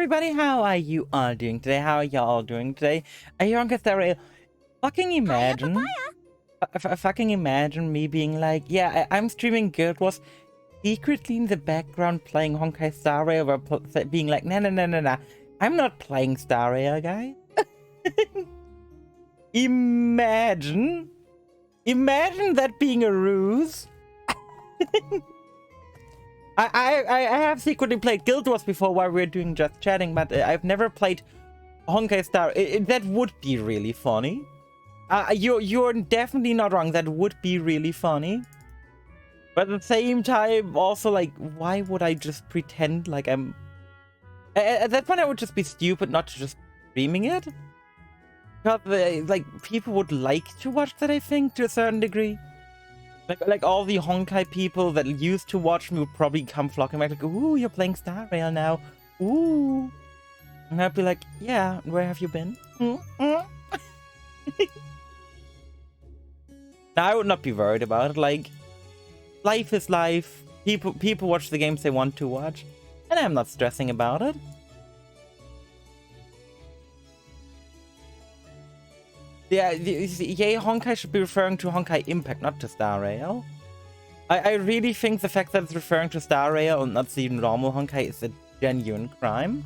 everybody, how are you all doing today? How are y'all doing today? Are you on Castaria? Fucking imagine. Fucking imagine me being like, yeah, I'm streaming Guild Wars, secretly in the background playing Honkai Star Rail, or being like, nah. I'm not playing Star Rail, guys. Imagine that being a ruse. I have secretly played Guild Wars before while we were doing just chatting, but I've never played Honkai Star. That would be really funny. You're definitely not wrong. That would be really funny. But at the same time, also, like, why would I just pretend like I'm... At that point, I would just be stupid not to just streaming it. Because, like, people would like to watch that, I think, to a certain degree. Like all the Honkai people that used to watch me would probably come flocking back, like, ooh, you're playing Star Rail now. Ooh. And I'd be like, yeah, where have you been? Now, I would not be worried about it. Like, life is life. People watch the games they want to watch. And I'm not stressing about it. Yeah, yay, Honkai should be referring to Honkai Impact, not to Star Rail. I really think the fact that it's referring to Star Rail and not the normal Honkai is a genuine crime.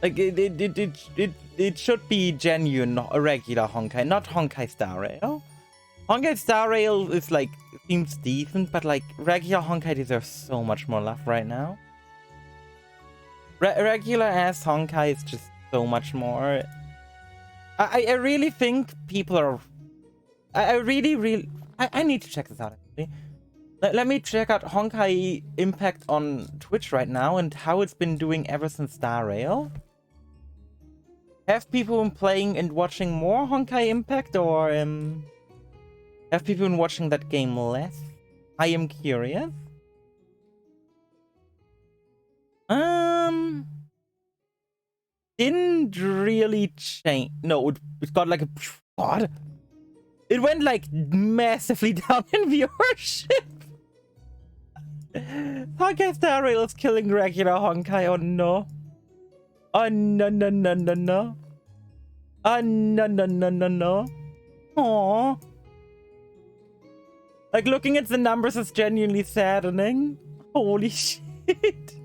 Like, it should be genuine, a regular Honkai, not Honkai Star Rail. Honkai Star Rail is, like, seems decent, but, like, regular Honkai deserves so much more love right now. Regular-ass Honkai is just so much more. I really think people are... I need to check this out, actually. Let me check out Honkai Impact on Twitch right now and how it's been doing ever since Star Rail. Have people been playing and watching more Honkai Impact, or have people been watching that game less? I am curious. Didn't really change. No, it got like a... God. It went like massively down in viewership. Honkai Star Rail is killing regular Honkai. Oh no. Oh no. Oh no. Aww. Like, looking at the numbers is genuinely saddening. Holy shit.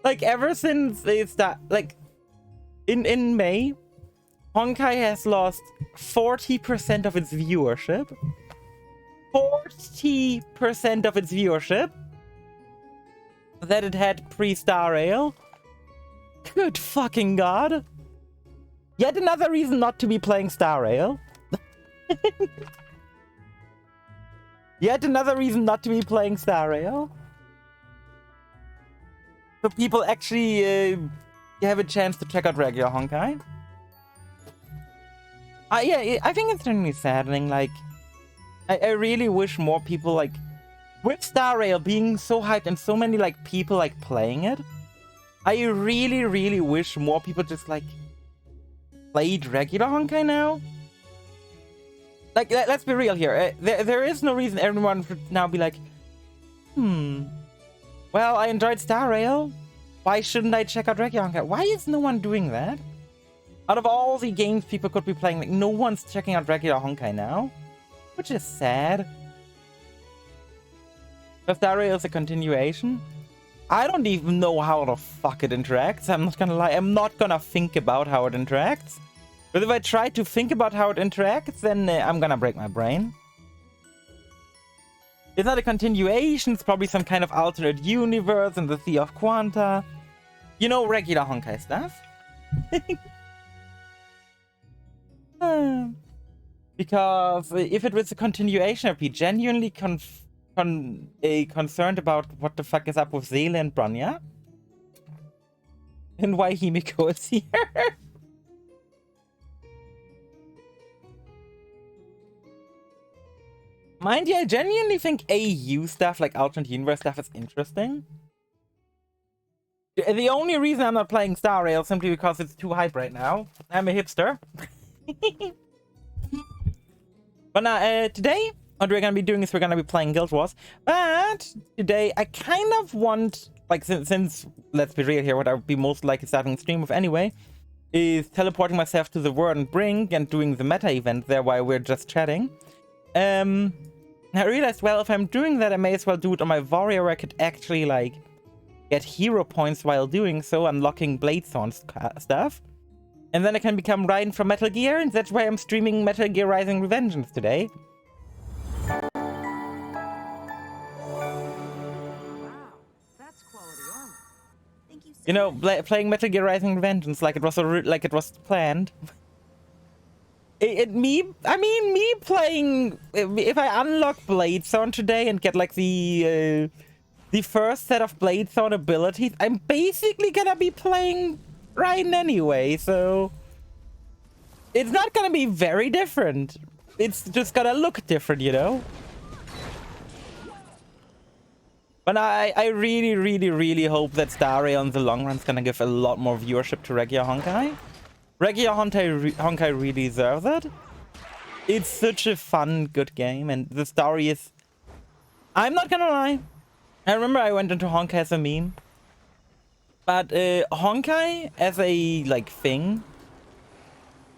Like, ever since they start, like, in May, Honkai has lost 40% of its viewership. 40% of its viewership that it had pre-Star Rail. Good fucking god. Yet another reason not to be playing Star Rail. Yet another reason not to be playing Star Rail. So people actually have a chance to check out regular Honkai. Yeah, I think it's genuinely saddening. Like, I really wish more people, like, with Star Rail being so hyped and so many, like, people, like, playing it, I really wish more people just, like, played regular Honkai now. Like, let's be real here. There is no reason everyone should now be like, well, I enjoyed Star Rail. Why shouldn't I check out regular Honkai? Why is no one doing that? Out of all the games people could be playing, like, no one's checking out regular Honkai now. Which is sad. But Star Rail is a continuation. I don't even know how the fuck it interacts. I'm not gonna lie. I'm not gonna think about how it interacts. But if I try to think about how it interacts, then I'm gonna break my brain. It's not a continuation. It's probably some kind of alternate universe in the Sea of Quanta. You know, regular Honkai stuff. Because if it was a continuation, I'd be genuinely concerned about what the fuck is up with Seele and Bronya. And why Himiko is here. Mind you, I genuinely think AU stuff, like alternate universe stuff, is interesting. The only reason I'm not playing Star Rail is simply because it's too hype right now. I'm a hipster. But now, today, what we're gonna be doing is we're gonna be playing Guild Wars. But today I kind of want, like, since let's be real here, what I would be most likely starting the stream with anyway, is teleporting myself to the Verdant Brink and doing the meta event there while we're just chatting. I realized, well, if I'm doing that, I may as well do it on my warrior where I could actually, like, get hero points while doing so, unlocking Bladethorn stuff. And then I can become Raiden from Metal Gear, and that's why I'm streaming Metal Gear Rising Revengeance today. Wow, that's quality armor. Thank you so You know, much. playing Metal Gear Rising Revengeance like it was planned. Me playing, if I unlock Bladethorn today and get like the first set of Bladethorn abilities, I'm basically gonna be playing Raiden anyway, so it's not gonna be very different. It's just gonna look different, you know? But I really hope that Starry on the long run is gonna give a lot more viewership to Regia Honkai. Regia Honkai really deserves it. It's such a fun, good game, and the story is... I'm not gonna lie. I remember I went into Honkai as a meme. But Honkai as a, like, thing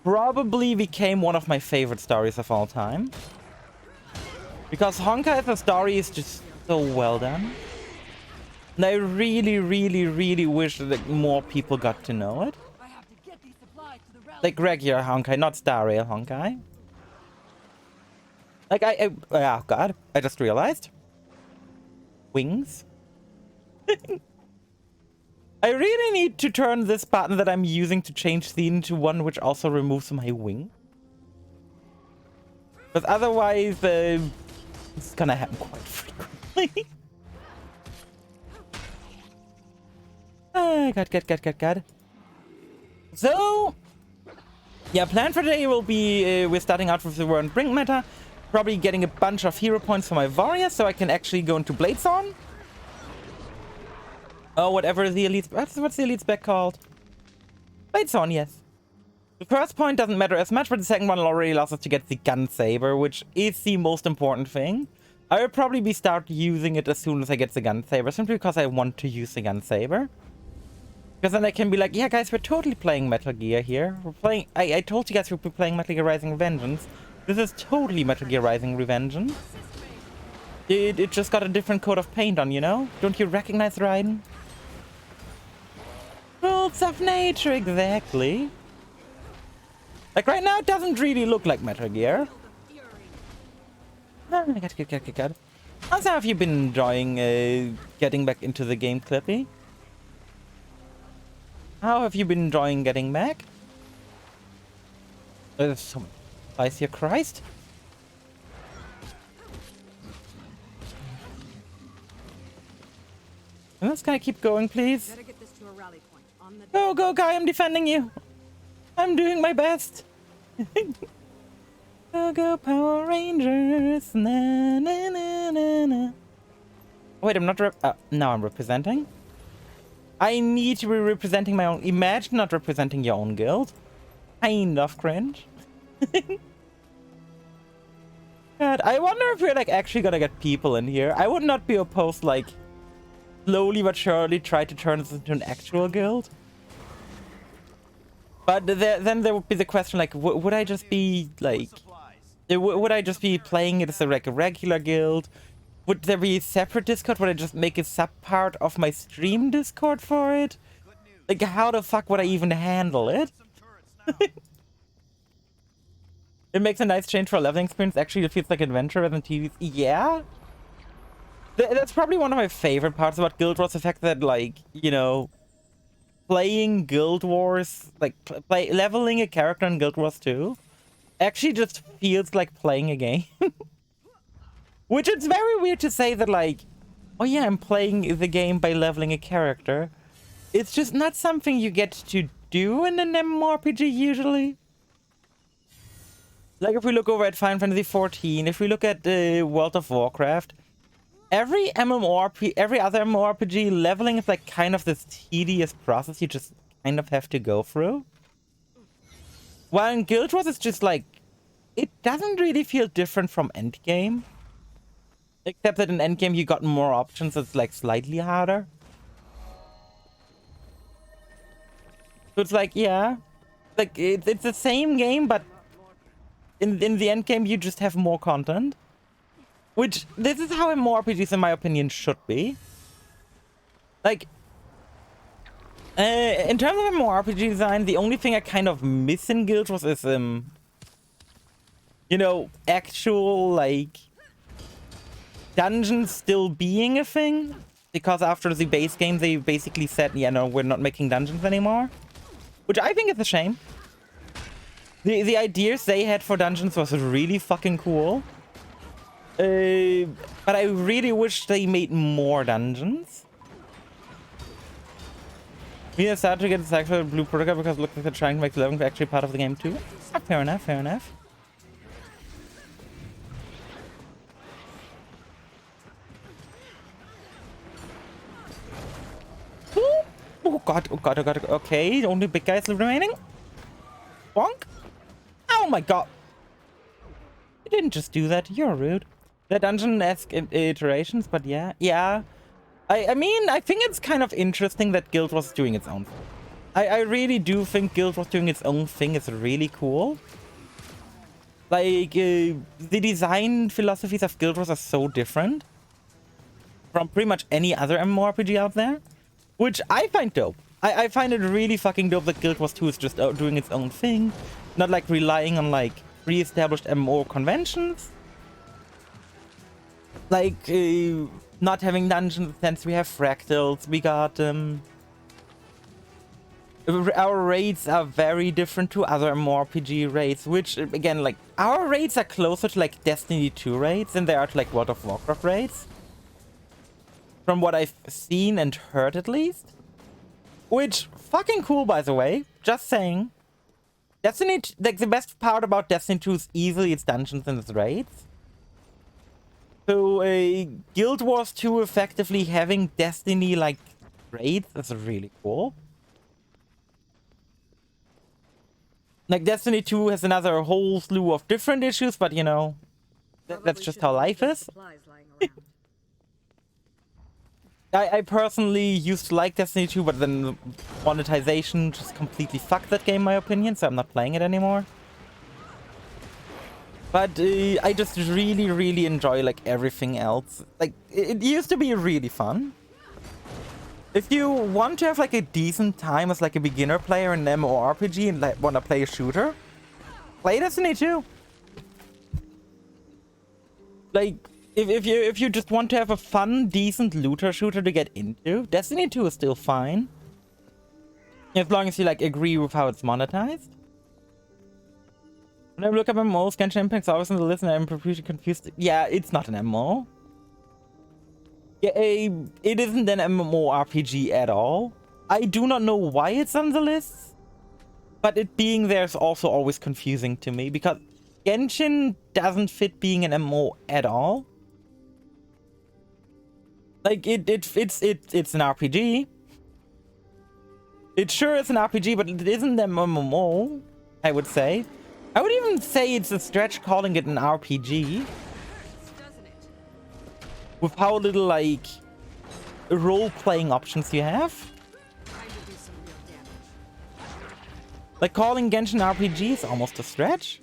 probably became one of my favorite stories of all time. Because Honkai as a story is just so well done. And I really wish that more people got to know it. Like regular Honkai, not Star Rail Honkai. Like oh god, I just realized. Wings. I really need to turn this button that I'm using to change scene to one which also removes my wing. Because otherwise, it's gonna happen quite frequently. God. So, yeah, plan for today will be, we're starting out with the Verdant Brink meta. Probably getting a bunch of hero points for my warrior, so I can actually go into Bladethorn. Oh, whatever the elite... What's the elite spec called? Bladethorn, yes. The first point doesn't matter as much, but the second one already allows us to get the gun saber, which is the most important thing. I will probably start using it as soon as I get the gun saber, simply because I want to use the gun saber. Because then I can be like, yeah, guys, we're totally playing Metal Gear here. We're playing... I told you guys we'd be playing Metal Gear Rising Revengeance. This is totally Metal Gear Rising Revengeance. It just got a different coat of paint on, you know? Don't you recognize Raiden? Rules of nature, exactly. Like, right now, it doesn't really look like Metal Gear. Oh my god. How's have you been enjoying getting back into the game, Clippy? How have you been enjoying getting back? There's so much spice here, Christ. Can this guy keep going, please? Better get this to a rally point on the Go, guy, I'm defending you. I'm doing my best. Go, Power Rangers. Na, na, na, na, na. Wait, I'm not now I'm representing? I need to be representing my own... Imagine not representing your own guild. Kind of cringe. God, I wonder if we're, like, actually gonna get people in here. I would not be opposed, like, slowly but surely try to turn this into an actual guild. But then there would be the question, like, would I just be, like... Would I just be playing it as a regular guild? Would there be a separate Discord? Would I just make a sub-part of my stream Discord for it? Like, how the fuck would I even handle it? It makes a nice change for a leveling experience. Actually, it feels like adventure rather than TV. Yeah? That's probably one of my favorite parts about Guild Wars. The fact that, like, you know, playing Guild Wars, like, leveling a character in Guild Wars 2, actually just feels like playing a game. Which it's very weird to say that, like, oh yeah, I'm playing the game by leveling a character. It's just not something you get to do in an MMORPG usually. Like, if we look over at Final Fantasy XIV, if we look at World of Warcraft, every other MMORPG, leveling is like kind of this tedious process you just kind of have to go through. While in Guild Wars, it's just like, it doesn't really feel different from Endgame. Except that in endgame you got more options, it's like slightly harder. So it's like, yeah, like it's the same game, but in the end game you just have more content. Which, this is how MMORPGs in my opinion should be. Like, in terms of MMORPG design, the only thing I kind of miss in Guild Wars is, you know, actual, like, dungeons still being a thing. Because after the base game, they basically said, yeah, no, we're not making dungeons anymore. Which I think is a shame. The ideas they had for dungeons was really fucking cool. But I really wish they made more dungeons. We have started to get the actual blue protocol because it looks like they're trying to make the 11th actually part of the game too. Ah, fair enough, fair enough. Ooh. Oh god, oh god, oh god. Okay, only big guys remaining. Bonk. Oh my god. You didn't just do that, you're rude. The dungeon-esque iterations, but yeah. Yeah. I mean, I think it's kind of interesting that Guild was doing its own thing. I really do think Guild was doing its own thing. It's really cool. Like, the design philosophies of Guild Wars are so different from pretty much any other MMORPG out there, which I find dope. I find it really fucking dope that Guild Wars 2 is just doing its own thing, not like relying on like pre-established MMO conventions. Like, not having dungeons, since we have fractals, we got, our raids are very different to other MMORPG raids, which, again, like, our raids are closer to, like, Destiny 2 raids than they are to, like, World of Warcraft raids. From what I've seen and heard, at least. Which, fucking cool, by the way. Just saying. Destiny, like, the best part about Destiny 2 is easily its dungeons and its raids. So, Guild Wars 2 effectively having Destiny, like, raids is really cool. Like, Destiny 2 has another whole slew of different issues, but, you know, that's just how life is. I personally used to like Destiny 2, but then monetization just completely fucked that game, in my opinion, so I'm not playing it anymore. But I just really, really enjoy, like, everything else. Like, it used to be really fun. If you want to have, like, a decent time as, like, a beginner player in an MMORPG and, like, want to play a shooter, play Destiny 2. Like, if you just want to have a fun, decent looter shooter to get into, Destiny 2 is still fine. As long as you, like, agree with how it's monetized. When I look up MMOs, Genshin Impact's always on the list and I'm pretty confused. Yeah, it's not an MMO. Yeah, it isn't an MMORPG at all. I do not know why it's on the list. But it being there is also always confusing to me because Genshin doesn't fit being an MMO at all. Like, it's an RPG. It sure is an RPG, but it isn't an MMO, I would say. I would even say it's a stretch calling it an RPG. With how little, like, role-playing options you have. Like, calling Genshin RPG is almost a stretch.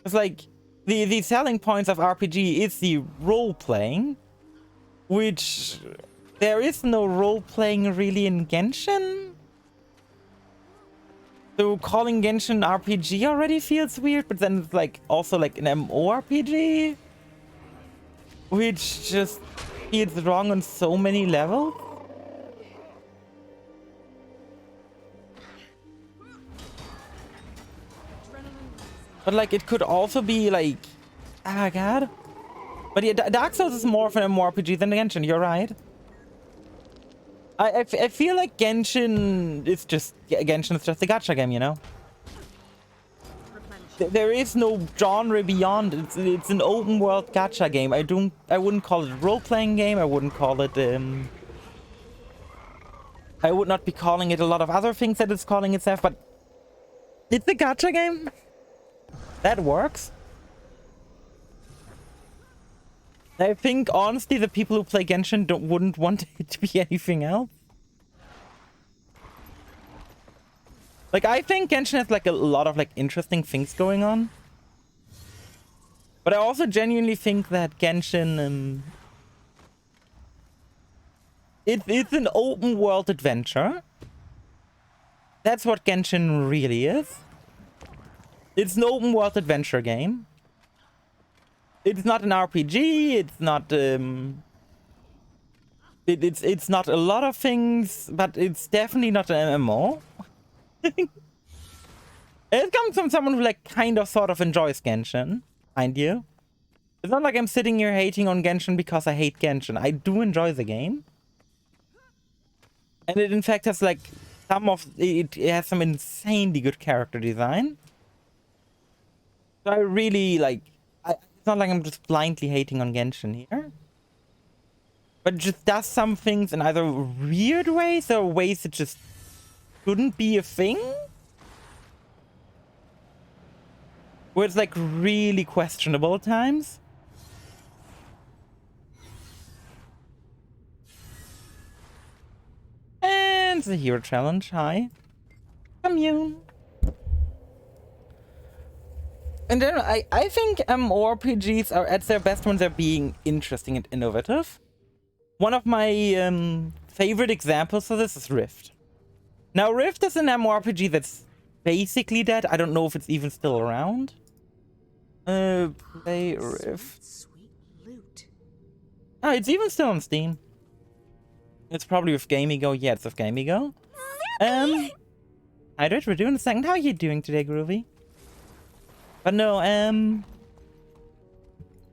It's like, the selling points of RPG is the role-playing. Which, there is no role-playing really in Genshin. So calling Genshin RPG already feels weird, but then it's like also like an MMORPG, which just feels wrong on so many levels. But like it could also be like, oh my god. But yeah, Dark Souls is more of an MMORPG than Genshin. You're right. I feel like Genshin is just a gacha game, you know? There is no genre beyond. It's an open world gacha game. I wouldn't call it a role-playing game. I wouldn't call it I would not be calling it a lot of other things that it's calling itself, but it's a gacha game. That works. I think, honestly, the people who play Genshin wouldn't want it to be anything else. Like, I think Genshin has, like, a lot of, like, interesting things going on. But I also genuinely think that Genshin, it's an open world adventure. That's what Genshin really is. It's an open world adventure game. It's not an RPG. It's not it's not a lot of things, but it's definitely not an MMO. It comes from someone who like kind of sort of enjoys Genshin, mind you. It's not like I'm sitting here hating on Genshin because I hate Genshin. I do enjoy the game. And it in fact has like it has some insanely good character design. So I really like, it's not like I'm just blindly hating on Genshin here. But it just does some things in either weird ways or ways that just shouldn't be a thing. Where it's like really questionable at times. And the hero challenge, hi. Commune. And then I think MMORPGs are at their best when they're being interesting and innovative. One of my favorite examples of this is Rift. Now, Rift is an MMORPG that's basically dead. I don't know if it's even still around. Play Rift. Sweet loot. Oh, it's even still on Steam. It's probably with Gamego. Yeah, it's with Gamego. Hi, Rich. We're doing a second. How are you doing today, Groovy? But no,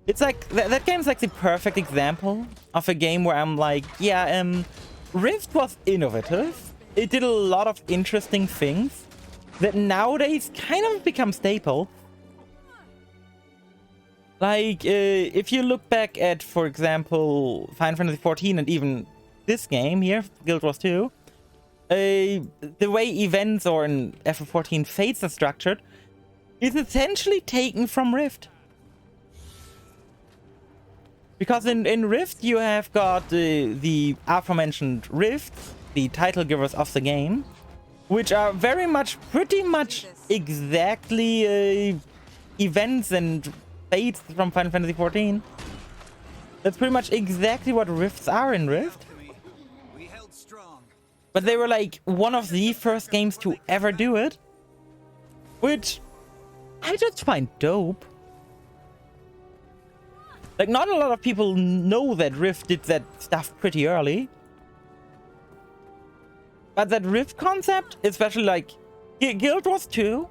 it's like that game's like the perfect example of a game where I'm like, yeah, Rift was innovative. It did a lot of interesting things that nowadays kind of become staple. Like, if you look back at, for example, Final Fantasy XIV and even this game here, Guild Wars 2, the way events or in FF14 fates are structured is essentially taken from Rift. Because in Rift you have got the aforementioned Rifts, the title givers of the game, which are very much, pretty much exactly events and fates from Final Fantasy XIV. That's pretty much exactly what Rifts are in Rift. But they were like one of the first games to ever do it, which I just find dope. Like, not a lot of people know that Rift did that stuff pretty early. But that Rift concept, especially like Guild Wars 2,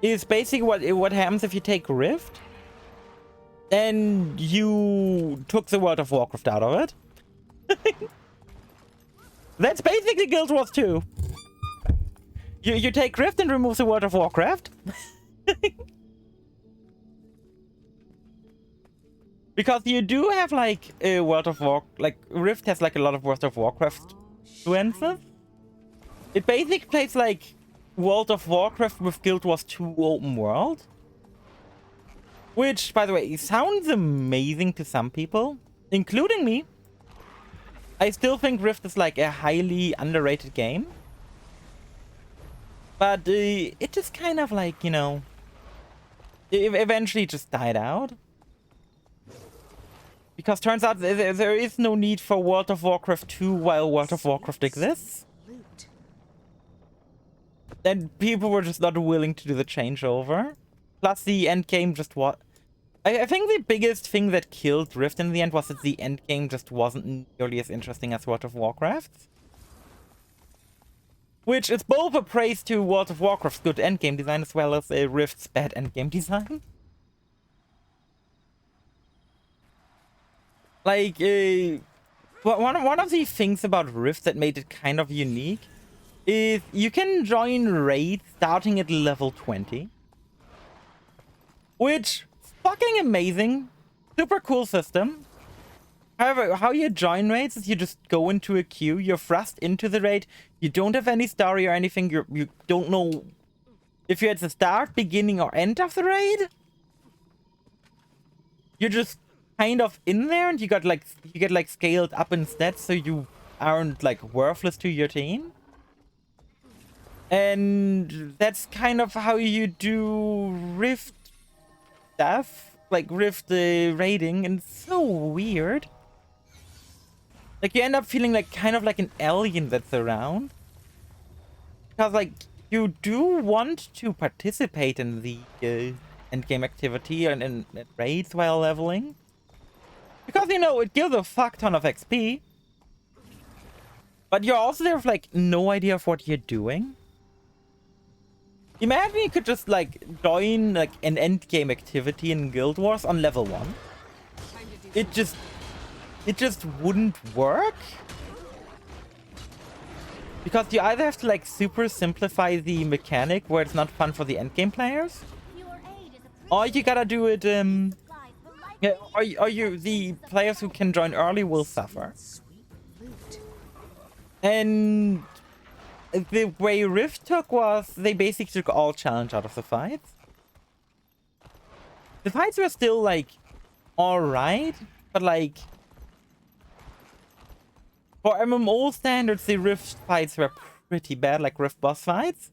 is basically what happens if you take Rift and you took the World of Warcraft out of it. That's basically Guild Wars 2. You take Rift and remove the World of Warcraft. Because you do have like a World of Warcraft, like Rift has like a lot of World of Warcraft influences. It basically plays like World of Warcraft with Guild Wars 2 open world. Which, by the way, sounds amazing to some people, including me. I still think Rift is like a highly underrated game. But it just kind of like, you know, it eventually just died out. Because turns out there is no need for World of Warcraft 2 while World of Warcraft exists. And people were just not willing to do the changeover. Plus the endgame just what... I think the biggest thing that killed Rift in the end was that the endgame just wasn't nearly as interesting as World of Warcraft. Which is both a praise to World of Warcraft's good endgame design as well as Rift's bad endgame design. Like, one of the things about Rift that made it kind of unique is you can join raids starting at level 20. Which, fucking amazing. Super cool system. However, how you join raids is you just go into a queue, you're thrust into the raid, you don't have any story or anything, you don't know if you're at the start, beginning, or end of the raid. You just kind of in there, and you get like scaled up instead, so you aren't like worthless to your team. And that's kind of how you do Rift stuff, like Rift raiding, and it's so weird. Like you end up feeling like kind of like an alien that's around, because like you do want to participate in the end game activity and raids while leveling, because you know it gives a fuck ton of XP, but you're also there with like no idea of what you're doing. Imagine you could just like join like an end game activity in Guild Wars on level 1. It just wouldn't work. Because you either have to like super simplify the mechanic where it's not fun for the end game players, or you gotta do it yeah, or you the players who can join early will suffer. And the way Rift took was they basically took all challenge out of the fights. The fights were still like alright, but like for MMO standards, the Rift fights were pretty bad, like Rift boss fights.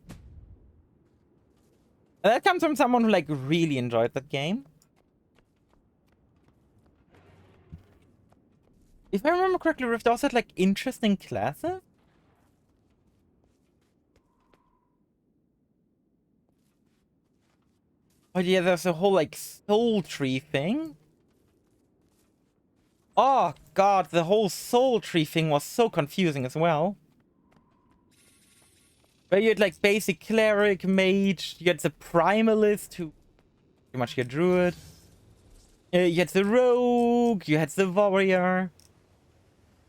And that comes from someone who like really enjoyed that game. If I remember correctly, Rift also had like interesting classes. But yeah, there's a whole like soul tree thing. Oh god, the whole soul tree thing was so confusing as well. Where you had like basic cleric, mage, you had the primalist who pretty much your druid. You had the rogue, you had the warrior.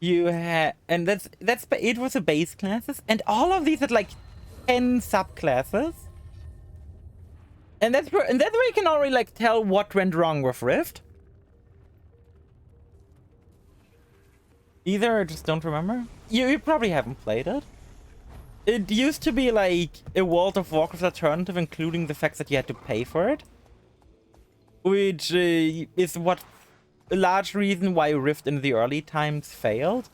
You had, and that's it was the base classes, and all of these had like 10 subclasses. And that's where you can already like tell what went wrong with Rift. Either I just don't remember. You probably haven't played it. It used to be like a World of Warcraft alternative, including the fact that you had to pay for it, which is what a large reason why Rift in the early times failed.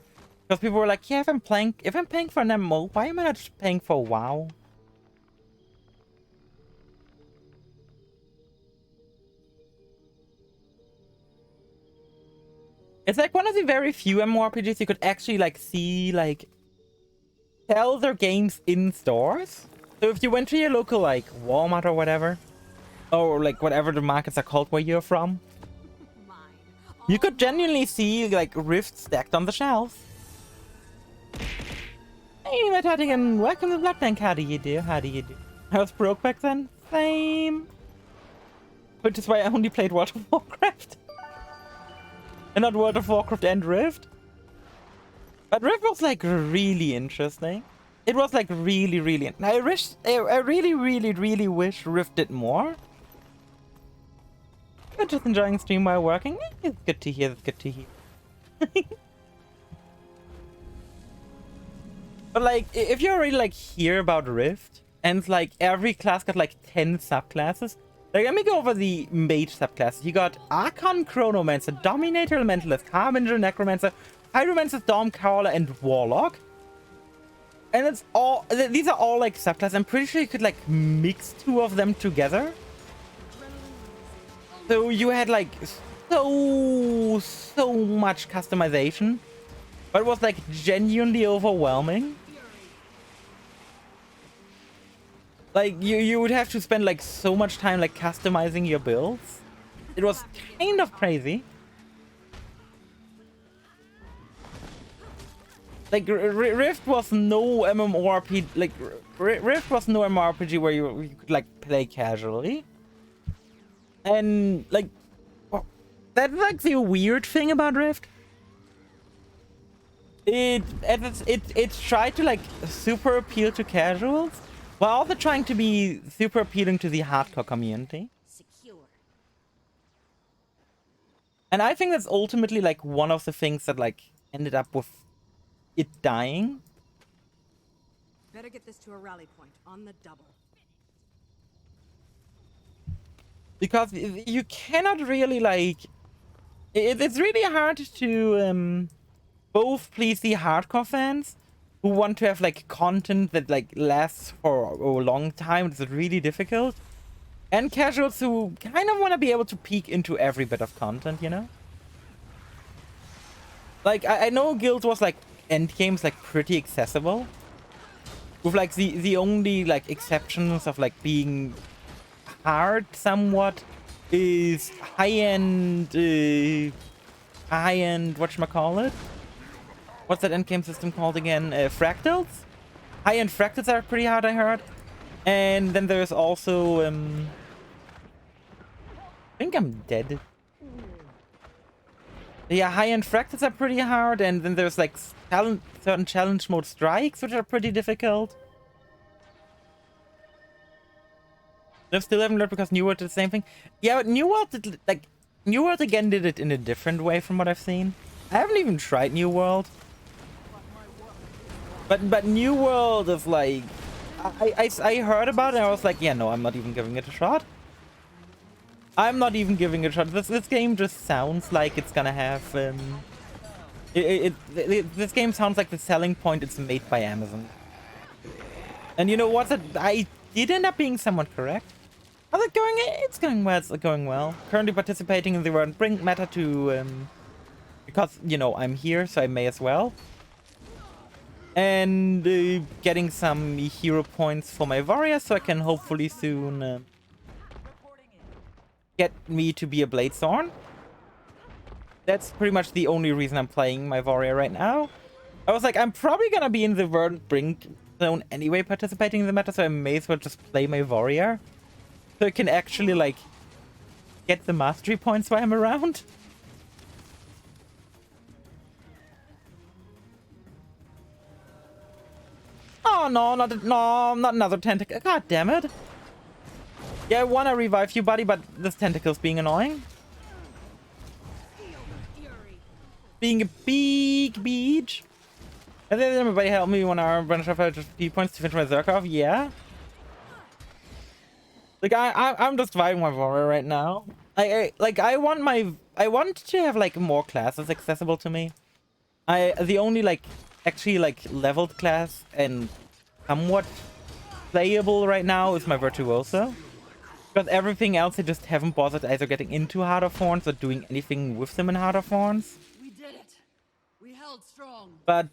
Because people were like, yeah, if I'm paying for an MMO, why am I not just paying for WoW? It's like one of the very few MMORPGs you could actually like see like sell their games in stores. So if you went to your local like Walmart or whatever, or like whatever the markets are called where you're from, you could genuinely see like Rift stacked on the shelves. Hey, Metatigan, welcome to Blood Bank. How do you do? How do you do? I was broke back then. Same. Which is why I only played World of Warcraft. And not World of Warcraft and Rift. But Rift was like really interesting. It was like really. I really wish Rift did more. You're just enjoying stream while working. It's good to hear. It's good to hear. But like, if you already like hear about Rift, and like every class got like 10 subclasses. Like, let me go over the mage subclasses. You got Archon, Chronomancer, Dominator, Elementalist, Harbinger, Necromancer, Pyromancer, Storm Crawler, and Warlock. And it's all, these are all like subclasses. I'm pretty sure you could like mix 2 of them together. So you had like so much customization, but it was like genuinely overwhelming. Like you would have to spend like so much time like customizing your builds. It was kind of crazy. Like Rift was no MMORPG. Like Rift was no MMORPG where you could like play casually. And like that's like the weird thing about Rift. It tried to like super appeal to casuals, while also trying to be super appealing to the hardcore community. Secure. And I think that's ultimately like one of the things that like ended up with it dying. Better get this to a rally point on the double. Because you cannot really like It's really hard to both please the hardcore fans who want to have like content that like lasts for a long time. It's really difficult. And casuals who kind of want to be able to peek into every bit of content, you know? Like, I know Guild was like endgames like pretty accessible. With like the only like exceptions of like being hard somewhat is high-end whatchamacallit? What's that endgame system called again? Fractals? High-end fractals are pretty hard, I heard. And then there's also I think I'm dead. Yeah, high-end fractals are pretty hard, and then there's like certain challenge mode strikes, which are pretty difficult. I still haven't learned because New World did the same thing. Yeah, but New World did, like, New World again did it in a different way from what I've seen. I haven't even tried New World. But New World is like, I heard about it and I was like, yeah, no, I'm not even giving it a shot. I'm not even giving it a shot. This game just sounds like it's gonna have, this game sounds like the selling point it's made by Amazon. And you know what? I did end up being somewhat correct. How's it going? It's going well. It's going well. Currently participating in the Aroundand Brink meta to, because, you know, I'm here, so I may as well. And getting some hero points for my warrior, so I can hopefully soon get me to be a Bladesworn. That's pretty much the only reason I'm playing my warrior right now. I was like, I'm probably gonna be in the Aroundand Brink zone anyway, participating in the meta, so I may as well just play my warrior. So I can actually, like, get the mastery points while I'm around. Oh, no, not another tentacle. God damn it. Yeah, I want to revive you, buddy, but this tentacle's being annoying. Being a big beach. And then everybody help me when I run off just few points to finish my Zerkov. Yeah. Like I'm just vibing my warrior right now. I want to have like more classes accessible to me. The only like actually like leveled class and somewhat playable right now is my Virtuoso. Because everything else I just haven't bothered either getting into Heart of Thorns or doing anything with them in Heart of Thorns. We did it. We held strong. But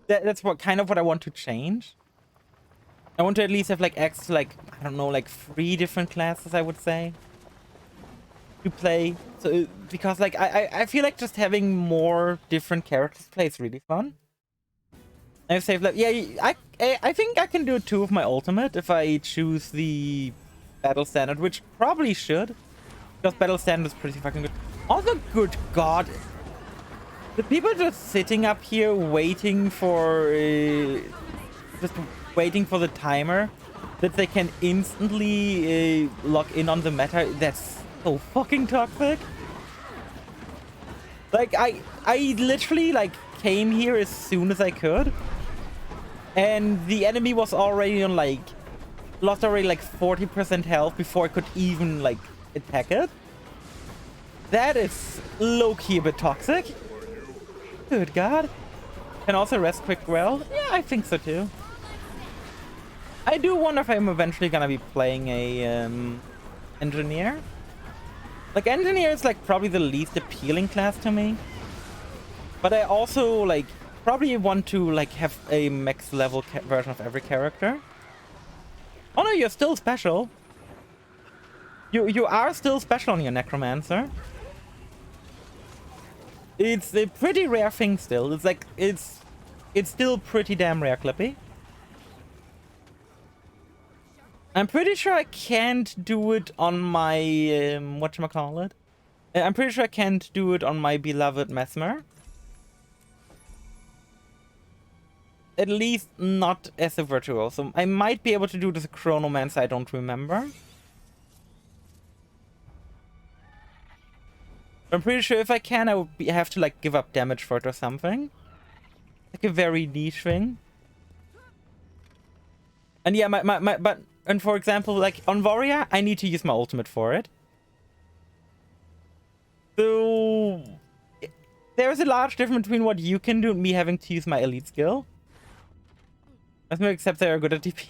that's what I want to change. I want to at least have like access to like, I don't know, like 3 different classes, I would say, to play. So because like I feel like just having more different characters to play is really fun. I've saved like, yeah, I think I can do it too with my ultimate if I choose the battle standard, which probably should, because battle standard is pretty fucking good. Also, good god, the people just sitting up here waiting for just waiting for the timer that they can instantly lock in on the meta. That's so fucking toxic. Like I literally like came here as soon as I could, and the enemy was already on like lost already like 40% health before I could even like attack it. That is low-key a bit toxic. Good god. Can also rest quick well. Yeah, I think so too. I do wonder if I'm eventually gonna be playing a engineer. Like, engineer is like probably the least appealing class to me. But I also like probably want to like have a max level version of every character. Oh no, you're still special. You are still special on your necromancer. It's a pretty rare thing still. It's like it's still pretty damn rare, Clippy. I'm pretty sure I can't do it on my whatchamacallit? I'm pretty sure I can't do it on my beloved Mesmer. At least not as a virtuoso. I might be able to do it as a chronomancer, I don't remember. I'm pretty sure if I can, I would have to like give up damage for it or something. Like a very niche thing. And yeah, and for example, like on Warrior, I need to use my ultimate for it. So there's a large difference between what you can do and me having to use my elite skill. Let's accept they are good at DP.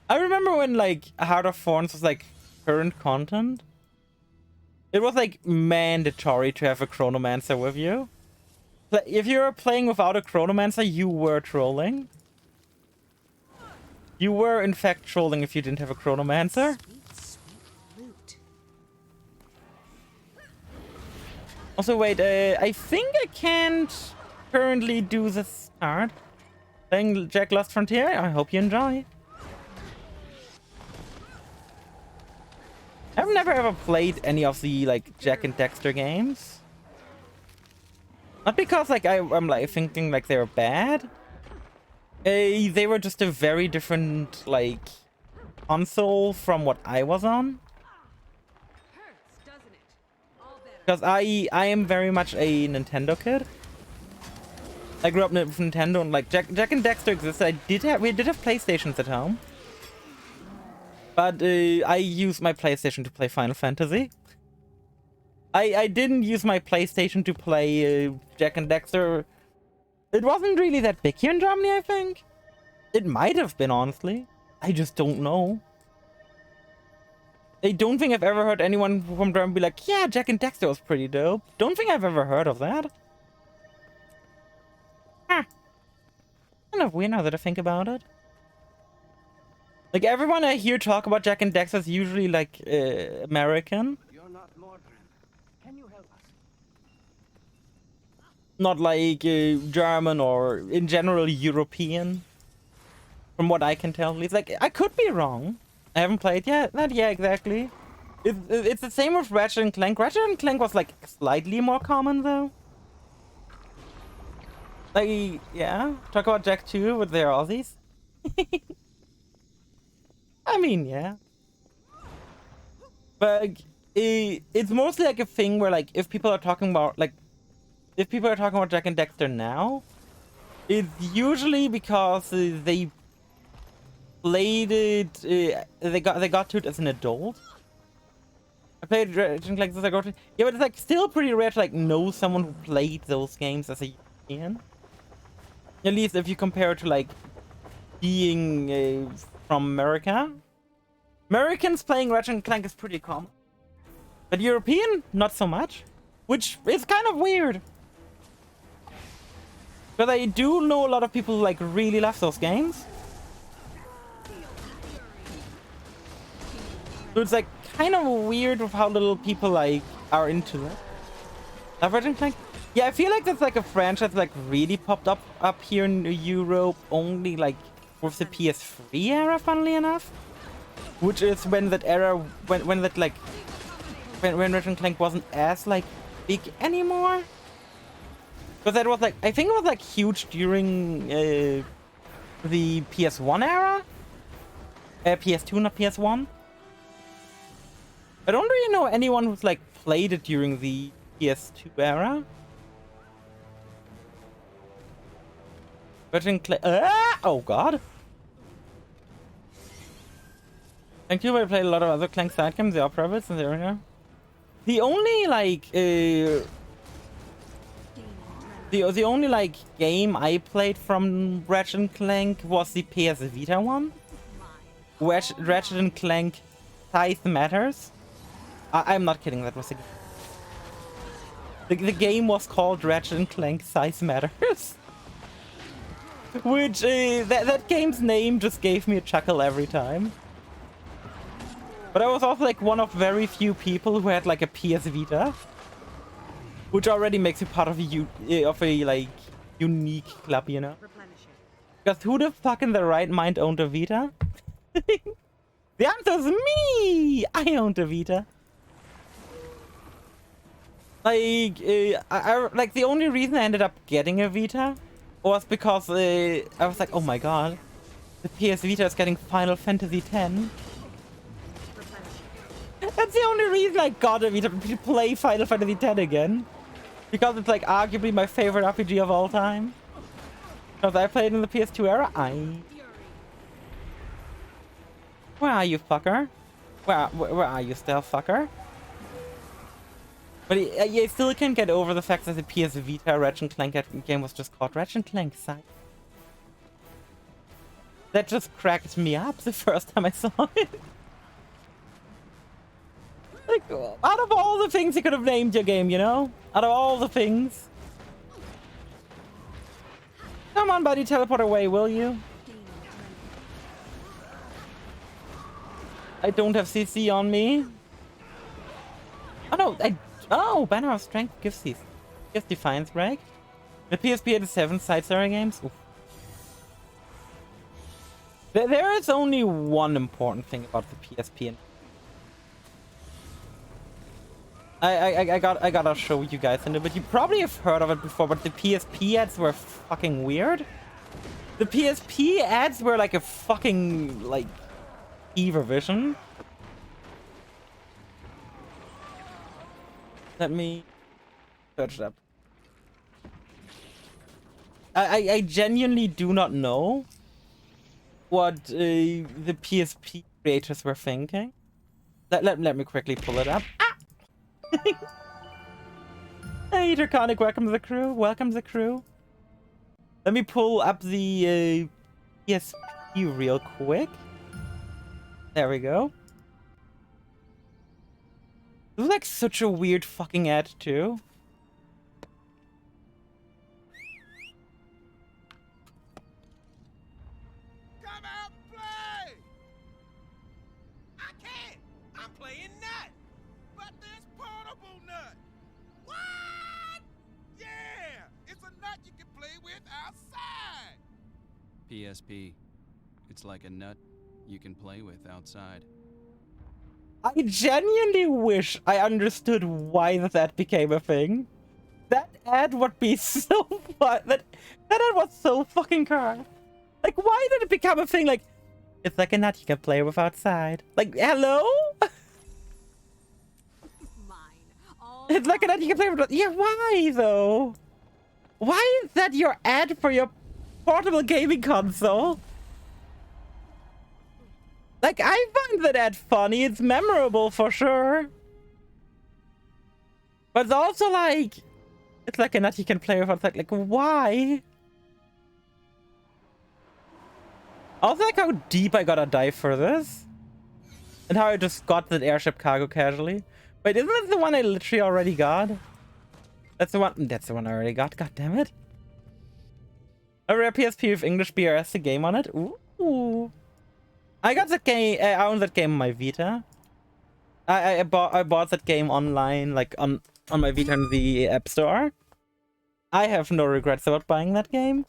I remember when like Heart of Thorns was like current content. It was like mandatory to have a Chronomancer with you. If you were playing without a Chronomancer, you were trolling. You were in fact trolling if you didn't have a Chronomancer. Sweet loot. Also, wait, I think I can't currently do this card. Playing Jack Lost Frontier, I hope you enjoy. I've never ever played any of the like Jack and Dexter games. Not because like I'm like thinking like they were bad. They were just a very different like console from what I was on. Hurts, doesn't it? All better. Because I am very much a Nintendo kid. I grew up with Nintendo and like Jack and Dexter existed. We did have PlayStations at home. But I used my PlayStation to play Final Fantasy. I didn't use my PlayStation to play Jack and Dexter. It wasn't really that big here in Germany, I think. It might have been, honestly. I just don't know. I don't think I've ever heard anyone from Germany be like, yeah, Jack and Dexter was pretty dope. Don't think I've ever heard of that. Huh. Kind of weird now that I think about it. Like, everyone I hear talk about Jack and Dexter is usually, like, American. You're not Mordred. Can you help us? Not, like, German or, in general, European. From what I can tell. It's like, I could be wrong. I haven't played yet. Not yet, exactly. It's the same with Ratchet and Clank. Ratchet and Clank was, like, slightly more common, though. Like, yeah. Talk about Jack 2 with their Aussies. I mean, yeah. But like, it's mostly like a thing where like if people are talking about Jack and Dexter now, it's usually because they played it. They got to it as an adult. I played Ratchet and Clank as I got to. Yeah, but it's like still pretty rare to like know someone who played those games as a European. At least if you compare it to like being from America. Americans playing Ratchet and Clank is pretty common. But European, not so much. Which is kind of weird. Because I do know a lot of people who like really love those games. So it's like kind of weird with how little people like are into it. Love Ratchet and Clank? Yeah, I feel like that's like a franchise like really popped up here in Europe only like with the PS3 era, funnily enough. Which is when that era, when Ratchet and Clank wasn't as like big anymore. Because that was like, I think it was like huge during the PS1 era. PS2, not PS1. I don't really know anyone who's like played it during the PS2 era. Ratchet and Clank, oh god. Thank you, I played a lot of other Clank side games, the Op Rabbits and the area. The only like the only like game I played from Ratchet and Clank was the PS Vita one. Ratchet and Clank Size Matters. I'm not kidding, that was the game was called Ratchet and Clank Size Matters. Which that game's name just gave me a chuckle every time. But I was also like one of very few people who had like a PS Vita, which already makes you part of a like unique club, you know. Because who the fuck in their right mind owned a Vita? The answer is me. I owned a Vita. Like, I like the only reason I ended up getting a Vita was because I was like, oh my god, the PS Vita is getting Final Fantasy X. That's the only reason I got a Vita, to play Final Fantasy X again. Because it's like arguably my favorite RPG of all time. Because I played in the PS2 era. Where are you, fucker? Where are you still, fucker? But I still can't get over the fact that the PS Vita Ratchet & Clank game was just called Ratchet & Clank Side. That just cracked me up the first time I saw it. Like, out of all the things you could have named your game, you know? Out of all the things. Come on, buddy, teleport away, will you? I don't have CC on me. Oh no, oh, Banner of Strength gives Defiance break. The PSP 87 side story games. Oof. There is only one important thing about the PSP. I gotta show you guys in a bit. You probably have heard of it before, but the PSP ads were fucking weird. The PSP ads were like a fucking, like, Ever Vision. Let me search it up. I genuinely do not know what the PSP creators were thinking. Let me quickly pull it up. Ah! Hey, Draconic, welcome to the crew. Welcome to the crew. Let me pull up the PSP real quick. There we go. This is like such a weird fucking ad too. Come out and play! I can't! I'm playing Nut! But there's Portable Nut! What? Yeah! It's a nut you can play with outside! PSP. It's like a nut you can play with outside. I genuinely wish I understood why that became a thing. That ad would be so fun. That ad was so fucking cool. Like, why did it become a thing? Like, it's like a nut you can play with outside. Like, hello? It's like a nut you can play with. Yeah, why though? Why is that your ad for your portable gaming console? Like, I find that ad funny. It's memorable for sure. But it's also like, it's like a nut you can play with outside. Like, why? Also, like how deep I gotta dive for this. And how I just got that airship cargo casually. Wait, isn't that the one I literally already got? That's the one I already got. God damn it. A rare PSP with English BRS, the game on it. Ooh. I got that game. I own that game on my Vita. I bought that game online, like on my Vita in the App Store. I have no regrets about buying that game.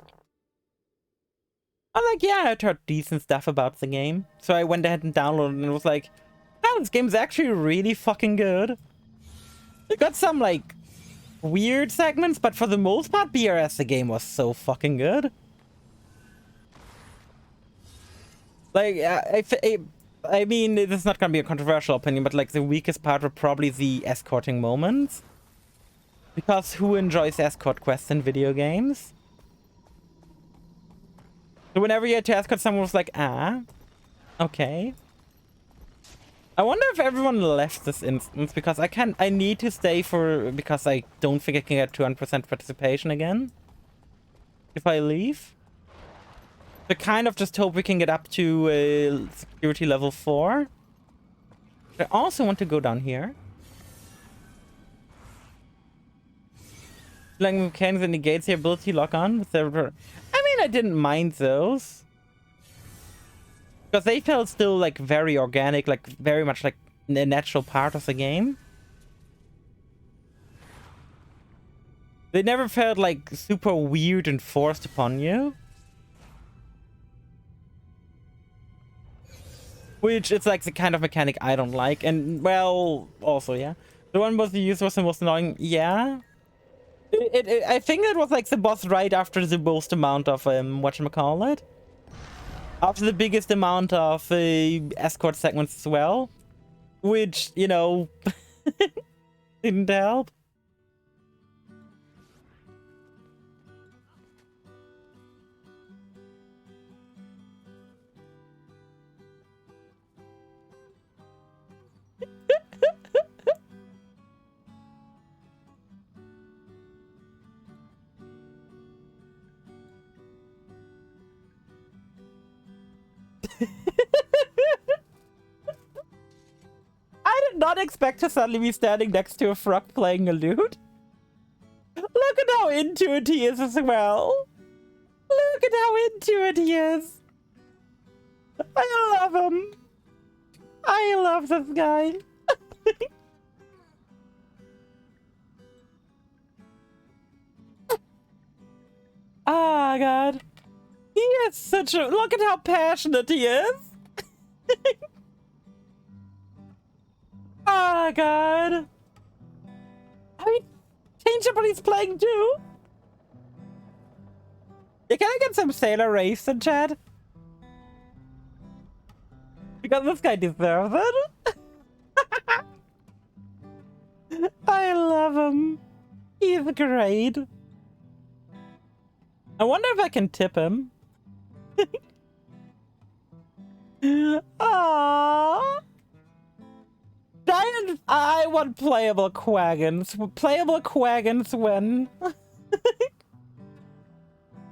I'm like, yeah, I heard decent stuff about the game, so I went ahead and downloaded it and was like, oh, this game's actually really fucking good. It got some like weird segments, but for the most part, BRS the game was so fucking good. Like, I mean, this is not gonna be a controversial opinion, but like the weakest part were probably the escorting moments. Because who enjoys escort quests in video games? So whenever you had to escort someone was like, ah, okay. I wonder if everyone left this instance because I need to stay because I don't think I can get 200% participation again. If I leave. I kind of just hope we can get up to security level 4. I also want to go down here. Like mechanics that negates the ability lock on with the... I mean, I didn't mind those. Because they felt still like very organic, like very much like a natural part of the game. They never felt like super weird and forced upon you. Which it's like the kind of mechanic I don't like. And well, also, yeah. The one was the use was the most annoying. Yeah. I think it was like the boss right after the most amount of, whatchamacallit? After the biggest amount of escort segments as well. Which, you know, didn't help. did not expect to suddenly be standing next to a frog playing a lute. Look at how into it he is as well. Look at how into it he is. I love him. I love this guy. Ah, God. He is such a... Look at how passionate he is. Ah, God. I mean, change up what he's playing too. Yeah, can I get some Sailor Race in chat? Because this guy deserves it. I love him. He's great. I wonder if I can tip him. Aww. Giant, I want playable Quaggins. Playable Quaggins win.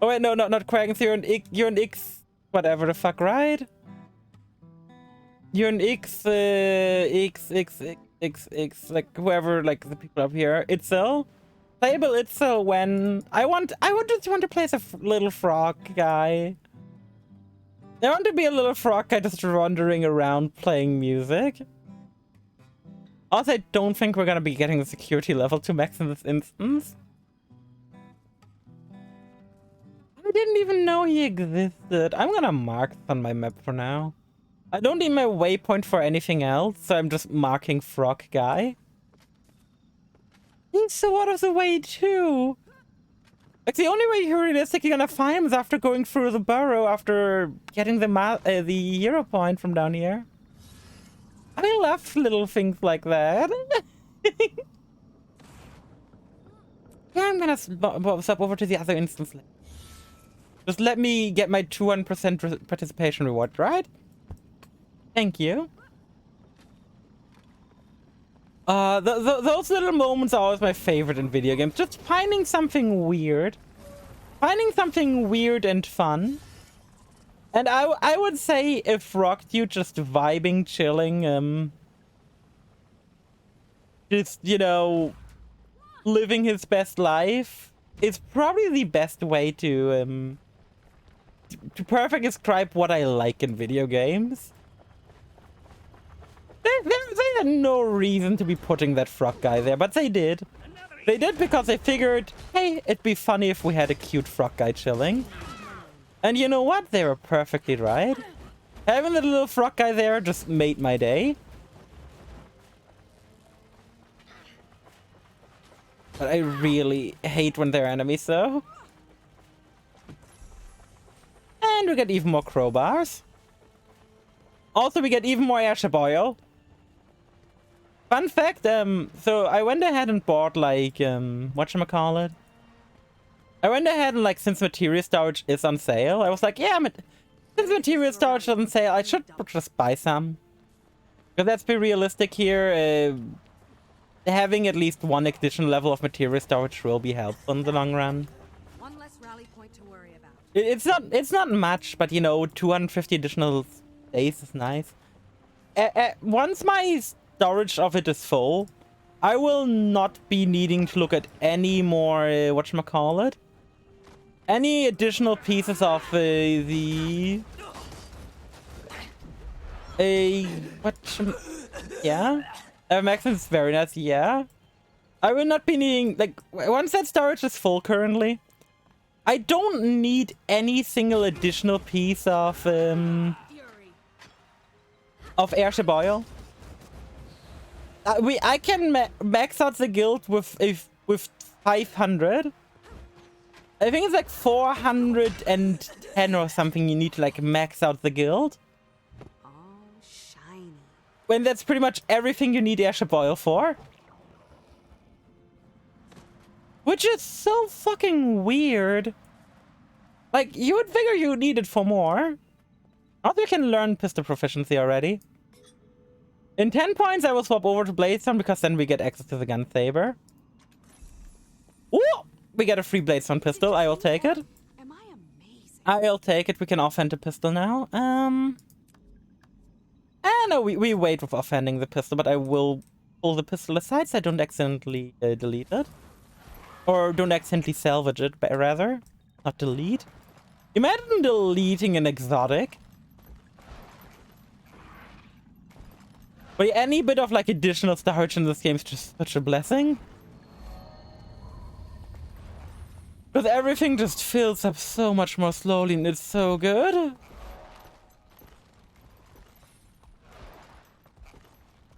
Oh wait, no, not Quaggins. You're an X, whatever the fuck, right? You're an X, X, like whoever, like the people up here. Itzel. Playable Itzel when I just want to play as a little frog guy. I want to be a little frog guy just wandering around playing music. Also, I don't think we're gonna be getting the security level to max in this instance. I didn't even know he existed. I'm gonna mark this on my map for now. I don't need my waypoint for anything else, so I'm just marking frog guy. He's so out of the way too. Like the only way you're realistically gonna find him is after going through the burrow after getting the hero point from down here. I love little things like that. Yeah, I'm gonna step over to the other instance. Just let me get my 200% participation reward, right? Thank you. Those little moments are always my favorite in video games. Just finding something weird. Finding something weird and fun. And I would say if Rockdew just vibing, chilling, just, you know, living his best life is probably the best way to perfectly describe what I like in video games. They had no reason to be putting that frog guy there, but they did. They did because they figured, hey, it'd be funny if we had a cute frog guy chilling. And you know what? They were perfectly right. Having the little frog guy there just made my day. But I really hate when they're enemies, though. And we get even more crowbars. Also, we get even more airship oil. Fun fact, so I went ahead and bought, like, whatchamacallit? I went ahead and, like, since material storage is on sale, I was like, yeah, since material storage is on sale, I should just buy some. Because let's be realistic here, having at least one additional level of material storage will be helpful in the long run. One less rally point to worry about. It's not much, but, you know, 250 additional days is nice. Once my storage of it is full, I will not be needing to look at any more, whatchamacallit? Any additional pieces of yeah? Maxim is very nice, yeah. I will not be needing, like, once that storage is full currently, I don't need any single additional piece of airship oil. I can max out the guild with 500. I think it's like 410 or something you need to like max out the guild. Oh, shiny. When that's pretty much everything you need airship oil for. Which is so fucking weird. Like, you would figure you would need it for more. Also, you can learn pistol proficiency already. In 10 points, I will swap over to Bladestone because then we get access to the gun saber. Ooh! We get a free Bladestone pistol. I will take it. Am I amazing? I'll take it. We can offhand a pistol now. No, we wait with offending the pistol, but I will pull the pistol aside so I don't accidentally delete it. Or don't accidentally salvage it, but rather. Not delete. Imagine deleting an exotic. But any bit of like additional storage in this game is just such a blessing. Because everything just fills up so much more slowly and it's so good.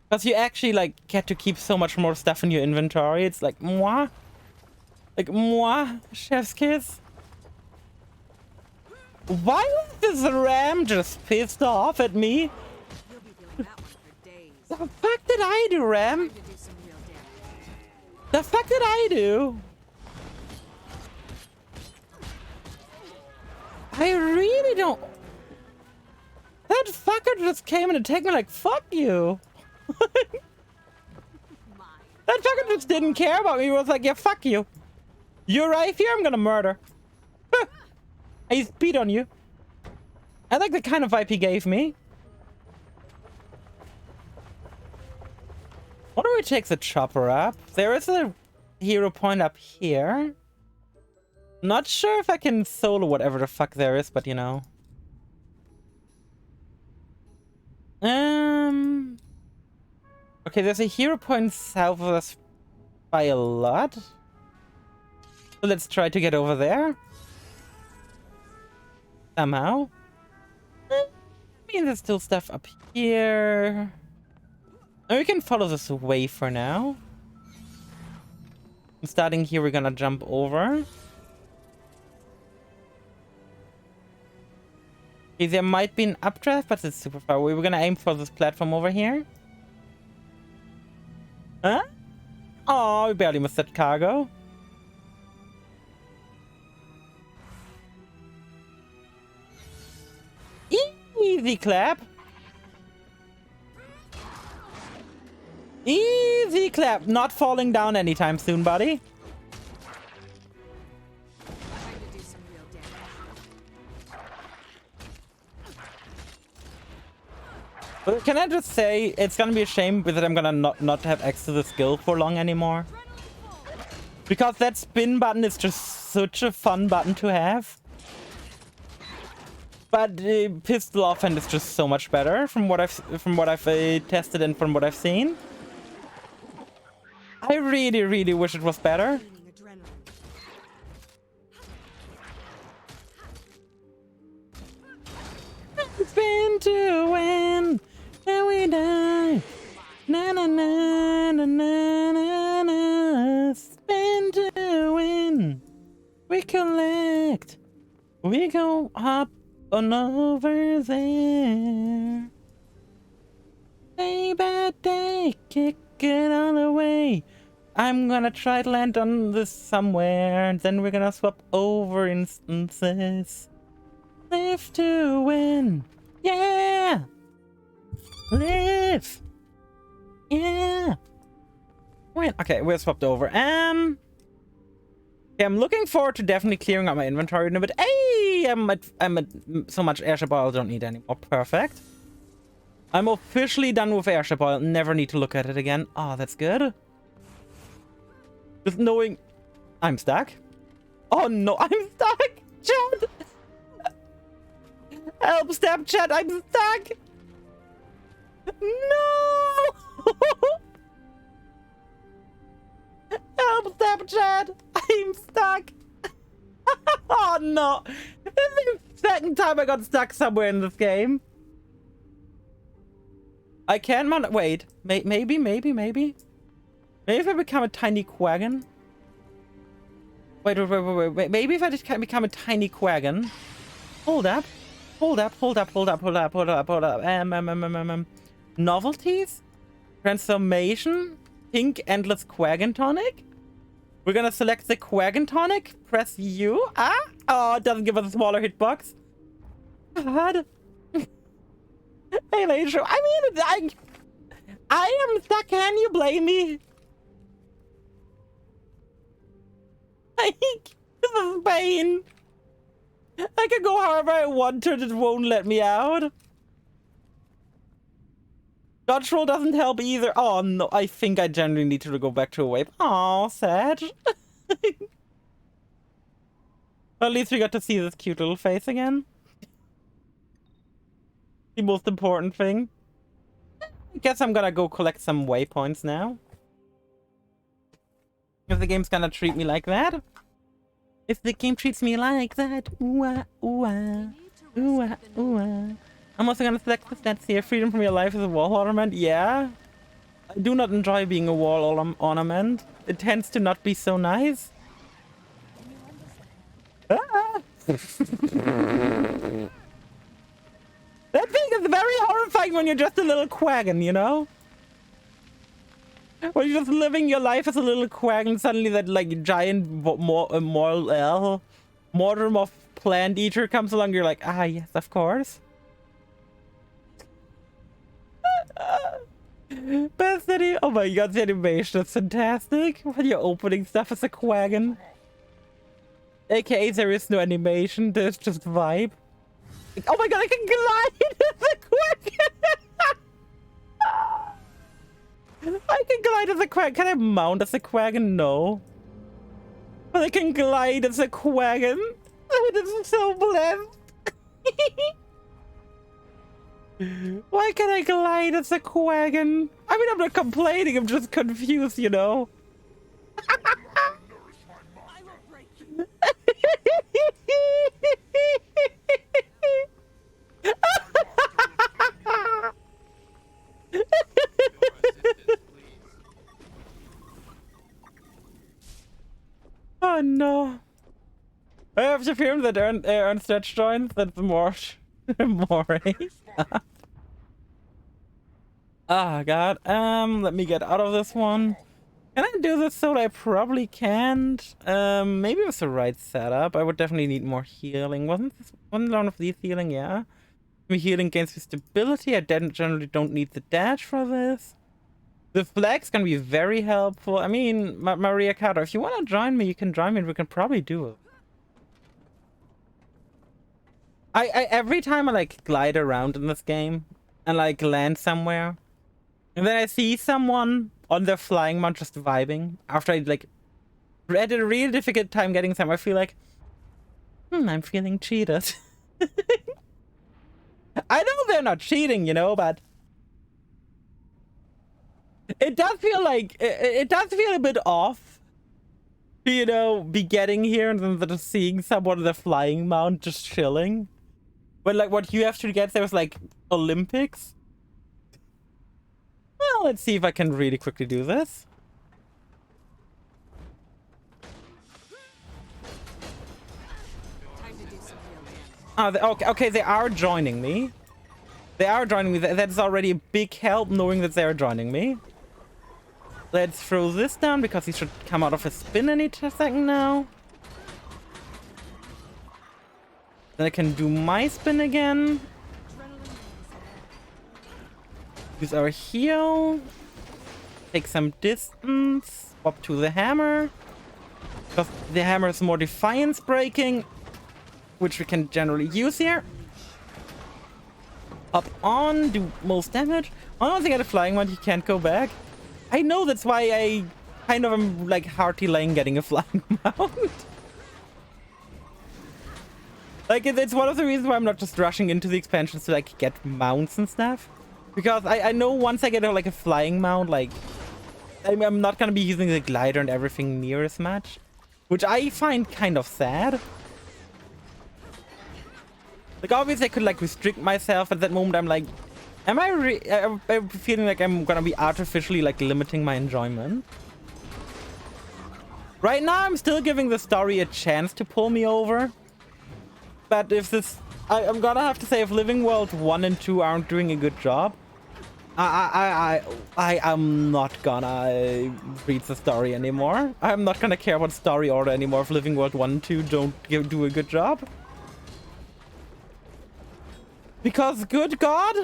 Because you actually like get to keep so much more stuff in your inventory. It's like moi. Like moi, chef's kiss. Why was this ram just pissed off at me? You'll be feeling that one for days. The fuck did I do, Ram? Time to do some real damage. The fuck did I do? I really don't... That fucker just came and attacked me like, fuck you. That fucker just didn't care about me. He was like, yeah, fuck you. You're right here, I'm gonna murder. I beat on you. I like the kind of vibe he gave me. What do we take the chopper up? There is a hero point up here. Not sure if I can solo whatever the fuck there is, but you know. Okay, there's a hero point south of us by a lot. So let's try to get over there. Somehow. I mean, there's still stuff up here. And we can follow this way for now. Starting here, we're gonna jump over. Okay, there might be an updraft, but it's super far away. We're gonna aim for this platform over here. Huh? Oh, we barely missed that cargo. Easy clap. Easy clap. Not falling down anytime soon, buddy. Time to do some real damage. But can I just say, it's gonna be a shame that I'm gonna not have access to the skill for long anymore. Because that spin button is just such a fun button to have. But pistol offhand is just so much better from what I've tested and from what I've seen. I really wish it was better. Gaining adrenaline. Spin to win, and we die. Na na na na na na na. Spin to win. We collect. We go up on over there. Day by day, kick it all away. I'm gonna try to land on this somewhere, and then we're gonna swap over instances. Live to win. Yeah! Live! Yeah! Win. Okay, we're swapped over. Okay, I'm looking forward to definitely clearing out my inventory in a bit. Hey! I'm at so much airship oil I don't need anymore. Perfect. I'm officially done with airship oil. Never need to look at it again. Oh, that's good. Just knowing I'm stuck. Oh no, I'm stuck! Chad! Help, step chat, I'm stuck! No! Help, step chat, I'm stuck! Oh no! This is the second time I got stuck somewhere in this game. I can wait. Maybe. Maybe if I become a tiny quaggan. Wait. Maybe if I just become a tiny quaggan. Hold up. Novelties? Transformation? Pink Endless Quaggan Tonic? We're gonna select the Quaggan Tonic. Press U. Ah! Oh, it doesn't give us a smaller hitbox. God. Hey, Laser. I mean, I am stuck. Can you blame me? Like, this is pain. I can go however I want to, it won't let me out. Dodge roll doesn't help either. Oh no, I think I generally need to go back to a wave. Oh, sad. At least we got to see this cute little face again. The most important thing. I guess I'm gonna go collect some waypoints now. If the game's gonna treat me like that. If the game treats me like that. Ooh ah, ooh ah. Ooh ah, ooh ah. I'm also gonna select the stats here. Freedom from your life is a wall ornament. Yeah. I do not enjoy being a wall ornament. It tends to not be so nice. Ah. That thing is very horrifying when you're just a little quaggin, you know? When you're just living your life as a little quag and suddenly that like giant mortar of plant eater comes along, you're like, ah yes, of course. Best any, oh my god, the animation is fantastic. When you're opening stuff as a quaggin. AKA there is no animation, there's just vibe. Oh my god, I can glide as a quaggin! I can glide as a quaggin. Can I mount as a quaggin? No. But I can glide as a quaggin. Oh, this is so blessed. Why can I glide as a quaggin? I mean, I'm not complaining, I'm just confused, you know? I will break you. Oh no. I have to film that Aaron Stretch joins. That's more. More. Ah, god. Let me get out of this one. Can I do this so I probably can't? Maybe with the right setup. I would definitely need more healing. Wasn't one of these healing? Yeah. Healing gains with stability. I generally don't need the dash for this. The flag's gonna be very helpful. I mean, Maria Carter, if you want to join me, you can join me and we can probably do it. Every time I like glide around in this game and like land somewhere, and then I see someone on their flying mount just vibing after I like had a real difficult time getting somewhere, I feel like, I'm feeling cheated. I know they're not cheating, you know, but it does feel like it does feel a bit off to, you know, be getting here and then just seeing someone on the flying mount just chilling. But like what you have to get there is like Olympics. Well, let's see if I can really quickly do this. Time to do some real damage. Oh, okay, they are joining me. They are joining me. That's already a big help knowing that they're joining me. Let's throw this down because he should come out of his spin any second now. Then I can do my spin again. Use our heal. Take some distance. Swap to the hammer. Because the hammer is more defiance breaking, which we can generally use here. Up on, do most damage. I don't think at a flying one he can't go back. I know, that's why I kind of am like hearty laying getting a flying mount. Like it's one of the reasons why I'm not just rushing into the expansions to like get mounts and stuff. Because I know once I get like a flying mount, like I'm not gonna be using the glider and everything near as much. Which I find kind of sad. Like obviously I could like restrict myself at that moment. I'm like, am I'm feeling like I'm gonna be artificially like limiting my enjoyment. Right now I'm still giving the story a chance to pull me over. But if this, I'm gonna have to say, if Living World 1 and 2 aren't doing a good job, I am not gonna read the story anymore. I'm not gonna care about story order anymore if Living World 1 and 2 don't do a good job. Because, good God,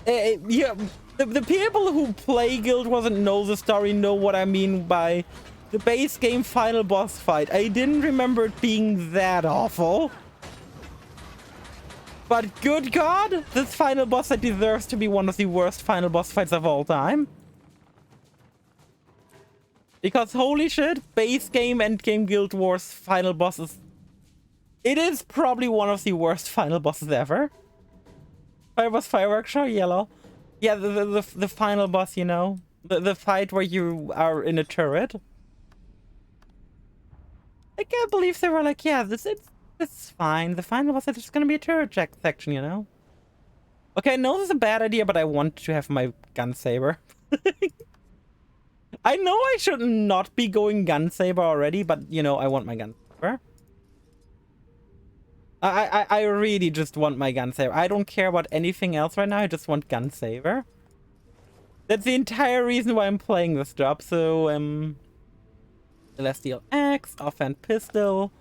yeah, the people who play Guild Wars and know the story know what I mean by the base game final boss fight. I didn't remember it being that awful. But good God, this final boss fight deserves to be one of the worst final boss fights of all time. Because holy shit, base game, endgame Guild Wars final bosses. It is probably one of the worst final bosses ever. Fireworks, fireworks, show yellow. Yeah, the final boss, you know. The fight where you are in a turret. I can't believe they were like, yeah, this is fine. The final boss is just gonna be a turret check section, you know? Okay, I know this is a bad idea, but I want to have my gun saber. I know I should not be going gun saber already, but you know, I want my gun saber. I really just want my gun saber. I don't care about anything else right now. I just want gun saber. That's the entire reason why I'm playing this job. So, Celestial Axe, offhand pistol,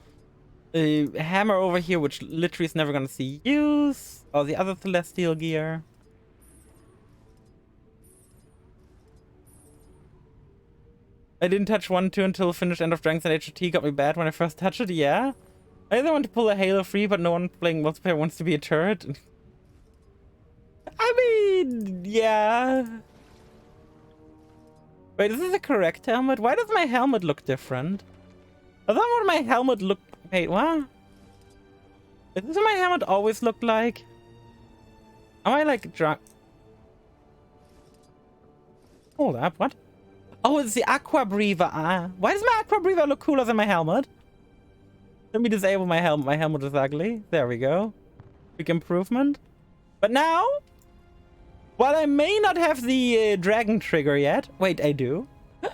a hammer over here, which literally is never gonna see use. All the other celestial gear. I didn't touch 1-2 until finished End of Dragons and HOT got me bad when I first touched it, yeah. I either want to pull a Halo free, but no one playing multiplayer wants to be a turret. I mean, yeah. Wait, is this the correct helmet? Why does my helmet look different? I thought what my helmet looked... Wait, what? Is this what my helmet always looked like? Am I like drunk? Hold up, what? Oh, it's the Aqua Breather. Ah, why does my Aqua Breather look cooler than my helmet? Let me disable my helmet. My helmet is ugly. There we go. Big improvement. But now, while I may not have the dragon trigger yet, wait, I do. I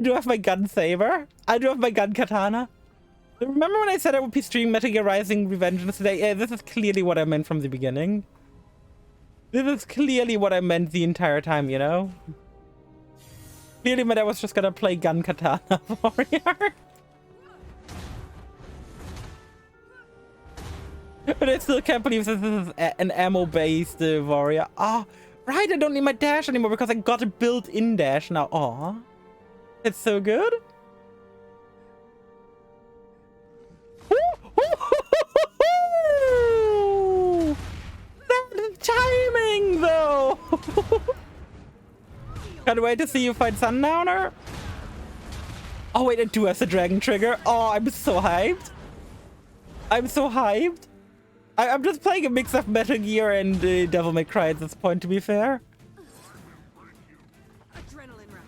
do have my gun saber. I do have my gun katana. Remember when I said I would be streaming Metal Gear Rising Revengeance today? Yeah, this is clearly what I meant from the beginning. This is clearly what I meant the entire time, you know? Clearly meant I was just gonna play gun katana warrior. But I still can't believe this is an ammo-based warrior. Ah, right, I don't need my dash anymore because I got a built-in dash now. Aw, it's so good. That timing, though. Can't wait to see you fight Sundowner. Oh wait, I do have the dragon trigger. Oh, I'm so hyped. I'm so hyped. I'm just playing a mix of Metal Gear and Devil May Cry at this point, to be fair.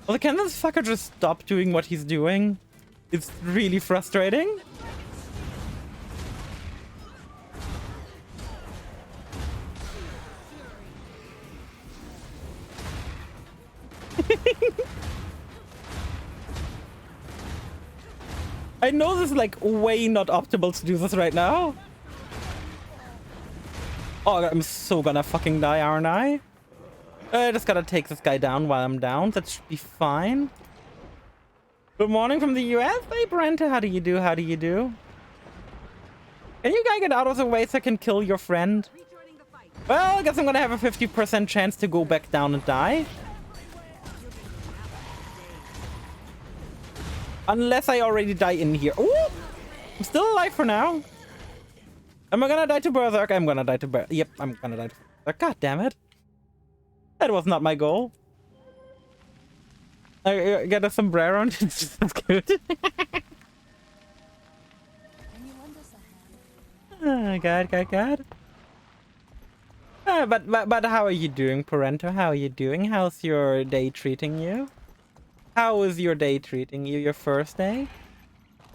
Well, can this fucker just stop doing what he's doing? It's really frustrating. I know this is like way not optimal to do this right now. Oh, I'm so gonna fucking die, aren't I? I just gotta take this guy down while I'm down. That should be fine. Good morning from the US. Hey, Brenta, how do you do? How do you do? Can you guys get out of the way so I can kill your friend? Well, I guess I'm gonna have a 50% chance to go back down and die. Unless I already die in here. Ooh! I'm still alive for now. Am I gonna die to Berserk? I'm gonna die to Berserk. Yep, I'm gonna die to Berserk. God damn it. That was not my goal. I get a sombrero and it's just good. God. But how are you doing, Parento? How are you doing? How's your day treating you? How is your day treating you? Your first day?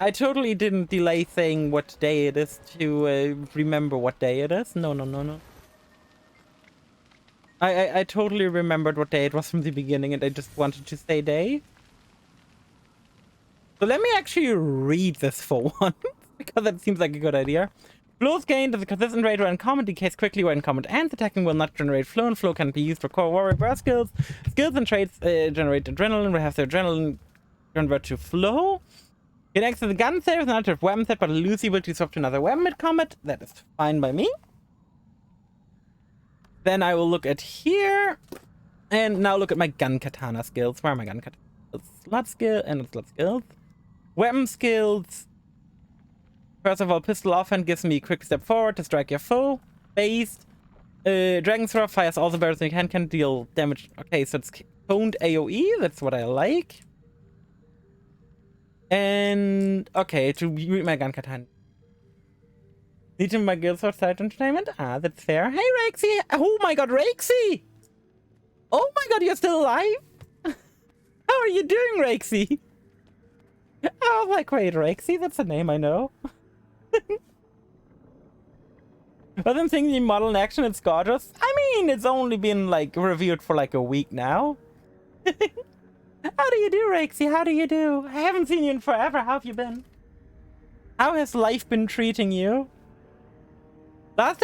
I totally didn't delay saying what day it is to remember what day it is. No. I totally remembered what day it was from the beginning and I just wanted to say day. So let me actually read this for once, because that seems like a good idea. Flows gained at a consistent rate when common decays quickly when common ends. Attacking will not generate flow, and flow can be used for core warrior burst skills. Skills and traits generate adrenaline. We have the adrenaline convert to flow. It acts as a gun save, not a weapon set, but lose the ability to swap to another weapon mid-combat. That is fine by me. Then I will look at here. And now look at my gun katana skills. Where are my gun katana skills? Slot skill and slot skills. Weapon skills. First of all, pistol offhand gives me quick step forward to strike your foe. Based. Dragon Throw fires also better than you can deal damage. Okay, so it's toned AoE. That's what I like. And okay, to read my gun katana. Need to my guild sword side entertainment? Ah, that's fair. Hey, Rexy! Oh my god, Rexy! Oh my god, you're still alive? How are you doing, Rexy? I was like, wait, Rexy? That's a name I know. But I'm thinking the model in action, it's gorgeous. I mean, it's only been like reviewed for like a week now. How do you do, Rexy? How do you do? I haven't seen you in forever. How have you been? How has life been treating you? Last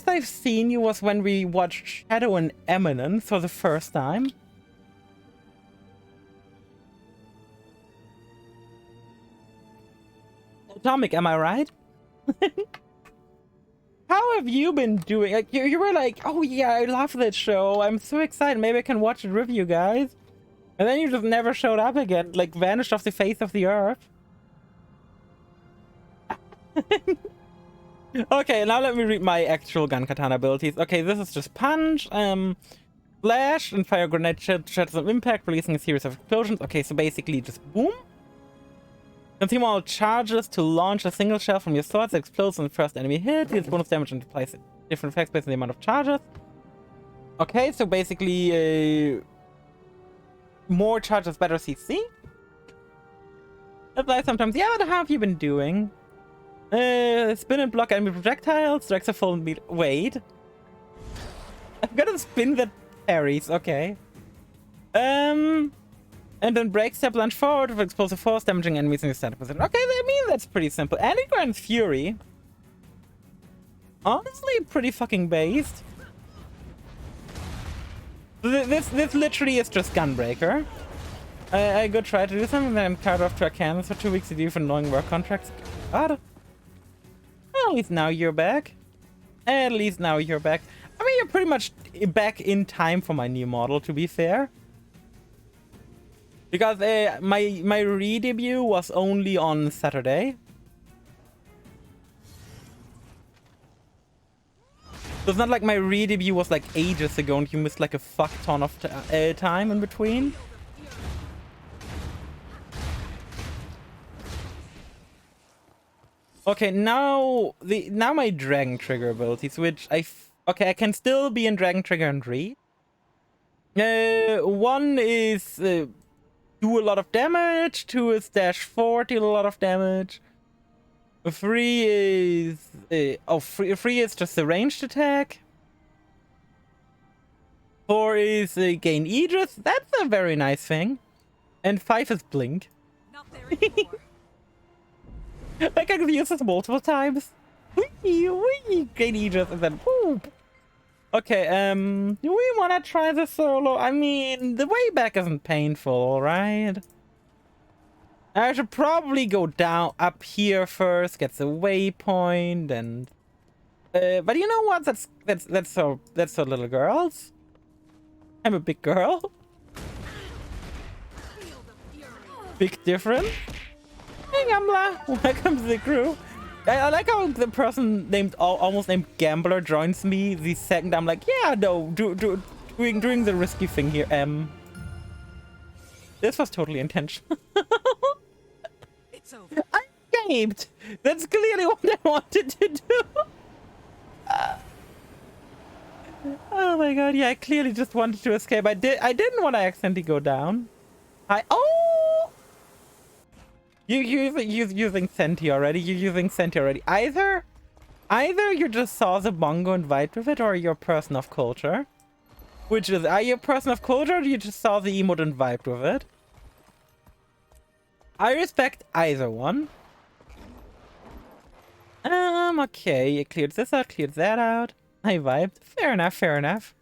I've seen you was when we watched Shadow and Eminence for the first time. Atomic, am I right? How have you been doing? Like you were like, oh yeah, I love that show. I'm so excited. Maybe I can watch it with you guys. And then you just never showed up again, like vanished off the face of the earth. Okay, now let me read my actual gun katana abilities. Okay, this is just punch, flash, and fire grenade sheds some impact, releasing a series of explosions. Okay, so basically just boom. Consume all charges to launch a single shell from your sword that explodes on the first enemy hit. Deals bonus damage and applies different effects based on the amount of charges. Okay, so basically, more charges, better CC. Apply sometimes. Yeah, what have you been doing? Spin and block enemy projectiles. Strikes a full meat. Wait. I'm gonna spin the parries. Okay. And then break step lunge forward with explosive force, damaging enemies in your standard position. Okay, I mean, that's pretty simple. Grand Fury. Honestly, pretty fucking based. This literally is just Gunbreaker. I go try to do something, then I'm carried off to Arkansas for 2 weeks to do for annoying work contracts. God. Well, at least now you're back. At least now you're back. I mean, you're pretty much back in time for my new model, to be fair. Because my re-debut was only on Saturday. So it's not like my re-debut was like ages ago and you missed like a fuck ton of time in between. Okay, now my Dragon Trigger abilities, which I can still be in Dragon Trigger and Re. One is do a lot of damage. 2 is dash 4, deal a lot of damage. 3 is three is just a ranged attack. 4 is gain Aegis. That's a very nice thing. And 5 is blink. Not there anymore. Like I could use this multiple times. Wee, gain Aegis and then whoop. Okay, do we want to try the solo? I mean, the way back isn't painful, alright? I should probably go down up here first, get the waypoint, and but you know what? That's so little girls. I'm a big girl. Big difference. Hey Gamla, welcome to the crew. I like how the person almost named Gambler joins me the second I'm like, yeah, no, doing the risky thing here. This was totally intentional. It's over. I escaped. That's clearly what I wanted to do. Oh my god, yeah, I clearly just wanted to escape. I didn't want to accidentally go down. You're using Senti already. You're using Senti already. Either you just saw the bongo and vibed with it, or you're a person of culture. Which is, are you a person of culture, or you just saw the emote and vibed with it? I respect either one. Okay, you cleared this out, cleared that out. I vibed. Fair enough, fair enough.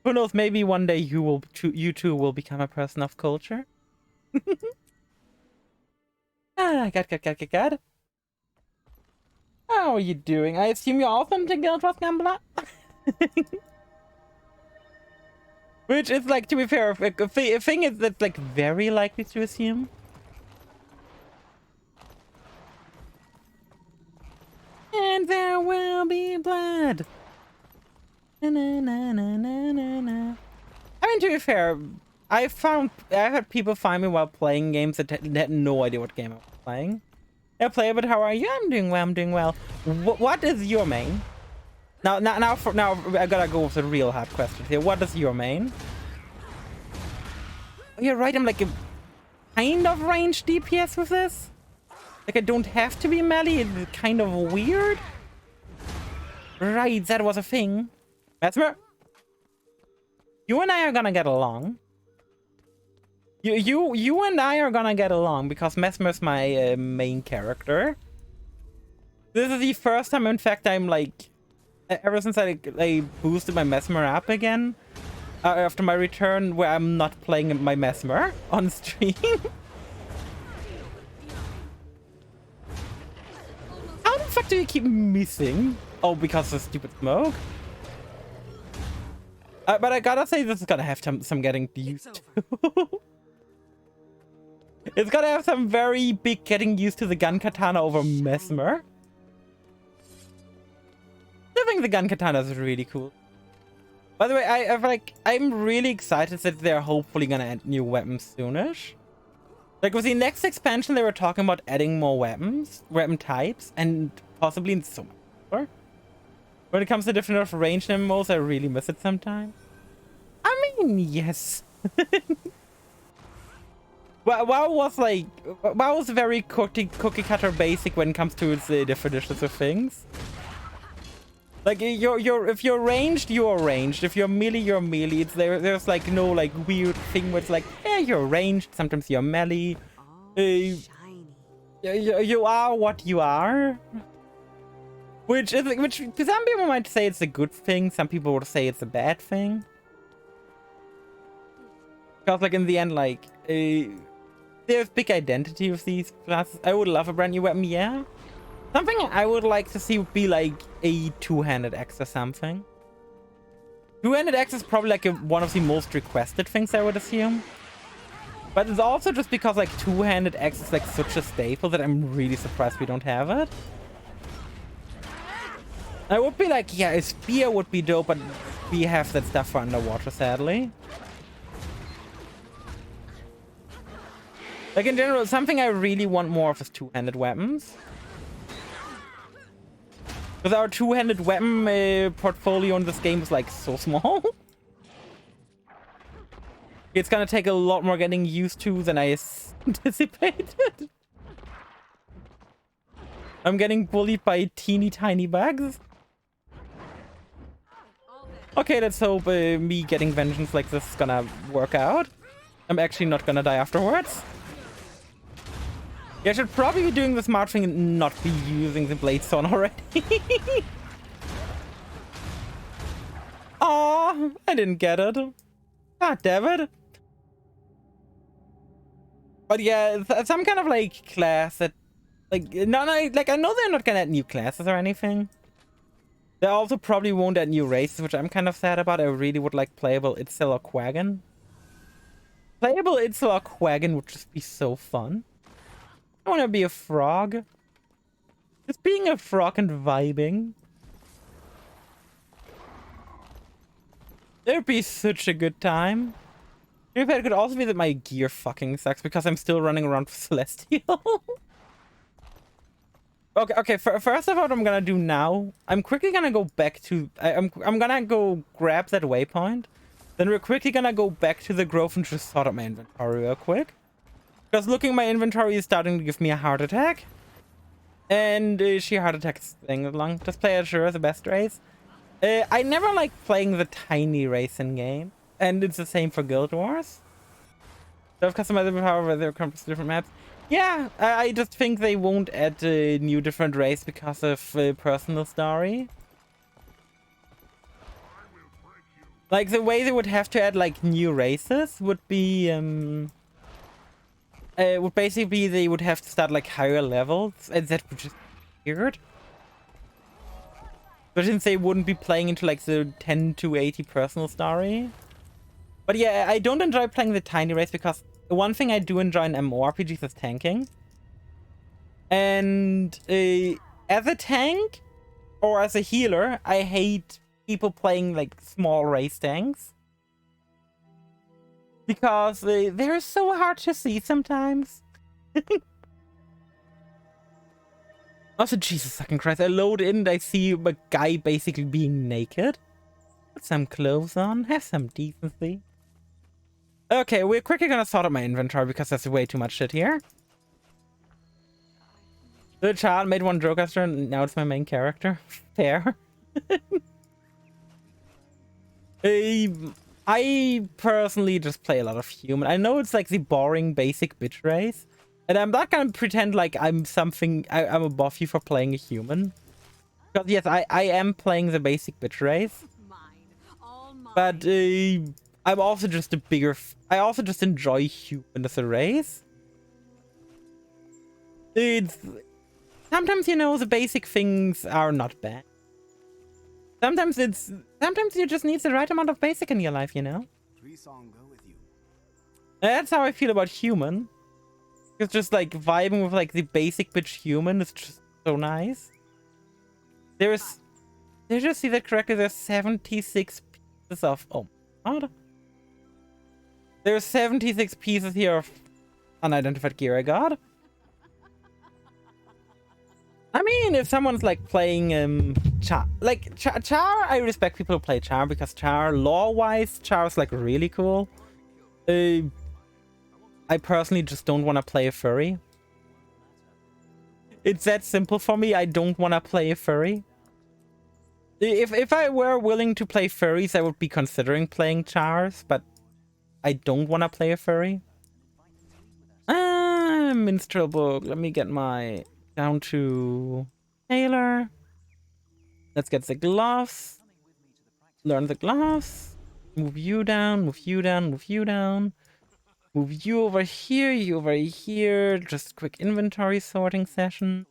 Who knows, maybe one day you two will become a person of culture. God. How are you doing? I assume you're also into Guild Wars Gambler? Which is like, to be fair, a thing is that's like very likely to assume. And there will be blood. Na, na, na, na, na, na. I mean, to be fair, I've had people find me while playing games that had no idea what game I was playing. Yeah, play, but how are you? I'm doing well. I'm doing well. What is your main? Now, I gotta go with the real hard questions here. What is your main? Oh, you're right. I'm like a kind of ranged DPS with this. Like I don't have to be melee. It's kind of weird. Right, that was a thing. Mesmer, you and I are gonna get along. You and I are gonna get along because Mesmer's my main character. This is the first time, in fact, I'm like, ever since I boosted my Mesmer up again, after my return, where I'm not playing my Mesmer on stream. How the fuck do you keep missing? Oh, because of stupid smoke? But I gotta say, this is gonna have some getting used to. It's gonna have some very big getting used to the gun katana over Mesmer. I think the gun katana is really cool. By the way, I'm really excited that they're hopefully gonna add new weapons soonish. Like with the next expansion, they were talking about adding more weapon types, and possibly so much more. When it comes to different ranged MMOs, I really miss it sometimes. I mean, yes. WoW was very cookie cutter basic when it comes to its definitions of things. Like if you're ranged, you're ranged. If you're melee, you're melee. There's like no like weird thing where it's like, yeah, you're ranged. Sometimes you're melee. Shiny. You are what you are. Which some people might say it's a good thing. Some people would say it's a bad thing. Because like in the end, like there's big identity with these classes. I would love a brand new weapon, yeah. Something I would like to see would be like a two-handed axe or something. Two-handed axe is probably like one of the most requested things, I would assume. But it's also just because like two-handed axe is like such a staple that I'm really surprised we don't have it. I would be like, yeah, a spear would be dope, but we have that stuff for underwater, sadly. Like in general, something I really want more of is two-handed weapons. Because our two-handed weapon portfolio in this game is like so small. It's gonna take a lot more getting used to than I anticipated. I'm getting bullied by teeny tiny bugs. Okay, let's hope me getting vengeance like this is gonna work out. I'm actually not gonna die afterwards. Yeah, I should probably be doing the smart thing and not be using the blade stone already. Aw, I didn't get it. God damn it. But yeah, some kind of like class that like like I know they're not gonna add new classes or anything. They also probably won't add new races, which I'm kind of sad about. I really would like playable Itzel or Quagan. Playable Itzel or Quagan would just be so fun. I want to be a frog. Just being a frog and vibing. It would be such a good time. Maybe it could also be that my gear fucking sucks because I'm still running around with Celestial. Okay, first of all, what I'm gonna do now, I'm quickly gonna go back to... I'm gonna go grab that waypoint. Then we're quickly gonna go back to the grove and just sort out my inventory real quick. Because looking, my inventory is starting to give me a heart attack. And sheer heart attacks thing along. Just play Azure, the best race. I never like playing the tiny race in game. And it's the same for Guild Wars. So I've customized it however there comes to different maps. Yeah, I just think they won't add a new different race because of personal story. Like the way they would have to add like new races would be would basically be they would have to start like higher levels, and that would just be weird. But since they wouldn't be playing into like the 10 to 80 personal story. But yeah, I don't enjoy playing the tiny race because one thing I do enjoy in MMORPGs is tanking. And as a tank, or as a healer, I hate people playing like small race tanks. Because they're so hard to see sometimes. Also, Jesus fucking Christ, I load in and I see a guy basically being naked. Put some clothes on, have some decency. Okay, we're quickly gonna sort out my inventory because there's way too much shit here. The child made one joke after and now it's my main character. Fair. I personally just play a lot of human. I know it's like the boring basic bitch race. And I'm not gonna pretend like I'm something, I'm above you for playing a human. Because yes, I am playing the basic bitch race. Mine. All mine. But I'm also just a bigger, I also just enjoy human as a race. It's, sometimes, you know, the basic things are not bad. Sometimes you just need the right amount of basic in your life, you know? That's how I feel about human. It's just like vibing with like the basic bitch human is just so nice. Did you just see that correctly? There's 76 pieces of, oh my god. There's 76 pieces here of unidentified gear I got. I mean, if someone's like playing Char, I respect people who play Char because Char, lore-wise, Char is like really cool. I personally just don't want to play a furry. It's that simple for me. I don't want to play a furry. If I were willing to play furries, I would be considering playing Chars, but I don't want to play a furry. Minstrel book. Let me get my down to Taylor. Let's get the gloves. Learn the gloves. Move you down, move you down, move you down. Move you over here, you over here. Just quick inventory sorting session.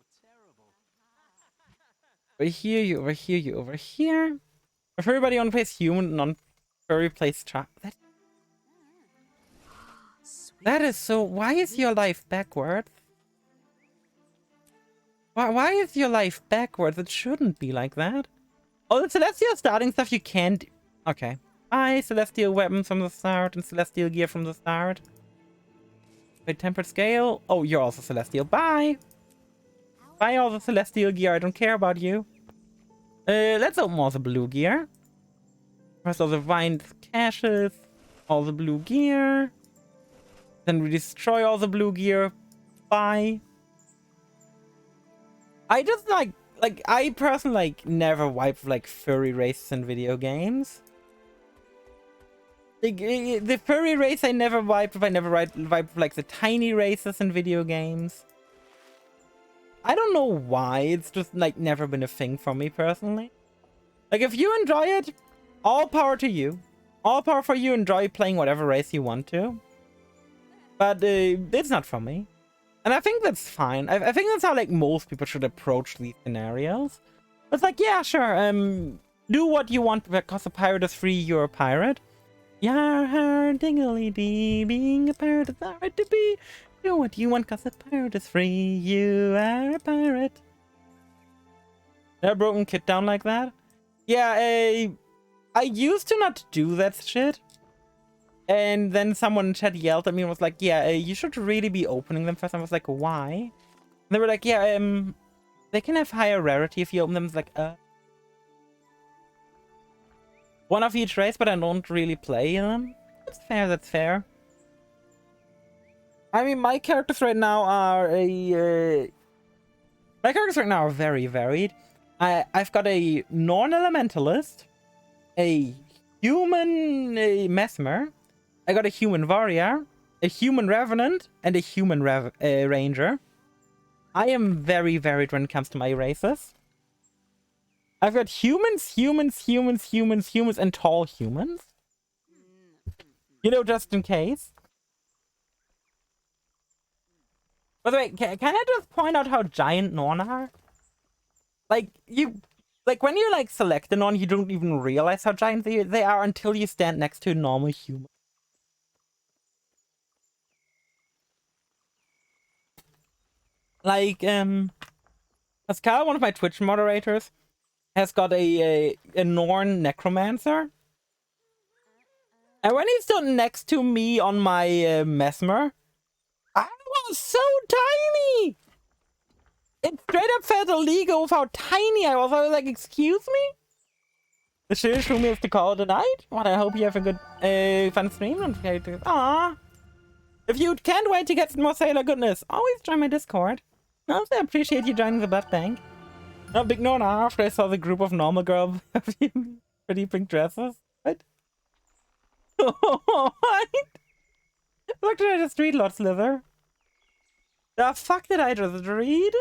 Over here, you over here, you over here. If everybody on plays human, non-furry plays Char. That is so... Why is your life backwards? Why is your life backwards? It shouldn't be like that. Oh, the Celestial starting stuff you can't... Okay. Bye, Celestial weapons from the start and Celestial gear from the start. Wait, tempered scale. Oh, you're also Celestial. Bye. Bye, all the Celestial gear. I don't care about you. Let's open all the blue gear. First all the vine caches. All the blue gear. Then we destroy all the blue gear. Bye. I just like I personally never wipe like furry races in video games. The furry race I never wipe if I never wipe like the tiny races in video games. I don't know why, it's just like never been a thing for me personally. Like if you enjoy it, all power to you. All power for you, enjoy playing whatever race you want to. But it's not for me. And I think that's fine. I think that's how like most people should approach these scenarios. It's like, yeah, sure, do what you want because a pirate is free, you're a pirate. Yar, dingly dee, being a pirate is alright to be. Do what you want because a pirate is free, you are a pirate. Did I broken kit down like that? Yeah, I used to not do that shit. And then someone in chat yelled at me and was like, yeah, you should really be opening them first. I was like, why? And they were like, yeah, they can have higher rarity if you open them. It's like, one of each race, but I don't really play them. That's fair, that's fair. I mean, my characters right now are my characters right now are very varied. I've got a non-elementalist, a human mesmer, I got a human warrior, a human revenant, and a human ranger. I am very varied when it comes to my races. I've got humans, and tall humans. You know, just in case. By the way, can I just point out how giant Norn are? Like, when you, like, select a Norn, you don't even realize how giant they are until you stand next to a normal human. Like, Pascal, one of my Twitch moderators, has got a Norn necromancer. And when he stood next to me on my mesmer, I was so tiny! It straight up felt illegal with how tiny I was. I was like, excuse me? The shit show me have to call it a night. Well, I hope you have a good, fun stream. Don't forget to... Aww. If you can't wait to get some more Sailor goodness, always join my Discord. I also appreciate you joining the Blood Bank. No, big no after I saw the group of normal girls in pretty pink dresses. What? What? Look at the street lot slither. The fuck did I just read?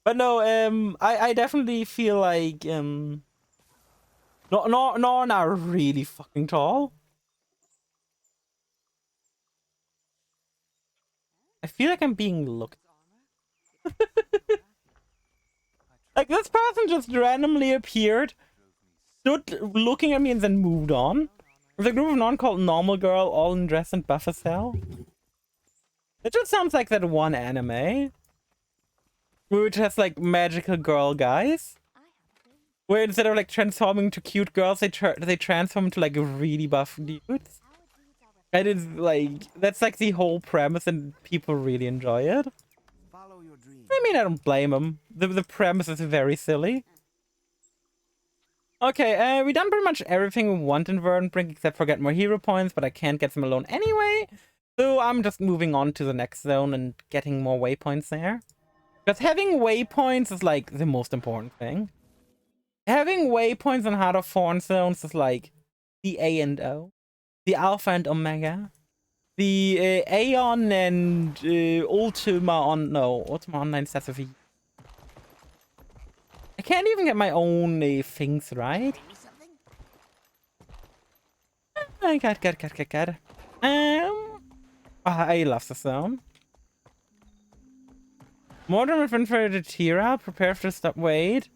But no, I definitely feel like no are really fucking tall. I feel like I'm being looked. Like this person just randomly appeared, stood looking at me, and then moved on. There's a group of non called Normal Girl, all in dress and buffer cell. It just sounds like that one anime, which has like magical girl guys, where instead of like transforming to cute girls, they transform into like really buff dudes. And it's like, that's like the whole premise, and people really enjoy it. Follow your dream. I mean, I don't blame them. The premise is very silly. Okay, we done pretty much everything we want in Verdantbrink except for get more hero points, but I can't get them alone anyway. So I'm just moving on to the next zone and getting more waypoints there. Because having waypoints is like the most important thing. Having waypoints in Heart of Thorn zones is like the A and O. The Alpha and Omega. The Aeon and Ultima on... No, Ultima Online sets of E. I can't even get my own things right. God. I love the zone. Modern infiltrated Tira. Prepare to stop. Wait.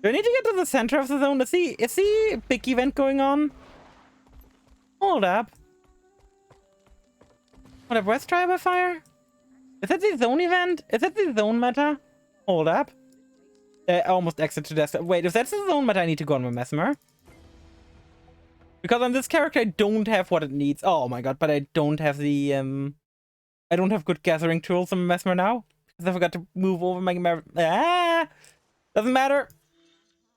Do I need to get to the center of the zone? Is he a big event going on? Hold up. What, a West Trial by Fire? Is that the zone event? Is that the zone meta? Hold up. I almost exit to death. Wait, if that's the zone meta, I need to go on my Mesmer. Because on this character, I don't have what it needs. Oh my god, but I don't have the, I don't have good gathering tools on my Mesmer now. Because I forgot to move over my... Doesn't matter.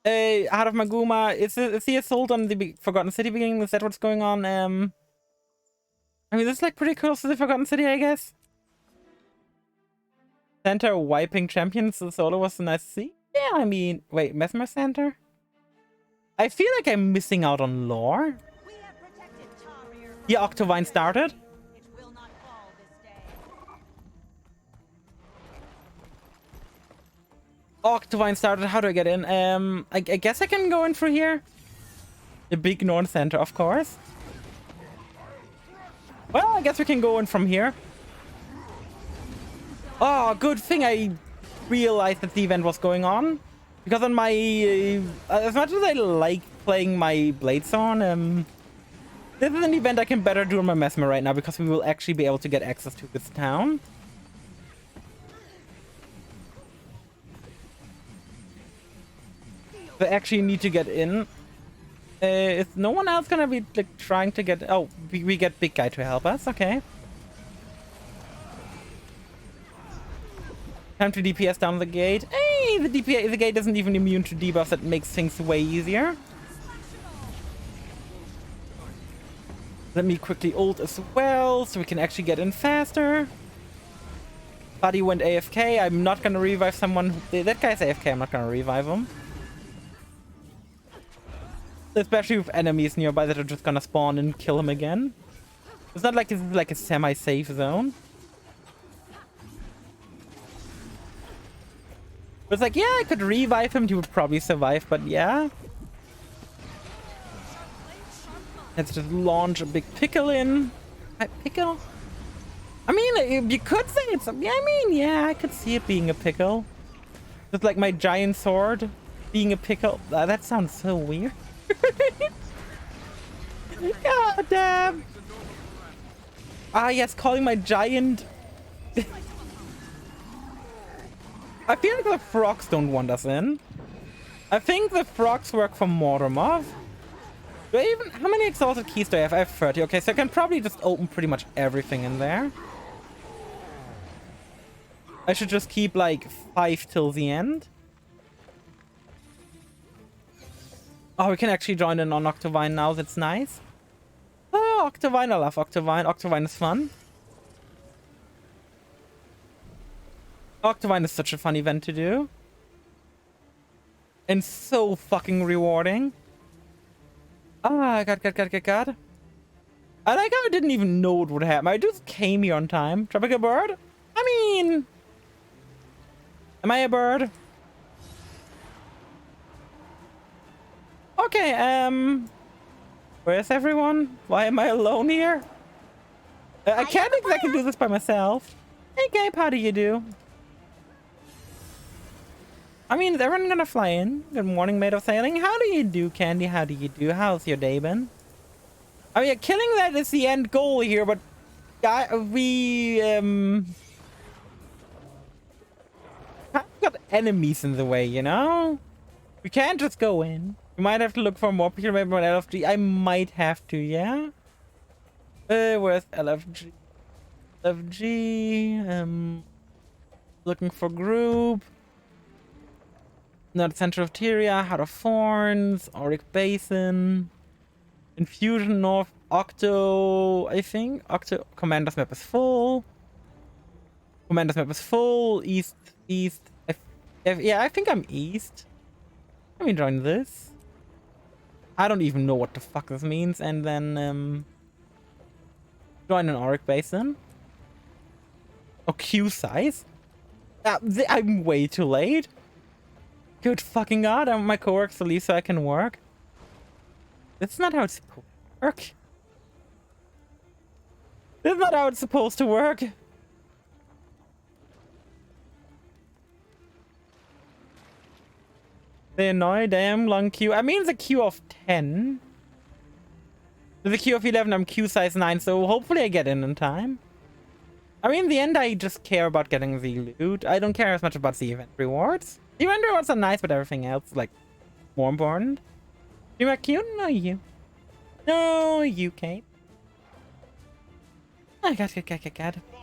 Heart of Maguma. Is the assault on the Forgotten City beginning? Is that what's going on? I mean, this is like pretty close to the Forgotten City, I guess. Center wiping champions. The solo was nice to see. Yeah, I mean, wait, Mesmer Center? I feel like I'm missing out on lore. Yeah, Octovine started. Octovine started. How do I get in? I guess I can go in through here. The big North Center, of course. Well, I guess we can go in from here. Oh, good thing I realized that the event was going on. Because on my... as much as I like playing my Bladezone, this is an event I can better do on my Mesmer right now, because we will actually be able to get access to this town. I actually need to get in. Is no one else gonna be like trying to get... Oh, we get Big Guy to help us. Okay. Time to DPS down the gate. Hey, the gate isn't even immune to debuffs. That makes things way easier. Let me quickly ult as well, so we can actually get in faster. Buddy went AFK. I'm not gonna revive someone. That guy's AFK. I'm not gonna revive him. Especially with enemies nearby that are just gonna spawn and kill him again. It's not like this is like a semi-safe zone. But it's like, yeah, I could revive him. He would probably survive, but yeah. Let's just launch a big pickle in. Pickle? I mean, you could say it's... I mean, yeah, I could see it being a pickle. Just like my giant sword being a pickle. That sounds so weird. God damn. Ah, yes, calling my giant... I feel like the frogs don't want us in. I think the frogs work for Mortemov. Do I even... How many exalted keys do I have? I have 30. Okay, so I can probably just open pretty much everything in there. I should just keep like 5 till the end. Oh, we can actually join in on Octavine now. That's nice. Oh, Octavine. I love Octavine. Octavine is fun. Octavine is such a fun event to do. And so fucking rewarding. Ah, God. I like how I didn't even know what would happen. I just came here on time. Tropical bird? I mean... Am I a bird? Okay, where's everyone? Why am I alone here? I can't exactly do this by myself. Hey, Gabe, how do you do? I mean, is everyone gonna fly in? Good morning, mate of sailing. How do you do, Candy? How do you do? How's your day been? I mean, killing that is the end goal here, but we have got enemies in the way, you know? We can't just go in. We might have to look for more people. Maybe on LFG. I might have to, yeah? Where's LFG? LFG, looking for group. Not Center of Tyria, Heart of Thorns, Auric Basin, Infusion North, Octo, I think. Octo, Commander's map is full. Commander's map is full. East. Yeah, I think I'm east. Let me join this. I don't even know what the fuck this means. And then, join an Auric Basin. Oh, Q size? I'm way too late. Good fucking god, I want my coworkers to leave so I can work. That's not how it's supposed to work. That's not how it's supposed to work. The annoying damn long queue. I mean, it's a queue of 10. With a queue of 11, I'm queue size 9, so hopefully I get in time. I mean, in the end, I just care about getting the loot. I don't care as much about the event rewards. The event rewards are nice, but everything else is, like, more important. You are cute? No, you. No, you, Kate. Oh, God.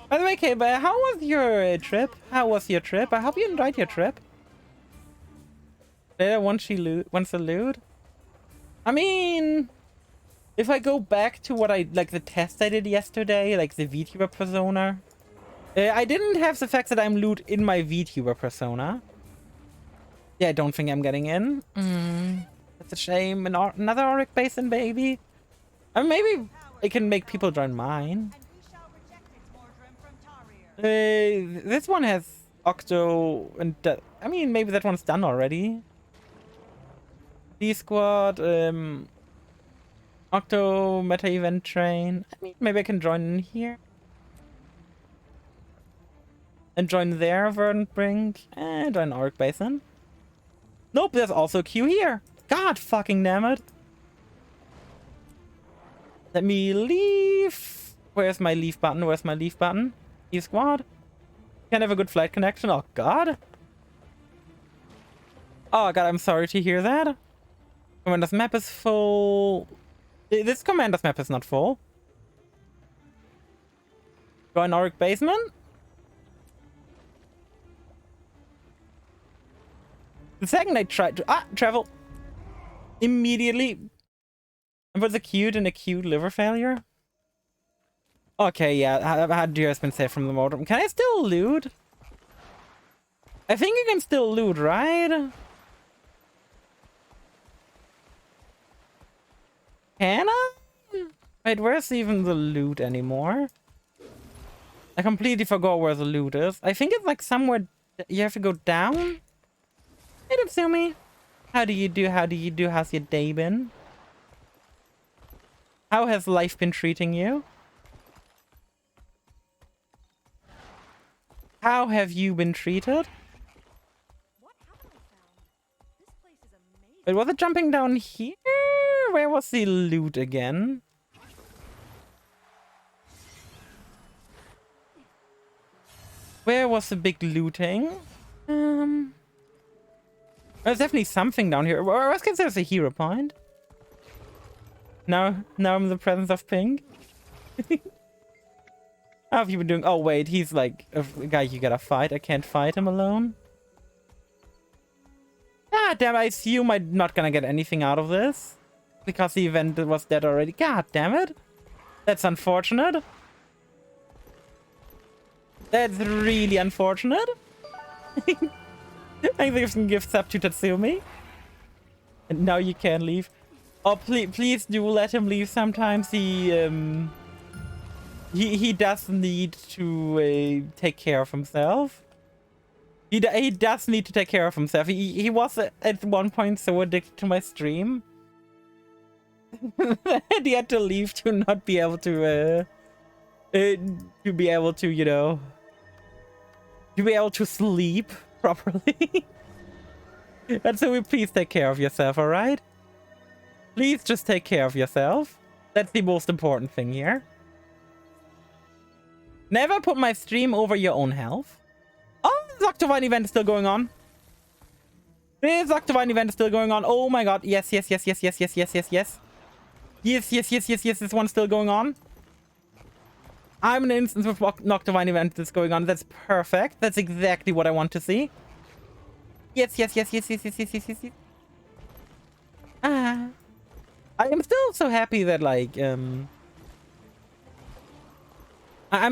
By the way, Kate, how was your trip? How was your trip? I hope you enjoyed your trip. Did I want the loot? I mean... If I go back to what the test I did yesterday, like the VTuber persona, I didn't have the fact that I'm loot in my VTuber persona. Yeah, I don't think I'm getting in. That's a shame. Another Auric Basin, baby. I mean, maybe I can make people join mine. This one has Octo and... I mean, maybe that one's done already. D-Squad, Octo, Meta Event Train. I mean, maybe I can join in here. And join there, Verdant Brink. And join Auric Basin. Nope, there's also a queue here. God fucking damn it. Let me leave. Where's my leave button? Where's my leave button? Leave squad. Can't have a good flight connection. Oh, God. Oh, God, I'm sorry to hear that. Commander's map is full. This Commander's map is not full. Join Auric Basement. The second I tried to travel immediately. And was acute and acute liver failure. Okay, yeah, how do you has been saved from the motor? Can I still loot? I think you can still loot, right? Can I? Wait, where's even the loot anymore? I completely forgot where the loot is. I think it's like somewhere you have to go down. Hey, Tatsumi. How do you do? How do you do? How's your day been? How has life been treating you? How have you been treated? What haven't I found? This place is amazing. Wait, was it jumping down here? Where was the loot again? Where was the big looting? There's definitely something down here. Or I was guess there's a hero point. Now I'm in the presence of pink. How have you been doing? Oh wait, he's like a guy you gotta fight. I can't fight him alone. Ah damn, I assume I'm not gonna get anything out of this. Because the event was dead already. God damn it. That's unfortunate. That's really unfortunate. I think I can give sub to Tatsumi. And now you can leave. Oh, please do let him leave sometimes. He does need to take care of himself. He does need to take care of himself. He was at one point so addicted to my stream that he had to leave to not be able to be able to, you know, to be able to sleep properly. And so please take care of yourself, all right? Please just take care of yourself. That's the most important thing here. Never put my stream over your own health. Oh, this Octavine event is still going on. This Octavine event is still going on. Oh my god. Yes, yes, yes, yes, yes, yes, yes, yes, yes. Yes, yes, yes, yes, yes. This one's still going on. I'm in an instance with Octavine event that's going on. That's perfect. That's exactly what I want to see. Yes, yes, yes, yes, yes, yes, yes, yes, yes, yes. Ah. I am still so happy that, like, I'm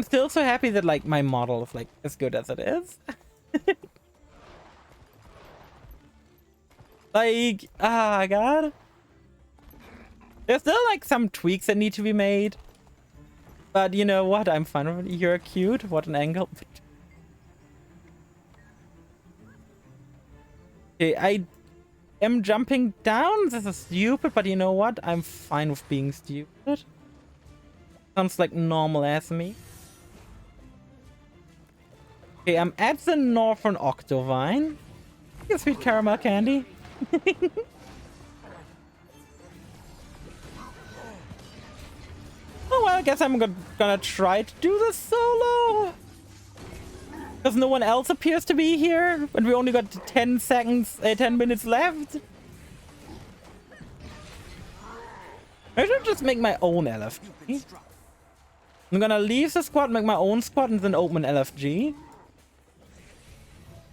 still so happy that, like, my model is, like, as good as it is. Like, ah, God. There's still, like, some tweaks that need to be made. But you know what? I'm fine with it. You're cute. What an angle. Okay, I am jumping down. This is stupid, but you know what? I'm fine with being stupid. Sounds like normal as me. Okay, I'm at the Northern Octavine. Get sweet caramel candy. Oh well, I guess I'm gonna try to do this solo. Because no one else appears to be here. And we only got 10 minutes left. I should just make my own LFG. I'm gonna leave the squad, make my own squad, and then open an LFG.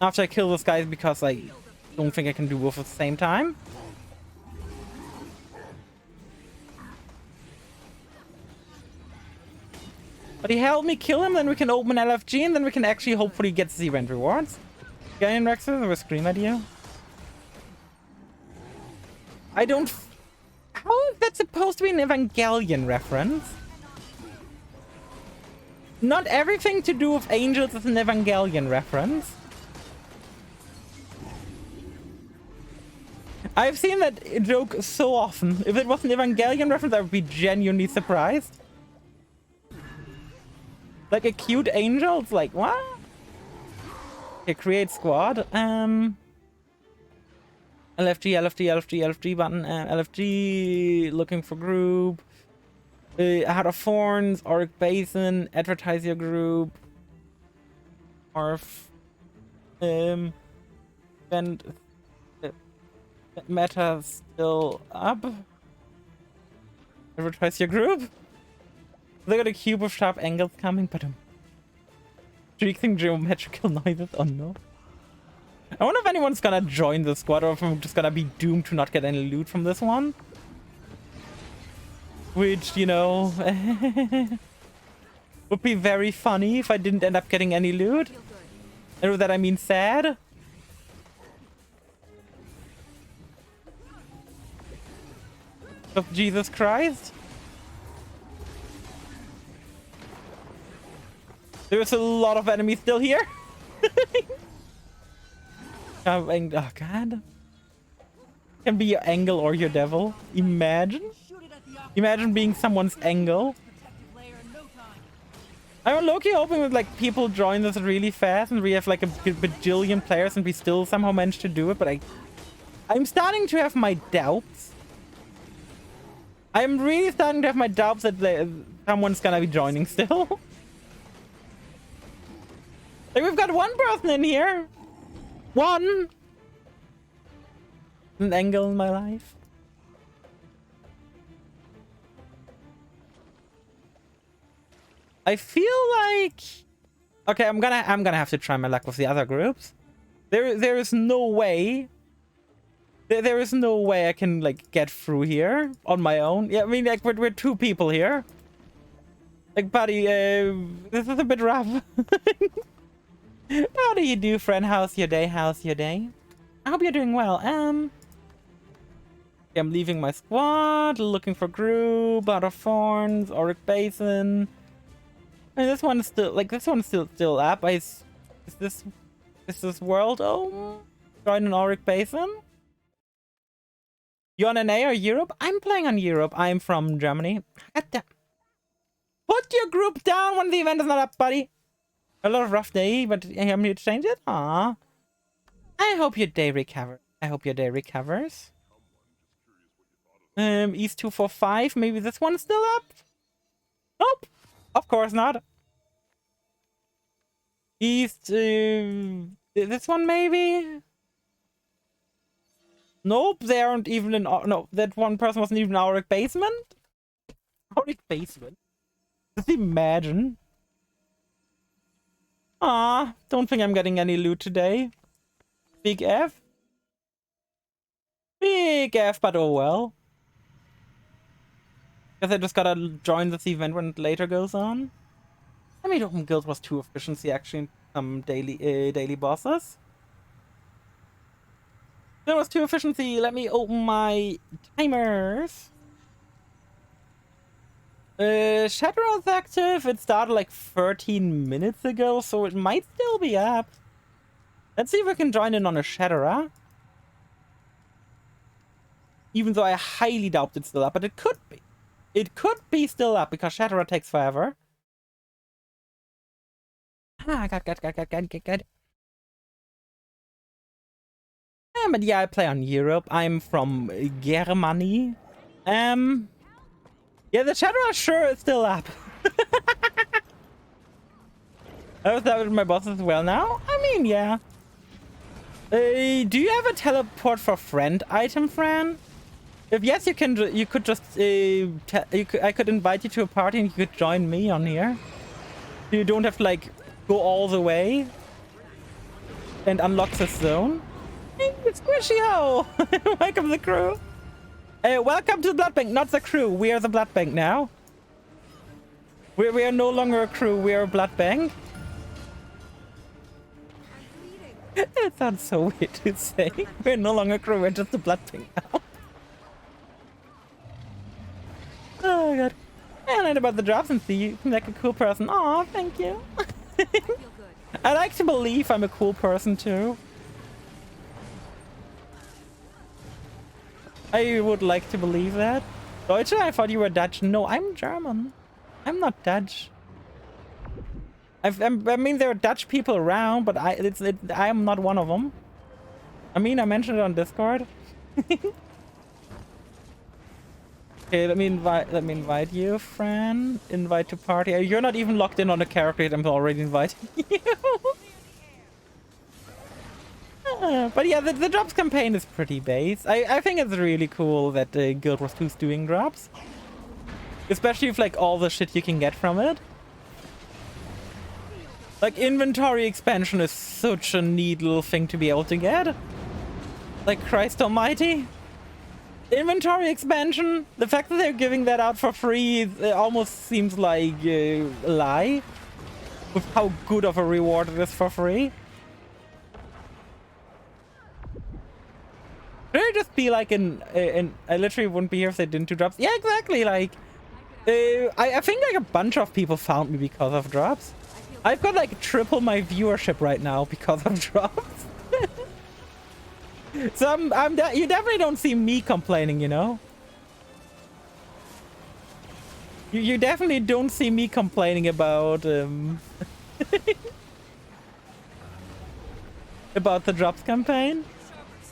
After I kill this guy, because I don't think I can do both at the same time. But he helped me kill him, then we can open an LFG, and then we can actually hopefully get the event rewards. Galleon Rexes, or scream at you. I don't... How is that supposed to be an Evangelion reference? Not everything to do with angels is an Evangelion reference. I've seen that joke so often. If it was an Evangelion reference, I would be genuinely surprised. Like a cute angel? It's like, what? Okay, create squad. LFG, LFG, LFG, LFG button. LFG, looking for group. Heart of Thorns, Auric Basin, advertise your group. Orf. Event. Meta still up. Advertise your group. They got a cube of sharp angles coming, but streaking geometrical noises. Oh no. I wonder if anyone's gonna join the squad or if I'm just gonna be doomed to not get any loot from this one. Which, you know, would be very funny if I didn't end up getting any loot. And with that I mean sad. Of Jesus Christ. There's a lot of enemies still here. Oh god. Can be your angle or your devil. Imagine. Imagine being someone's angle. I'm low-key hoping that like people join this really fast and we have like a bajillion players and we still somehow manage to do it, but I'm starting to have my doubts. I'm really starting to have my doubts that someone's gonna be joining still. Like, we've got one person in here. One! An angle in my life. I feel like... Okay, I'm gonna have to try my luck with the other groups. There is no way... There is no way I can, like, get through here on my own. Yeah, I mean, like, we're two people here. Like, buddy, this is a bit rough. How do you do, friend? How's your day? How's your day? I hope you're doing well. I'm leaving my squad, looking for group, out of thorns, Auric Basin. And this one is still, like, this one's still up. Is this world? Oh, join an Auric Basin. You on an A or Europe? I'm playing on Europe. I'm from Germany. Put your group down when the event is not up, buddy. A lot of rough day, but I'm here to change it. Aww. I hope your day recovers. East 245. Maybe this one's still up? Nope. Of course not. East, this one maybe? Nope, they aren't even in, no, that one person wasn't even in Auric Basement? Auric Basement? Just imagine. Ah, don't think I'm getting any loot today. Big F? Big F, but oh well. Guess I just gotta join this event when it later goes on. I mean, open guild was 2 efficiency actually in some daily bosses. There was 2 efficiency. Let me open my timers. Shadow's active. It started like 13 minutes ago, so it might still be up. Let's see if I can join in on a Shadowra. Even though I highly doubt it's still up, but it could be. It could be still up because Shadowra takes forever. Ah, good. But yeah, I play on Europe. I'm from Germany. Yeah, the Shadowra sure is still up. I was that with my boss as well now? I mean, yeah. Do you have a teleport for friend item, Fran? If yes, you can. You could just. I could invite you to a party and you could join me on here. You don't have to like go all the way and unlock the zone. Hey, Squishy-o! Welcome to the crew. Welcome to the Blood Bank, not the crew. We are the Blood Bank now. We are no longer a crew. We are a Blood Bank. That sounds so weird to say. We're no longer a crew. We're just a Blood Bank now. Oh god. I learned about the drops and see you seem like a cool person. Aw, thank you. I like to believe I'm a cool person too. I would like to believe that. Deutsche? I thought you were Dutch. No, I'm German. I'm not Dutch. I mean, there are Dutch people around, but I am not one of them. I mean, I mentioned it on Discord. Okay, let me invite you, Fran. Invite to party. You're not even locked in on a character yet. I'm already inviting you. But yeah, the drops campaign is pretty base. I think it's really cool that Guild Wars 2's doing drops. Especially with like all the shit you can get from it. Like inventory expansion is such a neat little thing to be able to get. Like Christ almighty. Inventory expansion, the fact that they're giving that out for free almost seems like a lie. With how good of a reward it is for free. Should I just be like I literally wouldn't be here if they didn't do drops. Yeah, exactly. Like, I think like a bunch of people found me because of drops. I've got like triple my viewership right now because of drops. So you definitely don't see me complaining, you know. You definitely don't see me complaining about about the drops campaign.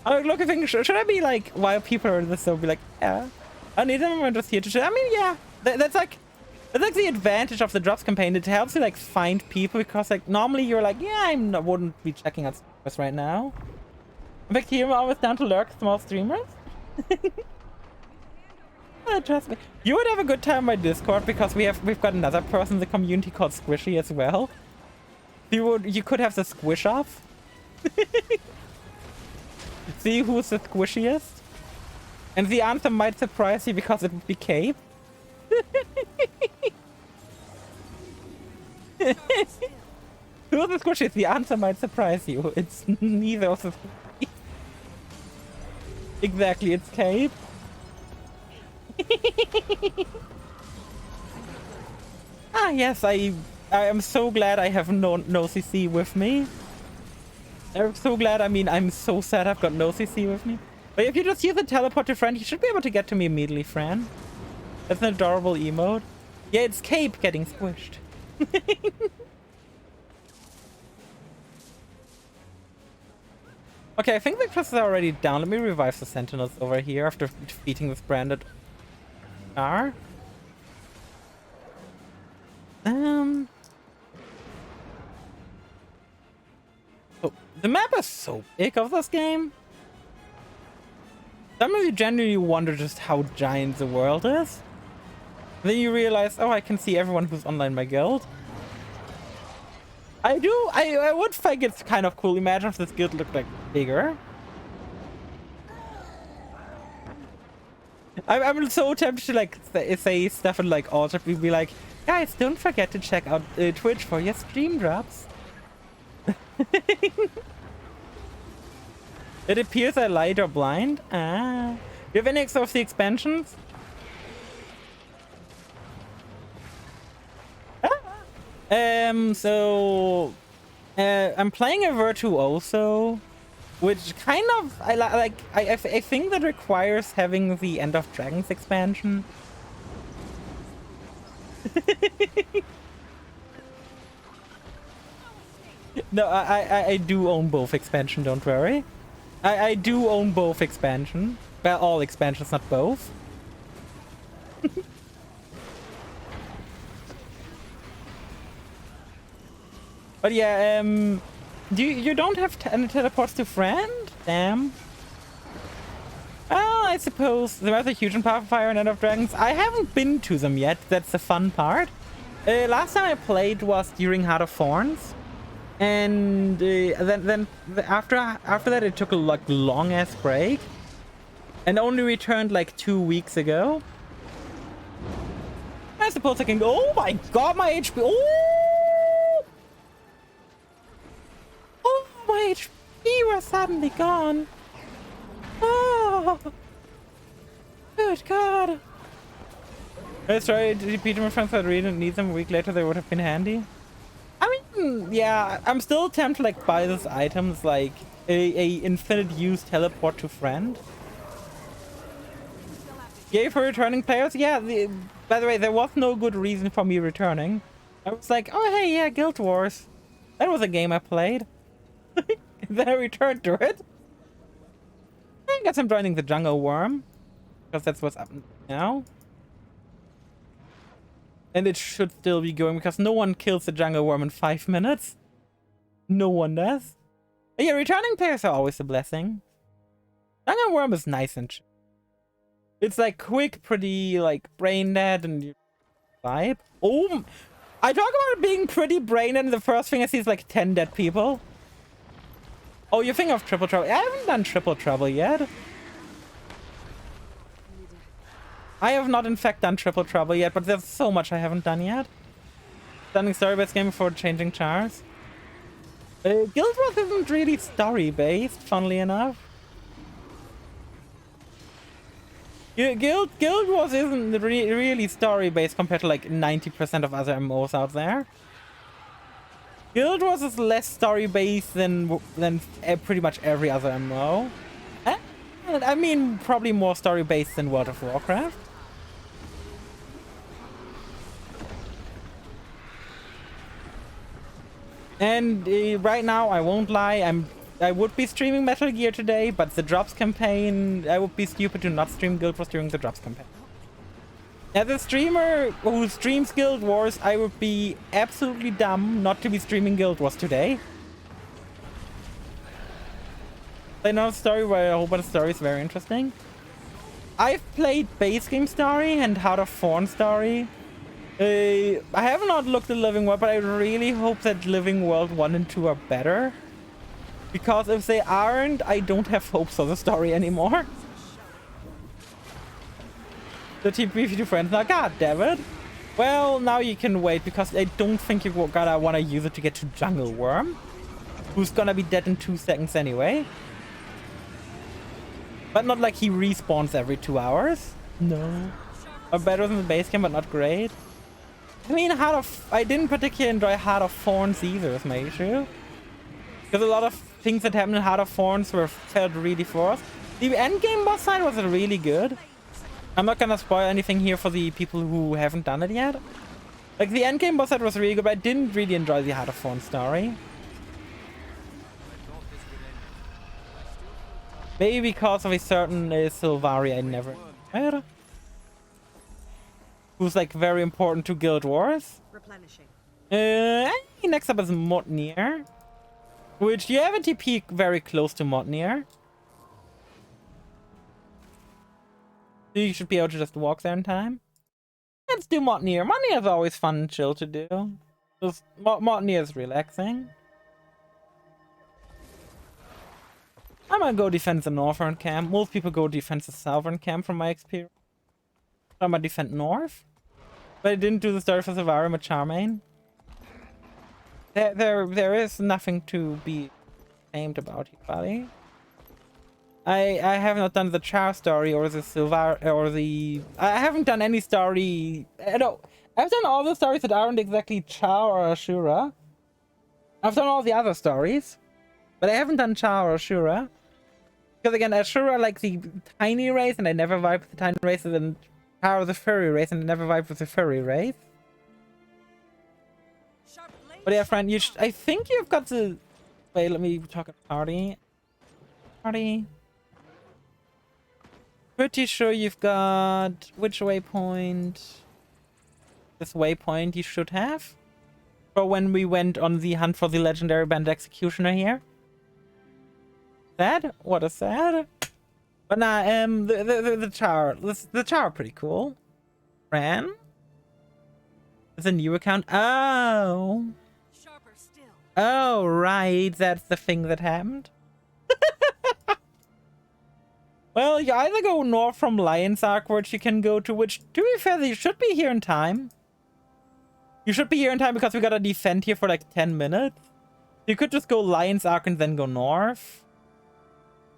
Oh, look, I think should I be like, while people are this, so be like, yeah, I need them. I'm just here to. I mean, yeah, that's like the advantage of the drops campaign. It helps you like find people because like normally you're like, yeah, I wouldn't be checking out service right now. Bacterium always down to lurk small streamers? Trust me. You would have a good time on my Discord because we've got another person in the community called Squishy as well. You could have the squish off. See who's the squishiest? And the answer might surprise you because it would be Cape. Who's the squishiest? The answer might surprise you. It's neither of the three. Exactly, it's Cape. Yes, I am so glad I have no CC with me. I'm so glad. I mean, I'm so sad I've got no CC with me. But if you just use the teleport to friend, you should be able to get to me immediately, friend. That's an adorable emote. Yeah, it's Cape getting squished. Okay, I think the quest is already down. Let me revive the sentinels over here after defeating this branded R. Oh, the map is so big of this game. Sometimes you genuinely wonder just how giant the world is. Then you realize, oh, I can see everyone who's online my guild. I would think it's kind of cool. Imagine if this guild looked like bigger. I'm so tempted to like say stuff and like also be like, guys, don't forget to check out Twitch for your stream drops. It appears I lied or blind. Ah, do you have any of the expansions? I'm playing a Virtuoso, which kind of I think that requires having the End of Dragons expansion. No, I do own both expansion, don't worry. I do own both expansion. Well, all expansions, not both. But yeah, you don't have any teleports to friend? Damn. Well, I suppose there was a huge and powerful fire and End of Dragons. I haven't been to them yet. That's the fun part. Last time I played was during Heart of Thorns, and then after that it took a like long ass break, and only returned like 2 weeks ago. I suppose I can go. Oh my god, my HP! Oh, my HP was suddenly gone. Oh, good god. That's right. Peter, my friends had read and need them. A week later, they would have been handy. I mean, yeah, I'm still tempted to like buy these items, like a infinite use teleport to friend. Yay for returning players. Yeah. By the way, there was no good reason for me returning. I was like, oh hey, yeah, Guild Wars. That was a game I played. Then I returned to it. I guess I'm joining the Jungle Worm, because that's what's up now. And it should still be going, because no one kills the Jungle Worm in 5 minutes. No one does. But yeah, returning players are always a blessing. Jungle Worm is nice and chill. It's like quick, pretty, like brain dead, and you vibe. Oh, I talk about being pretty brain dead, and the first thing I see is like 10 dead people. Oh, you think of Triple Trouble? I haven't done Triple Trouble yet. I have not, in fact, done Triple Trouble yet, but there's so much I haven't done yet. Stunning story-based game before changing chars. Guild Wars isn't really story-based, funnily enough. Guild Wars isn't really story-based compared to like 90% of other MMOs out there. Guild Wars is less story-based than pretty much every other MMO. I mean, probably more story-based than World of Warcraft. And right now, I won't lie, I would be streaming Metal Gear today, but the Drops campaign, I would be stupid to not stream Guild Wars during the Drops campaign. As a streamer who streams Guild Wars, I would be absolutely dumb not to be streaming Guild Wars today. I know story where I hope the story is very interesting. I've played base game story and Heart of Thorn story. I have not looked at Living World, but I really hope that Living World 1 and 2 are better. Because if they aren't, I don't have hopes for the story anymore. The TP to friends now, god damn it. Well, now you can wait, because I don't think you're gonna want to use it to get to Jungle Worm, who's gonna be dead in 2 seconds anyway. But not like he respawns every 2 hours. No. Or better than the base game, but not great. I mean, I didn't particularly enjoy Heart of Thorns either as my issue. Because a lot of things that happened in Heart of Thorns felt really forced. The endgame boss fight was really good. I'm not gonna spoil anything here for the people who haven't done it yet. Like, the endgame boss fight was really good, but I didn't really enjoy the Heart of Thorns story. Maybe because of a certain Sylvari I never heard. Who's like very important to Guild Wars. Replenishing. Next up is Motnir. Which you have a TP very close to Motnir. So you should be able to just walk there in time. Let's do Motnir. Motnir is always fun and chill to do. Motnir is relaxing. I'm gonna go defend the northern camp. Most people go defend the southern camp from my experience. I'm gonna defend north. But I didn't do the story for Sylvari with Charmaine. There is nothing to be ashamed about here, buddy. I have not done the Char story or the Sylvari or the... I haven't done any story... No, I've done all the stories that aren't exactly Char or Ashura. I've done all the other stories. But I haven't done Char or Ashura. Because again, Ashura like the tiny race and I never vibe with the tiny races, and Char the furry race and I never vibe with the furry race. But yeah, friend, I think you've got to... Wait, let me talk about party. Pretty sure you've got... Which waypoint? This waypoint you should have. For when we went on the hunt for the legendary band executioner here. Sad? What a sad. But nah, the Char... The Char are pretty cool. Ran? It's a new account. Oh. Oh, right. That's the thing that happened. Well, you either go north from Lion's Arc, which you can go to, which, to be fair, you should be here in time. You should be here in time because we gotta defend here for like 10 minutes. You could just go Lion's Arc and then go north.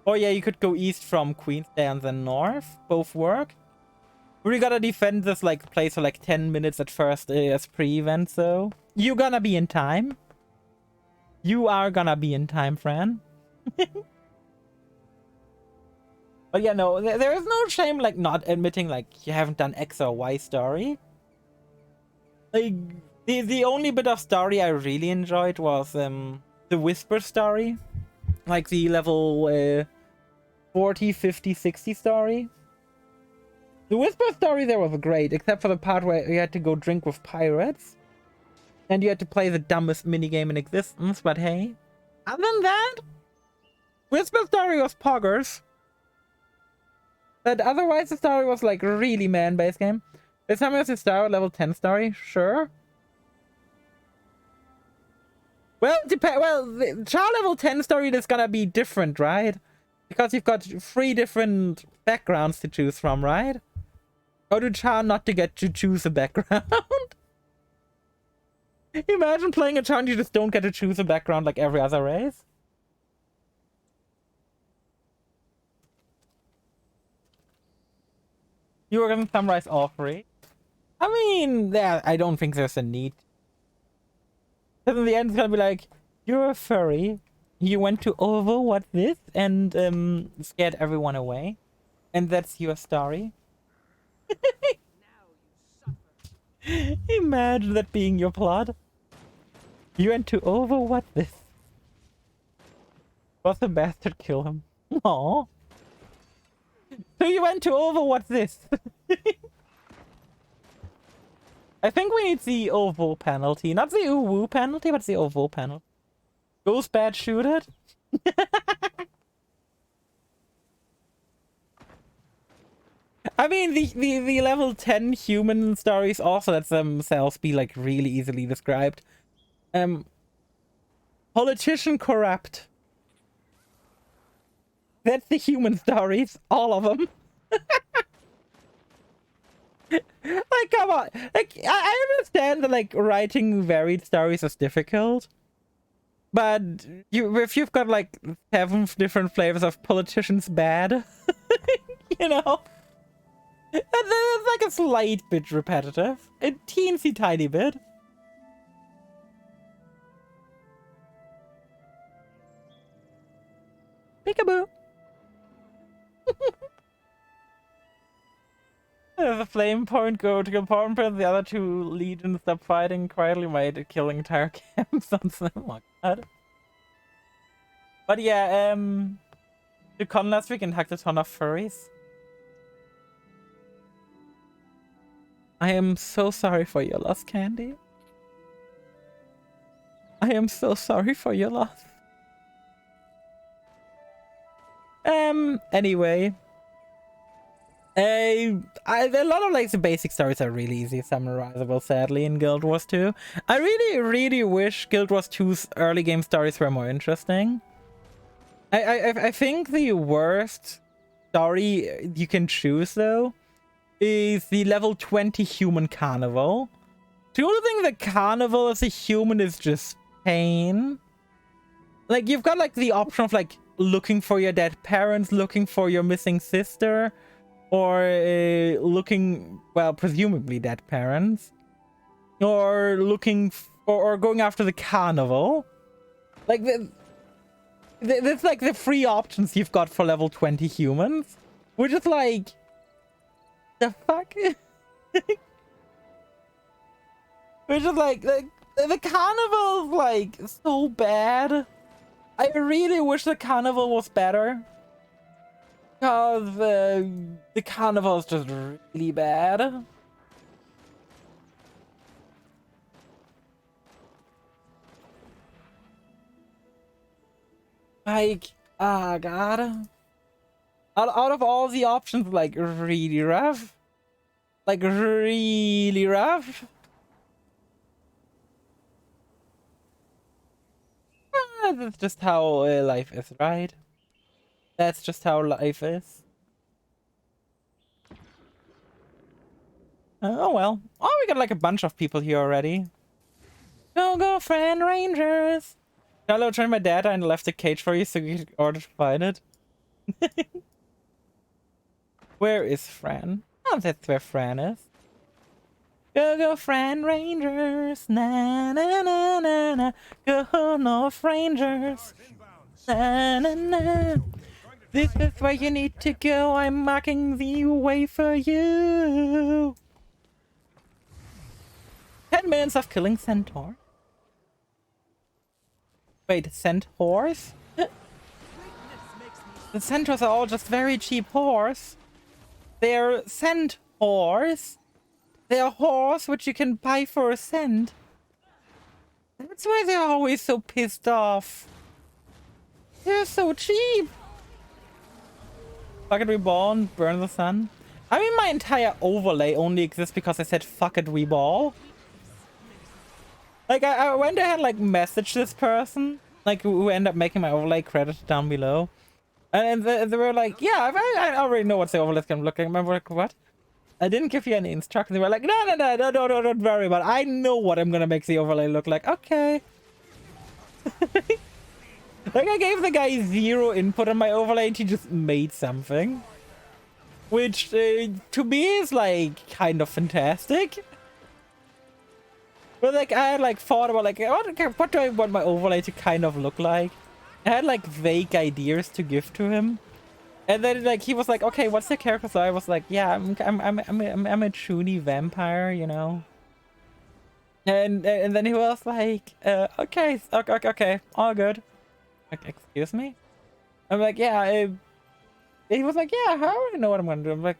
Or yeah, you could go east from Queensday and then north. Both work. We gotta defend this like place for like 10 minutes at first as pre-event, so... You're gonna be in time. You are gonna be in time, friend. But yeah, no, there is no shame like not admitting like you haven't done X or Y story. Like the only bit of story I really enjoyed was the Whisper story. Like the level 40, 50, 60 story. The Whisper story there was great, except for the part where you had to go drink with pirates. And you had to play the dumbest minigame in existence, but hey. Other than that, Whisper story was poggers. But otherwise the story was like really man-based game. This time it's a star level 10 story, sure. Well, the Char level 10 story is gonna be different, right? Because you've got 3 different backgrounds to choose from, right? Or do Char not to get to choose a background? Imagine playing a Char and you just don't get to choose a background like every other race. You were gonna summarize all 3. I mean, yeah, I don't think there's a need. Because in the end, it's gonna be like, you're a furry. You went to over what this and scared everyone away, and that's your story. Imagine that being your plot. You went to over what this. Was the bastard kill him? Aww. So you went to over what this. I think we need the OVO penalty. Not the UWU penalty, but the OVO penalty. Goes bad, shoot it. I mean, the level 10 human stories also let themselves be like really easily described. Politician corrupt. That's the human stories, all of them. Like, come on. Like, I understand that like writing varied stories is difficult, but if you've got like 7 different flavors of politicians bad, you know, it's like a slight bit repetitive, a teensy tiny bit. Peekaboo. The flame point go to compartment print, the other 2 legions stop fighting quietly, made killing entire camps on them. Oh my god. But yeah, the con last week and hacked a ton of furries. I am so sorry for your loss, Candy. I am so sorry for your loss. Anyway. A lot of like the basic stories are really easy summarizable, sadly, in Guild Wars 2. I really wish Guild Wars 2's early game stories were more interesting. I think the worst story you can choose though is the level 20 human carnival. The only thing the carnival as a human is just pain. Like, you've got like the option of like looking for your dead parents, looking for your missing sister, or looking, well, presumably dead parents, or looking or going after the carnival. Like, there's like the 3 options you've got for level 20 humans, which is like, the fuck? Which is like, the carnival's like so bad. I really wish the carnival was better. Because the carnival is just really bad. Like, ah, God. Out of all the options, like, really rough. Like, really rough. That's just how life is, right? That's just how life is. Oh well. Oh, we got like a bunch of people here already. Go, friend Rangers! Hello, turned my data and left a cage for you so you could order to find it. Where is Fran? Oh, that's where Fran is. Go, friend Rangers! Na na na na na. Go, North Rangers! Na na na. This is where you need to go. I'm marking the way for you. 10 minutes of killing centaur. Wait, centaurs? The centaurs are all just very cheap horse. They're centaurs. They're horse which you can buy for a cent. That's why they're always so pissed off. They're so cheap. Fuck it, reborn, burn the sun. I mean, my entire overlay only exists because I said fuck it, reball. Like, I went ahead and like messaged this person, like who ended up making my overlay, credit down below. And they were like, yeah, I already know what the overlay is gonna look like. Remember, like, what? I didn't give you any instructions. They were like, no, don't worry about it. I know what I'm gonna make the overlay look like. Okay. Like, I gave the guy 0 input on my overlay and he just made something. Which, to me, is, like, kind of fantastic. But, like, I had, like, thought about, like, what do I want my overlay to kind of look like? I had, like, vague ideas to give to him. And then, like, he was like, okay, what's your character? So I was like, yeah, I'm a truly vampire, you know? And then he was like, okay, all good. Like, excuse me? I'm like, yeah, he was like, yeah, how do I know what I'm gonna do? I'm like,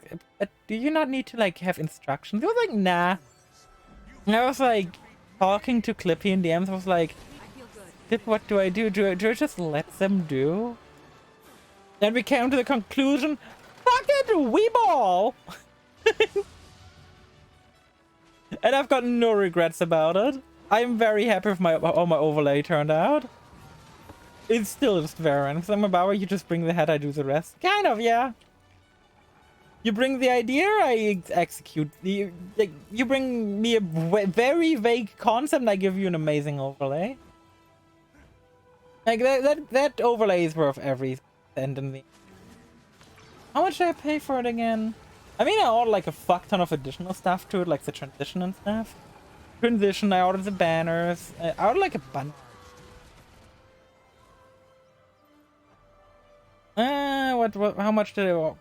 do you not need to, like, have instructions? He was like, nah. And I was like, talking to Clippy in DMs, I was like, what do I do? Do I just let them do? Then we came to the conclusion, fuck it, we ball! And I've got no regrets about it. I'm very happy with how my overlay turned out. It's still just very random. So I'm a Bauer, you just bring the head, I do the rest. Kind of, yeah. You bring the idea, I execute. You bring me a very vague concept and I give you an amazing overlay. Like, that overlay is worth every cent in the... How much did I pay for it again? I mean, I ordered like a fuck ton of additional stuff to it, like the transition and stuff. Transition, I ordered the banners. I ordered like a bunch. How much did I order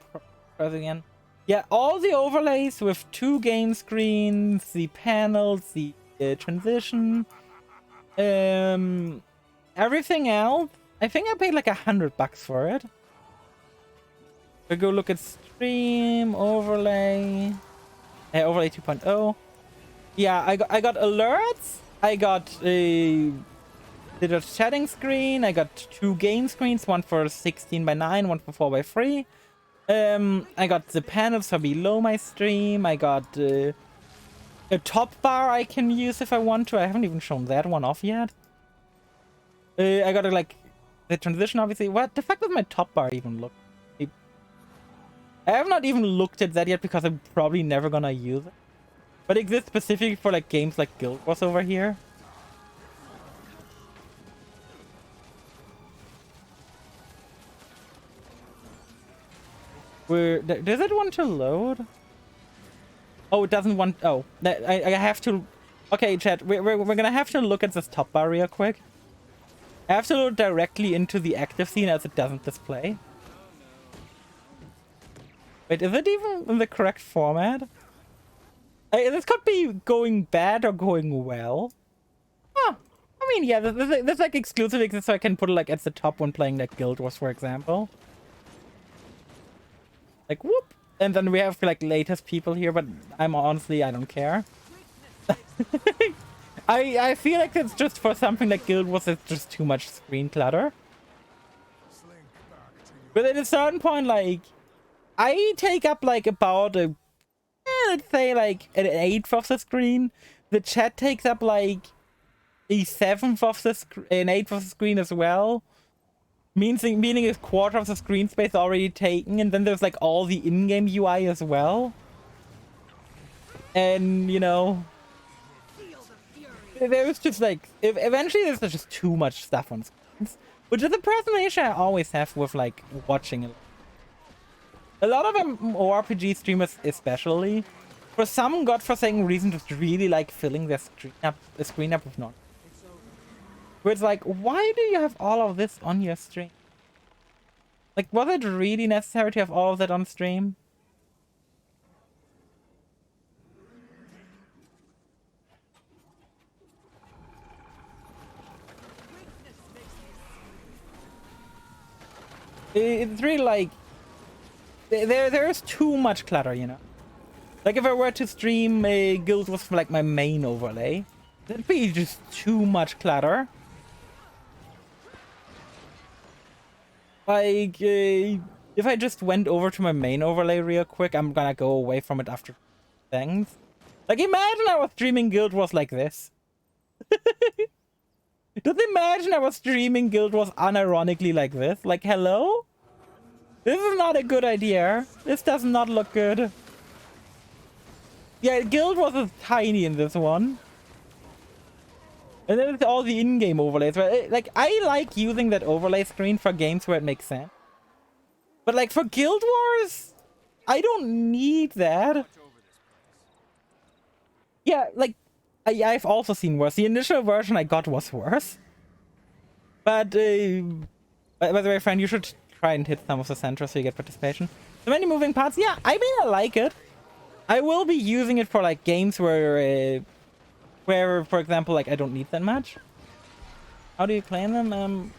again? Yeah, all the overlays with 2 game screens, the panels, the transition, everything else. I think I paid like $100 for it. We go look at stream overlay, overlay 2.0. Yeah, I got alerts. I got the chatting screen. I got 2 game screens, one for 16:9, one for 4:3. I got the panels for below my stream. I got a top bar I can use if I want to. I haven't even shown that one off yet. I got like the transition, obviously. What the fuck does my top bar even look? I have not even looked at that yet because I'm probably never gonna use it. But it exists specifically for like games like Guild Wars over here. Does it want to load? Oh, it doesn't want... Oh, I have to... Okay, chat, we're gonna have to look at this top bar real quick. I have to load directly into the active scene as it doesn't display. Wait, is it even in the correct format? This could be going bad or going well. Huh. I mean, yeah, this like exclusive exists, so I can put it like at the top when playing like Guild Wars, for example. Like, whoop! And then we have like latest people here, but I'm honestly, I don't care. I feel like it's just for something like Guild Wars, it's just too much screen clutter. But at a certain point, like, I take up like about a, let's say like an 1/8 of the screen. The chat takes up like a 1/7 of the an 1/8 of the screen as well. Meaning a 1/4 of the screen space already taken, and then there's like all the in-game UI as well. And you know, there's just like eventually there's just too much stuff on screens, which is a presentation I always have with like watching it. A lot of RPG streamers, especially, for some godforsaken reason, just really like filling their screen up with nonsense. Where it's like, why do you have all of this on your stream? Like, was it really necessary to have all of that on stream? It's really like... There's too much clutter, you know? Like, if I were to stream a Guild Wars for like my main overlay, that'd be just too much clutter. Like, if I just went over to my main overlay real quick, I'm gonna go away from it after things. Like, imagine I was streaming Guild Wars like this. Just imagine I was streaming Guild Wars unironically like this. Like, hello? This is not a good idea. This does not look good. Yeah, Guild Wars is tiny in this one. And then it's all the in-game overlays. Right? Like, I like using that overlay screen for games where it makes sense. But like for Guild Wars, I don't need that. Yeah, like, I've also seen worse. The initial version I got was worse. But, by the way, friend, you should try and hit some of the centers so you get participation. So many moving parts. Yeah, I mean, I like it. I will be using it for like games where, for example, like I don't need that much. How do you claim them?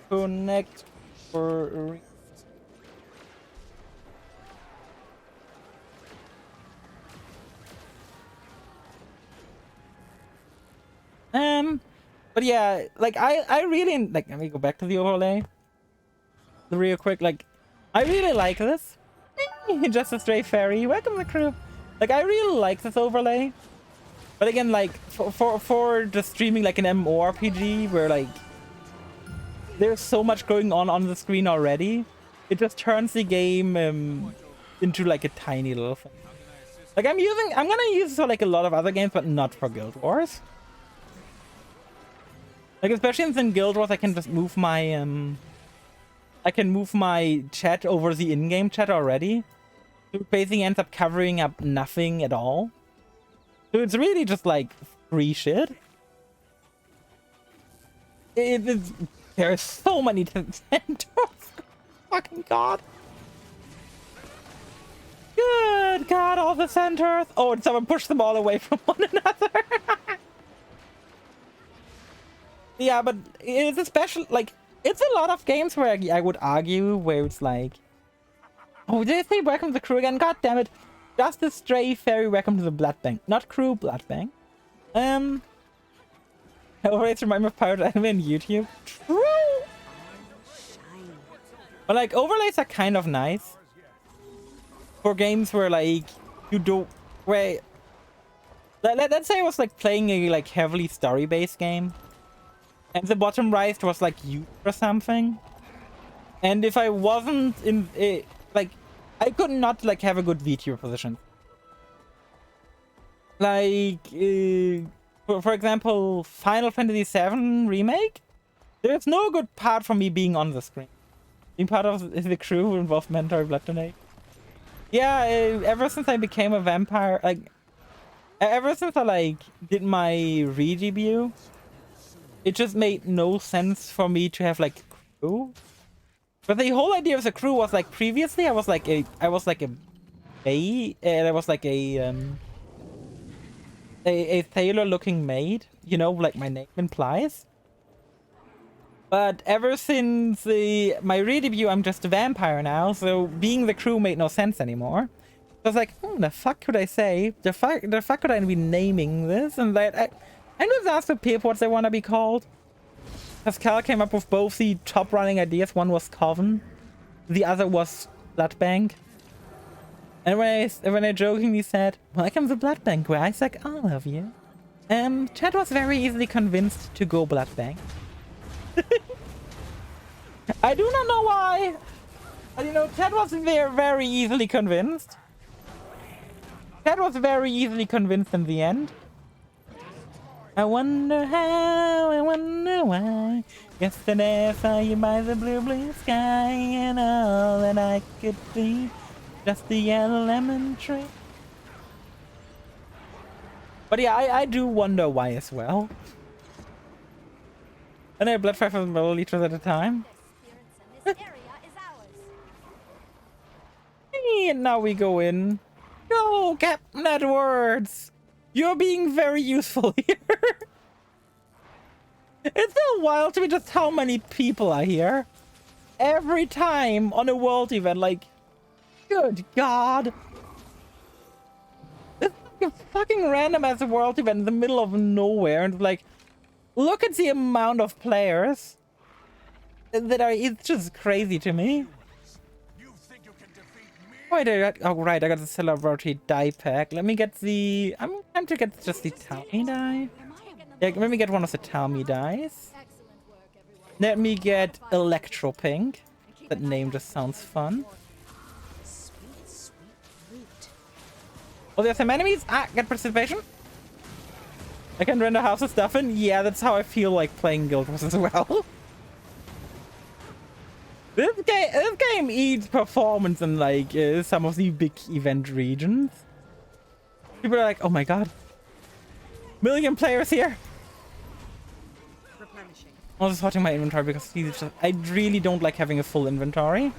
Connect for... But yeah, like I really like. Let me go back to the overlay real quick. Like, I really like this. Just a stray fairy. Welcome to the crew. Like, I really like this overlay. But again, like, for just streaming like an MMORPG where, like, there's so much going on the screen already, it just turns the game into, like, a tiny little thing. Like, I'm gonna use this for, like, a lot of other games, but not for Guild Wars. Like, especially since in Guild Wars, I can just move my, I can move my chat over the in-game chat already. So it basically ends up covering up nothing at all. So it's really just like free shit. There's so many Centers. Fucking god. Good god, all the Centers. Oh, and someone pushed them all away from one another. Yeah, but it's a special, like, it's a lot of games where I would argue where it's like, oh, did I say welcome to the crew again? God damn it. Just a stray fairy, welcome to the Blood Bank. Not crew, Blood Bank. Overlays remind me of pirate anime on YouTube. True! But like, overlays are kind of nice. For games where like, you do, where, let's say I was like playing a like heavily story-based game. And the bottom right was like you or something. And if I wasn't in a, like, I could not like have a good VTuber position. Like, for example, Final Fantasy VII Remake. There's no good part for me being on the screen. Being part of the crew who involved mandatory blood donate. Yeah, ever since I became a vampire, like, ever since I like did my re-debut, it just made no sense for me to have like crew. But the whole idea of the crew was like previously I was like a maid, and I was like a sailor looking maid, you know, like my name implies. But ever since my re-debut, I'm just a vampire now, so being the crew made no sense anymore. So I was like, the fuck could I say? The fuck could I be naming this? And that I just asked the people what they want to be called. Pascal came up with both the top running ideas. One was Coven, the other was Blood Bank. And when I jokingly said, welcome to Blood Bank, where I like all of you, Chad was very easily convinced to go Blood Bank. I do not know why. But, you know, Chad was very easily convinced. Chad was very easily convinced in the end. I wonder how, I wonder why. Yesterday I saw you by the blue sky, and all that I could see, just the yellow lemon tree. But yeah, I do wonder why as well. And I have blood 5,000 milliliters at a time. And now we go in. Go, Captain Edwards! You're being very useful here. It's so wild to me just how many people are here. Every time on a world event, like, good god. It's like a fucking random ass world event in the middle of nowhere, and like, look at the amount of players that are, it's just crazy to me. Wait, oh right, I got the celebrity die pack. Let me get the, I'm trying to get just the Talmy die. Yeah, let me get one of the Talmy dies. Let me get Electro Pink. That name just sounds fun. Oh, there's some enemies. Ah, get participation. I can render House of Stuff in. Yeah, that's how I feel like playing Guild Wars as well. This game eats performance in like some of the big event regions. People are like, oh my god, million players here. I was just watching my inventory because I really don't like having a full inventory.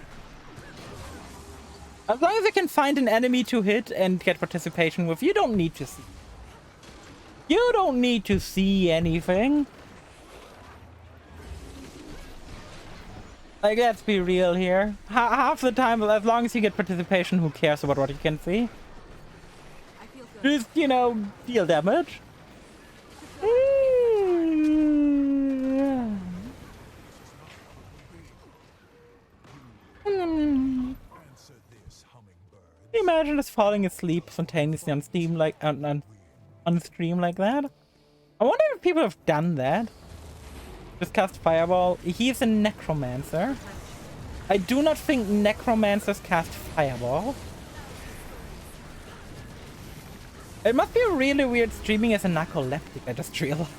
As long as I can find an enemy to hit and get participation with, you don't need to see. You don't need to see anything. Like, let's be real here. Half the time, as long as you get participation, who cares about what you can see? Just, you know, deal damage. imagine just falling asleep spontaneously on Steam like on stream like that. I wonder if people have done that. Just cast Fireball. He's a necromancer. I do not think necromancers cast Fireball. It must be really weird streaming as a narcoleptic, I just realized.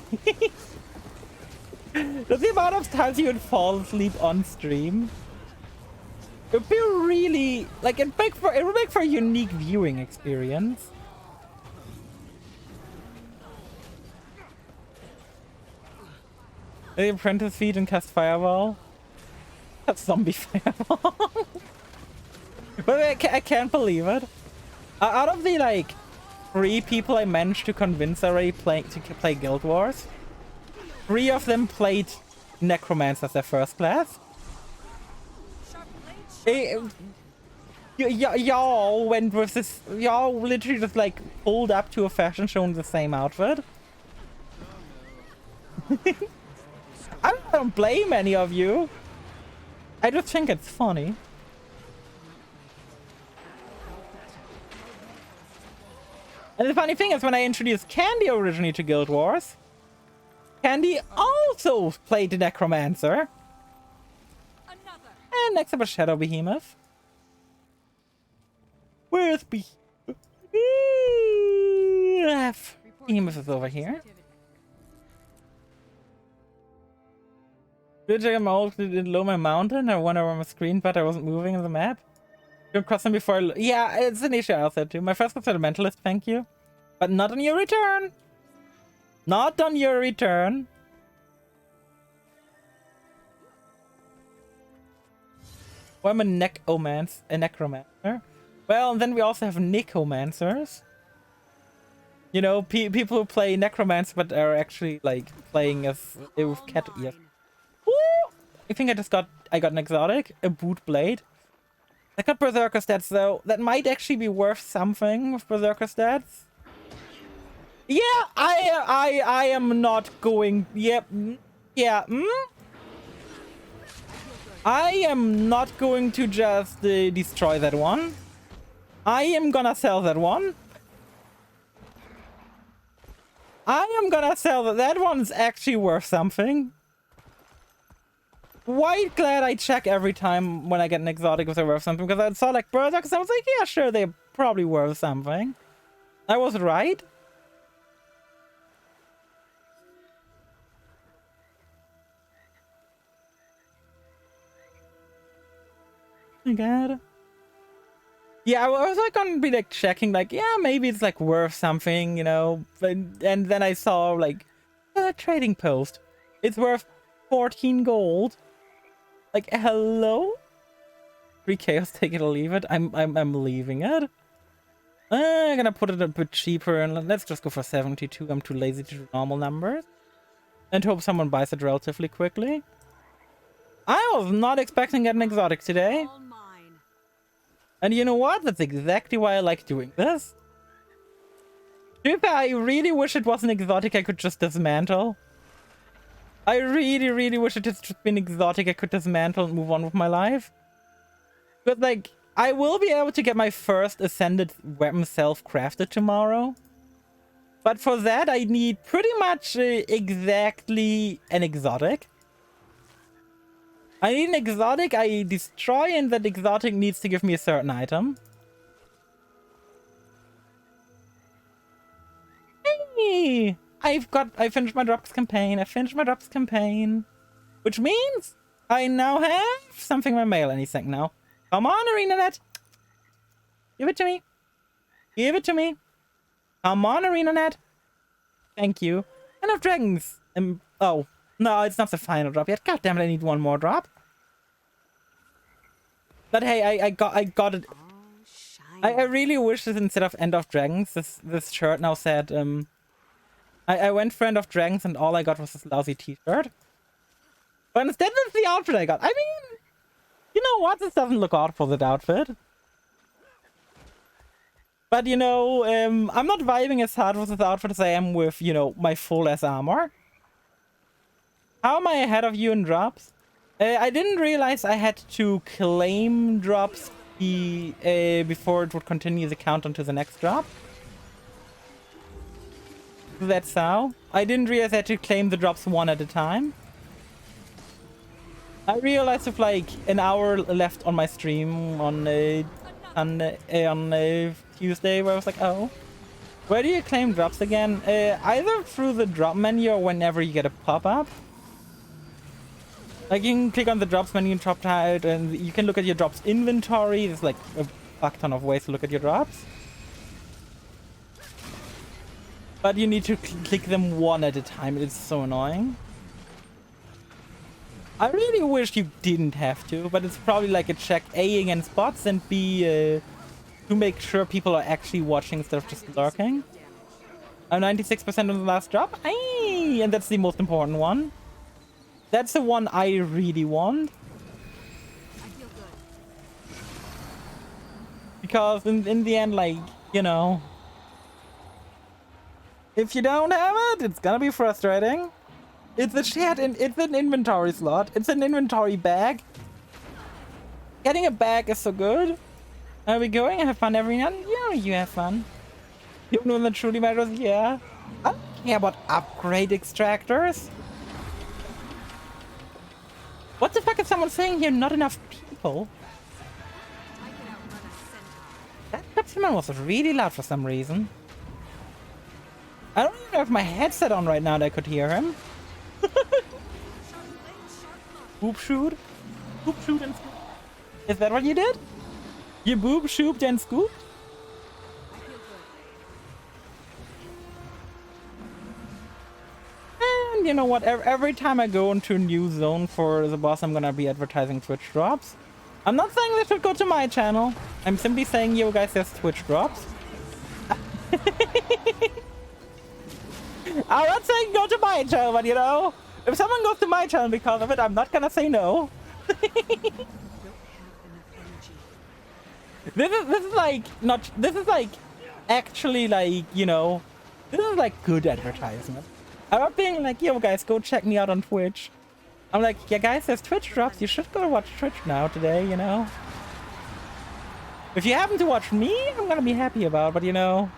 Just the amount of times you would fall asleep on stream. It would be really, like, it would make for a unique viewing experience. The apprentice feed and cast Fireball. That's zombie Fireball. But I can't believe it. Out of the, like, 3 people I managed to convince already to play Guild Wars, 3 of them played Necromancer as their first class. Y'all went with this. Y'all literally just like pulled up to a fashion show in the same outfit. I don't blame any of you. I just think it's funny. And the funny thing is, when I introduced Candy originally to Guild Wars, Candy also played the Necromancer. And next up a Shadow Behemoth. Where's Behemoth? Behemoth is over here. Did I'm old in low my mountain? I wonder where my screen, but I wasn't moving in the map. Don't cross them before. Yeah, it's an issue I said too. My first was Elementalist, thank you. But not on your return. Not on your return. Well, I'm a necromancer. Well, and then we also have Nicomancers. You know, people who play Necromancer but are actually like playing as with cat ears. Woo! I think I got an exotic, a boot blade. I got Berserker stats though. That might actually be worth something with Berserker stats. Yeah, I am not going. Yep. Yeah. I am not going to just destroy that one. I am gonna sell that one. I am gonna sell that. That one's actually worth something. Quite glad I check every time when I get an exotic if they're worth something, because I saw like Berserk, so I was like, yeah, sure, they're probably worth something. I was right. Oh my god. Yeah, I was like gonna be like checking, like, yeah, maybe it's like worth something, you know. And then I saw like a trading post. It's worth 14 gold. Like, hello? 3 chaos, take it or leave it. I'm leaving it. I'm gonna put it a bit cheaper and let's just go for 72. I'm too lazy to do normal numbers. And hope someone buys it relatively quickly. I was not expecting to get an exotic today. And you know what? That's exactly why I like doing this. To be fair, I really wish it was an exotic I could just dismantle. I really, really wish it had just been exotic I could dismantle and move on with my life. But like, I will be able to get my first ascended weapon self-crafted tomorrow. But for that, I need pretty much exactly an exotic. I need an exotic I destroy, and that exotic needs to give me a certain item. Hey! I finished my drops campaign. Which means I now have something in my mail any second now. Come on, ArenaNet! Give it to me. Give it to me. Come on, ArenaNet. Thank you. Enough dragons. Oh. No, it's not the final drop yet. God damn it, I need one more drop. But hey, I got it. I really wish that instead of End of Dragons, this shirt now said, I went for End of Dragons and all I got was this lousy t-shirt. But instead that's the outfit I got. I mean, you know what? This doesn't look odd for that outfit. But you know, I'm not vibing as hard with this outfit as I am with, you know, my full-ass armor. How am I ahead of you in drops? I didn't realize I had to claim drops before it would continue the countdown to the next drop. That's how. I didn't realize I had to claim the drops one at a time. I realized with like an hour left on my stream on Tuesday, where I was like, oh, where do you claim drops again? Either through the drop menu or whenever you get a pop-up. Like you can click on the drops menu and drop out, and you can look at your drops inventory. There's like a fuck ton of ways to look at your drops. But you need to click them one at a time. It's so annoying. I really wish you didn't have to, but it's probably like a check A against bots and B to make sure people are actually watching instead of just lurking. I'm 96% on the last drop. Aye, and that's the most important one. That's the one I really want. I feel good. Because in the end, like, you know, if you don't have it, it's gonna be frustrating. It's a shared, it's an inventory slot. It's an inventory bag. Getting a bag is so good. Are we going? Have fun, everyone? Yeah, you have fun. You know that truly matters? Yeah. I don't care about upgrade extractors. What the fuck is someone saying here? Not enough people. I could outrun a centaur. That Pepsi was really loud for some reason. I don't even know if my headset on right now that I could hear him. Sharp blade, sharp look. Boob shoot? Boob shoot and scoop? Is that what you did? You boob shooped and scooped? I feel good. And you know what? Every time I go into a new zone for the boss, I'm gonna be advertising Twitch drops. I'm not saying they should go to my channel. I'm simply saying, you guys, there's Twitch drops. I'm not saying go to my channel, but you know, if someone goes to my channel because of it, I'm not gonna say no. Don't have enough energy. This is like not. This is like actually like, you know, this is like good advertisement. I'm not being like, yo guys, go check me out on Twitch. I'm like, yeah guys, there's Twitch drops. You should go watch Twitch now today, you know. If you happen to watch me, I'm gonna be happy about, but you know.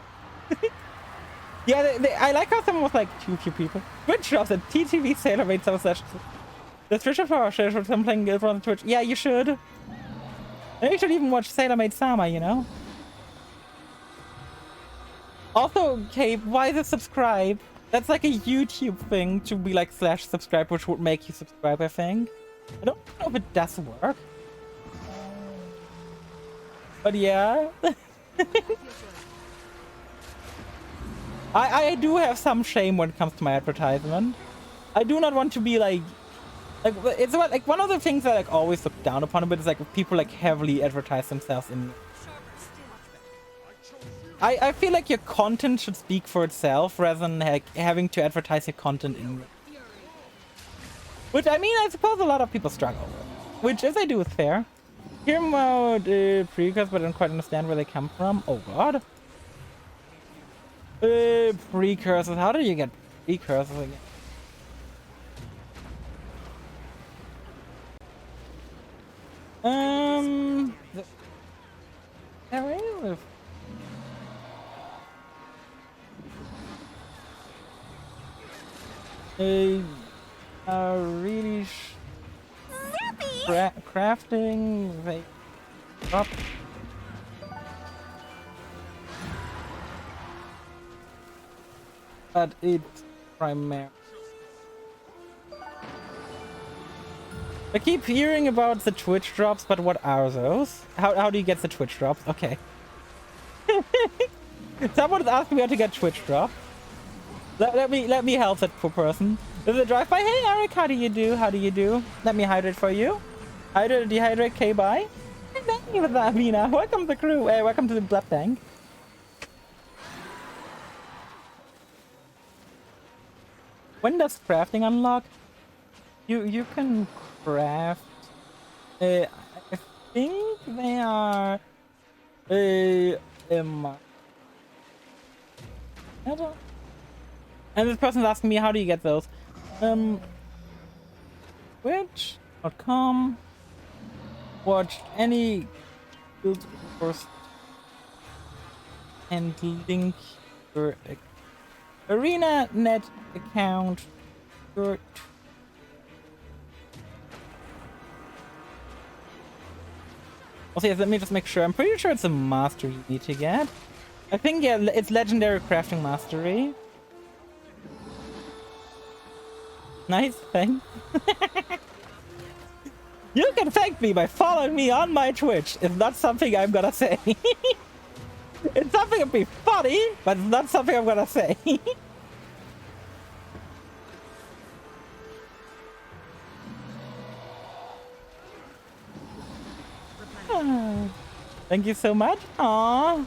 Yeah, I like how someone was like, too few people. Twitch drops at TTV Sailor made some such. The Twitch of our show I'm playing Guild on Twitch. Yeah, you should. Maybe you should even watch Sailor Maid Sama, you know? Also, Cape, why the subscribe? That's like a YouTube thing to be like /subscribe, which would make you subscribe, I think. I don't know if it does work. But yeah. I feel good. I do have some shame when it comes to my advertisement. I do not want to be like it's like one of the things that I like always look down upon a bit is like if people like heavily advertise themselves in. I feel like your content should speak for itself rather than like having to advertise your content in. Which I mean, I suppose a lot of people struggle with. Which, if they do, is fair. Hear about precursors, but I don't quite understand where they come from. Oh god. Precursors. How do you get precursors again? There is really crafting they up. But it's primarily. I keep hearing about the Twitch drops, but what are those? How do you get the Twitch drops? Okay. Someone's asked me how to get Twitch drop. Let me help that poor person. Is it a drive-by? Hey Eric, how do you do? How do you do? Let me hydrate for you. Hydrate, dehydrate, K-bye. And thank you for that, Mina. Welcome to the crew. Welcome to the blood bank. When does crafting unlock? You can craft. I think they are. I don't. And this person's asking me, how do you get those? Twitch.com. Watch any Build first and link your arena net account. Your also, yes, let me just make sure. I'm pretty sure it's a master you need to get. I think, yeah, it's legendary crafting mastery. Nice, thanks. You can thank me by following me on my Twitch. It's not something I'm gonna say. It's something that'd be funny, but it's not something I'm gonna say. Thank you so much. Aww.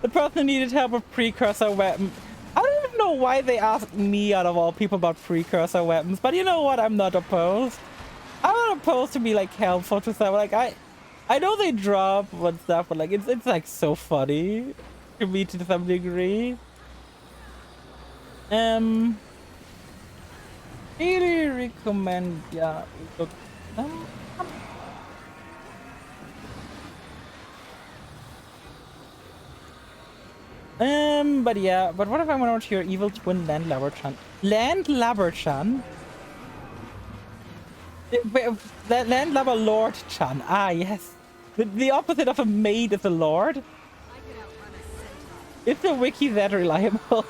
The person needed help with precursor weapon. I don't even know why they asked me out of all people about precursor weapons, but you know what? I'm not opposed. I'm not opposed to be like helpful to stuff. Like I know they drop and stuff, but like it's like so funny to me to some degree. Really recommend, yeah. Look, but yeah, but what if I went over to your evil twin Landlubber-chan? Landlubber-chan? Landlubber Lord-chan. Ah, yes. The opposite of a maid is a lord. I could outrun a centaur. Is the wiki that reliable?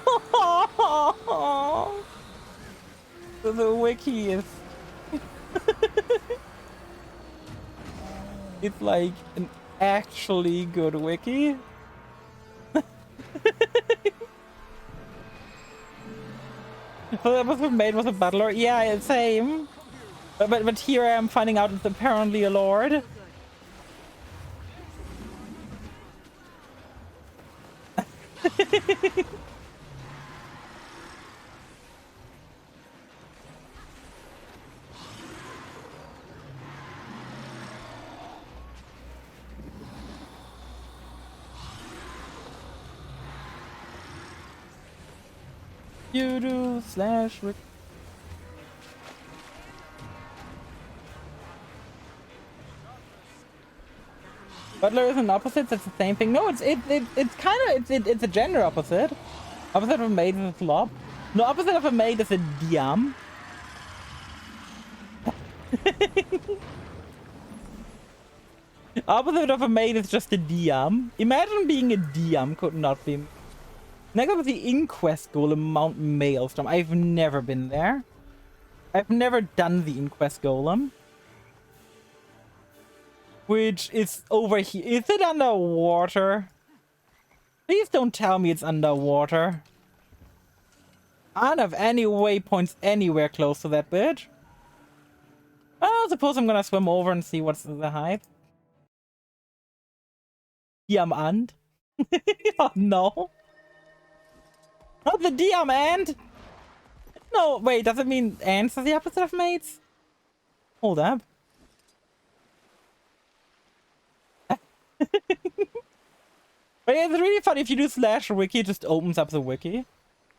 The wiki is... It's like an actually good wiki. So that was made with a butler. Yeah, same. But here I am finding out it's apparently a lord. You do slash Rick. Butler is an opposite. That's the same thing. No, it's kind of it's a gender opposite. Opposite of a maid is a slob. No, opposite of a maid is a diam. Opposite of a maid is just a diam. Imagine being a diam could not be. Next up is the Inquest Golem Mount Maelstrom. I've never been there. I've never done the Inquest Golem. Which is over here. Is it underwater? Please don't tell me it's underwater. I don't have any waypoints anywhere close to that bitch. I suppose I'm gonna swim over and see what's the hype. Diamant. Oh no. Not the Diam ant! No, wait, does it mean ants are the opposite of maids? Hold up. But yeah, it's really funny if you do slash wiki, it just opens up the wiki.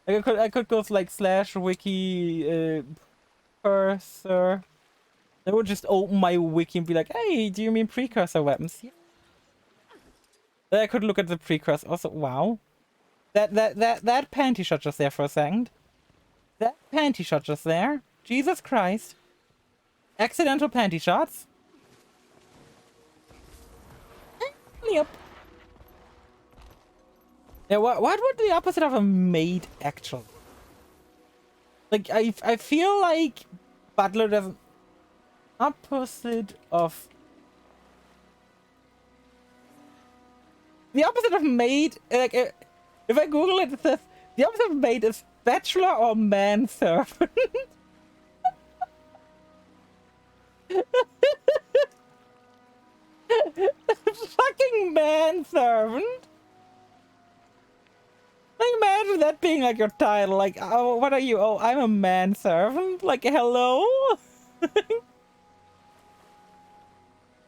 Like I could go to like slash wiki cursor. That would just open my wiki and be like, hey, do you mean precursor weapons? Yeah. Then I could look at the precursor. Also, wow. That panty shot just there for a second. That panty shot just there. Jesus Christ. Accidental panty shots. Yep. Yeah, what would the opposite of a maid actually? Like, I feel like Butler doesn't... Opposite of... The opposite of maid, like... If I Google it, it says the opposite of maid is bachelor or manservant. Fucking manservant. Like, imagine that being like your title. Like, oh, what are you? Oh, I'm a manservant. Like, hello.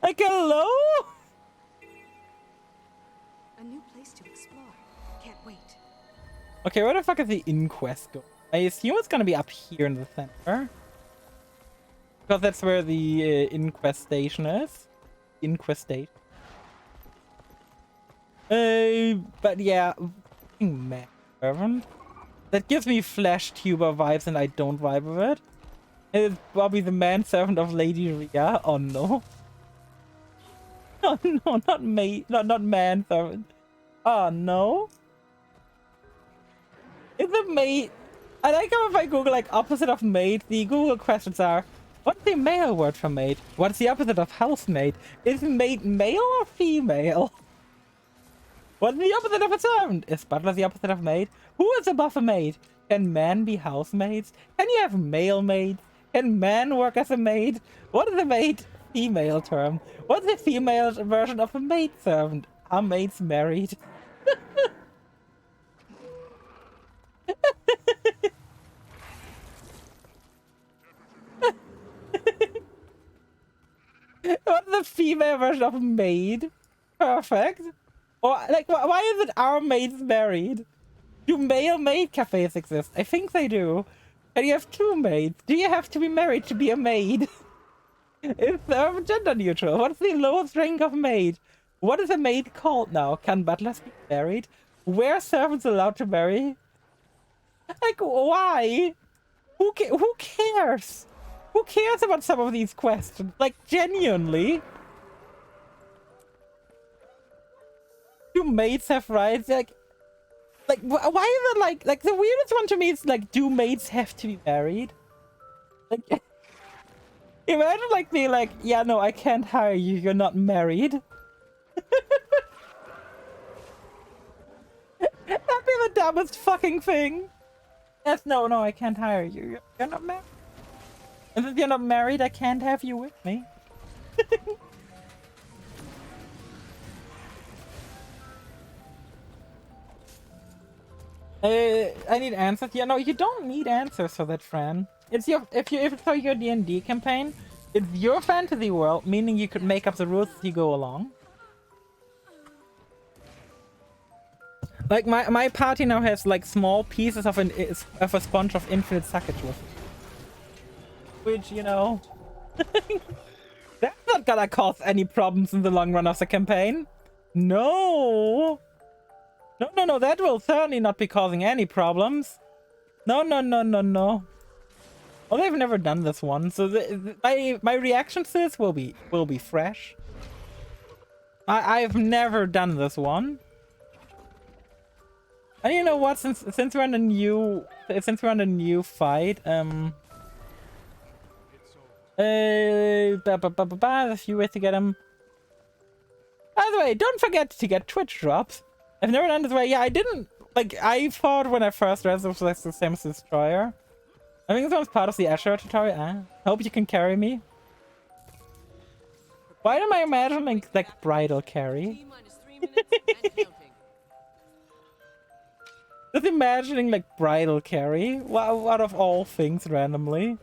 Like, hello. A new place to explore. Can't wait. Okay, where the fuck is the Inquest go? I assume it's gonna be up here in the center. Because that's where the Inquest station is. Inquest station. But yeah, man, servant. That gives me flesh tuber vibes, and I don't vibe with it. It's Bobby the manservant of Lady Ria. Oh no. Oh no, not maid, not manservant. Oh no. Is a maid? I like how if I Google like opposite of maid, the Google questions are, what's the male word for maid? What's the opposite of housemaid? Is maid male or female? What's the opposite of a servant? Is butler the opposite of maid? Who is above a maid? Can men be housemaids? Can you have male maids? Can men work as a maid? What is a maid female term? What's the female version of a maid servant? Are maids married? What's the female version of maid? Perfect. Or like, why is it our maids married? Do male maid cafes exist? I think they do. And you have two maids. Do you have to be married to be a maid? It's gender neutral. What's the lowest rank of maid? What is a maid called now? Can butlers be married? Where are servants allowed to marry? Like, why? Who cares? Who cares about some of these questions? Like, genuinely? Do maids have rights? Like, why is it like the weirdest one to me is like, do maids have to be married? Like, imagine like being like, yeah, no, I can't hire you. You're not married. That'd be the dumbest fucking thing. Yes, no, I can't hire you. You're not married. And if you're not married, I can't have you with me. I need answers. Yeah, no, you don't need answers for that, Fran. It's your if it's for your D&D campaign, it's your fantasy world, meaning you could make up the rules as you go along. Like my party now has like small pieces of a sponge of infinite suckage with it. Which, you know, that's not gonna cause any problems in the long run of the campaign. No. No, that will certainly not be causing any problems. No. Well, they've never done this one, so my reaction to this will be fresh. I've never done this one. And you know what? Since we're on a new fight, there's a few ways to get him. By the way, don't forget to get Twitch drops. I've never done this way. Yeah, I didn't. Like, I thought when I first read this was the same as Destroyer. I think this one's part of the Asher tutorial. Hope you can carry me. Why am I imagining, like, bridal carry? Just imagining, like, bridal carry. Wow, out of all things, randomly.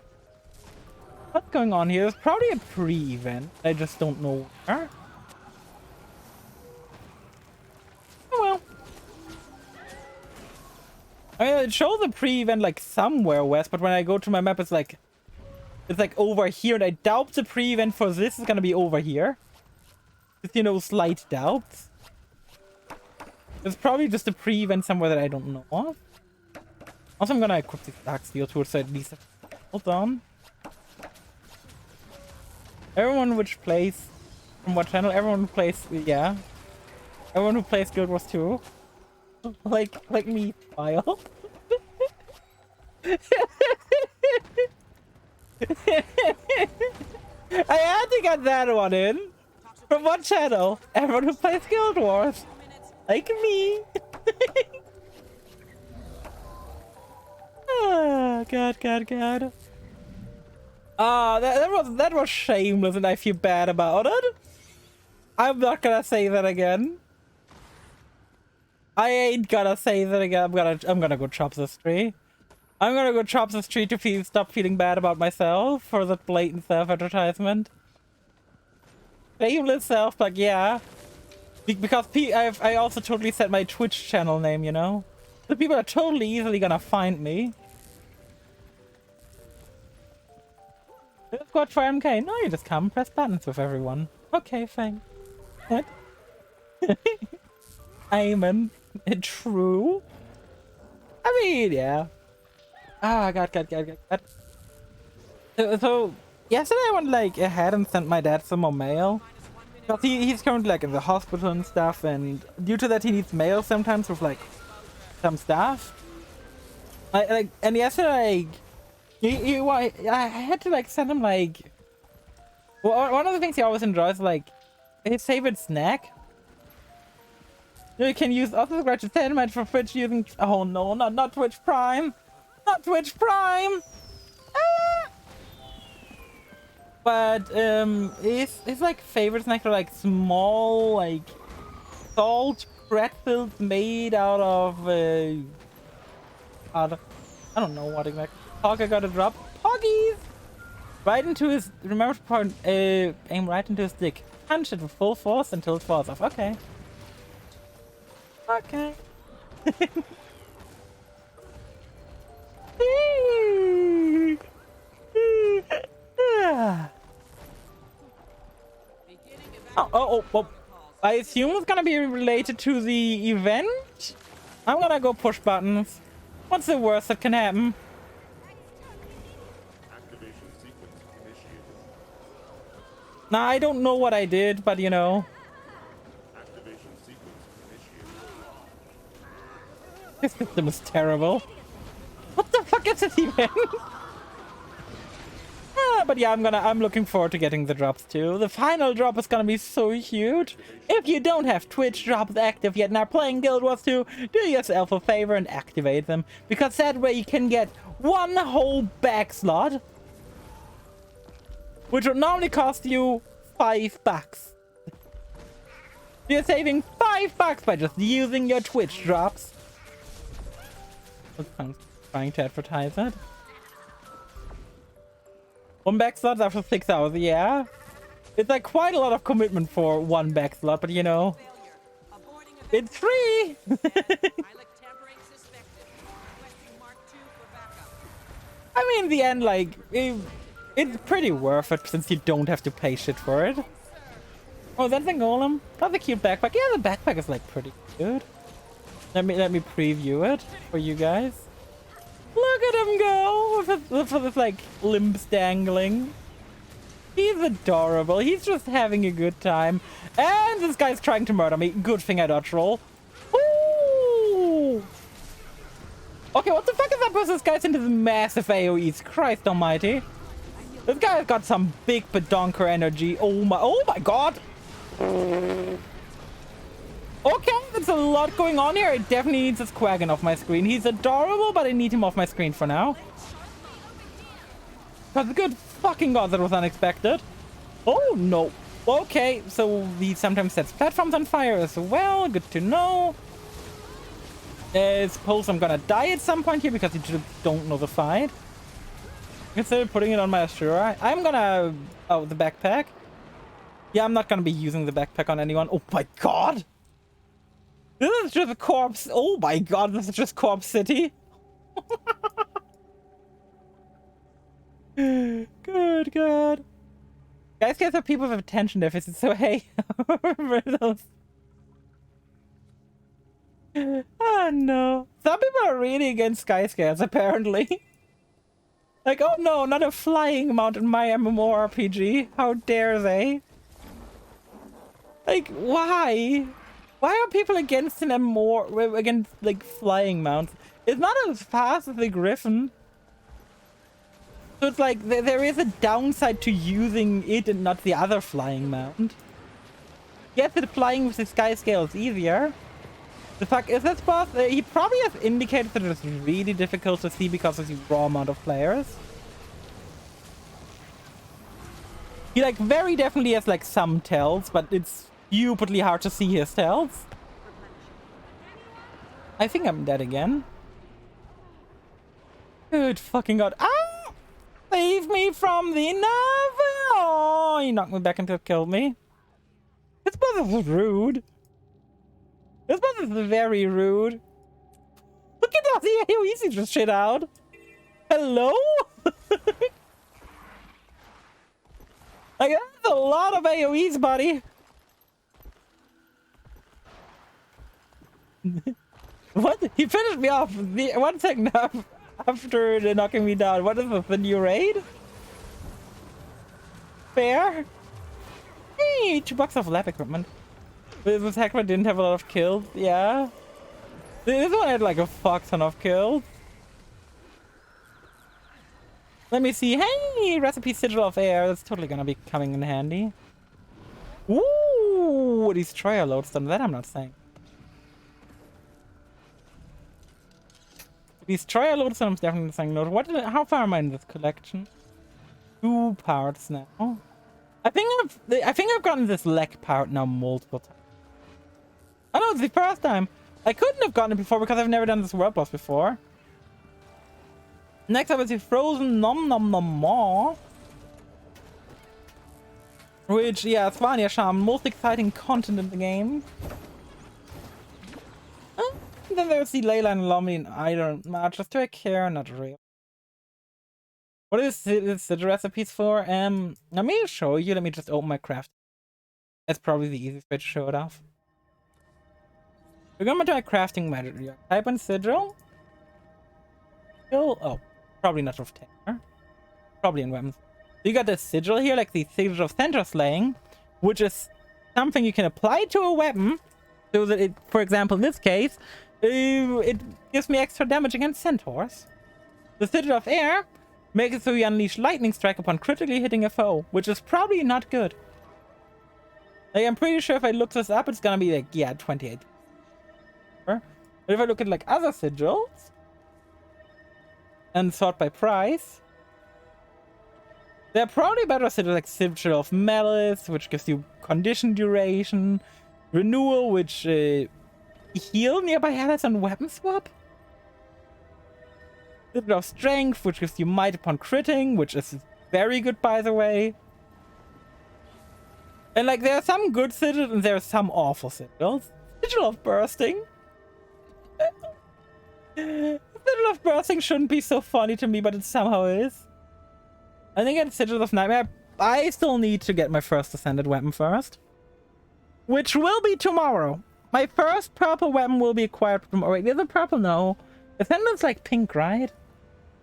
What's going on here? There's probably a pre-event. I just don't know where. Oh well. I mean, it shows a pre-event like somewhere west, but when I go to my map, it's like over here, and I doubt the pre-event for this is gonna be over here. Just, you know, slight doubts. It's probably just a pre-event somewhere that I don't know of. Also, I'm gonna equip the Dark Steel tool, so at least hold on. Everyone which plays from what channel? Everyone who plays, yeah. Everyone who plays Guild Wars 2. Like me, File. I had to get that one in. From what channel? Everyone who plays Guild Wars. Like me. Oh, God. Ah, that was shameless, and I feel bad about it. I'm not gonna say that again. I ain't gonna say that again. I'm gonna go chop this tree. I'm gonna go chop this tree to stop feeling bad about myself for that blatant self-advertisement. Shameless self, like, yeah. Because I also totally set my Twitch channel name, you know? The people are totally easily gonna find me. Squad for MK. No, you just come press buttons with everyone. Okay, thanks. What? Amen. True. I mean, yeah. Ah, God. So yesterday I went like ahead and sent my dad some more mail. Because he's currently like in the hospital and stuff, and due to that he needs mail sometimes with like some stuff. And yesterday I had to like send him like one of the things he always enjoys, like his favorite snack. You can use also scratch a sentiment for Twitch using, oh no, not Twitch Prime, not Twitch Prime. Ah! But his like favorite snacks are like small like salt pretzels made out of I don't know what exactly. Hog, I got a drop. Poggies! Right into his, remember to point, aim right into his dick. Punch it with full force until it falls off. Okay. Okay. Oh. I assume it's gonna be related to the event. I'm gonna go push buttons. What's the worst that can happen? Activation sequence initiated. Nah, I don't know what I did, but you know. Activation sequence initiated. This system is terrible. What the fuck is it even? But yeah, I'm looking forward to getting the drops too. The final drop is gonna be so huge. If you don't have Twitch drops active yet and are playing Guild Wars 2, do yourself a favor and activate them. Because that way you can get one whole back slot, which would normally cost you $5. You're saving $5 by just using your Twitch drops. I'm trying to advertise it. One back slot after 6 hours, yeah. It's like quite a lot of commitment for one back slot, but you know, it's free. I mean, in the end, like, it's pretty worth it since you don't have to pay shit for it. Oh, that's a golem. That's a cute backpack. Yeah, the backpack is like pretty good. Let me preview it for you guys. Look at him go with his like limbs dangling. He's adorable. He's just having a good time. And this guy's trying to murder me. Good thing I dodge roll. Ooh! Okay, what the fuck is up with this guy's into the massive AoEs? Christ almighty. This guy's got some big bedonker energy. Oh my god! Okay, there's a lot going on here. It definitely needs this Quaggin off my screen. He's adorable, but I need him off my screen for now. Because good fucking god, that was unexpected. Oh, no. Okay, so he sometimes sets platforms on fire as well. Good to know. I suppose I'm gonna die at some point here because you just don't know the fight. Instead of putting it on my Ashura, I'm gonna... Oh, the backpack. Yeah, I'm not gonna be using the backpack on anyone. Oh my god! This is just a corpse. Oh my god, this is just Corpse City. Good. Guys are people with attention deficits, so hey, remember those. Oh no. Some people are really against skyscales, apparently. Like, oh no, not a flying mount in my MMORPG. How dare they? Like, why? Why are people against an MMO, against, like, flying mounts? It's not as fast as the Griffin. So it's like, there is a downside to using it and not the other flying mount. Yes, the flying with the sky scale is easier. The fuck is this boss? He probably has indicated that it's really difficult to see because of the raw amount of players. He, like, very definitely has, like, some tells, but it's stupidly hard to see his tells. I think I'm dead again. Good fucking god. Ah! Save me from the novel! Oh, he knocked me back until it killed me. This boss is rude. This boss is very rude. Look at how easy just shit out. Hello? Like, that's a lot of AoEs, buddy. What? He finished me off 1 second after knocking me down. What is this, the new raid? Fair? Hey, 2 bucks of lab equipment. This hacker didn't have a lot of kills, yeah. This one had like a fuck ton of kills. Let me see. Hey, recipe sigil of air. That's totally gonna be coming in handy. Ooh, destroyer lodestone. That I'm not saying. Destroyer lodestone, I'm definitely saying no. How far am I in this collection? 2 parts now. I think I've gotten this leg part now multiple times. I know it's the first time. I couldn't have gotten it before because I've never done this world boss before. Next up is the frozen nom nom nom maw. Which, yeah, Svania Charm, most exciting content in the game. Then there's the Leyline Lumley and Iron Matches. Do I care? Not really. What is the recipes for? Let me show you. Let me just open my craft. That's probably the easiest way to show it off. We're going to do my crafting magic. Type in sigil. Oh, probably not of terror. Probably in weapons. So you got the sigil here, like the sigil of centaur slaying, which is something you can apply to a weapon, so that it, for example, in this case, it gives me extra damage against centaurs. The sigil of air makes it so you unleash lightning strike upon critically hitting a foe, which is probably not good. Like, I'm pretty sure if I look this up, it's gonna be like, yeah, 28. But if I look at like other sigils and sort by price, they're probably better sigils like Sigil of Malice, which gives you condition duration, renewal, which heal nearby allies on weapon swap. Sigil of Strength, which gives you might upon critting, which is very good, by the way. And like, there are some good sigils and there are some awful sigils. Sigil of Bursting. Sigil of Bursting shouldn't be so funny to me, but it somehow is. I think it's Sigil of Nightmare. I still need to get my first ascended weapon first, which will be tomorrow. My first purple weapon will be acquired tomorrow. Wait, is it purple? No. Ascendant's like pink, right?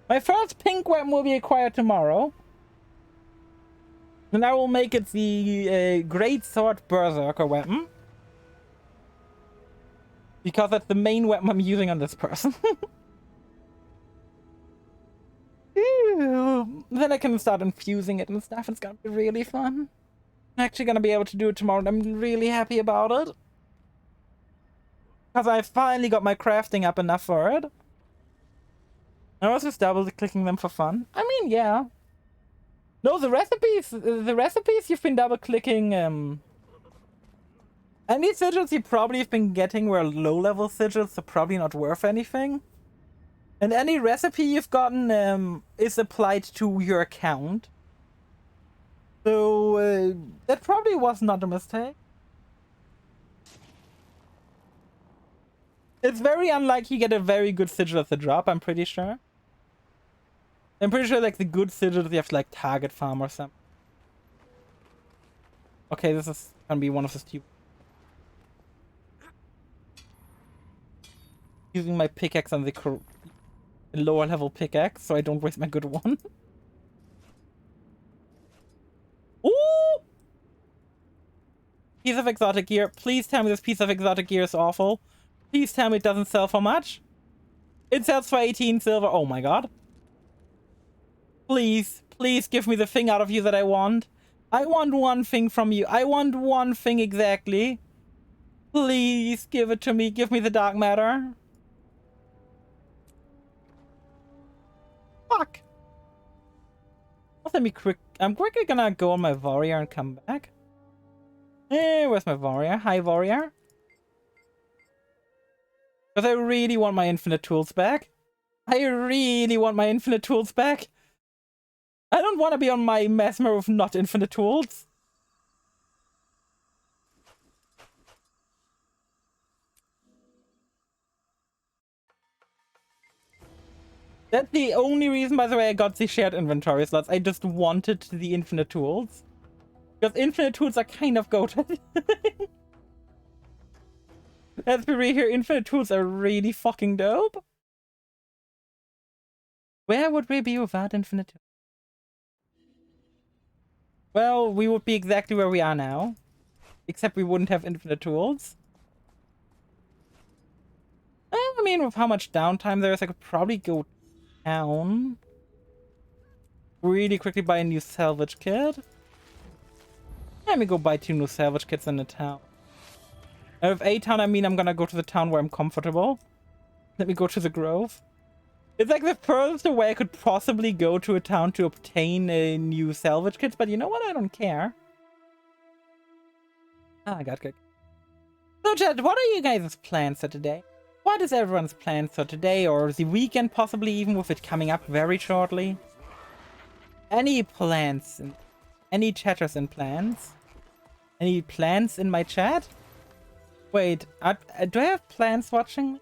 My first pink weapon will be acquired tomorrow. And I will make it the Great Sword Berserker weapon. Because that's the main weapon I'm using on this person. Then I can start infusing it and stuff. It's gonna be really fun. I'm actually gonna be able to do it tomorrow and I'm really happy about it. Because I finally got my crafting up enough for it. I was just double clicking them for fun. I mean, yeah. No, the recipes you've been double clicking, any sigils you probably have been getting were low level sigils, so probably not worth anything. And any recipe you've gotten is applied to your account. So that probably was not a mistake. It's very unlikely you get a very good sigil at the drop, I'm pretty sure. I'm pretty sure like the good sigils you have to like target farm or something. Okay, this is gonna be one of the stupid. Using my pickaxe on the lower level pickaxe so I don't waste my good one. Ooh! Piece of exotic gear. Please tell me this piece of exotic gear is awful. Please tell me it doesn't sell for much. It sells for 18 silver. Oh my god. Please, please give me the thing out of you that I want. I want one thing from you. I want one thing exactly. Please give it to me. Give me the dark matter. Fuck. Let me I'm quickly gonna go on my warrior and come back. Hey, where's my warrior? Hi, warrior. Because I really want my infinite tools back. I really want my infinite tools back. I don't want to be on my mesmer with not infinite tools. That's the only reason, by the way, I got the shared inventory slots. I just wanted the infinite tools. Because infinite tools are kind of goated. Let's be real here, infinite tools are really fucking dope. Where would we be without infinite tools? Well, we would be exactly where we are now. Except we wouldn't have infinite tools. Well, I mean, with how much downtime there is, I could probably go down. Really quickly buy a new salvage kit. Let me go buy 2 new salvage kits in the town. And with a town, I mean I'm gonna go to the town where I'm comfortable. Let me go to the Grove. It's like the furthest away I could possibly go to a town to obtain a new salvage kits, but you know what? I don't care. Ah, I got good. So, chat, what are you guys' plans for today? What is everyone's plans for today or the weekend, possibly even with it coming up very shortly? Any plans? Any chatters and plans? Any plans in my chat? Wait, do I have plans watching?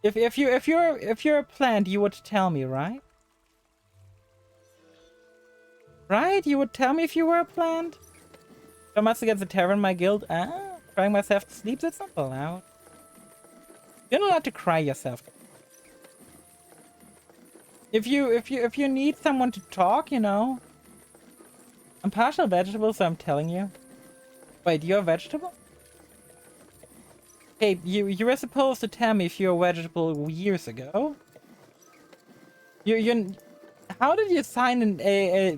If you're a plant, you would tell me, right? Right? You would tell me if you were a plant? I must get the terror in my guild. Ah, crying myself to sleep? That's not allowed. You're not allowed to cry yourself. If you need someone to talk, you know. I'm partial vegetable, so I'm telling you. Wait, you're a vegetable? Hey, you were supposed to tell me if you're a vegetable years ago. You how did you sign a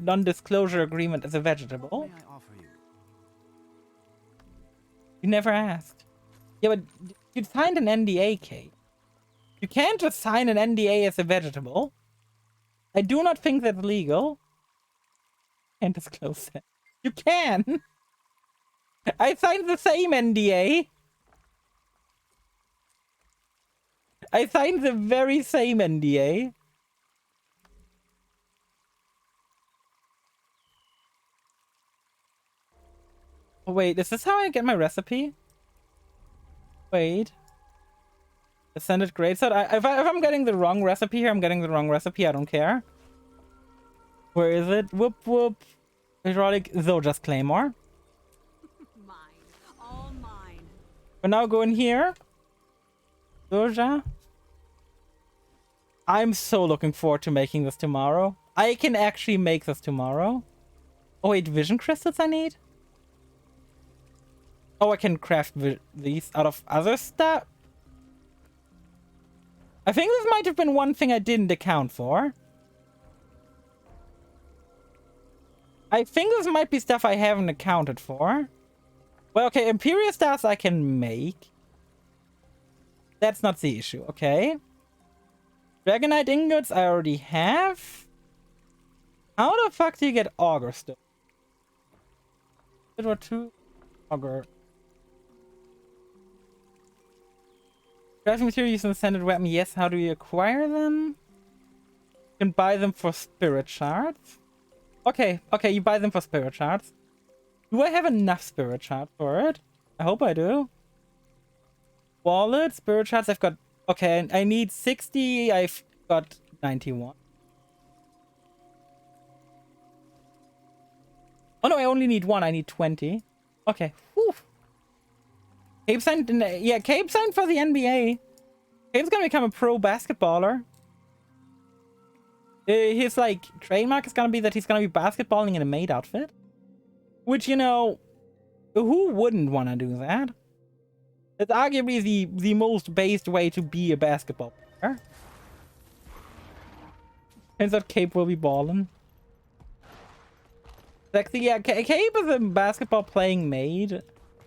non-disclosure agreement as a vegetable? What may I offer you? You never asked. Yeah, but you signed an NDA, Kate. You can't just sign an NDA as a vegetable. I do not think that's legal. Can't disclose that. You can! I signed the same NDA. I signed the very same NDA. Oh, wait, is this how I get my recipe? Wait. Ascended Greatsword. If I'm getting the wrong recipe here, I'm getting the wrong recipe. I don't care. Where is it? Whoop whoop. Hydraulic Zoja's Claymore. Mine. All mine. We're now going here. Zoja. I'm so looking forward to making this tomorrow. I can actually make this tomorrow. Oh wait, vision crystals I need? Oh, I can craft these out of other stuff? I think this might have been one thing I didn't account for. I think this might be stuff I haven't accounted for. Well, okay, Imperial Stars I can make. That's not the issue, okay. Dragonite ingots I already have. How the fuck do you get Augur Stone? It were 2 Augur. Crafting material using ascended weapon, yes. How do you acquire them? You can buy them for spirit shards. Okay, okay, you buy them for spirit shards. Do I have enough spirit shards for it? I hope I do. Wallet, spirit shards, I've got... Okay, I need 60, I've got 91. Oh no, I only need 1, I need 20. Okay, whew. Cape sign, yeah, Cape sign for the NBA. Cape's gonna become a pro basketballer. His, like, trademark is gonna be that he's gonna be basketballing in a maid outfit. Which, you know, who wouldn't want to do that? It's arguably the most based way to be a basketball player. Turns out Cape will be balling. Actually, yeah, Cape is a basketball playing maid.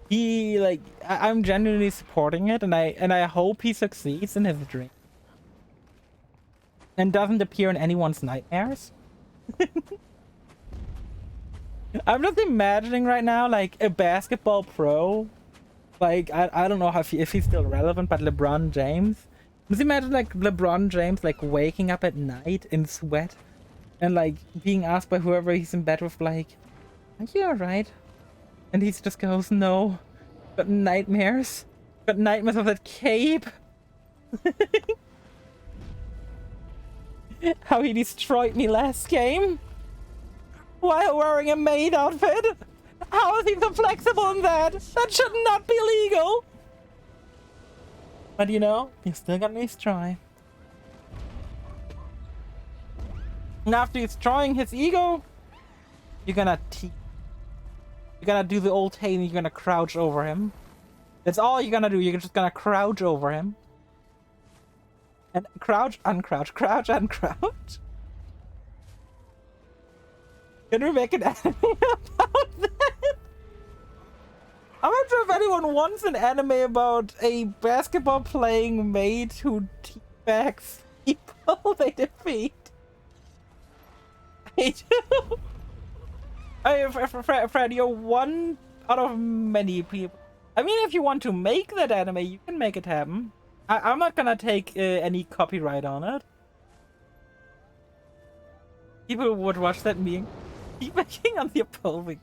He, like, I'm genuinely supporting it, and I hope he succeeds in his dream. And doesn't appear in anyone's nightmares. I'm just imagining right now, like, a basketball pro. Like, I don't know if he's still relevant, but LeBron James. Just imagine, like, LeBron James, like, waking up at night in sweat. And, like, being asked by whoever he's in bed with, like, are you alright? And he just goes, no. Got nightmares. Got nightmares of that cape. How he destroyed me last game. While wearing a maid outfit. How is he so flexible in that? That should not be legal. But you know, you still got me try. And after destroying his ego, you're gonna do the old thing and you're gonna crouch over him. That's all you're gonna do. You're just gonna crouch over him. And crouch, uncrouch, crouch, uncrouch. Can we make an anime about that? I'm not sure if anyone wants an anime about a basketball playing maid who teabags people they defeat. I do. Fred, you're one out of many people. I mean, if you want to make that anime, you can make it happen. I'm not gonna take any copyright on it. People would watch that meme. Teabagging on the opposing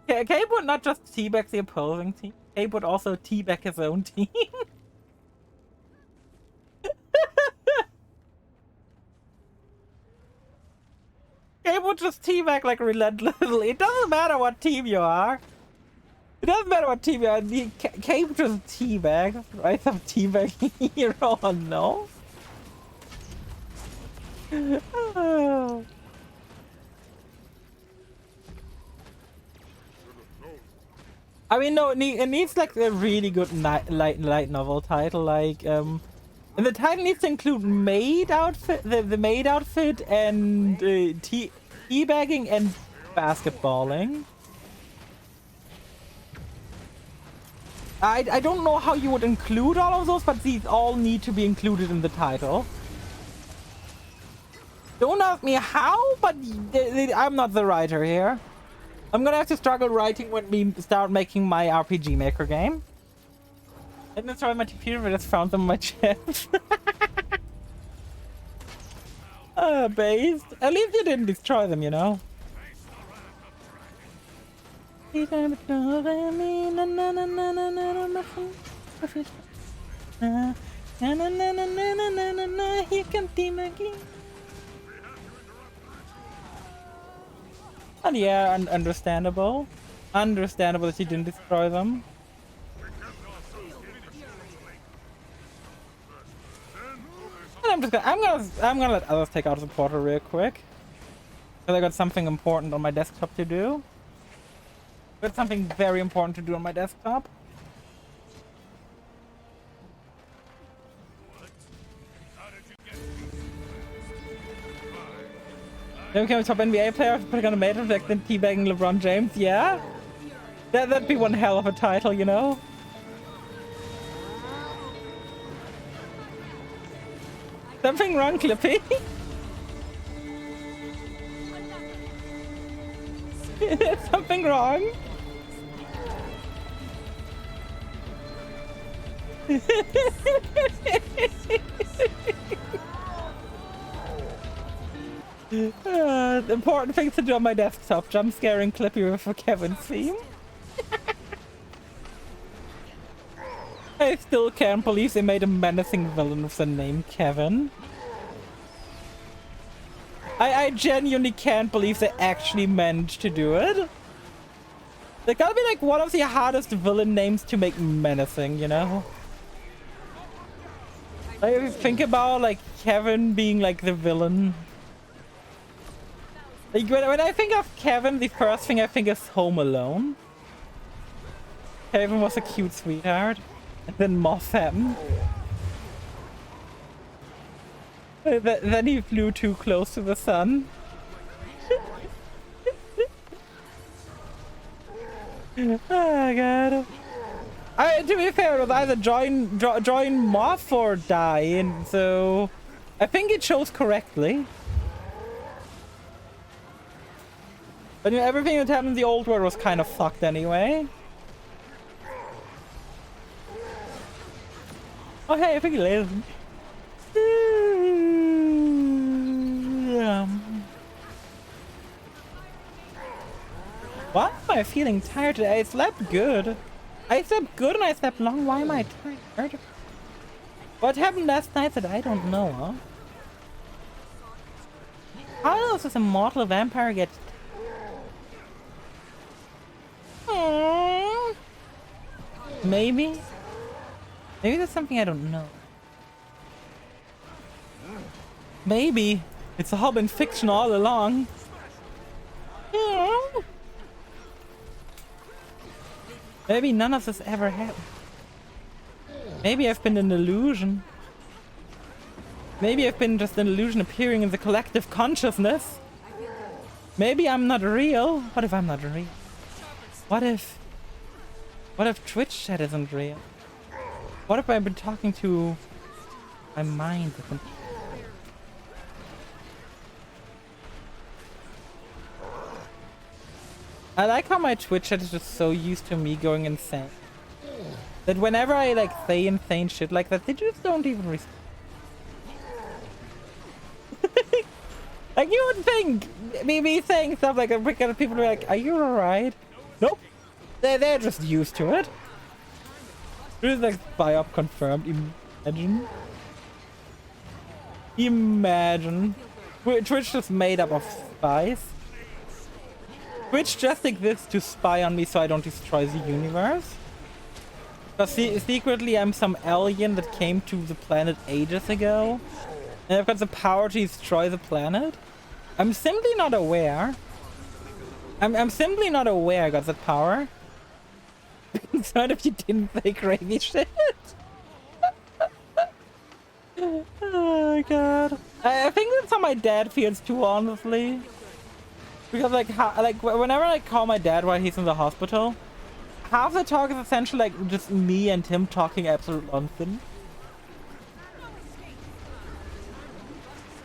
team. Cape would not just teabag the opposing team. Cape would also teabag his own team. Cape would just teabag like relentlessly. It doesn't matter what team you are. It doesn't matter what team you are. Cape just teabag. Right? Some teabagging hero. Oh no. Oh. I mean, no, it needs like a really good light novel title, like, and the title needs to include maid outfit, the maid outfit, and teabagging and basketballing. I don't know how you would include all of those, but these all need to be included in the title. Don't ask me how, but I'm not the writer here. I'm gonna have to struggle writing when we start making my RPG Maker game. I didn't destroy my computer, but I just found them on my chest. Based. At least you didn't destroy them, you know. Here comes the Maggie. And yeah, understandable. Understandable that you didn't destroy them. And I'm gonna let others take out the portal real quick. Because I got something important on my desktop to do. Got something very important to do on my desktop. Then we became a top NBA player putting on a maid effect and teabagging LeBron James. Yeah? That'd be one hell of a title, you know? Something wrong, Clippy? Something wrong? The important things to do on my desktop. Jump scaring Clippy with a Kevin theme. I still can't believe they made a menacing villain with the name Kevin. I genuinely can't believe they actually managed to do it. They gotta be like one of the hardest villain names to make menacing, you know? Like if you think about like Kevin being like the villain. Like when I think of Kevin, the first thing I think is Home Alone. Kevin was a cute sweetheart. And then Moth happened. Then he flew too close to the sun. Oh god. To be fair, it was either join Moth or die, and so I think it chose correctly. But you know, everything that happened in the old world was kind of fucked anyway. Oh hey, I think he lives. Why am I feeling tired today? I slept good. I slept good and I slept long. Why am I tired? What happened last night that I don't know, huh? How does this immortal vampire get... Hmm. Maybe? Maybe there's something I don't know. Maybe. It's all been fiction all along. Hmm. Maybe none of this ever happened. Maybe I've been an illusion. Maybe I've been just an illusion appearing in the collective consciousness. Maybe I'm not real. What if I'm not real? What if Twitch chat isn't real? What if I've been talking to my mind? I like how my Twitch chat is just so used to me going insane that whenever I like say insane shit like that, they just don't even respond. Like you would think me saying stuff like that, people are like, "Are you alright?" Nope. They're just used to it. This is like biop confirmed. Imagine. Imagine. Twitch is made up of spies. Twitch just exists to spy on me so I don't destroy the universe. Because secretly I'm some alien that came to the planet ages ago. And I've got the power to destroy the planet. I'm simply not aware. I'm simply not aware I got that power. Concerned if you didn't say crazy shit. Oh god. I think that's how my dad feels too, honestly. Because like whenever I call my dad while he's in the hospital, half the talk is essentially like just me and him talking absolute nonsense.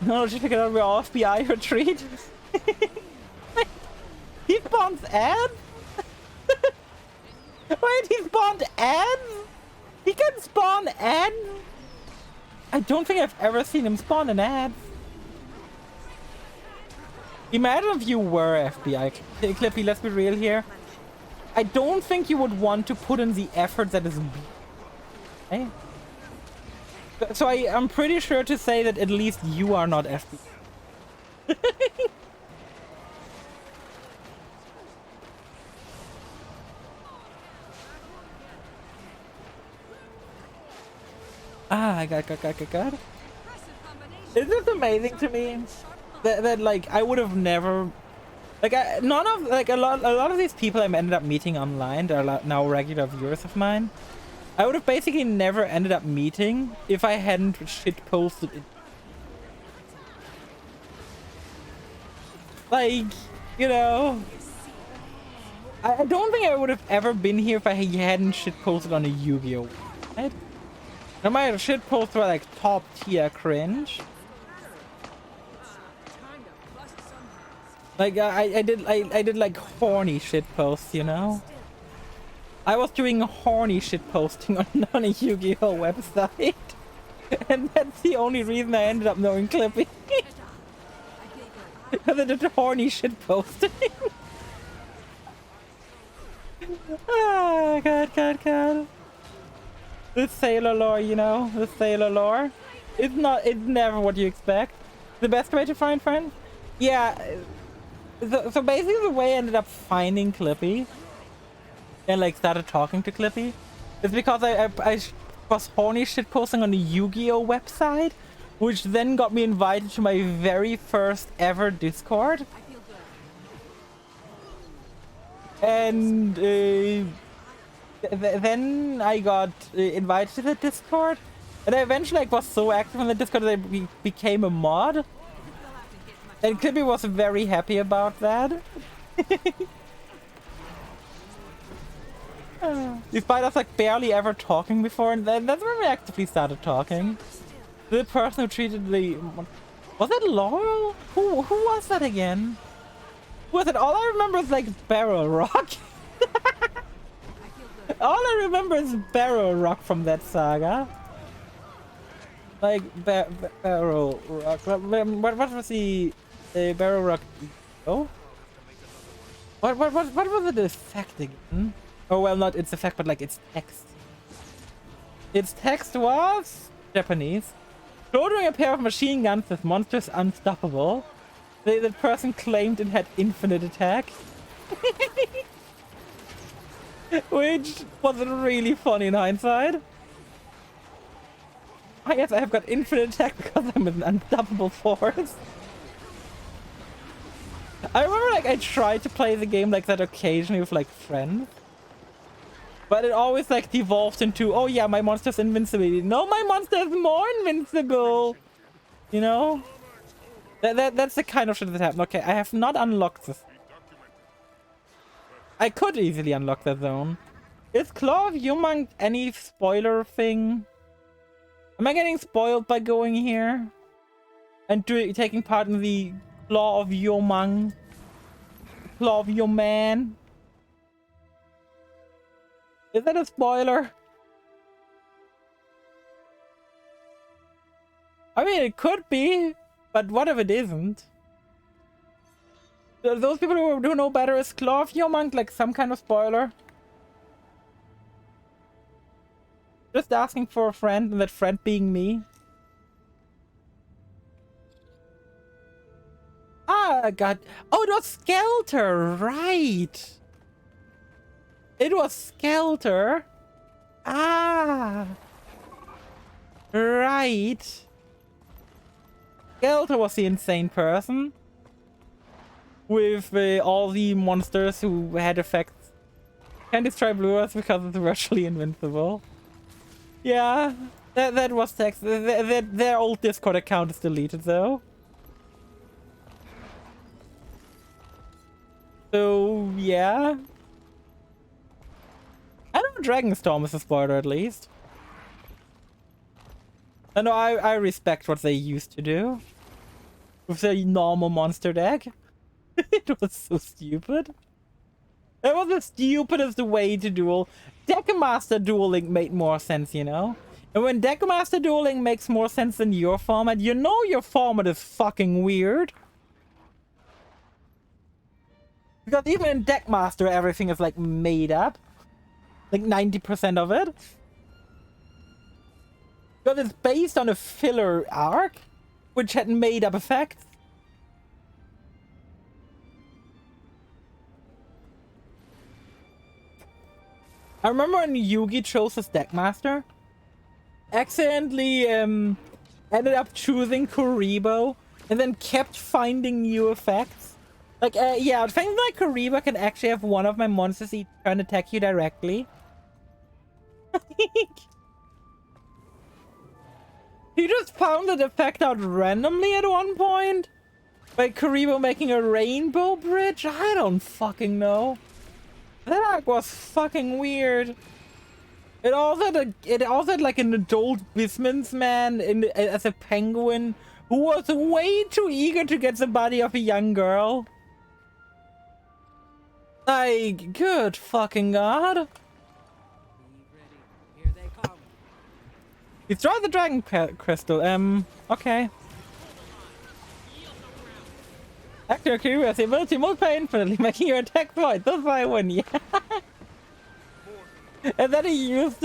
No, just because we're all FBI retreat. He spawns ads? Wait, he spawned ads? He can spawn ads? I don't think I've ever seen him spawn an ad. Imagine if you were FBI. Clippy, let's be real here. I don't think you would want to put in the effort that is... Hey? So I'm pretty sure to say that at least you are not FBI. I got. Isn't this amazing to me? That like I would have never, like none of like a lot of these people I ended up meeting online are now regular viewers of mine. I would have basically never ended up meeting if I hadn't shit posted it. Like, you know, I don't think I would have ever been here if I hadn't shit posted on a Yu-Gi-Oh! Right? No matter shit posts were like top tier cringe. Like I did like horny shit posts, you know? I was doing horny shit posting on a Yu-Gi-Oh! Website. And that's the only reason I ended up knowing Clippy. Because I did horny shit posting. Ah, God. The sailor lore, you know? The sailor lore. It's never what you expect. The best way to find friends? Yeah. So basically the way I ended up finding Clippy and like started talking to Clippy is because I was horny shit posting on the Yu-Gi-Oh! Website, which then got me invited to my very first ever Discord. And then I got invited to the Discord, and I eventually like was so active in the Discord that I became a mod. And Clippy was very happy about that. Despite us like barely ever talking before, and then that's when we actively started talking. The person who treated the... Was it Laurel? Who was that again? Who was it? All I remember is like Barrel Rock. All I remember is Barrel Rock from that saga. Like Barrel Rock. What was the Barrel Rock? Oh, what was the effect again? Oh well, not its effect, but like its text. Its text was Japanese. Shouldering a pair of machine guns with monsters unstoppable. The person claimed it had infinite attack. Which was really funny in hindsight. I guess I have got infinite attack because I'm an unstoppable force. I remember like I tried to play the game like that occasionally with like friends. But it always like devolved into, oh yeah, my monster's invincibility. No, my monster is more invincible. You know? That's the kind of shit that happened. Okay, I have not unlocked this. I could easily unlock that zone. Is Claw of Humong any spoiler thing? Am I getting spoiled by going here? And taking part in the Claw of Humong? Claw of your man? Is that a spoiler? I mean, it could be, but what if it isn't? Those people who know better, is Claw of Humong like some kind of spoiler? Just asking for a friend, and that friend being me. Ah, God. Oh, it was Skelter, right. It was Skelter. Ah. Right. Skelter was the insane person. With all the monsters who had effects. Can destroy Blue Earth because it's virtually invincible. Yeah, that was text. Their old Discord account is deleted though. So yeah. I know Dragonstorm is a spoiler at least. I know I respect what they used to do. With their normal monster deck. It was so stupid. That was the stupidest way to duel. Deckmaster dueling made more sense, you know? And when Deckmaster dueling makes more sense than your format, you know your format is fucking weird. Because even in Deckmaster, everything is like made up. Like 90% of it. Because it's based on a filler arc, which had made up effects. I remember when Yugi chose his Deckmaster, accidentally ended up choosing Kuribo, and then kept finding new effects. Like, yeah, things like Kuribo can actually have one of my monsters each turn attack you directly. He just found that effect out randomly at one point? By Kuribo making a rainbow bridge? I don't fucking know. That arc was fucking weird. It also had like an adult businessman as a penguin who was way too eager to get the body of a young girl. Like, good fucking god. Be ready. Here they come. Destroy the dragon crystal. Okay. Active Kiryu has the ability to multiply infinitely, making your attack void. That's why I win, yeah. And then he used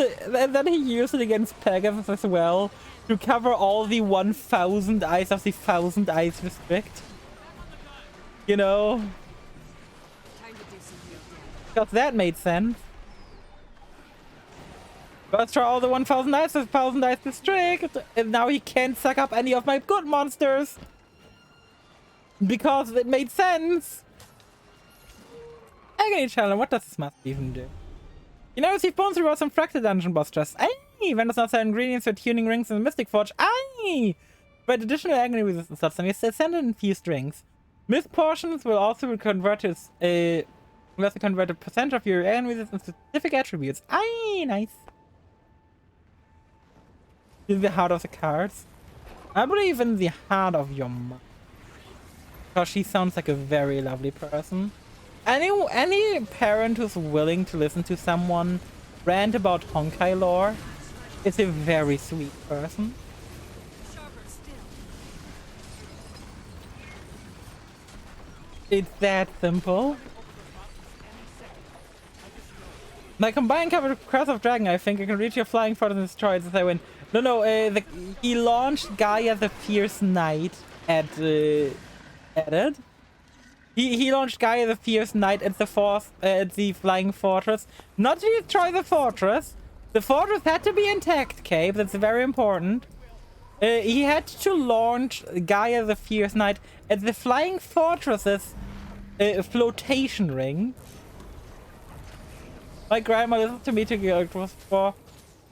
it against Pegasus as well to cover all the 1,000 eyes of the 1,000 eyes restrict. You know? Time to do some real damage. Because that made sense. Let's try all the 1,000 eyes with 1,000 eyes restrict, and now he can't suck up any of my good monsters. Because it made sense. Agony challenge. What does this must even do? You now receive bonus rewards from Fractal Dungeon boss chests. Aye! Vendors now sell ingredients for tuning rings in the Mystic Forge. Aye! But additional agony resistance slots, and you send in infused rings. Mist portions will also convert to convert a percent of your agony resistance to specific attributes. Aye! Nice. In the heart of the cards. I believe in the heart of your mom. Because she sounds like a very lovely person. Any parent who's willing to listen to someone rant about Honkai lore is a very sweet person. Sharper still. It's that simple. My combined cover with Cross of Dragon, I think I can reach your flying forward and destroy it as I win. No, he launched Gaia the Fierce Knight at it. He launched Gaia the Fierce Knight at the Flying Fortress. Not to destroy the fortress. The fortress had to be intact, Cape. That's very important. He had to launch Gaia the Fierce Knight at the Flying Fortress's flotation ring. My grandma listened to me to go for.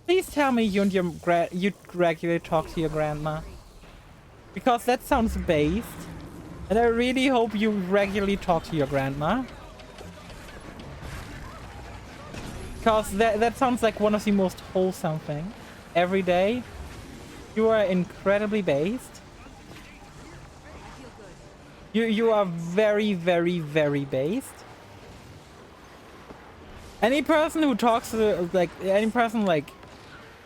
Please tell me you and you regularly talk to your grandma. Because that sounds based. And I really hope you regularly talk to your grandma. Because that sounds like one of the most wholesome things. Every day. You are incredibly based. You are very, very, very based. Any person who talks to, like, any person, like,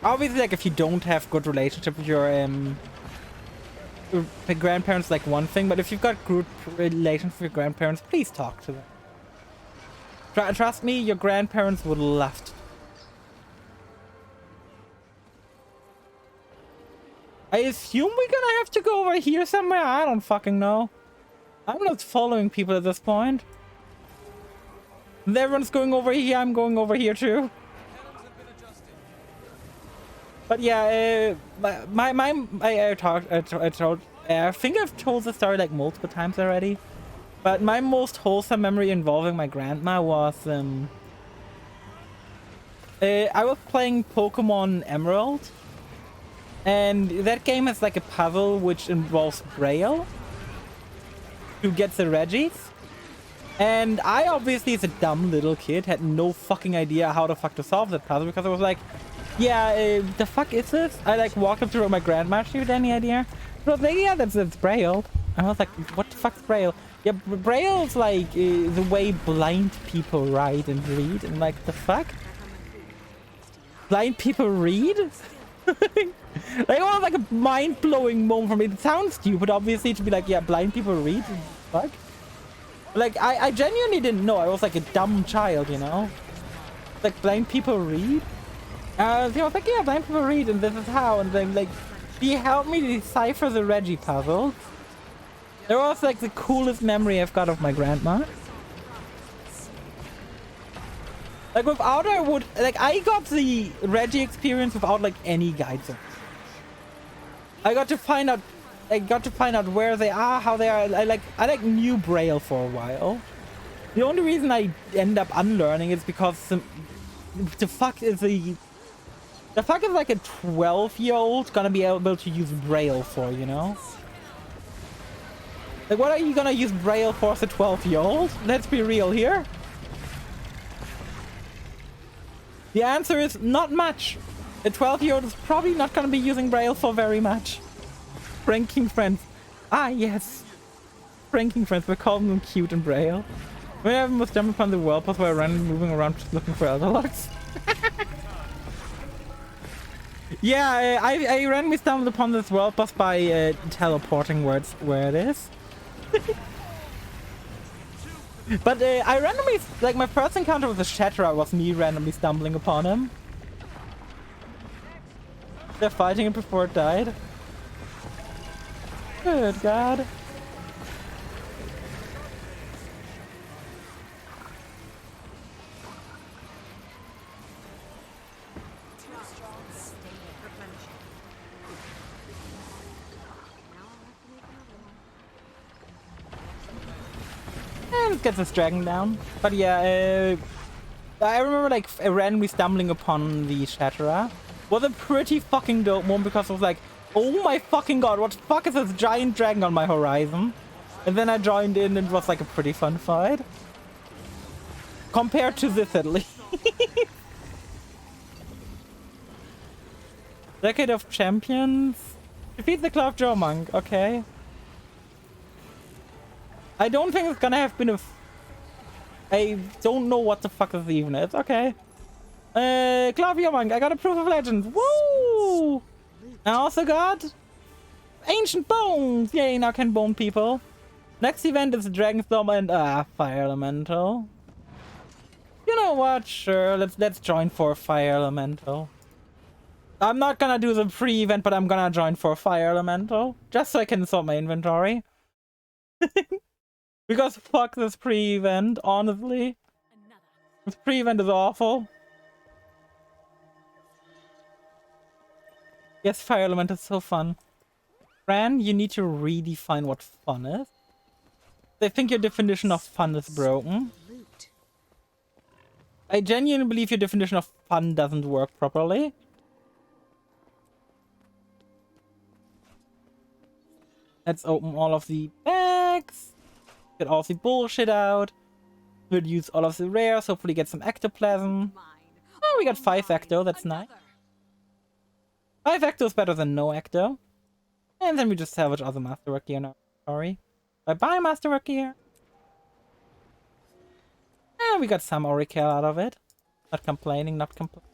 obviously, like, if you don't have good relationship with your grandparents, like one thing, but if you've got good relations with your grandparents, please talk to them. Trust me, your grandparents would love to. I assume we're gonna have to go over here somewhere. I don't fucking know. I'm not following people at this point. If everyone's going over here, I'm going over here too. But yeah, I think I've told the story like multiple times already. But my most wholesome memory involving my grandma was I was playing Pokemon Emerald, and that game has like a puzzle which involves Braille to get the Regis. And I obviously, as a dumb little kid, had no fucking idea how the fuck to solve that puzzle, because I was like, yeah, the fuck is this? I like walked up to my grandma. She had any idea? I was like, yeah, that's Braille. And I was like, what the fuck's Braille? Yeah, Braille's like the way blind people write and read. And like, the fuck? Blind people read? Like, it was like a mind-blowing moment for me. It sounds stupid, obviously, to be like, yeah, blind people read. Fuck. Like, I genuinely didn't know. I was like a dumb child, you know? Like, blind people read? I was like, yeah, blind people read, and this is how. And then, like, he helped me decipher the Reggie puzzle. That was, like, the coolest memory I've got of my grandma. Like, without her, I got the Reggie experience without, like, any guidance. I got to find out where they are, how they are. I knew Braille for a while. The only reason I end up unlearning is because the fuck is like a 12-year-old gonna be able to use Braille for, you know? Like, what are you gonna use Braille for as a 12-year-old? Let's be real here. The answer is not much. A 12-year-old is probably not gonna be using Braille for very much. Pranking friends. Ah, yes. Pranking friends. We're calling them cute and Braille. When I must jump upon the wall path while randomly moving around looking for elder locks. Yeah, I randomly stumbled upon this world boss by teleporting where it is. But I randomly, like, my first encounter with the Shatterer was me randomly stumbling upon him. They're fighting it before it died. Good God. And get this dragon down. But yeah, I remember like randomly stumbling upon the Shatterer. Was a pretty fucking dope moment because I was like, oh my fucking god, what the fuck is this giant dragon on my horizon? And then I joined in and it was like a pretty fun fight. Compared to this at least. Decade of Champions. Defeat the Cloud Jaw Monk, okay. I don't think it's gonna have been I don't know what the fuck this even is. Okay. Clavio Monk, I got a proof of legend. Woo! I also got Ancient Bones. Yay, now can bone people. Next event is Dragon Storm and Fire Elemental. You know what? Sure, let's join for Fire Elemental. I'm not gonna do the pre-event, but I'm gonna join for Fire Elemental. Just so I can sort my inventory. Because fuck this pre-event, honestly. Another. This pre-event is awful. Yes, Fire Element is so fun. Fran, you need to redefine what fun is. I think your definition of fun is broken. Loot. I genuinely believe your definition of fun doesn't work properly. Let's open all of the bags. Get all the bullshit out. We'll use all of the rares, hopefully get some ectoplasm. Mine. Oh, we got 5 mine. ecto, that's nice. Another. 5 ecto is better than no ecto. And then we just salvage all the masterwork gear now. Sorry. Bye-bye, masterwork gear. And we got some Oracle out of it. Not complaining, not complaining.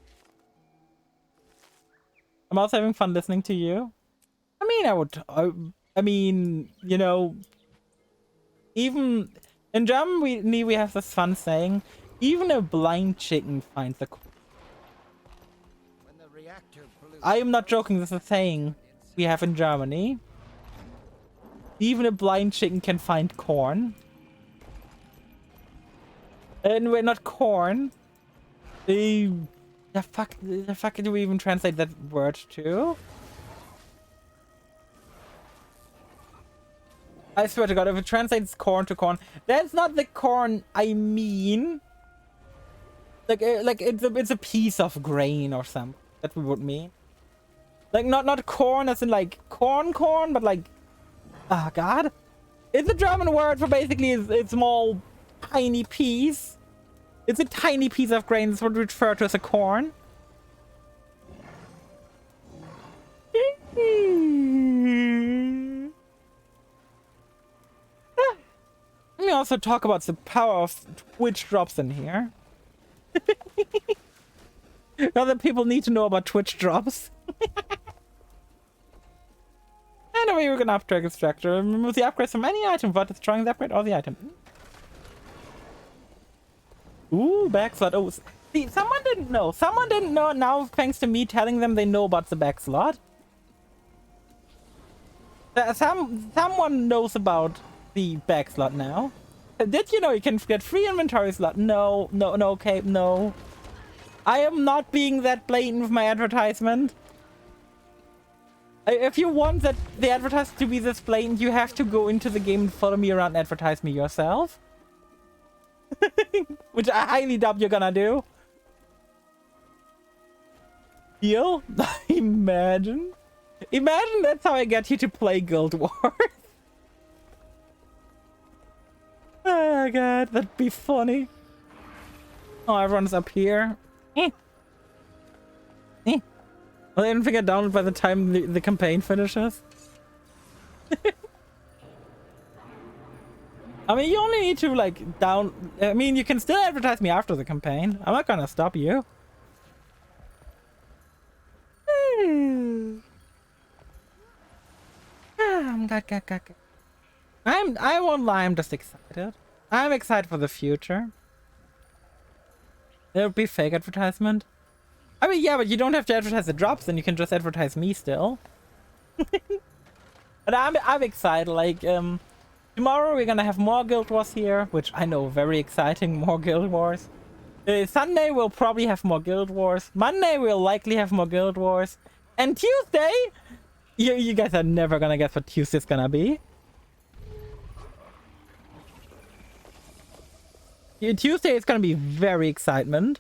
I'm also having fun listening to you. I mean, I mean, you know, even in Germany we have this fun saying, even a blind chicken finds a... When the reactor blew, I am not joking, this is a saying we have in Germany. Even a blind chicken can find corn. And we're not corn. The fuck do we even translate that word to? I swear to God, if it translates corn to corn, that's not the corn I mean. Like it's a piece of grain or something that we would mean. Like not corn as in like corn, but like, oh God, it's a German word for basically it's small, tiny piece. It's a tiny piece of grain. That's what we refer to as a corn. Let me also talk about the power of Twitch drops in here. Other people need to know about Twitch drops. Anyway, we're gonna upgrade extractor. Remove the upgrades from any item without destroying the upgrade or the item. Ooh, backslot. Oh, see, someone didn't know. Someone didn't know. Now, thanks to me telling them, they know about the backslot. Someone knows about the backslot now. Did you know you can get free inventory slot? No, okay, no. I am not being that blatant with my advertisement. If you want the advertisement to be this blatant, you have to go into the game and follow me around and advertise me yourself. Which I highly doubt you're gonna do. Deal? Imagine that's how I get you to play Guild Wars. Oh God, that'd be funny. Oh, everyone's up here. Well, I didn't think I download by the time the campaign finishes. I mean, you only need to like I mean, you can still advertise me after the campaign. I'm not gonna stop you. I won't lie, I'm just excited. I'm excited for the future. It'll be fake advertisement. I mean, yeah, but you don't have to advertise the drops, and you can just advertise me still. But I'm excited. Like, tomorrow we're gonna have more Guild Wars here, which I know, very exciting. More Guild Wars. Sunday we'll probably have more Guild Wars. Monday we'll likely have more Guild Wars. And Tuesday, you guys are never gonna guess what Tuesday's gonna be. Tuesday is gonna be very exciting.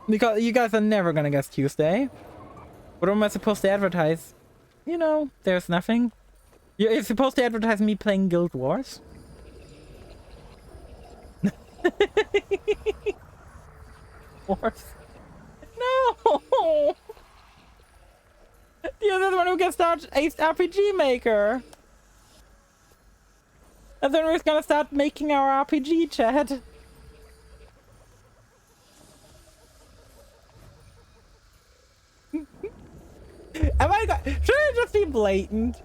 Because you guys are never gonna guess Tuesday. What am I supposed to advertise? You know, there's nothing. You're supposed to advertise me playing Guild Wars. Wars. No! You're the one who can start Ace RPG Maker. And then we're gonna start making our RPG chat. Should I just be blatant?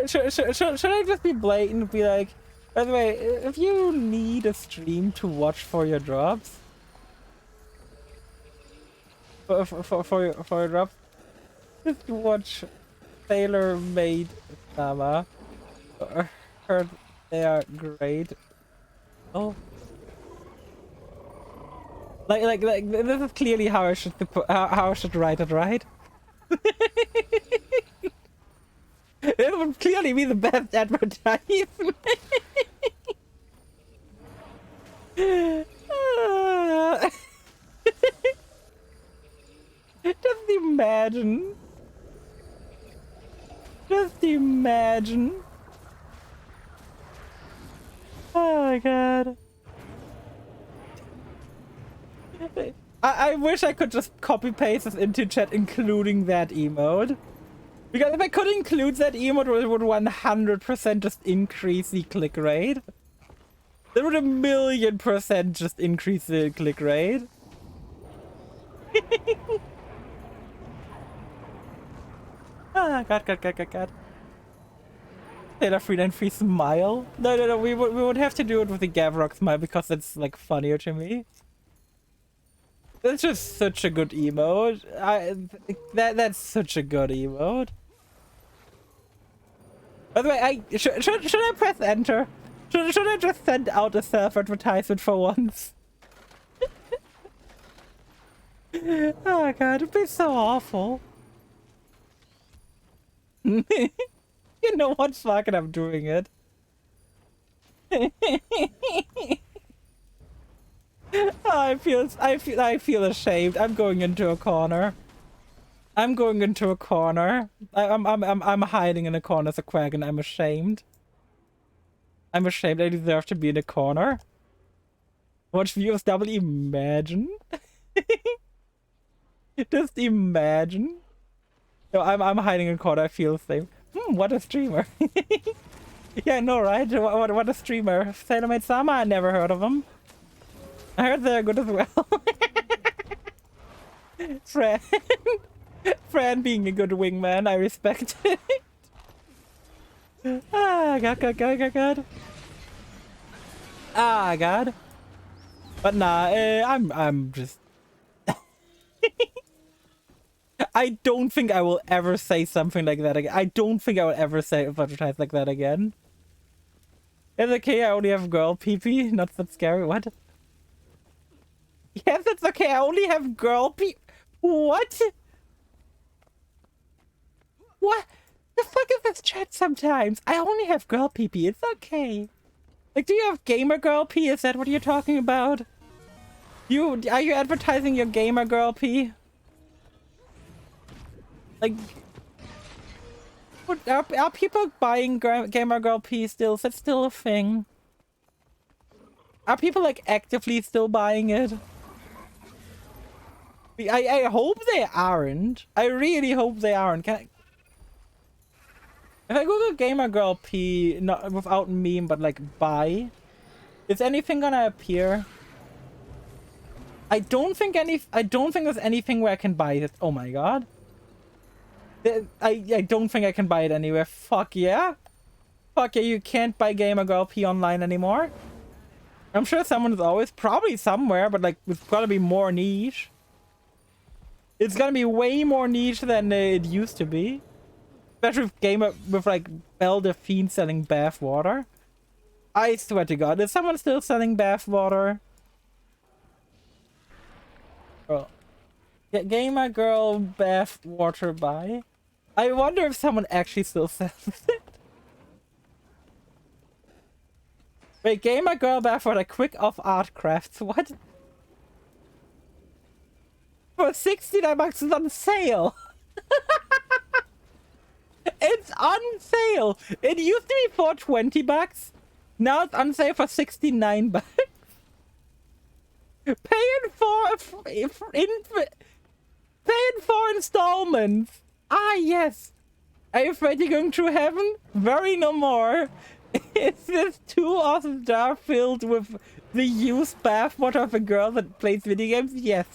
Should I just be blatant and be like, by the way, if you need a stream to watch for your drops, for your drops, just watch Tailor-made Sama. Heard they are great. Oh. Like this is clearly how I should how I should write it, right? It would clearly be the best advertisement. Just imagine. Just imagine. Oh my god. I wish I could just copy paste this into chat, including that emote. Because if I could include that emote, it would 100% just increase the click rate. That would 1,000,000% just increase the click rate. Ah, God. Taylor Freeland free smile? No, we would have to do it with the Gavrok smile because it's like funnier to me. That's just such a good emote. That's such a good emote. By the way, should I press enter? Should I just send out a self-advertisement for once? Oh god, it'd be so awful. You know what? Fuck it, I'm doing it. I feel ashamed. I'm going into a corner. I'm hiding in a corner as a quack, and I'm ashamed. I'm ashamed. I deserve to be in a corner. Watch viewers double imagine. Just imagine. No, I'm hiding in a corner. I feel safe. What a streamer. Yeah, no, right? What a streamer. Sailor Sama, I never heard of him. I heard they're good as well. Fran being a good wingman, I respect it. Ah, God. Ah, God. But nah, I'm just... I don't think I will ever say something like that again. I don't think I will ever say advertise like that again. It's okay, I only have girl pee-pee. Not that scary. What? Yes, it's okay. I only have girl pee. What? What? The fuck is this chat sometimes? I only have girl pee-pee. It's okay. Like, do you have gamer girl pee? Is that what you're talking about? Are you advertising your gamer girl pee? Like, are people buying gamer girl pee still? Is that still a thing? Are people like actively still buying it? I hope they aren't. I really hope they aren't. If I Google gamer girl pee, not without meme, but like buy, is anything gonna appear? I don't think there's anything where I can buy it. Oh my god. I don't think I can buy it anywhere. Fuck yeah. Fuck yeah, you can't buy gamer girl pee online anymore. I'm sure someone is always probably somewhere, but like it's gotta be more niche. It's gonna be way more niche than it used to be. Especially with like Belle Delphine selling bath water. I swear to god, is someone still selling bath water? Oh. Gamer girl bath water buy? I wonder if someone actually still sells it. Wait, gamer girl bath water quick off art crafts. What? For 69 bucks is on sale. It's on sale. It used to be for 20 bucks. Now it's on sale for 69 bucks. Paying for installments. Ah, yes. Are you afraid you're going through heaven? Worry no more. Is this too awesome jar filled with the used bathwater of a girl that plays video games? Yes.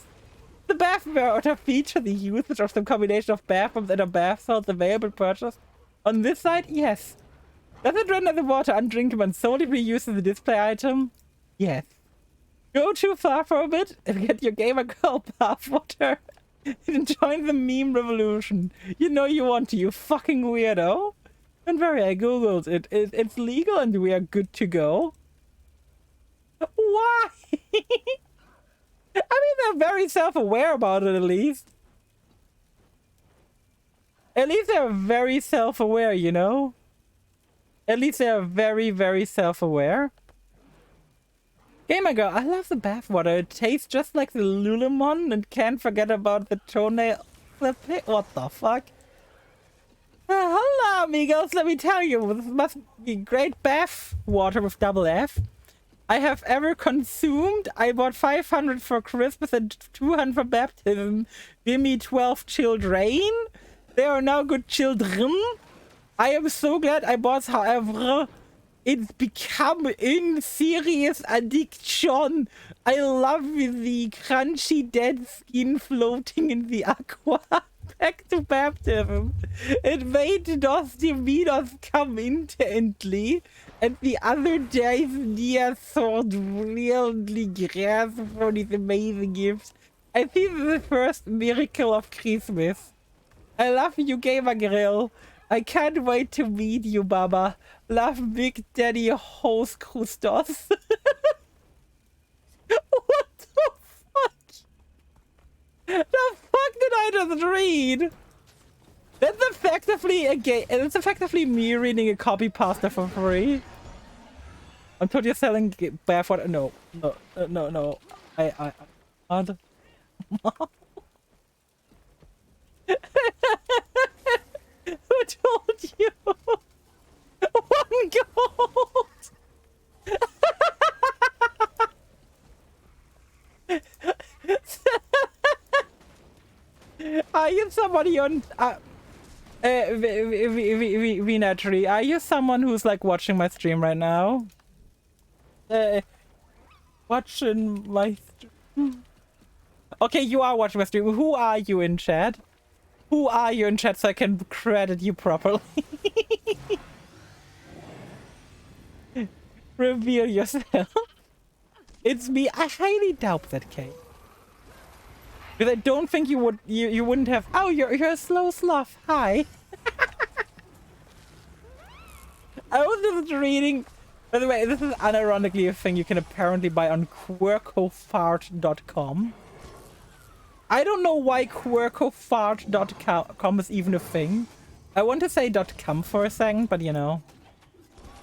The bathwater features the usage of some combination of bathrooms and a bath salts available purchase. On this side, yes. Does it render the water undrinkable and solely be used as a display item? Yes. Go too far for a bit and get your gamer girl bathwater. Join the meme revolution. You know you want to, you fucking weirdo. Don't worry, I googled it. It's legal and we are good to go. Why? I mean, they're very self-aware about it, at least. At least they're very self-aware, you know? At least they're very, very self-aware. Gamer girl, I love the bathwater. It tastes just like the Lululemon and can't forget about the toenail clipping. What the fuck? Hello, amigos. Let me tell you, this must be great bath water with double F I have ever consumed. I bought 500 for Christmas and 200 for baptism. Give me 12 children. They are now good children. I am so glad I bought, however. It's become in serious addiction. I love the crunchy dead skin floating in the aqua. Back to baptism. It made Dusty Minos come instantly. And the other days, Nia thought really grass for these amazing gifts. I think this is the first miracle of Christmas. I love you, Gamer Grill. I can't wait to meet you, Baba. Love, Big Daddy Host Christos. What the fuck? The fuck did I just read? That's effectively a game. It's effectively me reading a copy pasta for free. I'm told you're selling bathwater. No. What? Who told you? 1 gold. Are you somebody on Vinatri? Are you someone who's like watching my stream right now? Watching my stream. Okay, you are watching my stream. Who are you in chat? Who are you in chat so I can credit you properly? Reveal yourself. It's me. I highly doubt that, Kate. Because I don't think you would. You wouldn't have. Oh, you're a slow sloth. Hi. I was just reading. By the way, this is unironically a thing you can apparently buy on quirkofart.com. I don't know why quirkofart.com is even a thing. I want to say .com for a second, but you know.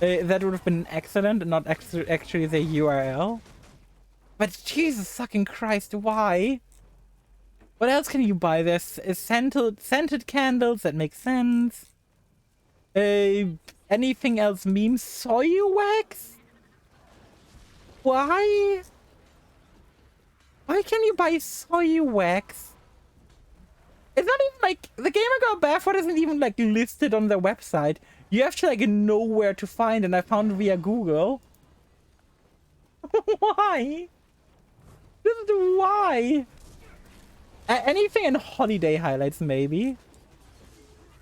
That would have been excellent and not actually the URL. But Jesus fucking Christ, why? What else can you buy? There's scented candles, that makes sense. Anything else? Meme soy wax? Why? Why can you buy soy wax? It's not even like the Gamer Girl bathwater isn't even like listed on their website. You have to like know where to find, and I found via Google. Why? This is why. Anything in holiday highlights, maybe.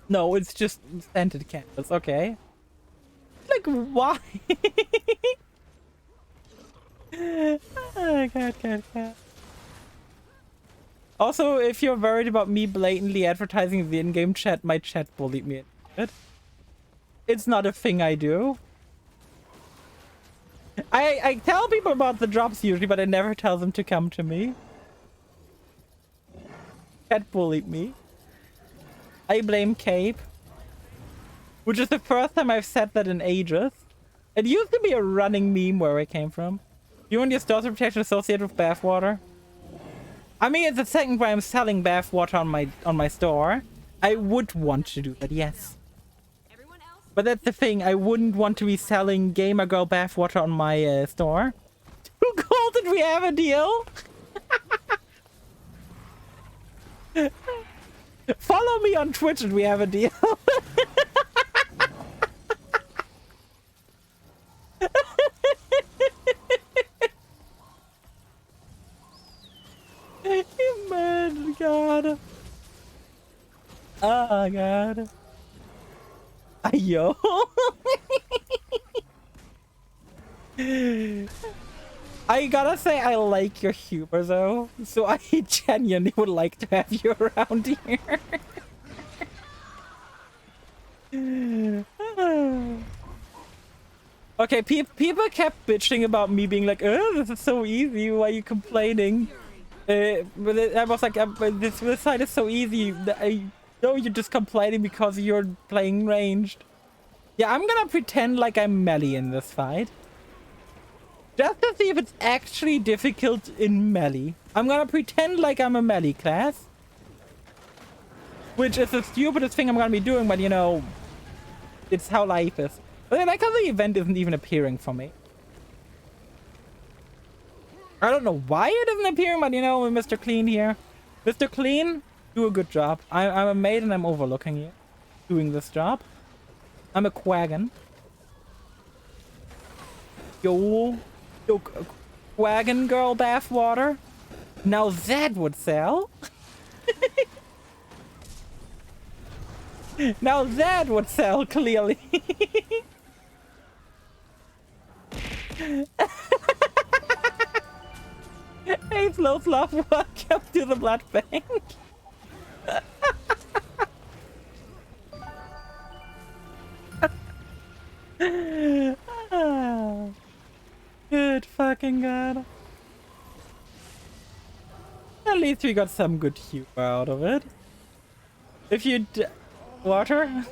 No, it's just scented candles. Okay. Like why? Oh, God. Also, if you're worried about me blatantly advertising the in-game chat, my chat bullied me. It's not a thing I do. I tell people about the drops usually, but I never tell them to come to me. Chat bullied me. I blame Cape. Which is the first time I've said that in ages. It used to be a running meme where I came from. You want your store's reputation associated with bathwater? I mean, it's the second where I'm selling bathwater on my store. I would want to do that, yes. But that's the thing, I wouldn't want to be selling Gamer Girl bathwater on my store. 2 gold, did we have a deal? Follow me on Twitch and we have a deal. Man, God. Oh, God. Ayo. I gotta say, I like your humor though, so I genuinely would like to have you around here. Okay, people kept bitching about me being like, oh, this is so easy, why are you complaining? I was like, this side is so easy. I know you're just complaining because you're playing ranged. Yeah, I'm gonna pretend like I'm melee in this fight. Just to see if it's actually difficult in melee. I'm gonna pretend like I'm a melee class. Which is the stupidest thing I'm gonna be doing, but you know, it's how life is. But I like how the event isn't even appearing for me. I don't know why it isn't appearing, but you know, Mr. Clean here. Mr. Clean, do a good job. I'm a maid and I'm overlooking you. Doing this job. I'm a quaggan. Yo, quaggan girl bathwater. Now that would sell. Now that would sell, clearly. Hey, Slow Fluff, welcome to the Blood Bank. Good fucking god. At least we got some good humor out of it. If you water?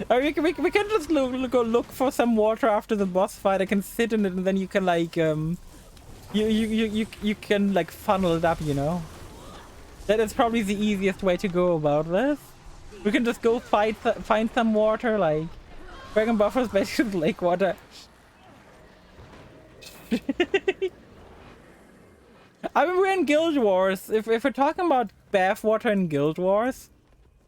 Or we can just go look for some water after the boss fight. I can sit in it and then you can like you can like funnel it up, you know. That is probably the easiest way to go about this. We can just go find some water, like Dragon Buffer's basically lake water. I mean, we're in Guild Wars. If we're talking about bathwater in Guild Wars,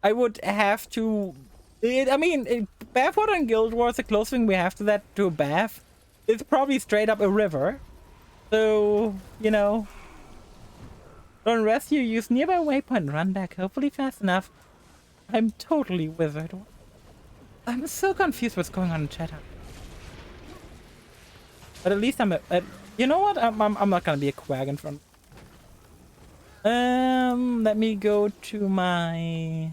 I would have to. Bathwater in Guild Wars, the closest thing we have to that, to a bath, is probably straight up a river. So, you know. Don't rescue, use nearby waypoint, run back, hopefully fast enough. I'm totally wizard. I'm so confused what's going on in chat. But at least I'm you know what? I'm not gonna be a quag in front. Let me go to my...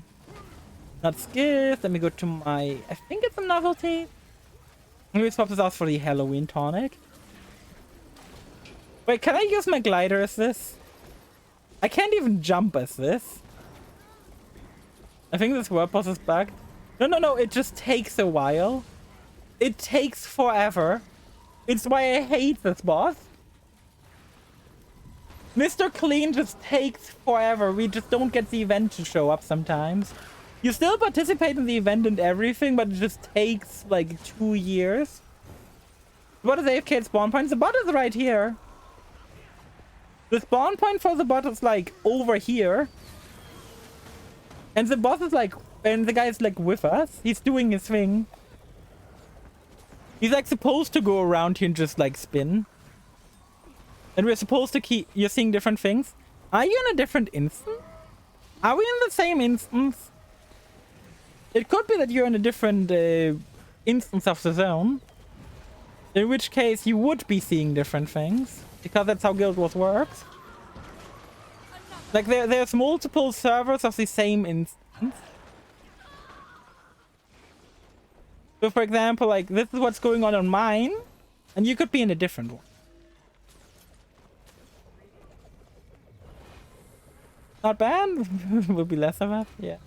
Not skiff. Let me go to my... I think it's a novelty. Let me swap this out for the Halloween tonic. Wait, can I use my glider as this? I can't even jump as this. I think this word boss is bugged. No. It just takes a while. It takes forever. It's why I hate this boss. Mr. Clean just takes forever. We just don't get the event to show up sometimes. You still participate in the event and everything, but it just takes like 2 years. What is AFK at spawn point? The bot is right here. The spawn point for the bot is like over here. And the boss is like, and the guy is like with us. He's doing his thing. He's like supposed to go around here and just like spin. And we're supposed to keep, you're seeing different things. Are you in a different instance? Are we in the same instance? It could be that you're in a different instance of the zone. In which case you would be seeing different things. Because that's how Guild Wars works. Like there's multiple servers of the same instance. So for example, like this is what's going on mine. And you could be in a different one. Not bad. Will be less of that. Yeah.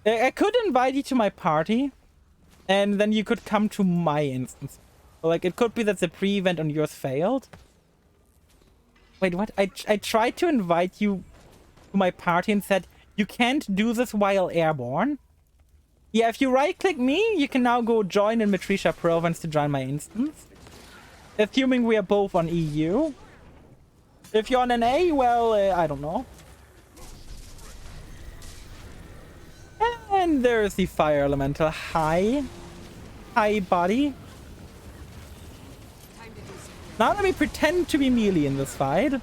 I could invite you to my party. And then you could come to my instance. So, like it could be that the pre-event on yours failed. Wait, what? I tried to invite you to my party and said, you can't do this while airborne. Yeah, if you right-click me, you can now go join in Matricia Provence to join my instance. Assuming we are both on EU. If you're on an A, well, I don't know. And there's the fire elemental. Hi. Hi, buddy. Now let me pretend to be melee in this fight.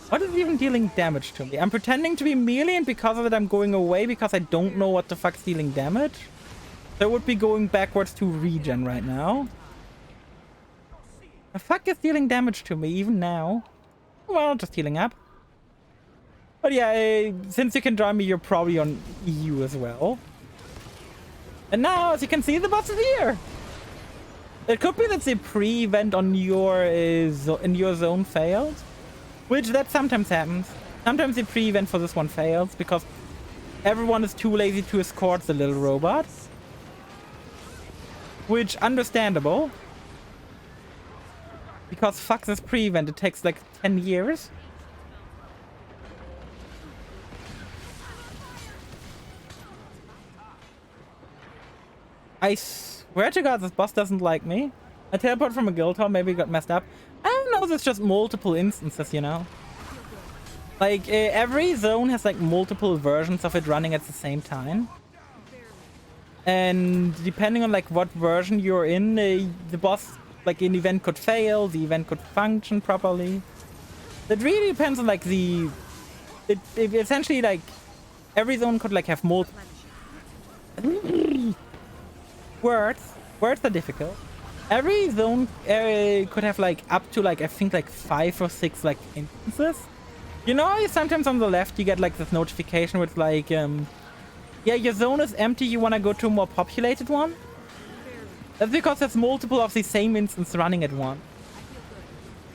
What is even dealing damage to me? I'm pretending to be melee and because of it I'm going away because I don't know what the fuck's dealing damage. So I would be going backwards to regen right now. The fuck is dealing damage to me even now? Well, just healing up. But yeah, since you can drive me, you're probably on EU as well. And now, as you can see, the boss is here. It could be that the pre-event on your in your zone failed, which that sometimes happens. Sometimes the pre-event for this one fails because everyone is too lazy to escort the little robot. Which, understandable. Because fuck this pre-event, it takes like 10 years. I swear to God, this boss doesn't like me. I teleport from a guild hall, maybe got messed up. I don't know, there's just multiple instances, you know? Like, every zone has like multiple versions of it running at the same time. And depending on like what version you're in, the boss, like an event could fail, the event could function properly. It really depends on like the... It essentially like, every zone could like have multiple... Words are difficult. Every zone could have like up to like I think like 5 or 6 like instances. You know, sometimes on the left you get like this notification with like yeah, your zone is empty, you want to go to a more populated one. That's because there's multiple of the same instance running at once.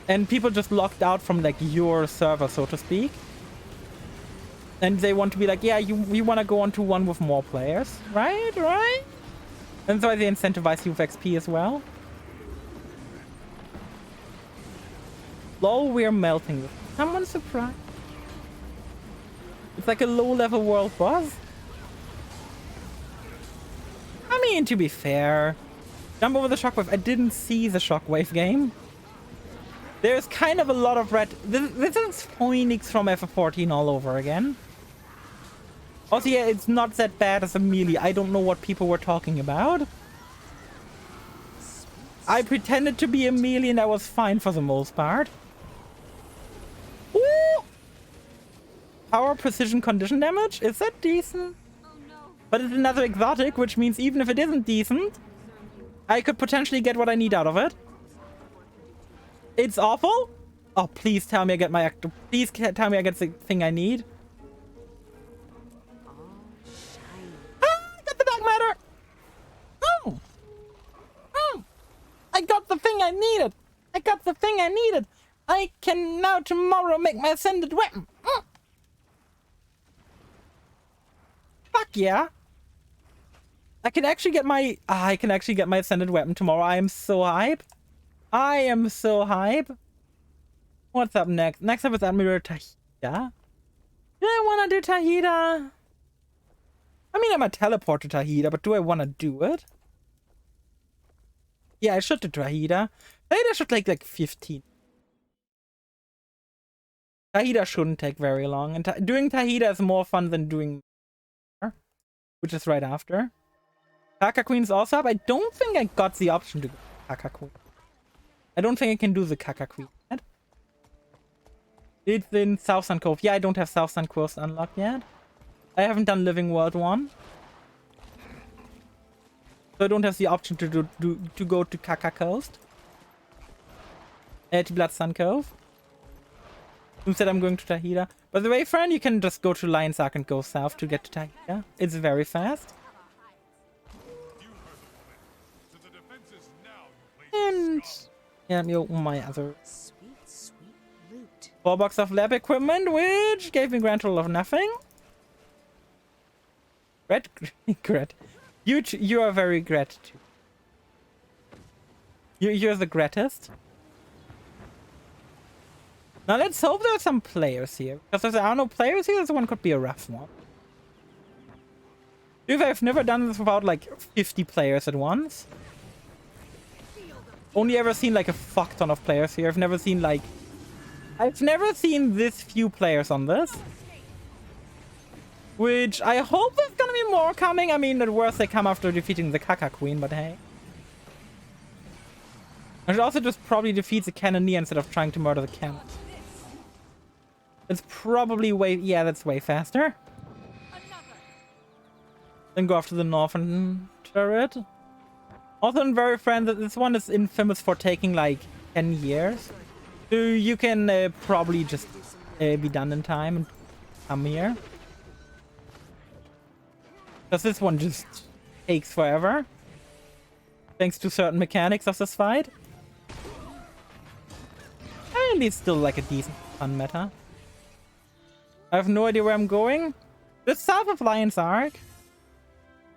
And people just locked out from like your server, so to speak. And they want to be like, yeah, we want to go on to one with more players. Right? And so they incentivize you with XP as well. Lol, we're melting this. Someone surprised? It's like a low-level world boss. I mean, to be fair, jump over the shockwave. I didn't see the shockwave game. There's kind of a lot of red. This is Phoenix from FF14 all over again. Also, yeah, it's not that bad as a melee. I don't know what people were talking about. I pretended to be a melee and I was fine for the most part. Ooh! Power, precision, condition damage? Is that decent? But it's another exotic, which means even if it isn't decent, I could potentially get what I need out of it. It's awful? Oh, please tell me I get my... Please tell me I get the thing I need. I got the dark matter! Oh! I got the thing I needed! I got the thing I needed! I can now tomorrow make my ascended weapon! Fuck yeah! I can actually get my... I can actually get my ascended weapon tomorrow. I am so hype. I am so hype. What's up next? Next up is Admiral Tahida. Do I want to do Tahida? I mean, I'm a teleport to Tahida, but do I want to do it? Yeah, I should do Tahida. Tahida should take like 15. Tahida shouldn't take very long. And doing Tahida is more fun than doing... which is right after. Kaka Queen's also up. I don't think I got the option to go Kaka Queen. I don't think I can do the Kaka Queen yet. It's in South Sun Cove. Yeah, I don't have South Sun Coast unlocked yet. I haven't done Living World 1. So I don't have the option to go to Kaka Coast. To Blood Sun Cove. Instead I'm going to Tahida. By the way, friend, you can just go to Lion's Ark and go south to get to Tahida. It's very fast. And... yeah, let me open my other... Sweet loot. 4 box of lab equipment, which gave me grand total of nothing. Gret. You are very Gret too. You're the greatest. Now let's hope there are some players here. Because if there are no players here, this one could be a rough one. If I've never done this without like 50 players at once. Only ever seen like a fuck ton of players here. I've never seen this few players on this. Which I hope there's gonna be more coming. I mean, at worst they come after defeating the Kaka Queen, but hey. I should also just probably defeat the Cannoneer instead of trying to murder the cannon. It's probably way... yeah, that's way faster. Then go after the North and turret. Also, I'm very friend that this one is infamous for taking like 10 years. So you can probably just be done in time and come here. Because this one just takes forever. Thanks to certain mechanics of this fight. And it's still like a decent fun meta. I have no idea where I'm going. Just south of Lion's Arc.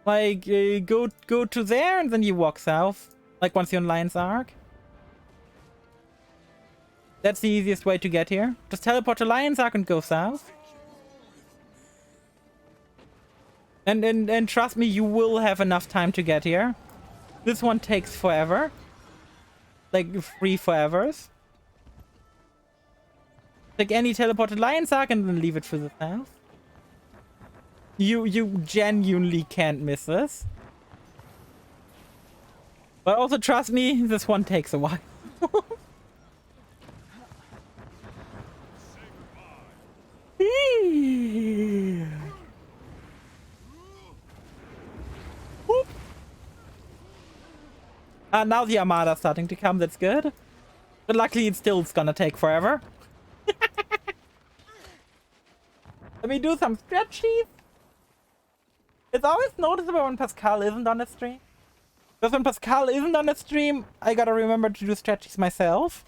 Like, go to there and then you walk south. Like once you're on Lion's Arc. That's the easiest way to get here. Just teleport to Lion's Arc and go south. And trust me, you will have enough time to get here. This one takes forever. Like 3 forevers. Take any teleport to Lion's Arc and then leave it for the south. You genuinely can't miss this. But also trust me, this one takes a while. Now the Armada's starting to come, that's good. But luckily it's gonna take forever. Let me do some stretchies. It's always noticeable when Pascal isn't on the stream. Because when Pascal isn't on the stream, I gotta remember to do stretchies myself.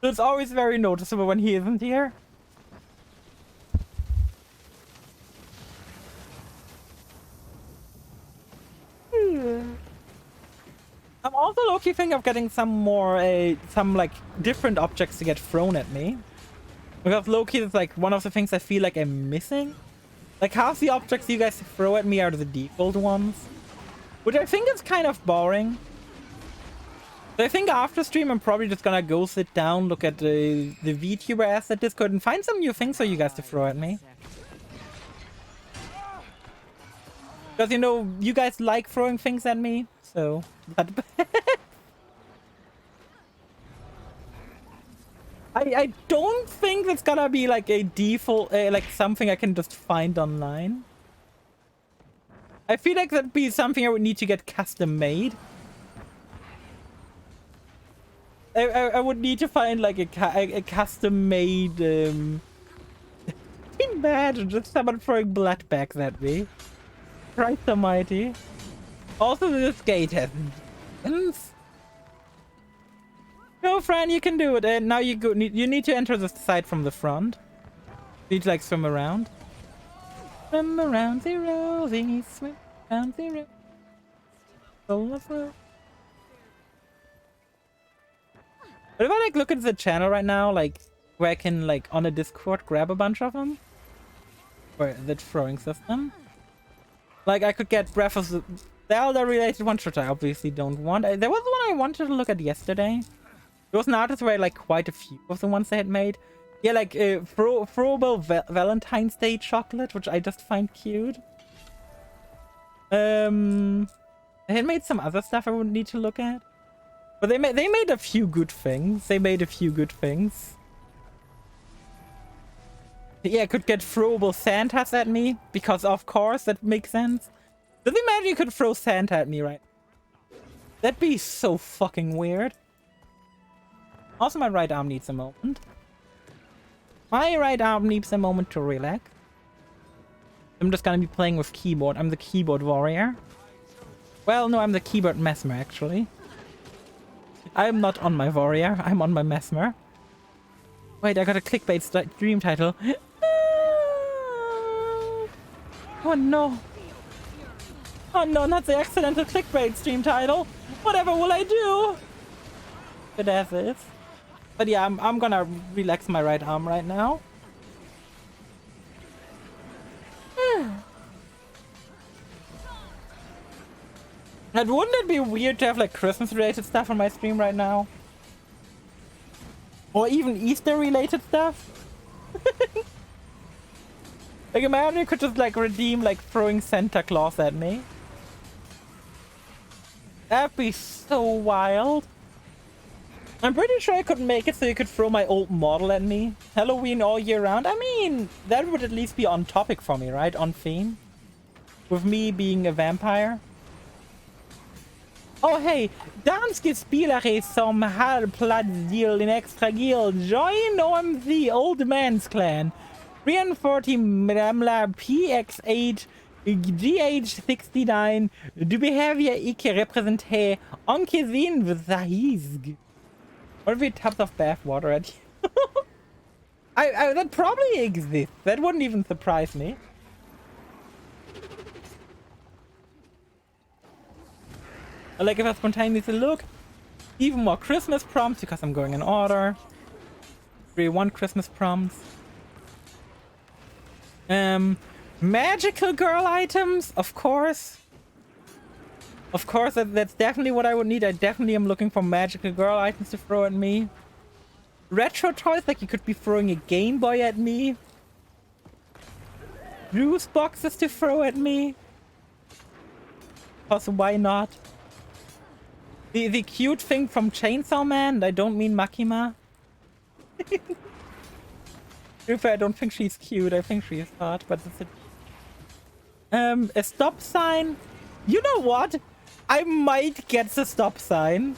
So it's always very noticeable when he isn't here. I'm also low-key thinking of getting some more, some like different objects to get thrown at me. Because low-key is like one of the things I feel like I'm missing. Like half the objects you guys throw at me are the default ones. Which I think is kind of boring. So I think after stream I'm probably just gonna go sit down, look at the VTuber asset Discord and find some new things for you guys to throw at me. Because, you know, you guys like throwing things at me, so... I don't think it's gonna be like a default, like something I can just find online. I feel like that'd be something I would need to get custom made. I would need to find like a custom made, imagine just someone throwing blood bags at me. Christ almighty. Also, this gate has demons. Go, Fran, you can do it. And now you go. You need to enter the side from the front. You need to like swim around. Swim around the rosy, swim around the rosy. But if I like look at the channel right now, like where I can like on a Discord grab a bunch of them, or the throwing system. Like, I could get Breath of the Zelda related ones, which I obviously don't want. There was one I wanted to look at yesterday. There was an artist where I like quite a few of the ones they had made. Yeah, like throwable Valentine's Day chocolate, which I just find cute. They had made some other stuff I would need to look at. But they made a few good things. Yeah, I could get throwable Santas at me, because of course, that makes sense. Just imagine you could throw Santa at me, right? That'd be so fucking weird. Also, my right arm needs a moment. My right arm needs a moment to relax. I'm just gonna be playing with keyboard. I'm the keyboard warrior. Well, no, I'm the keyboard mesmer, actually. I'm not on my warrior, I'm on my mesmer. Wait, I got a clickbait stream title. Oh no. Oh no, not the accidental clickbait stream title. Whatever will I do? Good as is. But yeah, I'm gonna relax my right arm right now. And wouldn't it be weird to have like Christmas related stuff on my stream right now? Or even Easter related stuff? Like imagine you could just like redeem like throwing Santa Claus at me. That'd be so wild. I'm pretty sure I could make it so you could throw my old model at me. Halloween all year round. I mean, that would at least be on topic for me, right? On theme. With me being a vampire. Oh hey, danske spelare som har plats in extra guild. Join OMZ Old Man's Clan. 340 Mramla PX8 GH69. Du behavior ikke representerer onkezin vizahizg. What if he taps off bathwater at you? That probably exists. That wouldn't even surprise me. I like if I spontaneously look. Even more Christmas prompts because I'm going in order. 3-1 Christmas prompts. Magical girl items, of course. Of course, that's definitely what I would need. I definitely am looking for magical girl items to throw at me. Retro toys, like you could be throwing a Game Boy at me. Juice boxes to throw at me. Also, why not? The cute thing from Chainsaw Man, I don't mean Makima. I don't think she's cute, I think she's hot, but it's a stop sign. You know what? I might get the stop sign.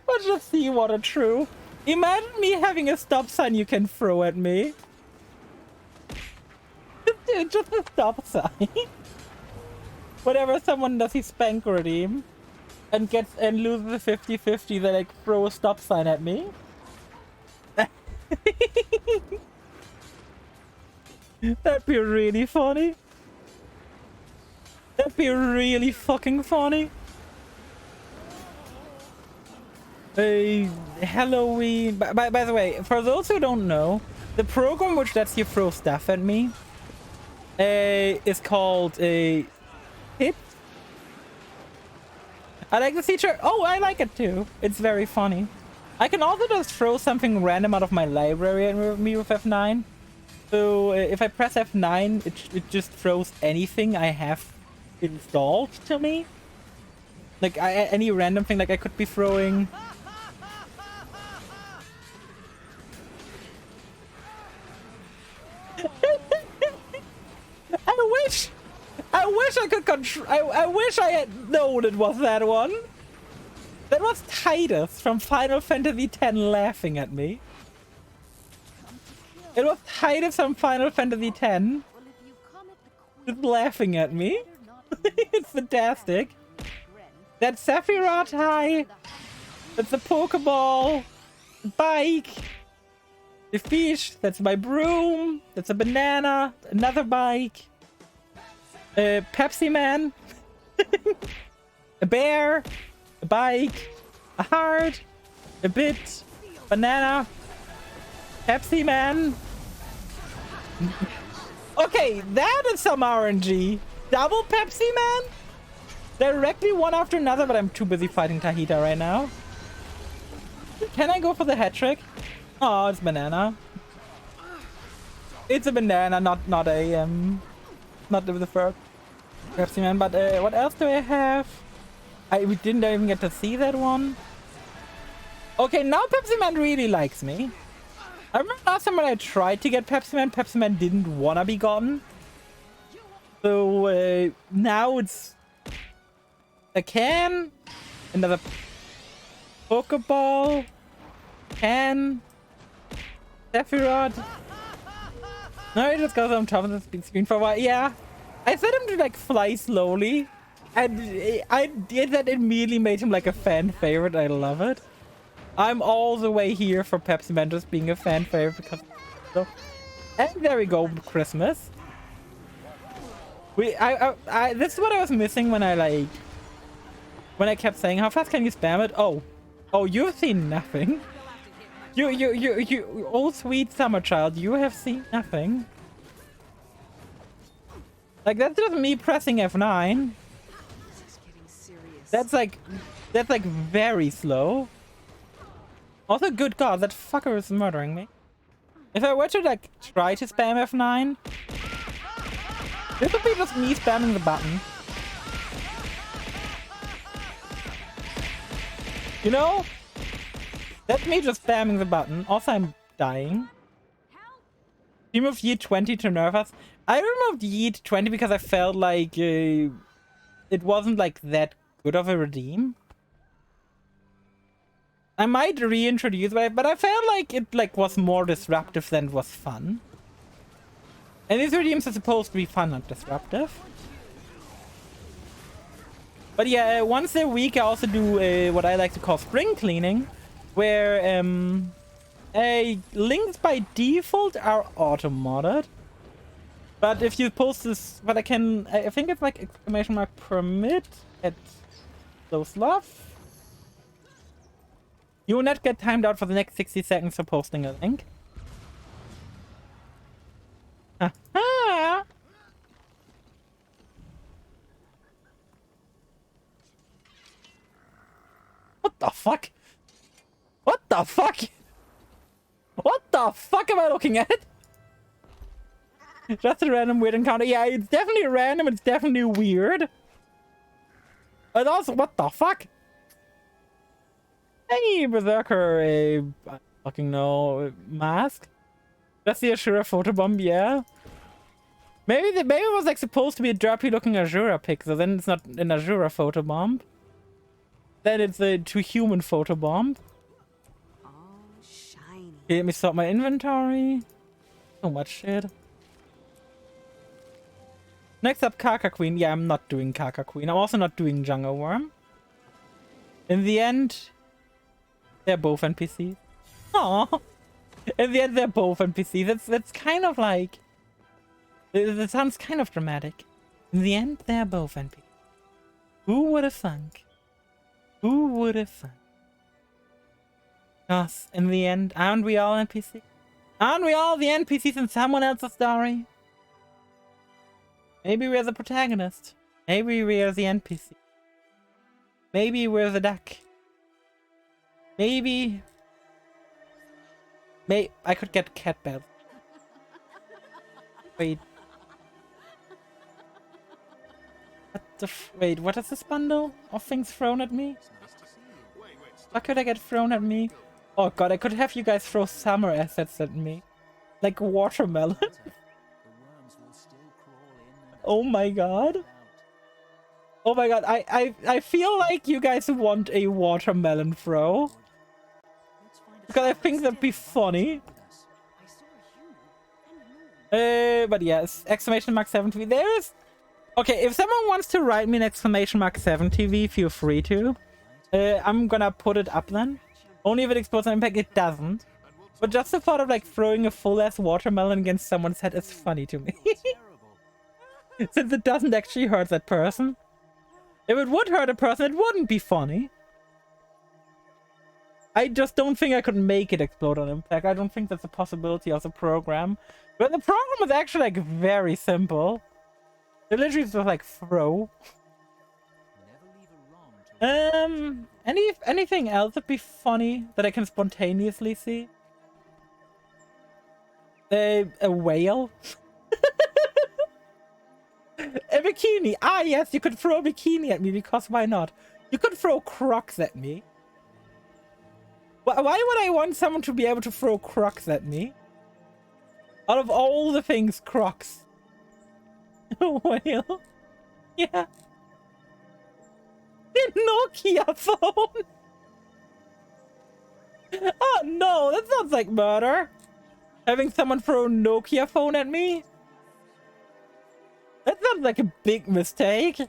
Let's just see what a true. Imagine me having a stop sign you can throw at me. Just a stop sign. Whenever someone does his spank redeem and loses the 50-50, they like throw a stop sign at me. That'd be really funny. That'd be really fucking funny. Halloween. By the way, for those who don't know, the program which lets you throw stuff at me is called a hit. I like the feature. Oh, I like it too. It's very funny. I can also just throw something random out of my library at me with F9. So if I press F9, it just throws anything I have installed to me. Like any random thing, like I could be throwing. I wish I could control. I wish I had known it was that one. That was Titus from Final Fantasy X laughing at me. It was Titus from Final Fantasy X just laughing at me. It's fantastic. That's Sephiroth high. That's a Pokeball. The bike. The fish. That's my broom. That's a banana. Another bike. Pepsi Man. A bear. A bike. A heart. A bit. Banana. Pepsi Man. Okay, that is some RNG. Double Pepsi Man? Directly one after another, but I'm too busy fighting Tahita right now. Can I go for the hat trick? Oh, it's banana. It's a banana, not a not the first Pepsi Man. But what else do I have? We didn't even get to see that one. Okay, now Pepsi Man really likes me. I remember last time when I tried to get Pepsi Man didn't wanna be gotten. So now it's a can, another Pokeball, can, Sephiroth. No, he just goes on top of the speed screen for a while. Yeah, I set him to like fly slowly, and I did that immediately made him like a fan favorite. I love it. I'm all the way here for Pepsi Man just being a fan favorite because. So, and there we go, Christmas. This is what I was missing when I kept saying, how fast can you spam it? Oh, you've seen nothing. You, oh sweet summer child, you have seen nothing. Like that's just me pressing F9. That's like very slow. Also, good God, that fucker is murdering me. If I were to like try to spam F9. This would be just me spamming the button. You know? That's me just spamming the button. Also, I'm dying. Remove Yeet 20 to nerf us. I removed Yeet 20 because I felt like it wasn't like that good of a redeem. I might reintroduce it, but I felt like it like was more disruptive than it was fun. And these redeems are supposed to be fun, not disruptive. But yeah, once a week I also do what I like to call spring cleaning, where links by default are auto-modded. But if you post this, but I think it's like exclamation mark permit at those love. You will not get timed out for the next 60 seconds for posting a link. Aha! What the fuck? What the fuck? What the fuck am I looking at? Just a random weird encounter. Yeah, it's definitely random. It's definitely weird. But also, what the fuck? Hey, Berserker, I fucking know, mask. Just the Ashura photobomb, yeah. Maybe it was like supposed to be a derpy looking Ashura pic, so then it's not an Ashura photobomb. Then it's a too human photobomb. Oh, shiny. Okay, let me sort my inventory. So much shit. Next up, Kaka Queen. Yeah, I'm not doing Kaka Queen. I'm also not doing Jungle Worm. In the end, they're both NPCs. Aww. In the end, they're both NPCs. That's kind of like... It sounds kind of dramatic. In the end, they're both NPCs. Who would have thunk? Who would have thunk? Because in the end, aren't we all NPCs? Aren't we all the NPCs in someone else's story? Maybe we're the protagonist. Maybe we're the NPC. Maybe we're the duck. Maybe... I could get cat bells. Wait. Wait, what is this bundle of things thrown at me? What could I get thrown at me? Oh god, I could have you guys throw summer assets at me. Like watermelon. Oh my god. Oh my god, I feel like you guys want a watermelon throw. Because I think that'd be funny. But yes, exclamation mark 7TV. There's... Okay, if someone wants to write me an exclamation mark 7TV, feel free to. I'm gonna put it up then. Only if it explodes an impact, it doesn't. But just the thought of like throwing a full-ass watermelon against someone's head is funny to me. Since it doesn't actually hurt that person. If it would hurt a person, it wouldn't be funny. I just don't think I could make it explode on impact. I don't think that's a possibility of the program. But the program is actually like very simple. It literally just like throw. Anything else that'd be funny that I can spontaneously see? A whale? A bikini. Ah, yes, you could throw a bikini at me because why not? You could throw Crocs at me. Why would I want someone to be able to throw Crocs at me? Out of all the things, Crocs. A whale? Yeah. The Nokia phone! Oh no, that sounds like murder. Having someone throw a Nokia phone at me? That sounds like a big mistake.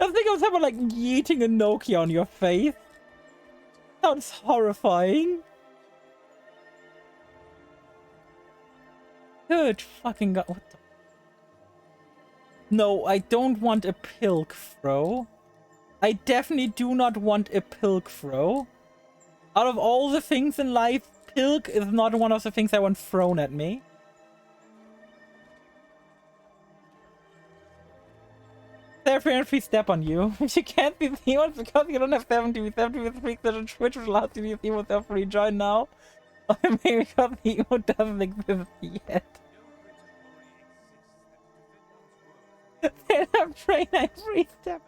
I think of someone like yeeting a Nokia on your face. Sounds horrifying. Good fucking god. What the? No, I don't want a pilk throw. I definitely do not want a pilk throw. Out of all the things in life, pilk is not one of the things I want thrown at me. Therefore, free step on you. You can't be the emotes because you don't have 70. 70 with freaks that on Twitch will allow you to use emotes self rejoin now. Or maybe because the emote doesn't exist yet. Then I'm trained I free step.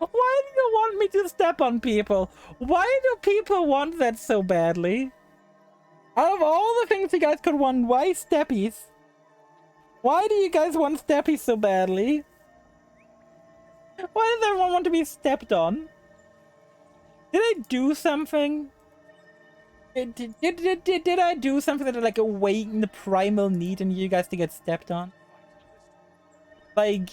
Why do you want me to step on people? Why do people want that so badly? Out of all the things you guys could want, why steppies? Why do you guys want steppies so badly? Why does everyone want to be stepped on? Did I do something? Did I do something that like awakened the primal need in you guys to get stepped on? Like,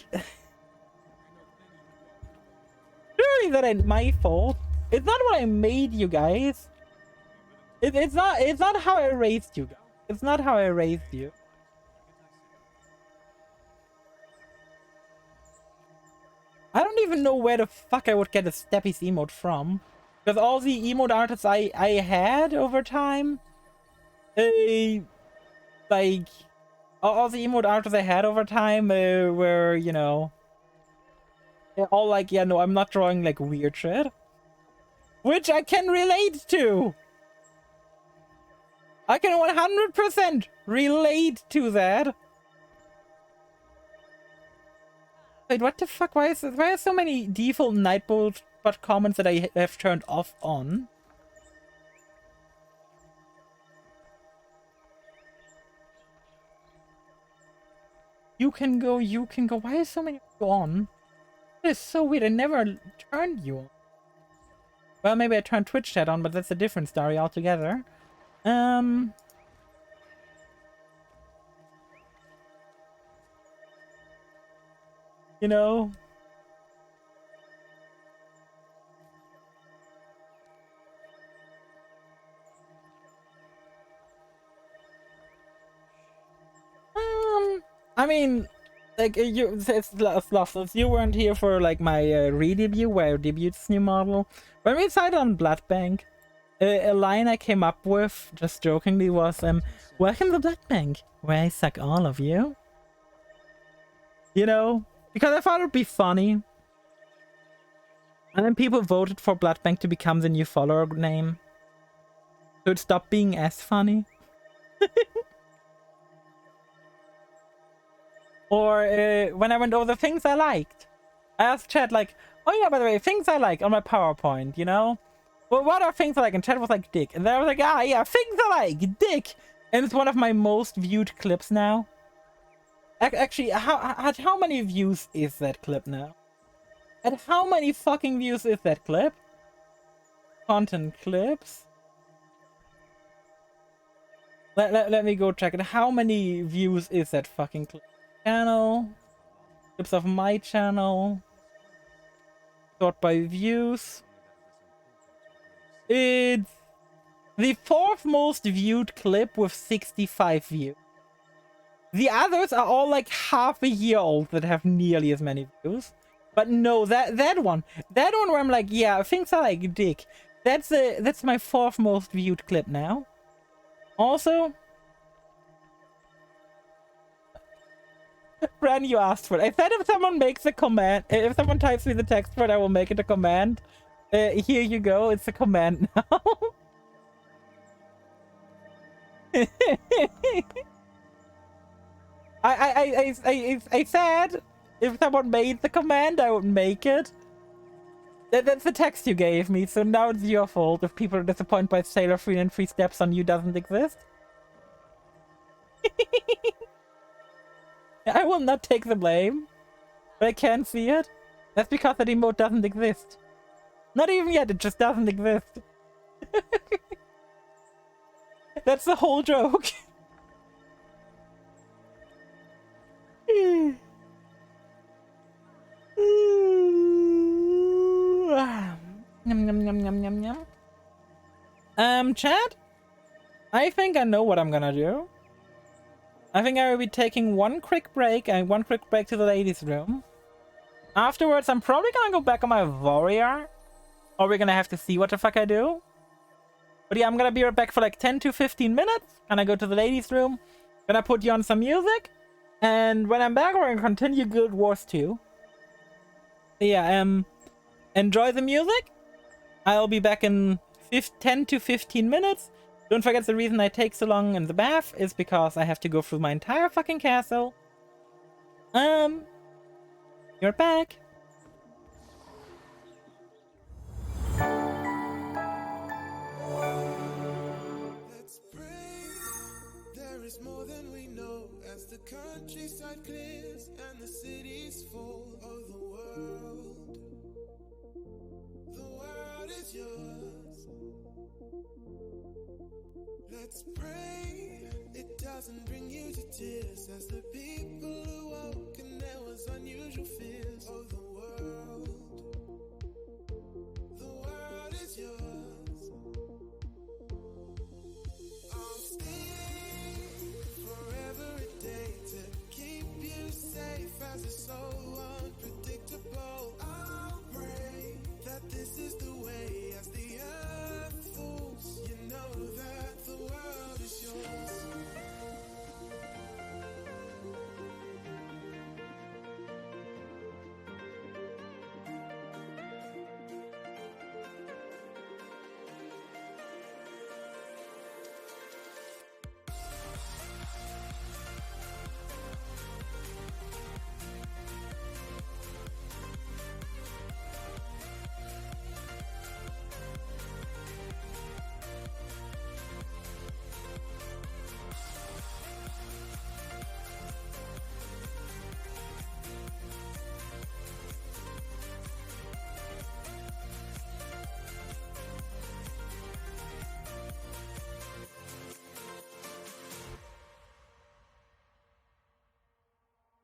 surely that ain't my fault. It's not what I made you guys. It's not how I raised you guys. It's not how I raised you. I don't even know where the fuck I would get a Steppies emote from. Because all the emote artists I had over time, like, all the emote artists I had over time were, you know, they're all like, yeah, no, I'm not drawing like weird shit. Which I can relate to. I can 100% relate to that. Wait, what the fuck? Why are so many default Nightbolt comments that I have turned off on? You can go. Why is so many on? That is so weird. I never turned you on. Well, maybe I turned Twitch chat on, but that's a different story altogether. You know. I mean, like, it's lossless. You weren't here for, like, my re-debut, where I debuted this new model. When we decided on Blood Bank, a line I came up with, just jokingly, was, welcome to Blood Bank, where I suck all of you. You know? Because I thought it would be funny. And then people voted for Blood Bank to become the new follower name. So it stopped being as funny. Or when I went over the things I liked, I asked chat like, oh yeah, by the way, things I like on my PowerPoint, you know? Well, what are things I like? And chat was like, dick. And then I was like, ah yeah, things I like, dick. And it's one of my most viewed clips now. Actually, at how many views is that clip now? At how many fucking views is that clip? Content clips. Let me go check it. How many views is that fucking clip? Channel, clips of my channel, sort by views. It's the 4th most viewed clip with 65 views. The others are all like half a year old that have nearly as many views. But no, that one where I'm like, yeah, things are like dick. That's my 4th most viewed clip now. Also, Bran, you asked for it. I said if someone makes a command, if someone types me the text for it, I will make it a command. Here you go. It's a command now. I said if someone made the command, I would make it. That's the text you gave me, so now it's your fault if people are disappointed by Sailor Free and 3 steps on you doesn't exist. I will not take the blame, but I can see it. That's because that emote doesn't exist. Not even yet, it just doesn't exist. That's the whole joke. Chat? I think I know what I'm gonna do. I think I will be taking one quick break and one quick break to the ladies' room. Afterwards, I'm probably gonna go back on my warrior. Or we're gonna have to see what the fuck I do. But yeah, I'm gonna be right back for like 10 to 15 minutes. Gonna go to the ladies' room. Gonna put you on some music. And when I'm back, we're gonna continue Guild Wars 2. So yeah, enjoy the music. I'll be back in 10 to 15 minutes. Don't forget the reason I take so long in the bath is because I have to go through my entire fucking castle. You're back. countryside clears and the city's full of the world. The world is yours. Let's pray it doesn't bring you to tears as the people awoke and there was unusual fears of the world. The world is yours. I'll stay forever a day to keep you safe as it's so unpredictable. I'll pray that this is the way as the earth falls. You know that the world is yours.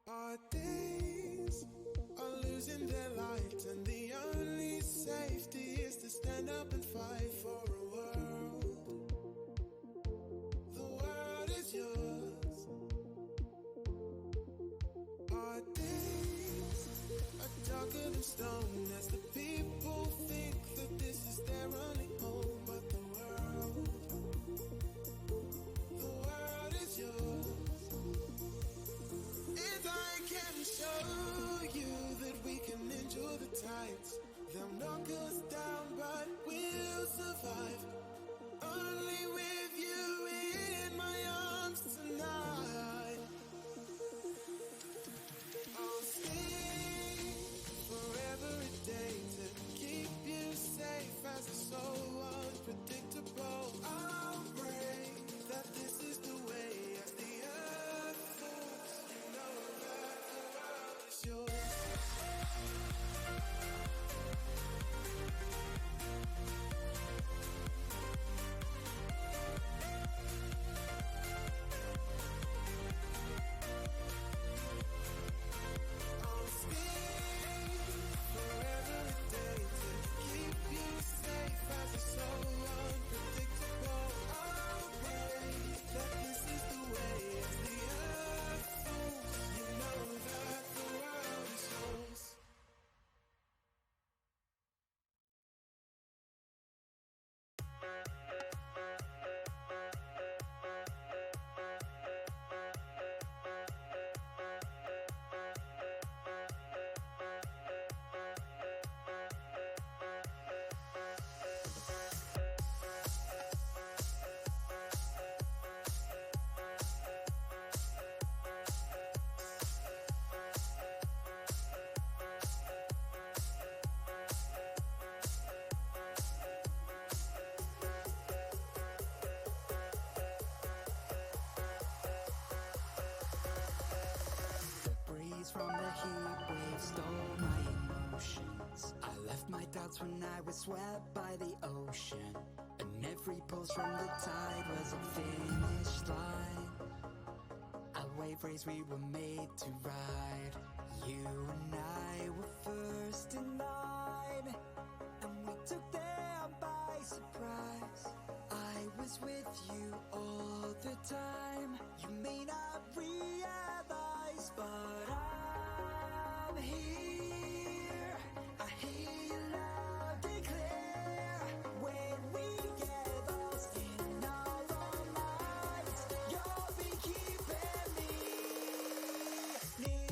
Our days are losing their light, and the only safety is to stand up and fight for a world. The world is yours. Our days are darker than stone as the people think that this is their only home. But the world is yours. And I can show you that we can endure the tides. They'll knock us down, but we'll survive. Only with you in my arms tonight. I'll stay forever a day to keep you safe as it's so unpredictable. I'll pray that this is the way as the earth falls. You know that the world is yours. I'll stay forever a day to keep you safe as it's so unpredictable. I'll pray that this is the way as the earth falls. You know that the world is yours. Breeze from the heat waves stole my emotions. I left my doubts when I was swept by the ocean, and every pulse from the tide was a finish line. A wave race we were made to ride. You and I were first in line, and we took them by surprise. I was with you all the time. You may not realize, but I'm here. I hear you loud and clear. When we get lost in our own minds, you'll be keeping me near.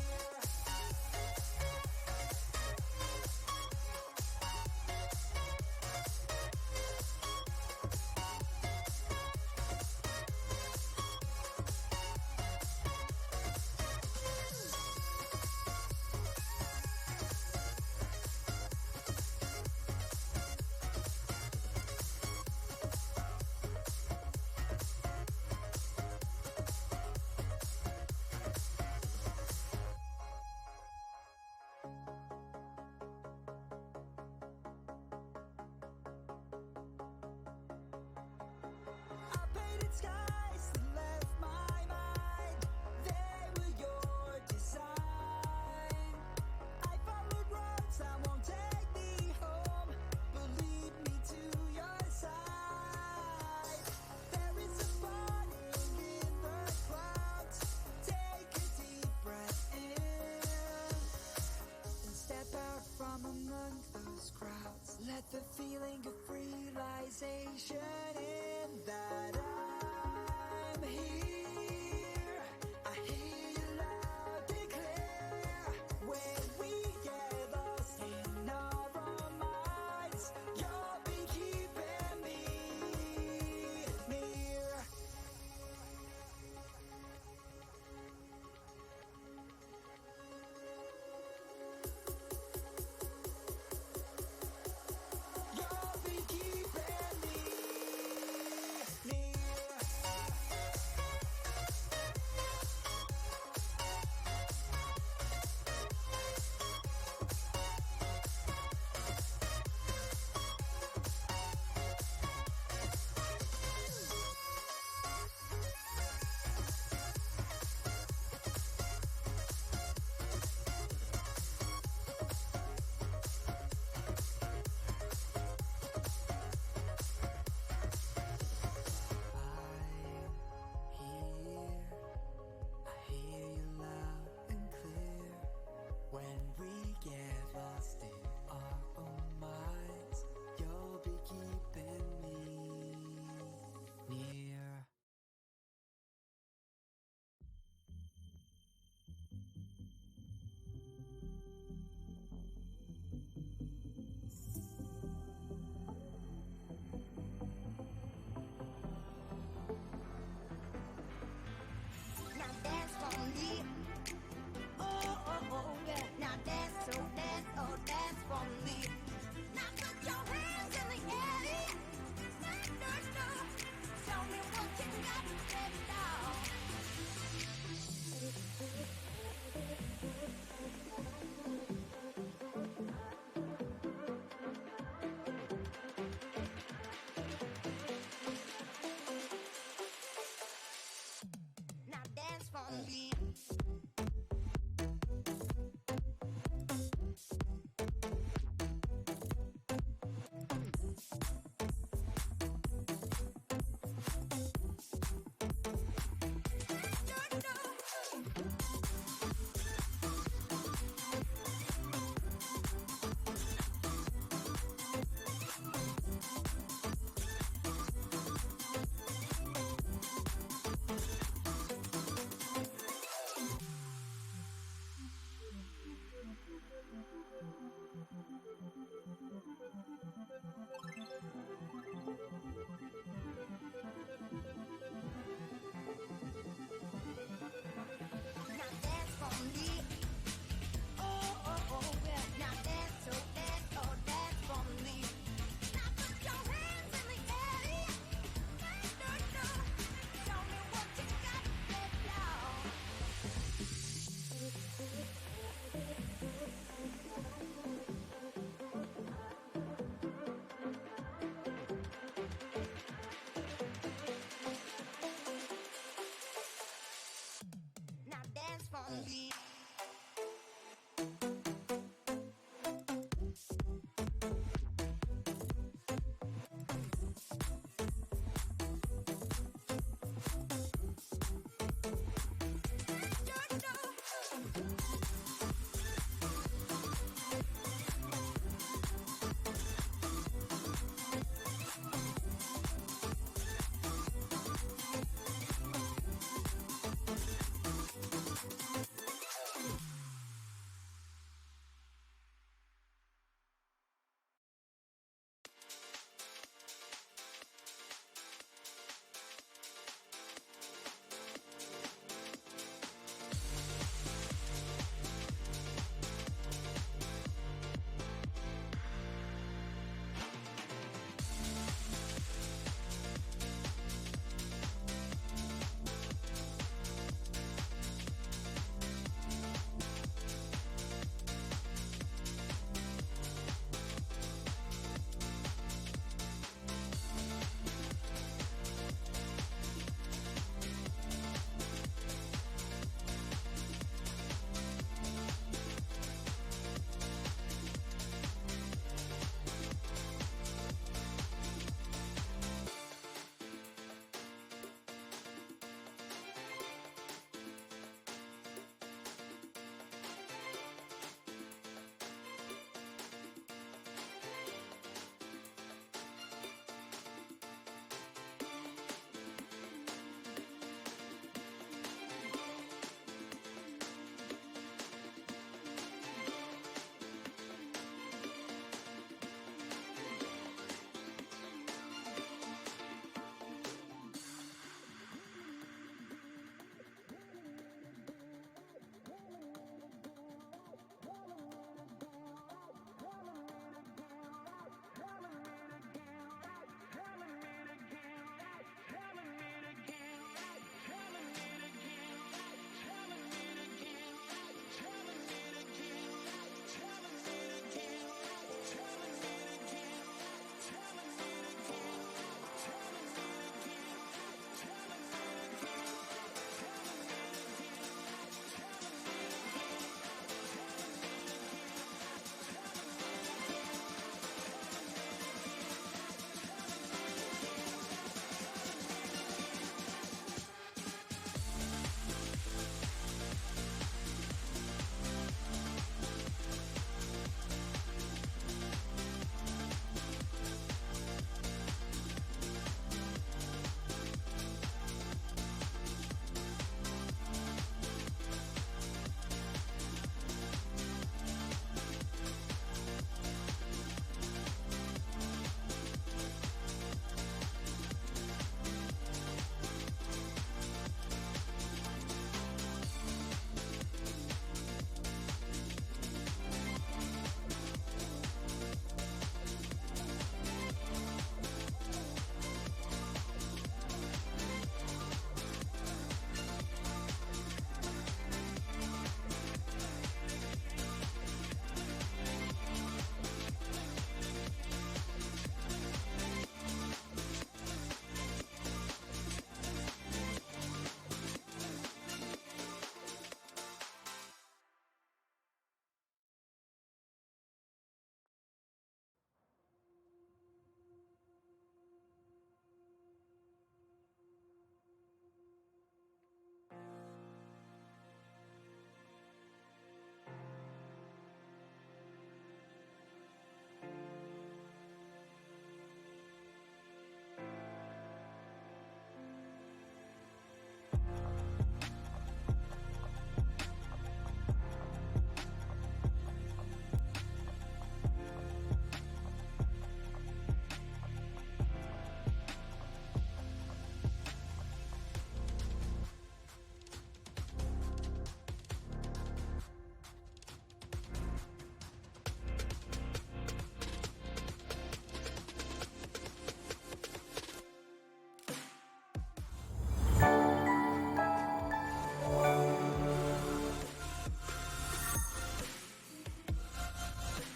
Now dance for me.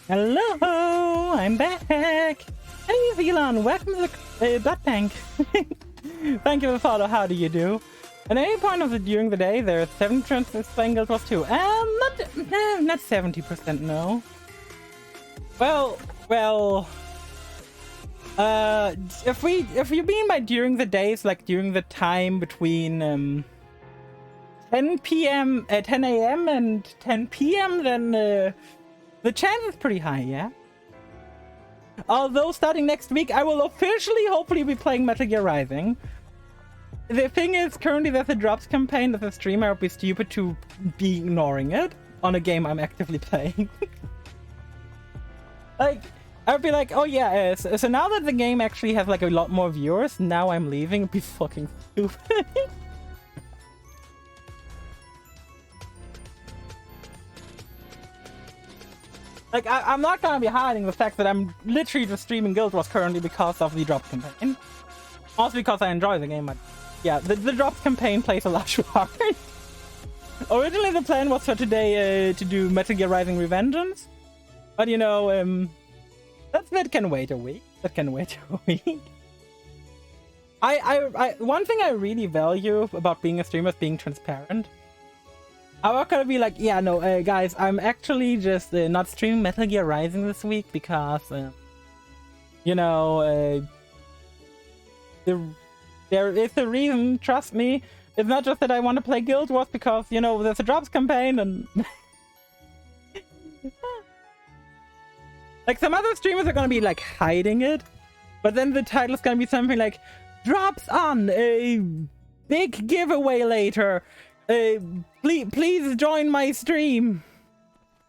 Hello, I'm back. Hey, Velon, welcome to the Blood Bank. Thank you for the follow. How do you do? At any point of during the day, there are 7 chances playing Guild Wars 2. Not 70%, no. Well, if you mean by during the days, like during the time between 10 p.m. 10 a.m. and 10 p.m., then the chance is pretty high, yeah. Although starting next week, I will officially, hopefully, be playing Metal Gear Rising. The thing is, currently there's a drops campaign as a streamer. I would be stupid to be ignoring it on a game I'm actively playing. Like, I would be like, oh yeah, so now that the game actually has like a lot more viewers, now I'm leaving. It'd be fucking stupid. Like, I'm not gonna be hiding the fact that I'm literally just streaming Guild Wars currently because of the drops campaign. Also because I enjoy the game, but yeah, the drops campaign plays a large part. Originally the plan was for today to do Metal Gear Rising Revengeance, but you know, that can wait a week. That can wait a week. One thing I really value about being a streamer is being transparent. I'm not gonna be like, yeah, no, guys, I'm actually just not streaming Metal Gear Rising this week because, you know, there is a reason, trust me. It's not just that I want to play Guild Wars because, you know, there's a drops campaign and... Like, some other streamers are gonna be, like, hiding it, but then the title's gonna be something like, drops on, a big giveaway later, please join my stream.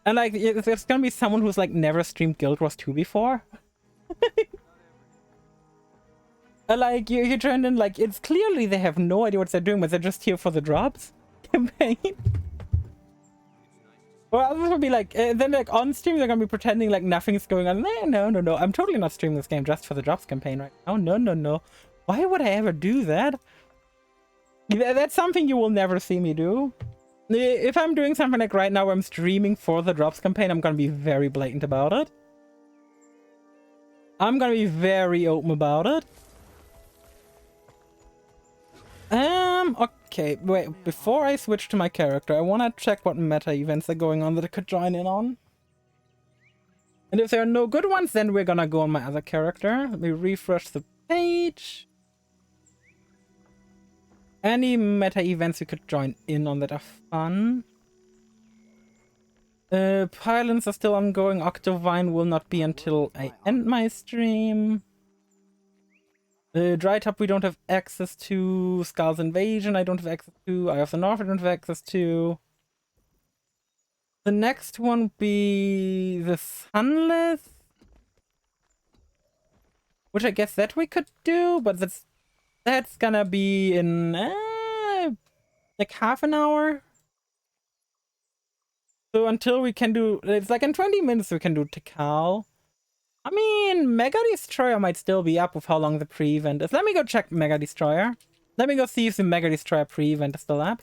And like, there's gonna be someone who's like never streamed Guild Wars 2 before. And like, you turn in, like, it's clearly they have no idea what they're doing, but they're just here for the drops campaign. Or others will be like, then like on stream they're gonna be pretending like nothing's going on. No, I'm totally not streaming this game just for the drops campaign right now. No. Why would I ever do that? That's something you will never see me do. If I'm doing something like right now where I'm streaming for the drops campaign, I'm gonna be very blatant about it. I'm gonna be very open about it. Okay, wait, before I switch to my character, I wanna check what meta events are going on that I could join in on. And if there are no good ones, then we're gonna go on my other character. Let me refresh the page. Any meta events we could join in on that are fun. Pylons are still ongoing. Octovine will not be until I end my stream. Dry Top we don't have access to. Skull's Invasion I don't have access to. Eye of the North I don't have access to. The next one would be the Sunless, which I guess that we could do, but that's gonna be in like half an hour. So until we can do, it's like in 20 minutes we can do Tikal. I mean, Mega Destroyer might still be up with how long the pre-event is. Let me go check Mega Destroyer. Let me go see if the Mega Destroyer pre-event is still up.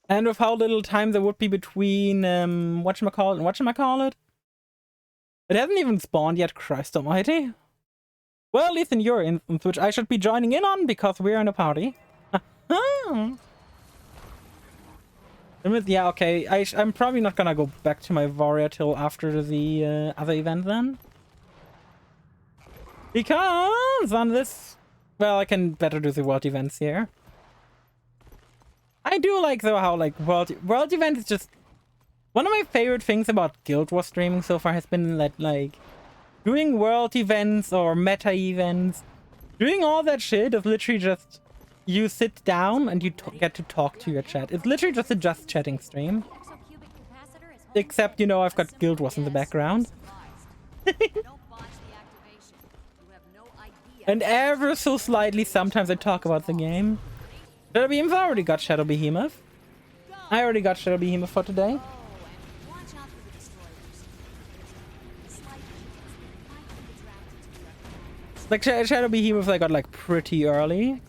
And with how little time there would be between whatchamacallit and whatchamacallit. It hasn't even spawned yet, Christ almighty. Well, at least in your instance, which I should be joining in on because we're in a party. Yeah, okay. I'm probably not gonna go back to my warrior till after the other event then. Because on this... Well, I can better do the world events here. I do like, though, how, like, world events is just... One of my favorite things about Guild Wars streaming so far has been that, like... Doing world events or meta events, doing all that shit is literally just you sit down and you get to talk to your chat. It's literally just a just chatting stream. Except, you know, I've got Guild Wars in the background. And ever so slightly, sometimes I talk about the game. Shadow Behemoth, I already got Shadow Behemoth. I already got Shadow Behemoth for today. Like, Shadow Behemoth I got, like, pretty early.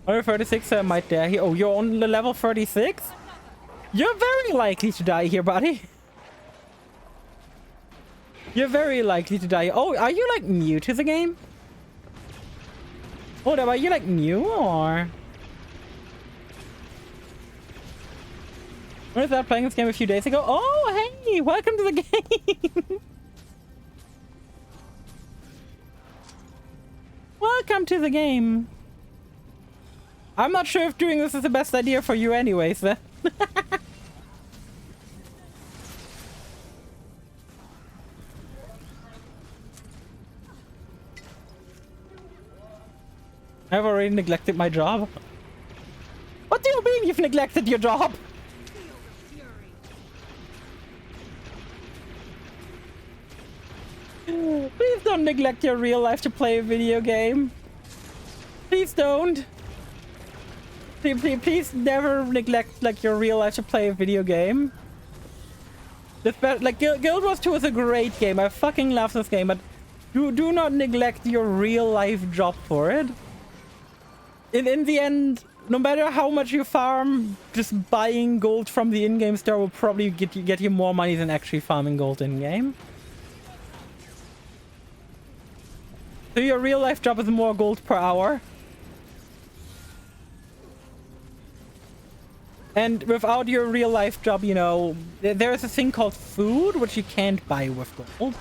Level 36, I might die here. Oh, you're on the level 36? You're very likely to die here, buddy. You're very likely to die. Oh, are you like new to the game? Hold up, are you like new or? I started playing this game a few days ago. Oh, hey, welcome to the game. Welcome to the game. I'm not sure if doing this is the best idea for you anyways, then. I've already neglected my job. What do you mean you've neglected your job? Please don't neglect your real life to play a video game. Please don't. Please never neglect like your real life to play a video game. Like Guild Wars 2 is a great game. I fucking love this game, but do not neglect your real life job for it. In the end, no matter how much you farm, just buying gold from the in-game store will probably get you more money than actually farming gold in-game. So your real life job is more gold per hour. And without your real life job, you know, there's a thing called food, which you can't buy with gold.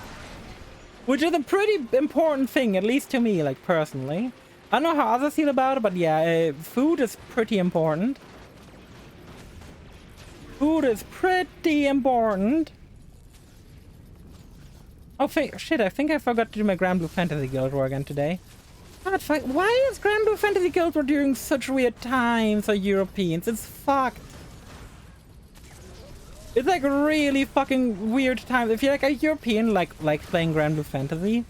Which is a pretty important thing, at least to me, like, personally. I don't know how others feel about it, but yeah, food is pretty important. Food is pretty important. Oh, shit, I think I forgot to do my Grand Blue Fantasy Guild War again today. God, why is Grand Blue Fantasy Guild War during such weird times for Europeans? It's fucked. It's like really fucking weird times. If you're like a European, like playing Grand Blue Fantasy,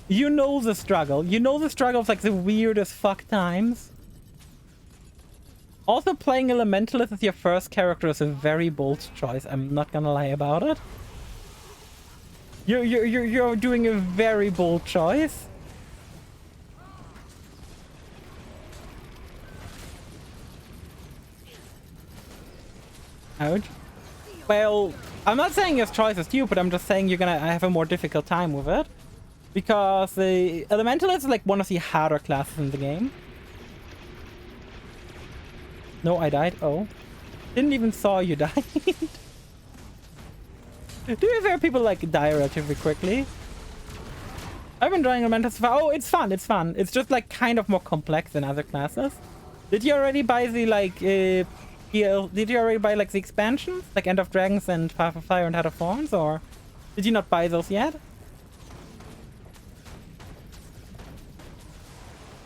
you know the struggle. You know the struggle of like the weirdest fuck times. Also, playing Elementalist as your first character is a very bold choice. I'm not gonna lie about it. You're doing a very bold choice. Ouch. Well, I'm not saying his choice is stupid, I'm just saying you're gonna have a more difficult time with it. Because the Elementalist is like one of the harder classes in the game. No, I died. Oh. Didn't even saw you die. To be fair, people like die relatively quickly. I've been enjoying Elementalist so far. Oh, it's fun, it's fun. It's just like kind of more complex than other classes. Did you already buy the like did you already buy like the expansions? Like End of Dragons and Path of Fire and Heart of Thorns, or did you not buy those yet?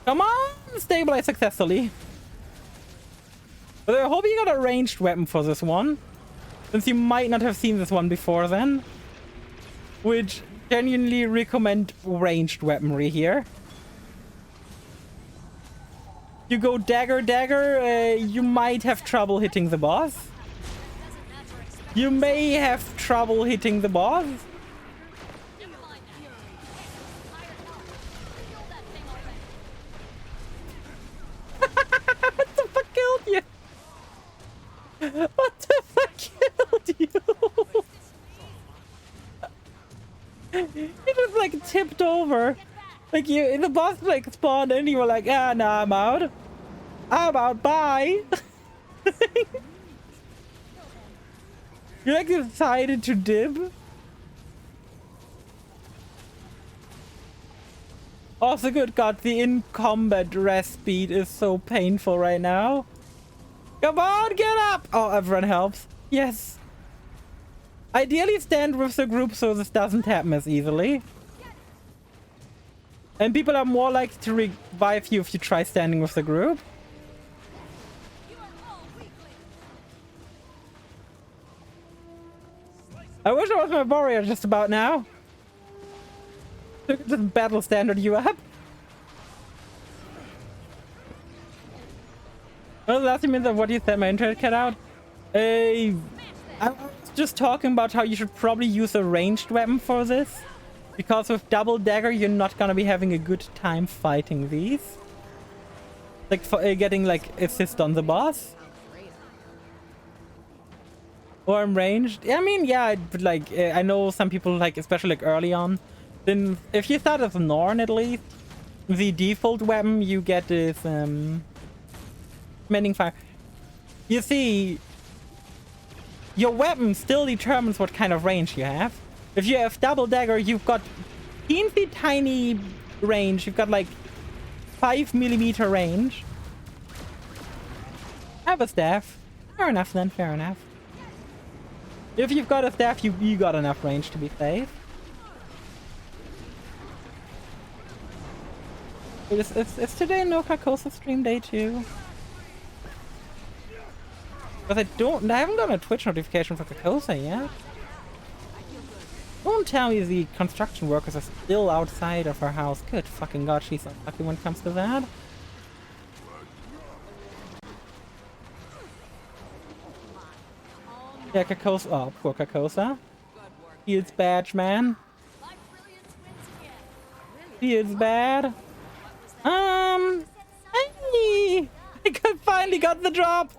Come on! Stabilize successfully. But I hope you got a ranged weapon for this one. Since you might not have seen this one before then. Which genuinely recommend ranged weaponry here. You go dagger, you might have trouble hitting the boss. You may have trouble hitting the boss. What the fuck killed you? What the fuck killed you? You just like tipped over. Like the boss like spawned in, you were like, ah, nah, I'm out. I'm out, bye. You like decided to dib? Also, good God, the in-combat rest speed is so painful right now. Come on, get up! Oh, everyone helps. Yes. Ideally stand with the group so this doesn't happen as easily. And people are more likely to revive you if you try standing with the group. I wish I was my warrior just about now. Just battle standard you up. Well, the last minute of what you said, my internet cut out. I was just talking about how you should probably use a ranged weapon for this. Because with double dagger, you're not gonna be having a good time fighting these. Like, for getting, like, assist on the boss. Or I'm ranged. I mean, yeah, but like, I know some people, like, especially like early on, then if you start as Norn at least, the default weapon you get is, mending fire. You see, your weapon still determines what kind of range you have. If you have double dagger, you've got teensy tiny range. You've got like 5mm range. I have a staff. Fair enough then, fair enough. If you've got a staff, you got enough range to be safe. It's today no Carcosa stream day too. Because I haven't got a Twitch notification for Carcosa yet. Don't tell me the construction workers are still outside of her house. Good fucking god, she's unlucky when it comes to that. Yeah, Carcosa. Oh, poor Carcosa. He is bad, man. He is bad. Hey! I finally got the drop!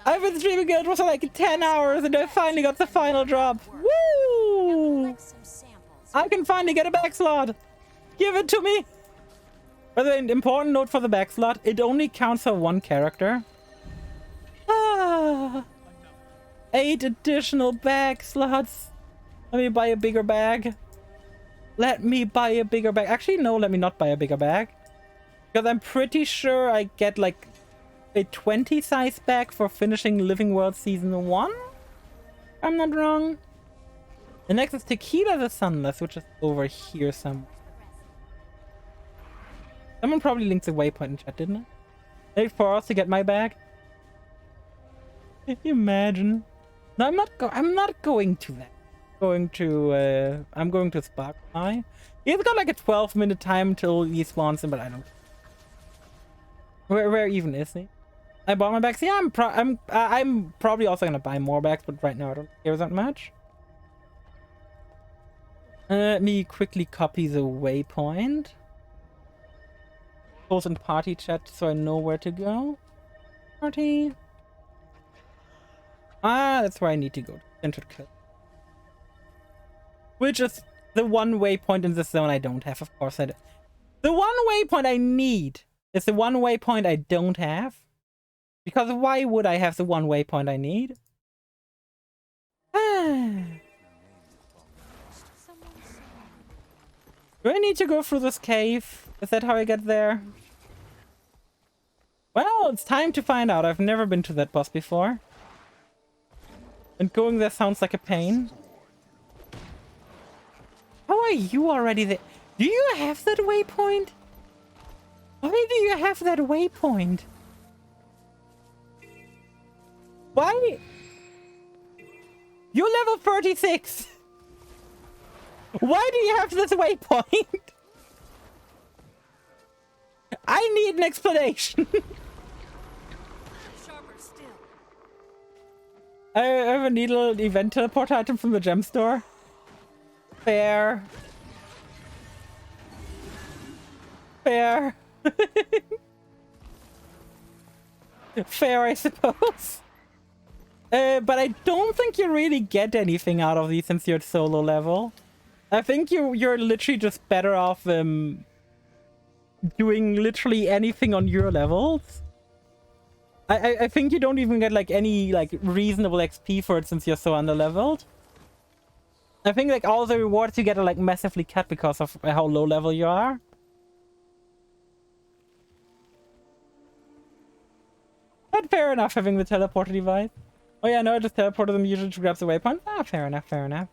I've been streaming Guild Wars for like 10 hours and I finally got the final drop. Woo! I can finally get a back slot. Give it to me. By the way, an important note for the back slot, it only counts for one character. 8 additional bag slots. Let me buy a bigger bag. Let me buy a bigger bag. Actually, no, let me not buy a bigger bag. Because I'm pretty sure I get like a 20 size bag for finishing Living World Season 1. If I'm not wrong. The next is Tequila the Sunless, which is over here somewhere. Someone probably linked the waypoint in chat, didn't it? Wait for us to get my bag. Can you imagine? No, I'm not going to that. I'm going to Sparkfly. He's got like a 12-minute time till he spawns in, but I don't. Where even is he? I bought my bags. Yeah, I'm probably also gonna buy more bags, but right now I don't care that much. Let me quickly copy the waypoint. Post in party chat so I know where to go. Party. Ah, that's where I need to go. Centered cut. Which is the one waypoint in this zone I don't have, of course I do. The one waypoint I need is the one waypoint I don't have. Because why would I have the one waypoint I need? Do I need to go through this cave? Is that how I get there? Well, it's time to find out. I've never been to that boss before. And going there sounds like a pain. How are you already there? Do you have that waypoint? Why do you have that waypoint? Why? You're level 36. Why do you have this waypoint? I need an explanation. Sharper still. I have a needle event teleport item from the gem store. Fair. Fair. Fair, I suppose. But I don't think you really get anything out of these since you're at solo level. I think you're literally just better off doing literally anything on your levels. I think you don't even get like any like reasonable XP for it since you're so underleveled. I think like all the rewards you get are like massively cut because of how low level you are. But fair enough having the teleporter device. Oh yeah, no, I just teleported them usually to grab the waypoint. Ah, fair enough, fair enough.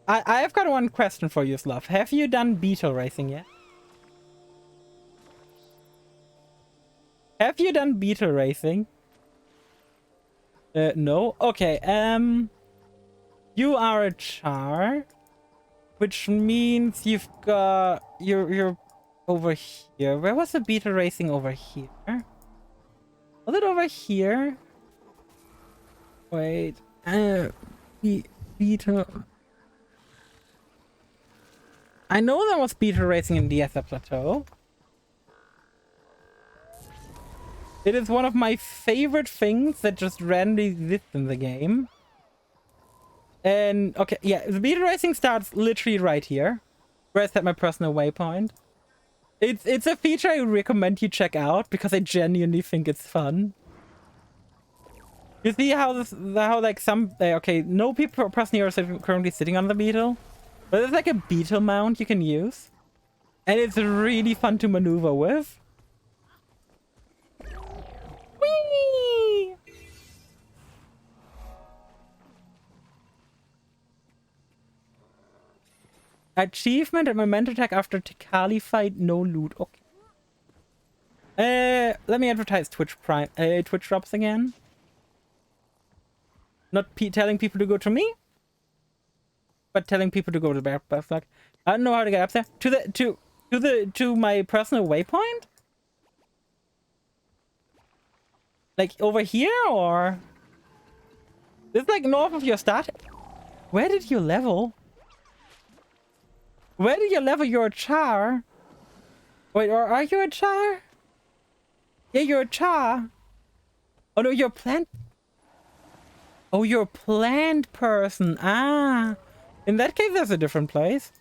I've got one question for you, Slav. Have you done beetle racing yet? Have you done beetle racing? No? Okay, you are a char, which means you've got... You're over here. Where was the beetle racing over here? Was it over here? Wait. Beetle... I know there was beetle racing in the Ether Plateau. It is one of my favorite things that just randomly exists in the game. And okay, yeah, the beetle racing starts literally right here, where I set my personal waypoint. It's a feature I recommend you check out because I genuinely think it's fun. You see how like some okay, no person here is currently sitting on the beetle, but there's like a beetle mount you can use, and it's really fun to maneuver with. Whee! Achievement and memento tag after Tikali fight, no loot. Okay. Let me advertise Twitch Prime, Twitch drops again. Not telling people to go to me, but telling people to go to the back. I don't know how to get up there. To my personal waypoint? Like over here, or this is like north of your start? Where did you level? Where did you level? You're a char. Wait, or are you a char? Yeah, you're a char. Oh no, you're a plant. Oh, you're a plant person. Ah. In that case, there's a different place.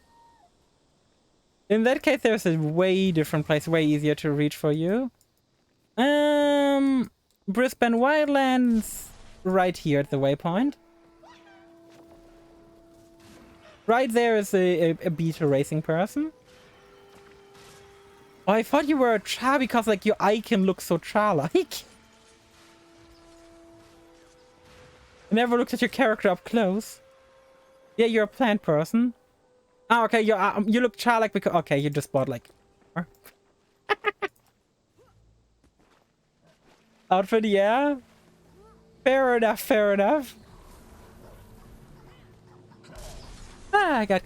In that case, there's a way different place, way easier to reach for you. Brisbane Wildlands, right here at the waypoint. Right there is a beetle racing person. Oh, I thought you were a char because like your icon looks so char-like. I never looked at your character up close. Yeah, you're a plant person. Oh, okay, you look char-like because okay, you just bought like outfit, yeah. Fair enough, fair enough. Ah, got.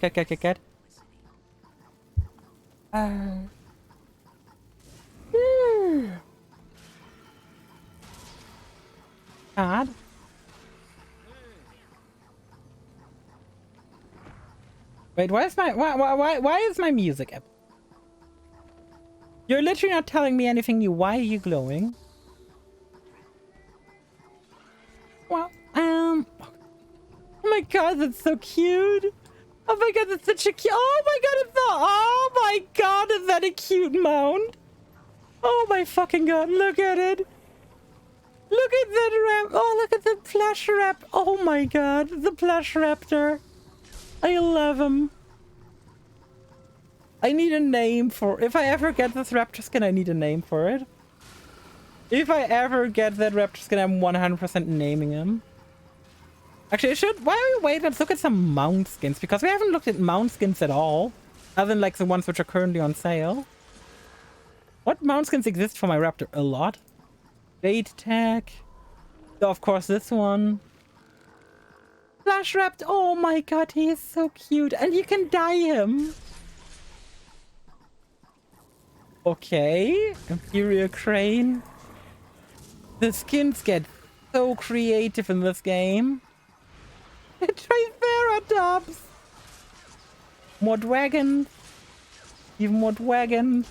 God. Wait, why is my music up? You're literally not telling me anything new. Why are you glowing? Well, oh my god, that's so cute. Oh my god, that's such a cute. Oh my god, oh my god, is that a cute mount? Oh my fucking god, look at it. Look at that rap. Oh, look at the plush rap. Oh my god, the plush raptor. I love him. I need a name for... If I ever get this raptor skin, I need a name for it. If I ever get that raptor skin, I'm 100% naming him. Actually, I should... Why don't we wait? Let's look at some mount skins, because we haven't looked at mount skins at all. Other than, like, the ones which are currently on sale. What mount skins exist for my raptor? A lot. Bait tag. Oh, of course, this one. Flash Raptor. Oh my god, he is so cute. And you can dye him. Okay. Imperial Crane. The skins get so creative in this game. Triceratops. More dragons. Even more dragons.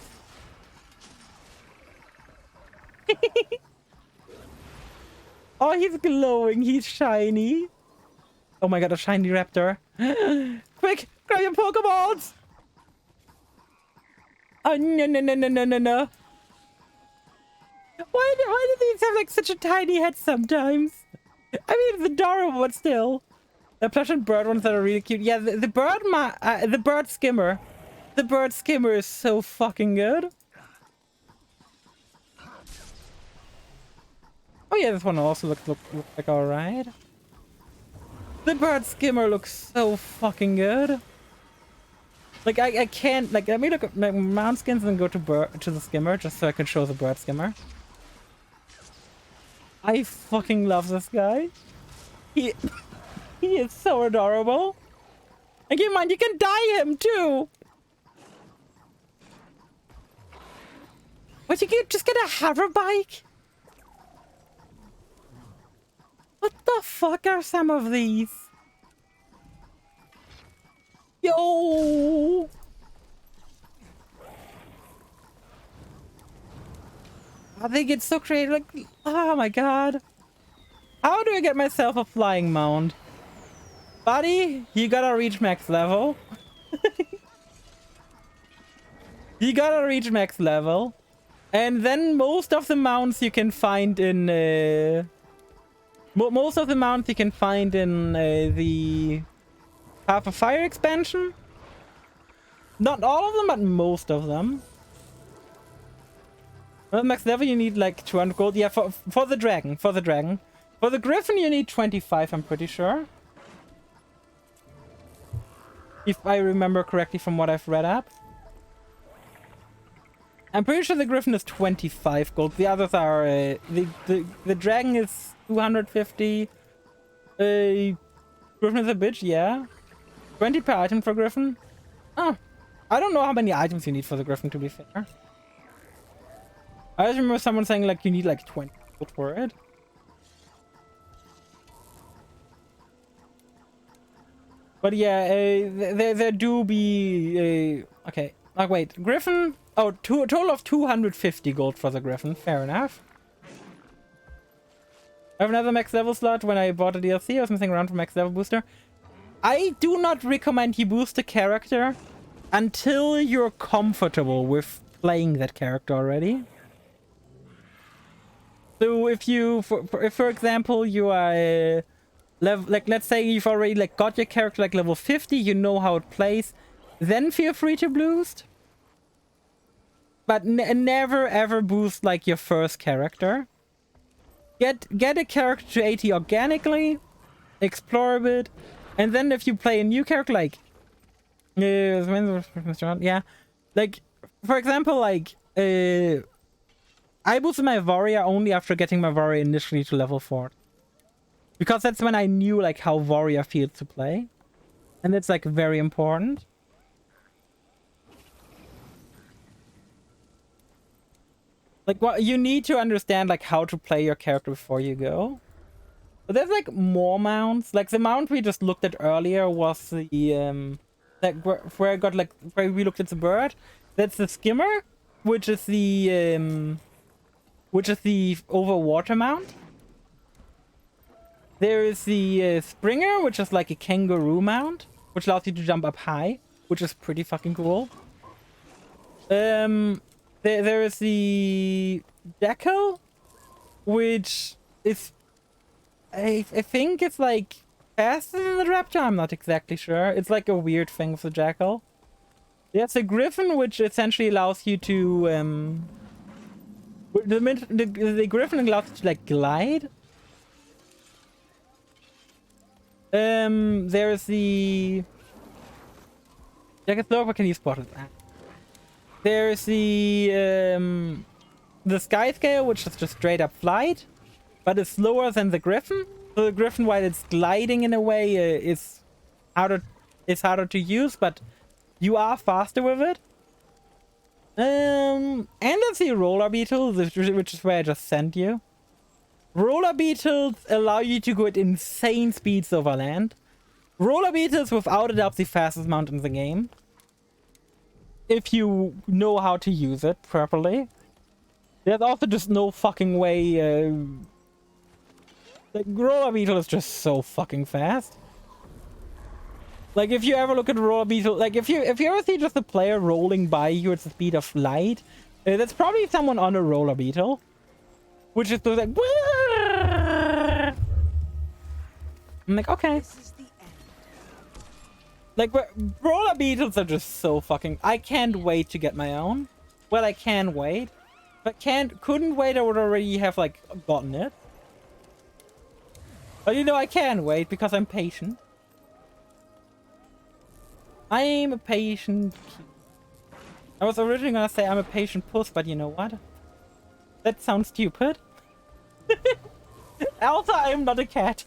Oh, he's glowing. He's shiny. Oh my god, a shiny raptor. Quick, grab your Pokeballs. Oh, no. Why do these have like such a tiny head sometimes? I mean, it's adorable, but still. The plush and bird ones that are really cute. Yeah, the bird skimmer. The bird skimmer is so fucking good. Oh yeah, this one also looks like alright. The bird skimmer looks so fucking good. Like I can't like let me look at my mount skins and go to the skimmer just so I can show the bird skimmer. I fucking love this guy. He is so adorable. And keep in mind, you can dye him too. What, you can just get a hover bike? What the fuck are some of these? Yo! Oh, they get so creative. Like, oh my god. How do I get myself a flying mount? Buddy, you gotta reach max level. You gotta reach max level. And then most of the mounts you can find in... most of the mounts you can find in the Path of Fire expansion. Not all of them, but most of them. Well, max level you need like 200 gold. Yeah, for the dragon. For the dragon. For the griffin you need 25, I'm pretty sure. If I remember correctly from what I've read up. I'm pretty sure the griffin is 25 gold. The others are... the dragon is 250. Griffin is a bitch, yeah. 20 per item for griffin. Oh, I don't know how many items you need for the griffin, to be fair. I just remember someone saying like you need like 20 gold for it. But yeah, there do be... okay, oh, wait, griffin... oh, a total of 250 gold for the griffin, fair enough. I have another max level slot. When I bought a DLC, I was messing around for max level booster. I do not recommend you boost a character until you're comfortable with playing that character already. So if you, if for example, you are level, like let's say you've already like got your character like level 50, you know how it plays, then feel free to boost. But never ever boost like your first character. Get a character to 80 organically, explore a bit, and then if you play a new character like yeah, like for example, like I boosted my warrior only after getting my warrior initially to level 4. Because that's when I knew like how warrior feels to play. And it's like very important. Like what you need to understand like how to play your character before you go. But there's like more mounts. Like the mount we just looked at earlier was the like where I got like where we looked at the bird. That's the skimmer, which is the over water mount. There is the Springer, which is like a kangaroo mount, which allows you to jump up high, which is pretty fucking cool. There is the Jackal, which is... I think it's like faster than the Raptor, I'm not exactly sure. It's like a weird thing with the Jackal. There's a Griffin, which essentially allows you to... the Griffin allows you to like glide. There's the Jacket Sloper, can you spot it? There's the Sky Scale, which is just straight up flight, but it's slower than the Griffin. So the Griffin, while it's gliding in a way, is harder to use, but you are faster with it. And there's the Roller Beetle, which is where I just sent you. Roller Beetles allow you to go at insane speeds over land. Roller Beetles, without a doubt, the fastest mount in the game. If you know how to use it properly. There's also just no fucking way... like, Roller Beetle is just so fucking fast. Like, if you ever look at Roller Beetle... like, if you ever see just a player rolling by you at the speed of light, that's probably someone on a Roller Beetle. Which is like... I'm like, okay. This is the end. Like, Roller Beetles are just so fucking... I can't wait to get my own. Well, I can wait. But couldn't wait, I would already have, like, gotten it. But, you know, I can wait because I'm patient. I'm a patient kid. I was originally gonna say I'm a patient puss, but you know what? That sounds stupid. Also, I am not a cat.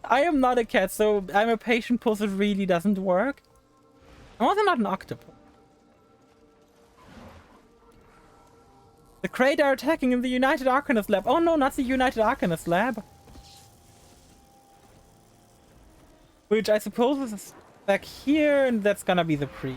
I am not a cat, so I'm a patient puss. It really doesn't work. I'm also not an octopus. The Kraid are attacking in the United Arcanist Lab. Oh no, not the United Arcanist Lab. Which I suppose is back here, and that's gonna be the pre.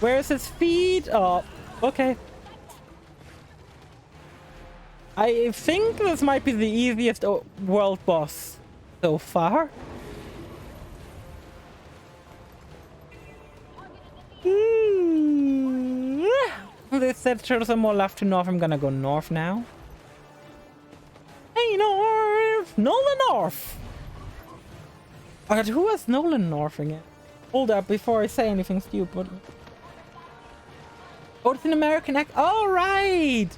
Where's his feet? Oh, okay. I think this might be the easiest world boss so far. They said show some more love to north. I'm gonna go north now. Hey, north! Nolan North! Oh god, who was Nolan North again? Hold up before I say anything stupid. Oh, it's an American actor. Oh, right!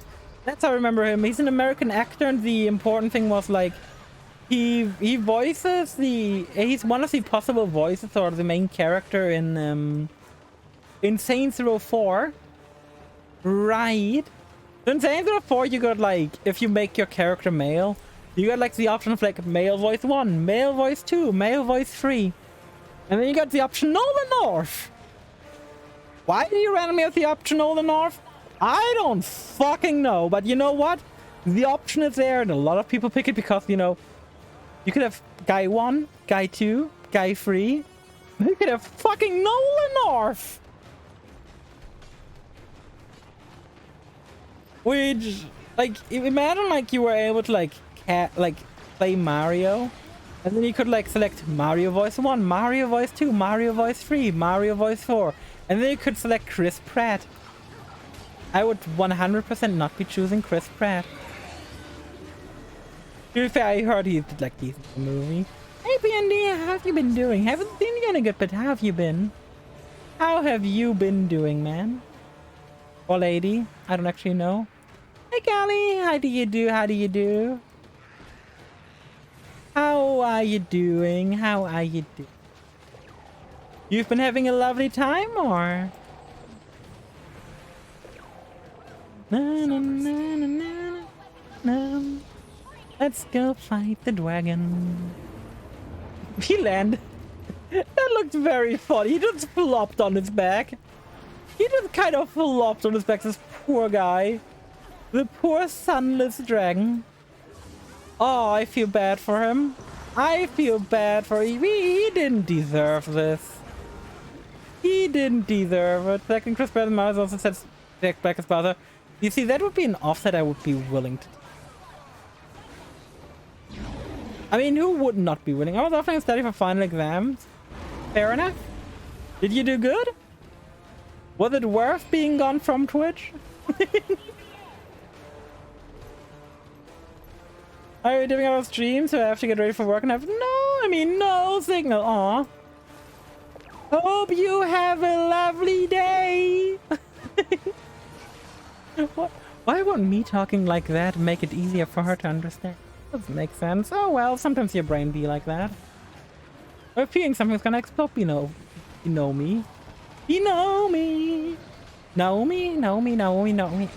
That's how I remember him. He's an American actor, and the important thing was, like, he voices the... He's one of the possible voices or the main character in Saints Row 4. Right. So in Saints Row 4, you got, like, if you make your character male, you got, like, the option of, like, male voice 1, male voice 2, male voice 3. And then you got the option Nolan North. Why do you randomly have the option Nolan North? I don't fucking know. But you know what? The option is there, and a lot of people pick it because, you know, you could have guy 1, guy 2, guy 3. You could have fucking Nolan North. Which, like, imagine, like, you were able to, like, play Mario. And then you could, like, select Mario Voice 1, Mario Voice 2, Mario Voice 3, Mario Voice 4. And then you could select Chris Pratt. I would 100% not be choosing Chris Pratt. To be fair, I heard he did, like, decent in the movie. Hey, PND, how have you been doing? Haven't seen you in a good bit. How have you been? How have you been doing, man? Or lady? I don't actually know. Hey, Callie, how do you do? How do you do? How are you doing? How are you doing? You've been having a lovely time, or? Na, na, na, na, na, na. Let's go fight the dragon. He landed. That looked very funny. He just flopped on his back. He just kind of flopped on his back, this poor guy. The poor sunless dragon. Oh, I feel bad for him. I feel bad for him. He didn't deserve this. He didn't deserve it. Second Chris Pratt Mars also said Jack Black as Bowser. You see, that would be an offset I would be willing to. I mean, who would not be willing? I was offering a study for final exams. Fair enough. Did you do good? Was it worth being gone from Twitch? Are you doing our stream so I have to get ready for work and have no signal? Aw. Hope you have a lovely day. What? Why won't me talking like that make it easier for her to understand? Doesn't make sense. Oh well, sometimes your brain be like that. Or feeling something's gonna explode, you know. You know me. You know me. Know me.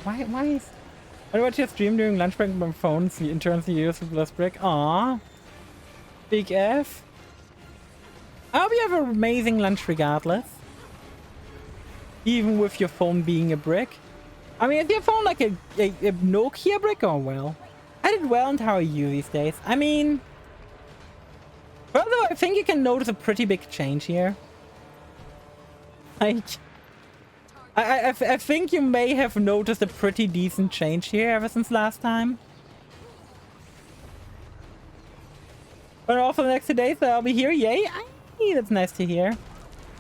Why is... What about your stream during lunch break on phones? The interns you use with less break? Aww. Big F. I hope you have an amazing lunch regardless. Even with your phone being a brick. I mean, is your phone like a Nokia brick? Oh well. I did well in Tower U these days. I mean... Although I think you can notice a pretty big change here. I think you may have noticed a pretty decent change here ever since last time. But also the next 2 days I'll be here. Yay! That's nice to hear.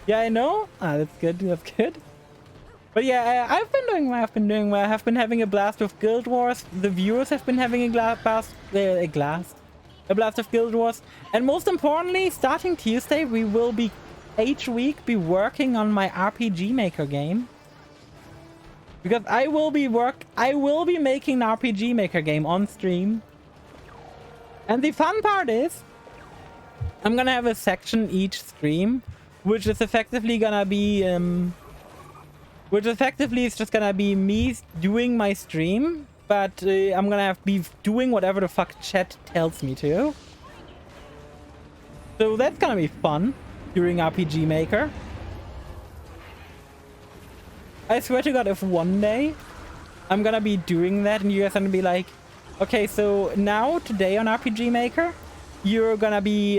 Yeah, I know. Ah, that's good. That's good. But yeah, I've been doing well. I've been having a blast with Guild Wars. The viewers have been having a blast of Guild Wars. And most importantly, starting Tuesday, we will be each week be working on my RPG Maker game. Because I will be making an RPG Maker game on stream. And the fun part is, I'm gonna have a section each stream, which is effectively gonna be, is just gonna be me doing my stream, but I'm gonna be doing whatever the fuck chat tells me to. So that's gonna be fun during RPG Maker. I swear to God, if one day I'm gonna be doing that and you guys are gonna be like, okay, so now today on RPG Maker, you're gonna be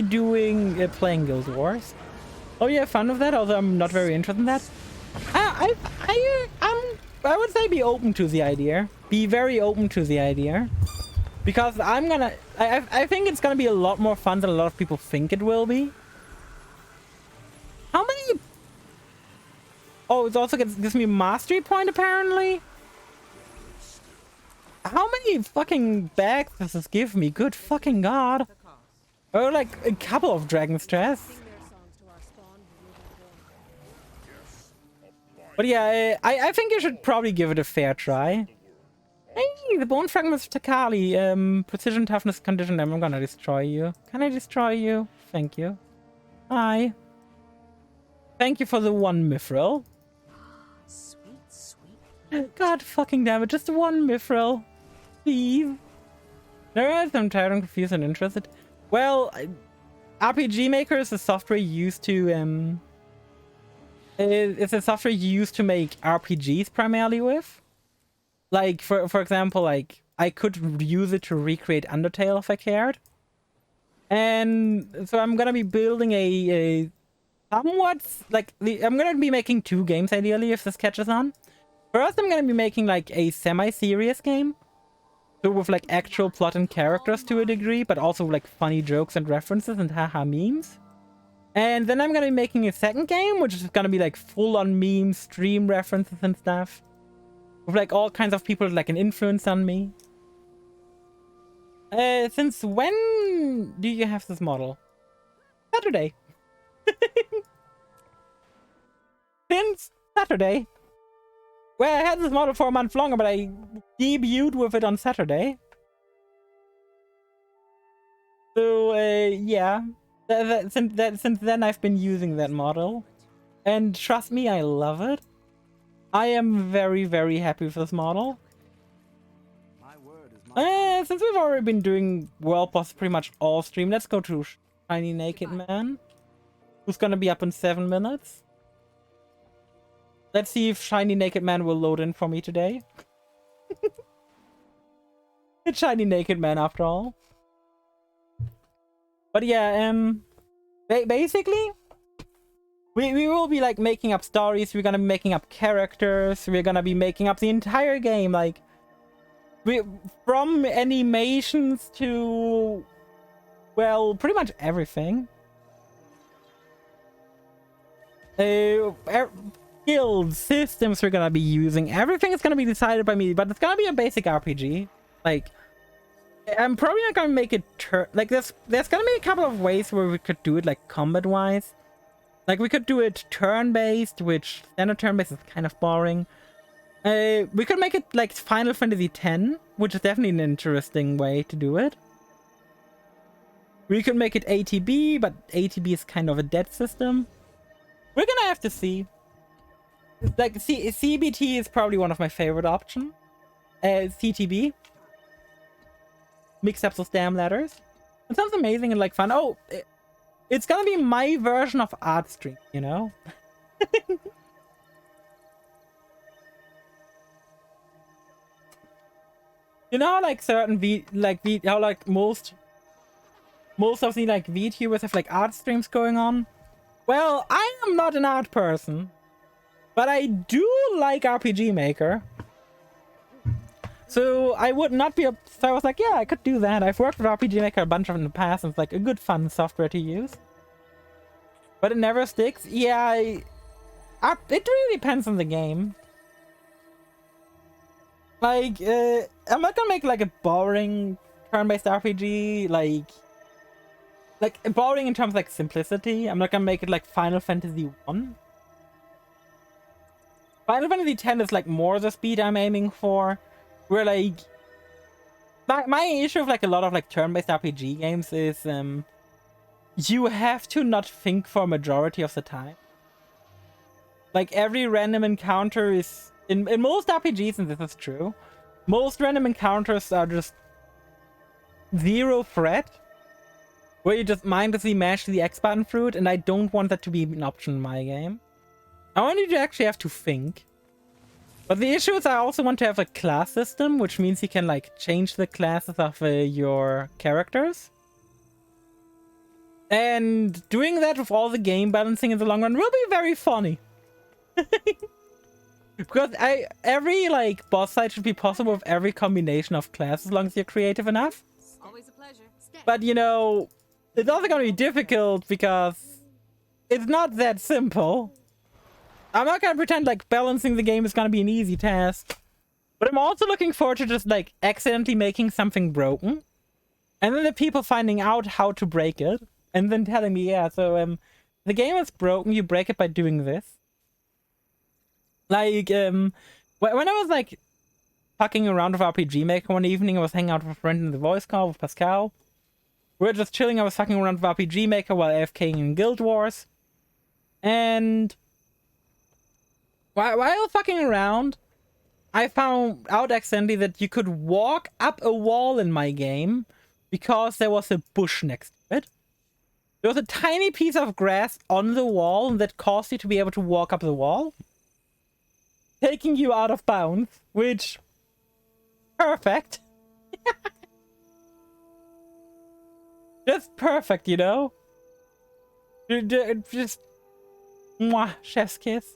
doing playing Guild Wars. Oh, you have fun with that? Although I'm not very interested in that. I would say be open to the idea. Be very open to the idea. Because I think it's gonna be a lot more fun than a lot of people think it will be. How many... Oh, it also gives me mastery point apparently. How many fucking bags does this give me? Good fucking god. Oh, like a couple of dragon stress. Sing their songs to our spawn who live in But yeah, I think you should probably give it a fair try. Hey, the bone fragments of Takali. Precision, toughness, condition. I'm gonna destroy you. Can I destroy you? Thank you. Hi. Thank you for the one mithril. Sweet, sweet. God fucking damn it, just one mithril. Please. No, I'm tired and confused and interested. Well, RPG Maker is a software used to it's a software used to make RPGs primarily with. Like for example, like I could use it to recreate Undertale if I cared. And so I'm gonna be building a somewhat like I'm gonna be making 2 games ideally if this catches on. First, I'm gonna be making like a semi-serious game. So with like actual plot and characters to a degree, but also like funny jokes and references and haha memes. And then I'm gonna be making a second game, which is gonna be like full-on memes, stream references and stuff. With like all kinds of people like an influence on me. Since when do you have this model? Saturday. Since Saturday. Well, I had this model for a month longer, but I debuted with it on Saturday. So, yeah. Since then, I've been using that model. And trust me, I love it. I am very, very happy with this model. Since we've already been doing World Boss pretty much all stream, let's go to Shiny Naked Man. Who's gonna be up in 7 minutes. Let's see if Shiny Naked Man will load in for me today. It's Shiny Naked Man after all. But yeah, basically, we will be like making up stories. We're gonna be making up characters. We're gonna be making up the entire game. Like, from animations to, well, pretty much everything. Guilds, systems we're gonna be using, everything is gonna be decided by me, but it's gonna be a basic RPG. Like, I'm probably not gonna make it like there's gonna be a couple of ways where we could do it, like combat wise. Like we could do it turn-based, which standard turn-based is kind of boring. We could make it like Final Fantasy X, which is definitely an interesting way to do it. We could make it ATB, but ATB is kind of a dead system. We're gonna have to see. Like, CBT is probably one of my favorite options. CTB. Mixed up those damn letters. It sounds amazing and like fun. Oh, it's gonna be my version of art stream, you know? You know how like certain how like most of the like VTubers have like art streams going on? Well, I am not an art person. But I do like RPG Maker. So I would not be so I was like, yeah, I could do that. I've worked with RPG Maker a bunch of in the past and it's like a good fun software to use. But it never sticks. Yeah, it really depends on the game. Like, I'm not gonna make like a boring turn-based RPG, like boring in terms of like simplicity. I'm not gonna make it like Final Fantasy 1. Final Fantasy X is like more the speed I'm aiming for. Where like my issue with like a lot of like turn-based RPG games is you have to not think for a majority of the time. Like every random encounter is in most RPGs, and this is true, most random encounters are just zero threat. Where you just mindlessly mash the X button through it, and I don't want that to be an option in my game. I want you to actually have to think. But the issue is I also want to have a class system, which means you can like change the classes of your characters. And doing that with all the game balancing in the long run will be very funny. Because every like boss fight should be possible with every combination of classes as long as you're creative enough. Always a pleasure. Stay. But you know, it's also gonna be difficult because it's not that simple. I'm not gonna pretend like balancing the game is gonna be an easy task. But I'm also looking forward to just like accidentally making something broken. And then the people finding out how to break it. And then telling me, yeah, so the game is broken, you break it by doing this. Like, when I was like fucking around with RPG Maker one evening, I was hanging out with a friend in the voice call with Pascal. We were just chilling, I was fucking around with RPG Maker while AFKing in Guild Wars. And while fucking around, I found out accidentally that you could walk up a wall in my game because there was a bush next to it. There was a tiny piece of grass on the wall that caused you to be able to walk up the wall, taking you out of bounds, which... perfect. Just perfect, you know? Just... mwah, chef's kiss.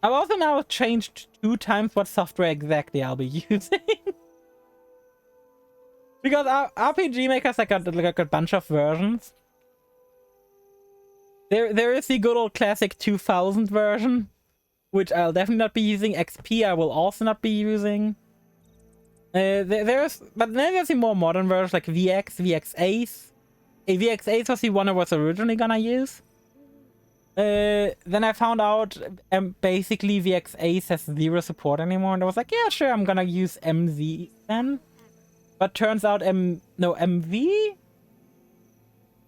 I've also now changed 2 times what software exactly I'll be using. Because RPG Maker has like a bunch of versions. There is the good old classic 2000 version, which I'll definitely not be using. XP I will also not be using. But then there's the more modern versions like VX, VX Ace. VX Ace was the one I was originally gonna use. Then I found out basically VX Ace has 0 support anymore, and I was like, yeah, sure, I'm gonna use MZ then. But turns out MV?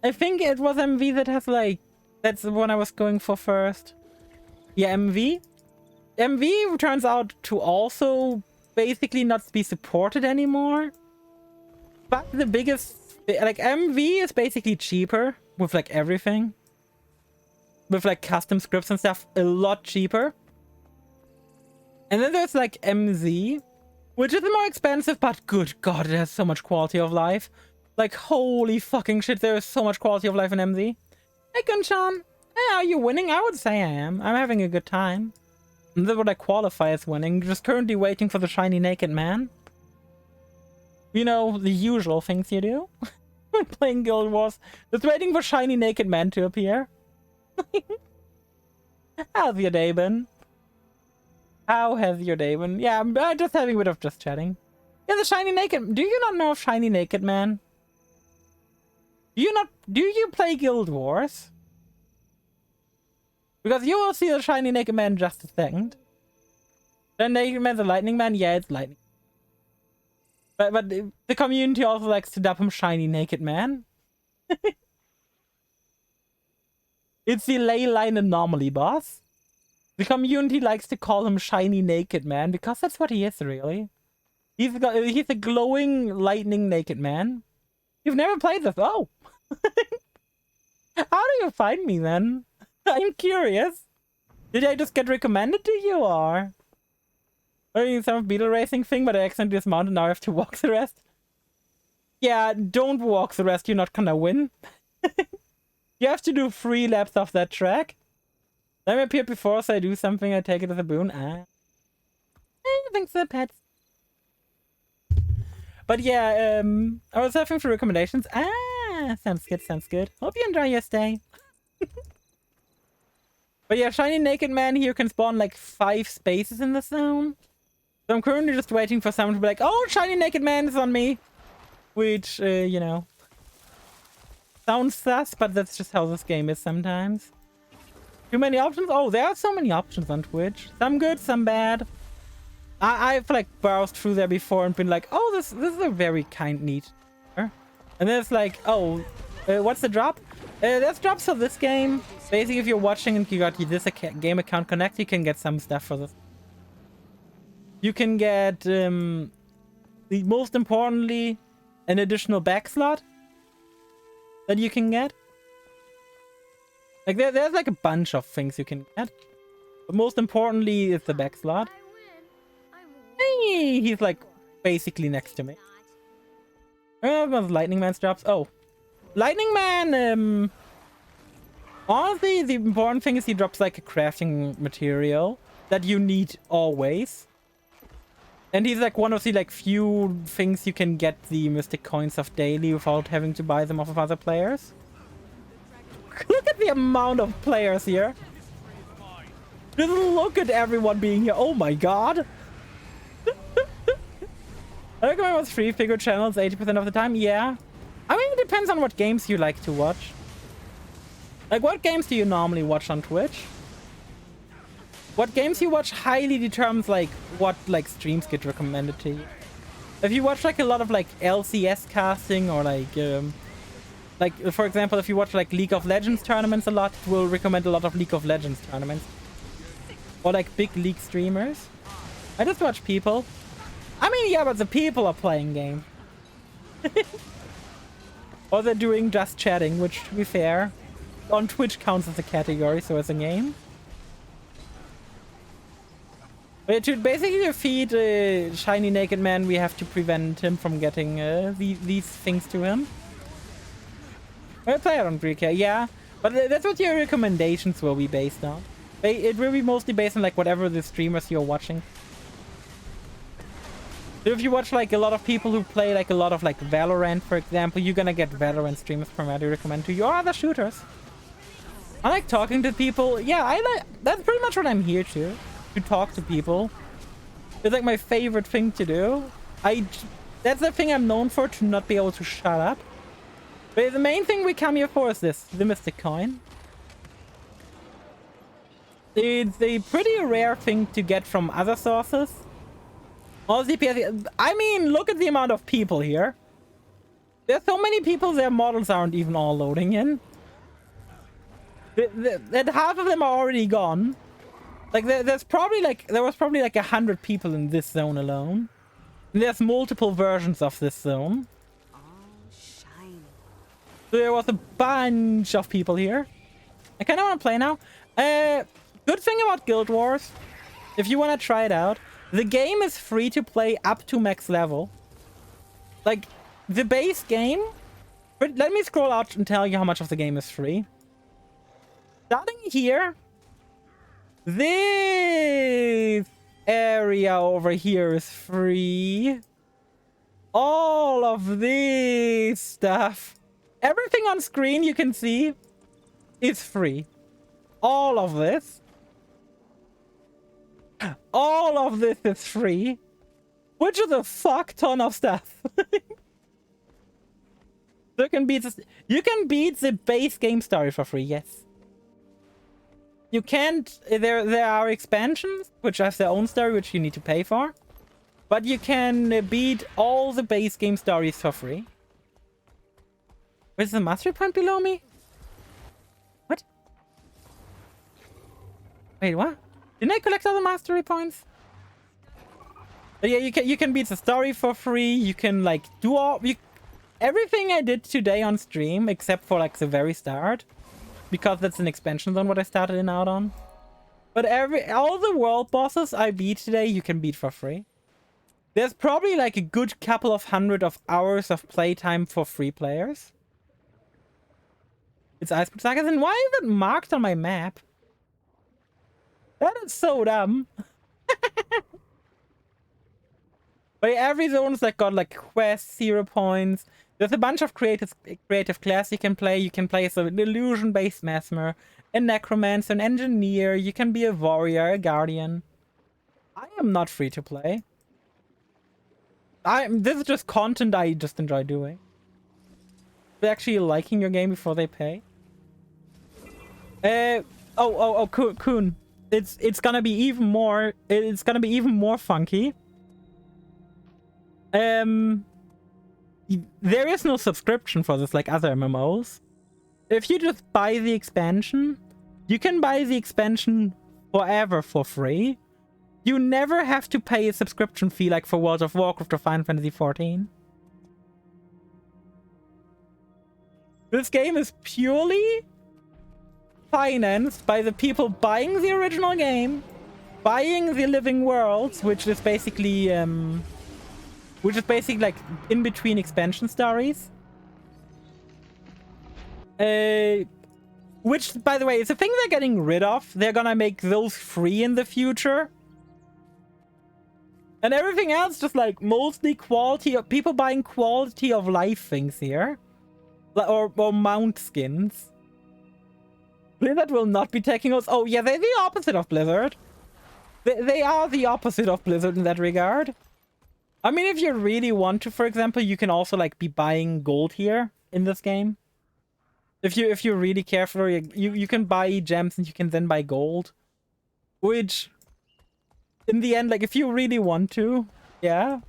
I think it was MV that has like... that's the one I was going for first. Yeah, MV. MV turns out to also basically not be supported anymore. But the biggest... like, MV is basically cheaper with like everything. With like custom scripts and stuff, a lot cheaper. And then there's like MZ, which is more expensive, but good god, it has so much quality of life. Like, holy fucking shit, there is so much quality of life in MZ. Hey, Gunchan. Hey, are you winning? I would say I am. I'm having a good time. And that's what I qualify as winning. Just currently waiting for the shiny naked man. You know, the usual things you do when playing Guild Wars. Just waiting for shiny naked man to appear. How's your day been? How has your day been? Yeah, I'm just having a bit of just chatting. Yeah, the shiny naked... do you not know of shiny naked man? Do you play Guild Wars? Because you will see the shiny naked man in just a second. The naked man, the lightning man, yeah, it's lightning. But the community also likes to dub him shiny naked man. It's the ley line anomaly boss. The community likes to call him shiny naked man because that's what he is, really. He's a glowing lightning naked man. You've never played this? Oh. How do you find me then? I'm curious. Did I just get recommended to you, or? Are you some beetle racing thing, but I accidentally dismounted, now I have to walk the rest? Yeah, don't walk the rest, you're not gonna win. You have to do 3 laps of that track. Let me appear before, so I do something, I take it as a boon. Thanks for the pets. But yeah, I was having for recommendations. Sounds good, sounds good. Hope you enjoy your stay. But yeah, shiny naked man here can spawn like 5 spaces in the zone. So I'm currently just waiting for someone to be like, oh, shiny naked man is on me. Which, you know, sounds sus, but that's just how this game is sometimes. Too many options? Oh, there are so many options on Twitch. Some good, some bad. I've like browsed through there before and been like, oh, this is a very kind neat. And then it's like, oh, what's the drop? There's drops for this game. Basically, if you're watching and you got this game account connect, you can get some stuff for this. You can get, most importantly, an additional back slot that you can get. Like, there's like a bunch of things you can get. But most importantly is the back slot. Hey, he's like basically next to me. Lightning Man's drops. Oh. Lightning Man, honestly, the important thing is he drops like a crafting material that you need always. And he's like one of the like few things you can get the mystic coins of daily without having to buy them off of other players. Look at the amount of players here. Just look at everyone being here. Oh my god. I recommend with 3-figure channels 80% of the time. Yeah. I mean, it depends on what games you like to watch. Like, what games do you normally watch on Twitch? What games you watch highly determines, like, what, like, streams get recommended to you. If you watch, like, a lot of, like, LCS casting or, like, for example, if you watch, like, League of Legends tournaments a lot, it will recommend a lot of League of Legends tournaments. Or, like, big League streamers. I just watch people. I mean, yeah, but the people are playing game. Or they're doing just chatting, which, to be fair, on Twitch counts as a category, so as a game. But to basically defeat Shiny Naked Man, we have to prevent him from getting these things to him. We'll play it on Greek, yeah. But that's what your recommendations will be based on. It will be mostly based on like whatever the streamers you're watching. So if you watch like a lot of people who play like a lot of like Valorant, for example, you're gonna get Valorant streamers primarily recommend to you or other shooters. I like talking to people. Yeah, that's pretty much what I'm here to talk to people. It's like my favorite thing to do. That's the thing I'm known for, to not be able to shut up. But the main thing we come here for is this, the Mystic Coin. It's a pretty rare thing to get from other sources. All CPS, I mean, look at the amount of people here. There's so many people, their models aren't even all loading in. That half of them are already gone. Like, there was probably like 100 people in this zone alone. And there's multiple versions of this zone. All shiny. So there was a bunch of people here. I kind of want to play now. Good thing about Guild Wars, if you want to try it out, the game is free to play up to max level. Like, the base game... But let me scroll out and tell you how much of the game is free. Starting here... This area over here is free. All of this stuff. Everything on screen you can see is free. All of this. All of this is free. Which is a fuck ton of stuff. You can beat the base game story for free, yes. You can't... There are expansions, which have their own story, which you need to pay for. But you can beat all the base game stories for free. Where's the mastery point below me? What? Wait, what? Didn't I collect all the mastery points? But yeah, you can beat the story for free. You can like do everything I did today on stream, except for like the very start, because that's an expansion zone what I started in out on. But all the world bosses I beat today, you can beat for free. There's probably like a good couple of hundred of hours of playtime for free players. It's Iceberg Sagas, and why is it marked on my map? That is so dumb. But every zone's like got like quests, 0 points. There's a bunch of creative class you can play. You can play as an illusion-based mesmer, a necromancer, an engineer. You can be a warrior, a guardian. I am not free to play. This is just content I just enjoy doing. They're actually liking your game before they pay. Kun. It's gonna be even more. It's gonna be even more funky. There is no subscription for this like other MMOs. If you just buy the expansion, you can buy the expansion forever for free. You never have to pay a subscription fee like for World of Warcraft or Final Fantasy XIV. This game is purely financed by the people buying the original game, buying the living worlds, which is basically like in between expansion stories. Which, by the way, is a thing they're getting rid of. They're gonna make those free in the future. And everything else just like mostly quality of people buying quality of life things here. Or mount skins. Blizzard will not be taking us. Oh yeah, they're the opposite of Blizzard. They are the opposite of Blizzard in that regard. I mean, if you really want to, for example, you can also like be buying gold here in this game. If you really care for it, you can buy gems and you can then buy gold. Which, in the end, like if you really want to, yeah.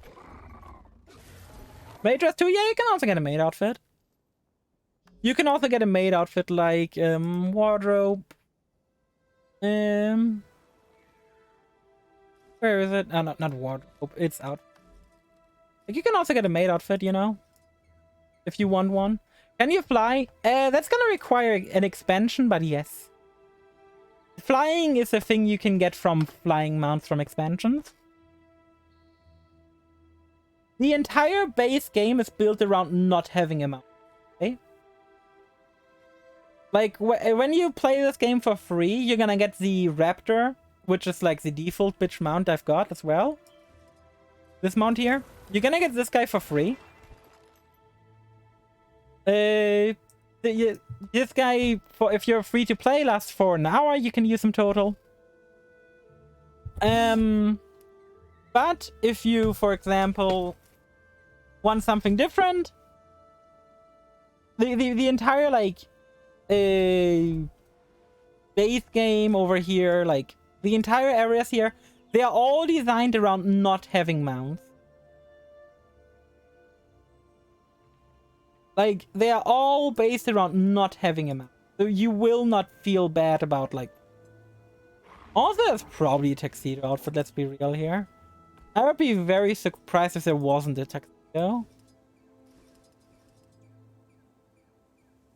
Maid dress too? Yeah, you can also get a maid outfit. You can also get a maid outfit like wardrobe. Where is it? Oh, not wardrobe. It's out. Like you can also get a maid outfit, you know, if you want one. Can you fly? That's gonna require an expansion, but yes. Flying is a thing you can get from flying mounts from expansions. The entire base game is built around not having a mount. Okay? Like, when you play this game for free, you're gonna get the Raptor, which is like the default bitch mount I've got as well. This mount here. You're gonna get this guy for free. This guy, for if you're free to play, lasts for an hour. You can use him total. But if you, for example, want something different, the entire like base game over here, like the entire areas here, they are all designed around not having mounts. Like, they are all based around not having a mount. So you will not feel bad about, like... Also, there's probably a tuxedo outfit, let's be real here. I would be very surprised if there wasn't a tuxedo.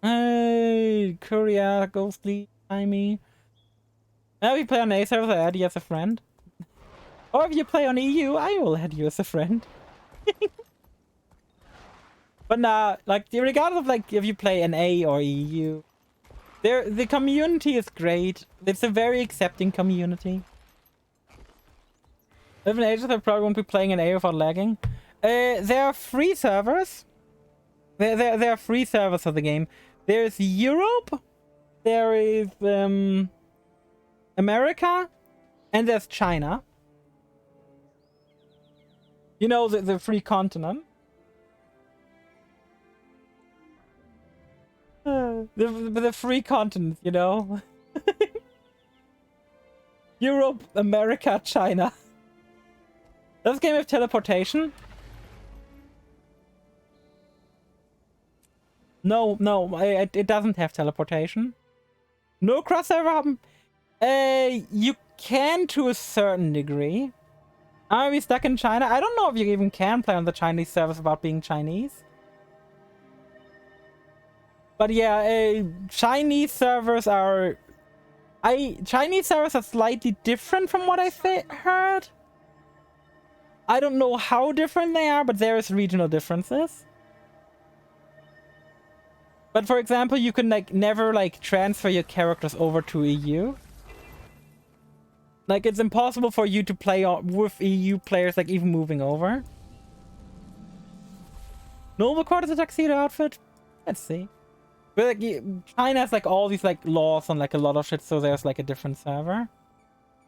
Hey, Korea, Ghostly, Timey. Now if you play on A server, I add you as a friend. Or if you play on EU, I will add you as a friend. But nah, like, regardless of, like, if you play an A or EU, the community is great. It's a very accepting community. Even ages, I probably won't be playing an A without lagging. There are free servers. There are free servers of the game. There's Europe, there is America, and there's China. You know, the free continent. The free continent, you know. Europe, America, China. Does this game have teleportation? No, it doesn't have teleportation. No crossover. You can to a certain degree. Are we stuck in China? I don't know if you even can play on the Chinese servers without being Chinese. But yeah, Chinese servers are... Chinese servers are slightly different from what I heard. I don't know how different they are, but there is regional differences. But for example, you can like never like transfer your characters over to EU. Like, it's impossible for you to play with EU players, like even moving over. Noble Court is a tuxedo outfit? Let's see. But like, China has like all these like laws on like a lot of shit, so there's like a different server.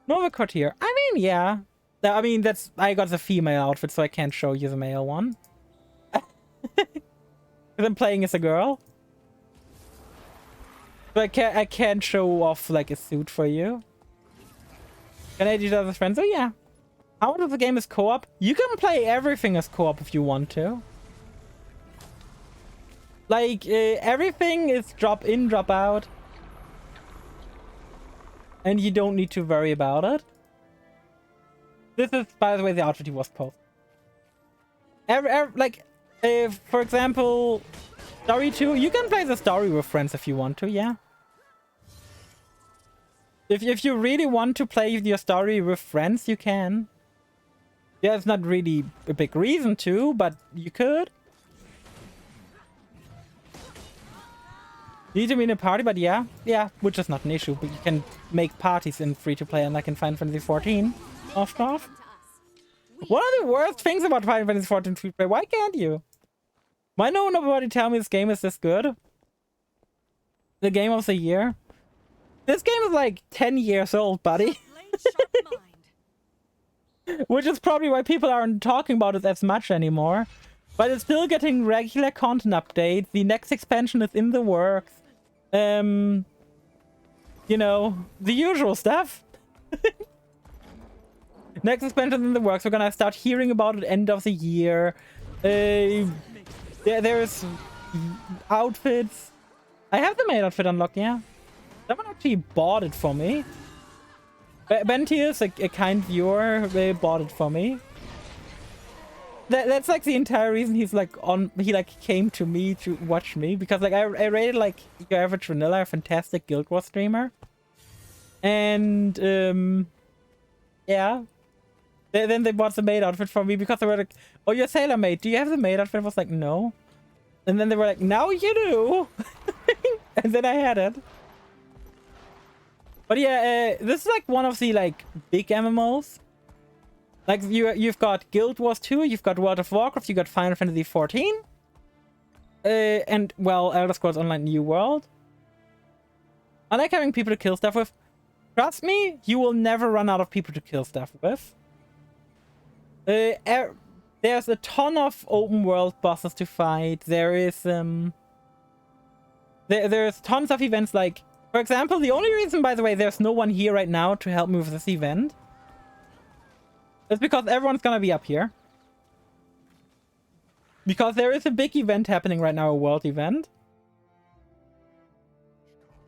Noble Court here. I mean, yeah. I mean, that's... I got the female outfit, so I can't show you the male one. Because I'm playing as a girl. But I can't show off like a suit for you. Can I do that with friends? Oh yeah. How much of the game is co-op? You can play everything as co-op if you want to. Like, everything is drop in, drop out. And you don't need to worry about it. This is, by the way, the outfit he was posted. Like, for example, Story 2, you can play the story with friends if you want to, yeah. If you really want to play your story with friends, you can. Yeah, it's not really a big reason to, but you could. You need to be in a party, but yeah, which is not an issue. But you can make parties in free-to-play, and like in Final Fantasy 14. Off. To us. One of the worst things about Final Fantasy 14 free-to-play. Why can't you? Why no nobody tell me this game is this good? The game of the year. This game is like 10 years old, buddy. Blade sharp mind. Which is probably why people aren't talking about it as much anymore. But it's still getting regular content updates. The next expansion is in the works. You know, the usual stuff. Next expansion in the works. We're gonna start hearing about it end of the year. There's outfits. I have the maid outfit unlocked, yeah. Someone actually bought it for me. Bentius, a kind viewer, they bought it for me. That's like the entire reason he's like he like came to me to watch me, because like I rated like your average vanilla, a fantastic Guild Wars streamer. And yeah. Then they bought the maid outfit for me because they were like, oh, you're Sailor Maid, do you have the maid outfit? I was like, no. And then they were like, now you do. And then I had it. But yeah, this is like one of the like big MMOs. Like you've got Guild Wars 2, you've got World of Warcraft, you've got Final Fantasy 14. And well, Elder Scrolls Online New World. I like having people to kill stuff with. Trust me, you will never run out of people to kill stuff with. There's a ton of open world bosses to fight. There is there's tons of events. Like, for example, the only reason, by the way, there's no one here right now to help me with this event is because everyone's gonna be up here. Because there is a big event happening right now, a world event.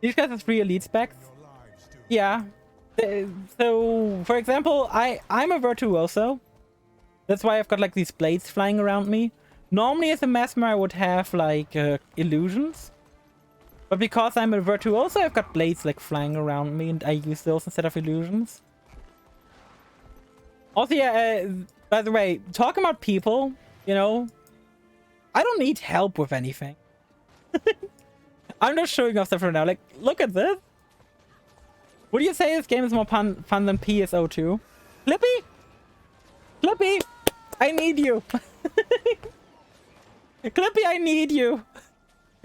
These guys are 3 elite specs. Yeah. So, for example, I'm a virtuoso. That's why I've got like these blades flying around me. Normally as a Mesmer I would have like illusions. But because I'm a virtuoso, I've got blades like flying around me and I use those instead of illusions. Also, yeah, by the way, talking about people, you know, I don't need help with anything. I'm just showing off stuff right now. Like, look at this. Would you say this game is more fun than PSO2? Clippy? Clippy, I need you. Clippy, I need you.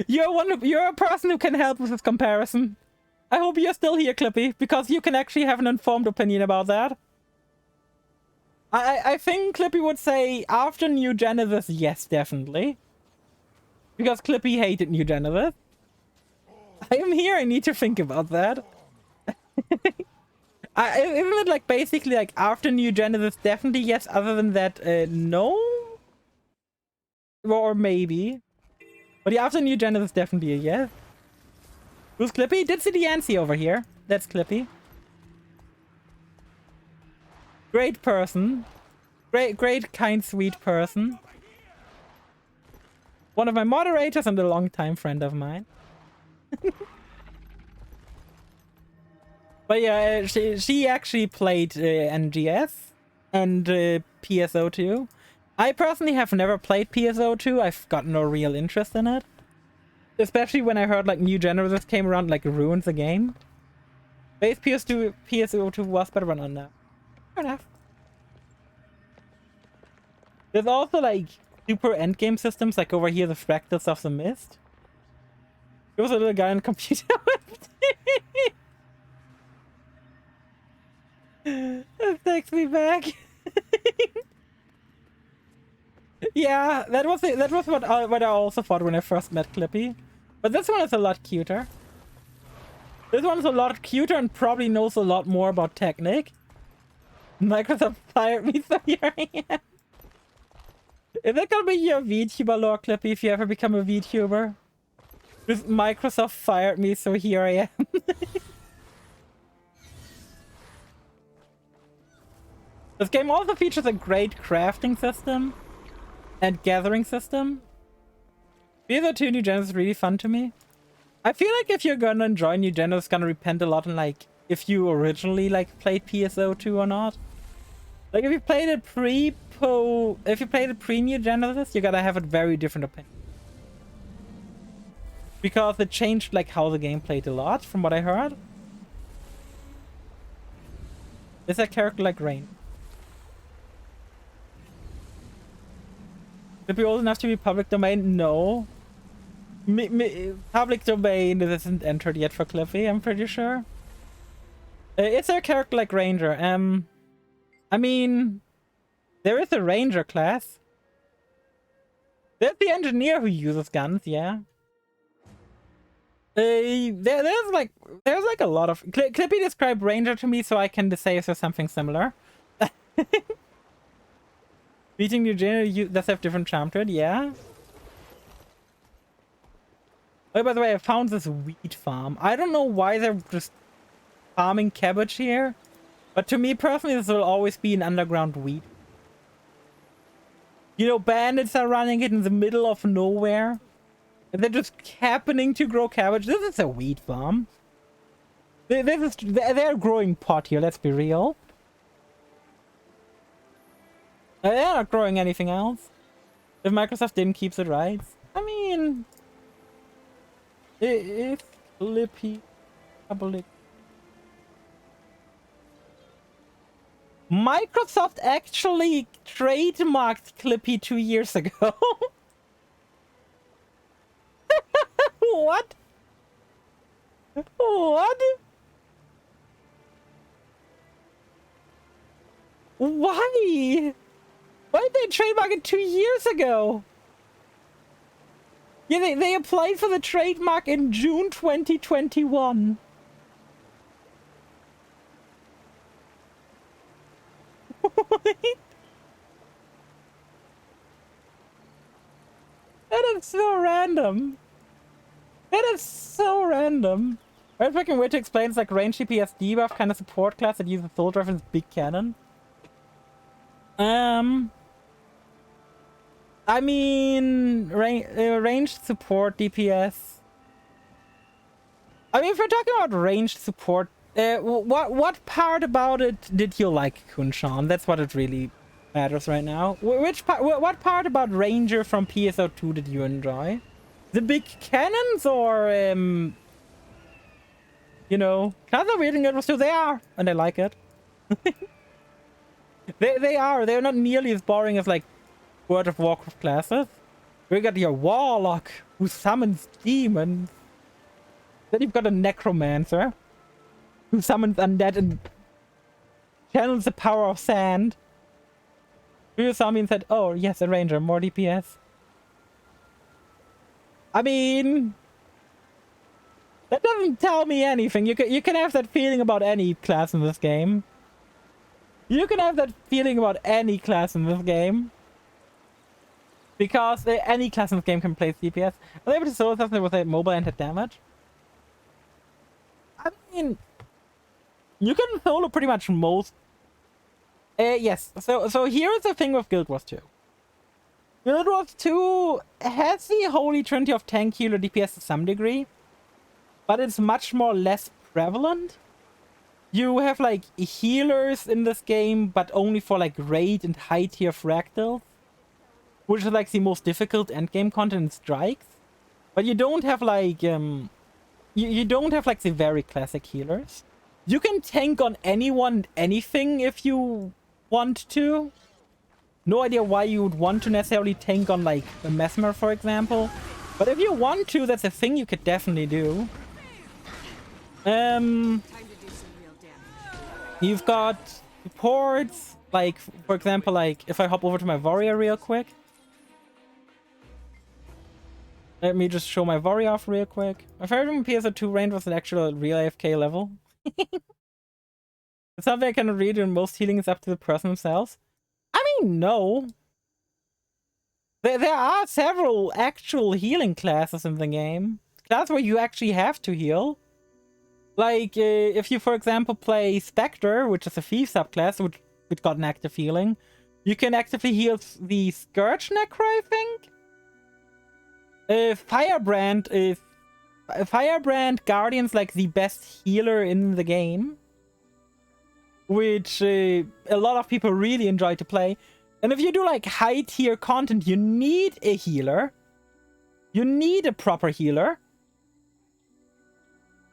You're a person who can help with this comparison. I hope you're still here, Clippy, because you can actually have an informed opinion about that. I think Clippy would say after New Genesis, yes, definitely. Because Clippy hated New Genesis. I am here, I need to think about that. Isn't it like basically like after New Genesis, definitely yes, other than that, no? Or maybe. But yeah, after New Genesis, definitely a yes. Who's Clippy? Did see the Yancy over here. That's Clippy. Great person. Great, kind, sweet person. One of my moderators and a longtime friend of mine. But yeah, she actually played NGS and PSO2. I personally have never played PSO2. I've got no real interest in it. Especially when I heard like New Genesis came around, like ruined the game. Base PSO2 was better, but not now. Fair enough. There's also like super endgame systems, like over here, the Fractals of the Mist. There was a little guy on the computer with That takes me back. Yeah, that was what I also thought when I first met Clippy. But this one is a lot cuter. This one's a lot cuter and probably knows a lot more about Technic. Microsoft fired me, so here I am. Is that gonna be your VTuber lore, Clippy, if you ever become a VTuber? Just Microsoft fired me, so here I am. This game also features a great crafting system and gathering system. PSO2 New Genesis is really fun to me. I feel like if you're gonna enjoy New Genesis, gonna repent a lot on like if you originally like played PSO2 or not. Like if you played it pre-New Genesis, you gotta have a very different opinion. because it changed like how the game played a lot, from what I heard. Is a character like Rain? Could be old enough to be public domain? No. Public domain isn't entered yet for Cliffy, I'm pretty sure. It's a character like Ranger. I mean, there is a Ranger class. There's the engineer who uses guns, yeah. There's like a lot of... Clippy described Ranger to me, so I can say if there's something similar. Beating Eugenia does have different charm to it, yeah. Oh, by the way, I found this wheat farm. I don't know why they're just farming cabbage here, but to me personally, this will always be an underground wheat. You know, bandits are running it in the middle of nowhere. And they're just happening to grow cabbage. This is a wheat farm. They're growing pot here, let's be real. They're not growing anything else. If Microsoft didn't keep the rights. I mean... It's Clippy. Public. Microsoft actually trademarked Clippy 2 years ago. What? What? Why? Why did they trademark it 2 years ago? Yeah, they applied for the trademark in June 2021. That is so random. That is so random. Right fucking way to explain it's like range DPS debuff kind of support class that uses soul drive and big cannon. I mean, ranged support DPS. I mean, if we're talking about ranged support, what part about it did you like, Kunshan? That's what it really matters right now. What part about Ranger from PSO2 did you enjoy? The big cannons, or you know, class are reading it was too. They are, and I like it. they are. They're not nearly as boring as like World of Warcraft classes. We got your warlock who summons demons. Then you've got a necromancer who summons undead and channels the power of sand. You saw me and said, "Oh yes, a ranger, more DPS." I mean, that doesn't tell me anything. You can have that feeling about any class in this game. You can have that feeling about any class in this game. Because any class in this game can play DPS. Are they able to solo something with a mobile and hit damage? I mean, you can solo pretty much most. Yes. So here's the thing with Guild Wars 2. Guild Wars 2 has the holy trinity of tank, healer, DPS to some degree, but it's much more less prevalent. You have like healers in this game, but only for like raid and high tier fractals, which is like the most difficult endgame content in strikes. But you don't have like you don't have like the very classic healers. You can tank on anyone, anything if you want to. No idea why you would want to necessarily tank on like a Mesmer, for example. But if you want to, that's a thing you could definitely do. Time to do some real damage. You've got supports, like, for example, like, if I hop over to my warrior real quick. Let me just show my warrior off real quick. My favorite in PSO2 range was an actual real AFK level. It's something I can read, and most healing is up to the person themselves. I mean, no. There are several actual healing classes in the game. Classes where you actually have to heal. Like, if you, for example, play Spectre, which is a Thief subclass, which got an active healing, you can actively heal the Scourge Necro, I think? Firebrand Guardian's like the best healer in the game, which a lot of people really enjoy to play. And if you do like high tier content, you need a healer. You need a proper healer.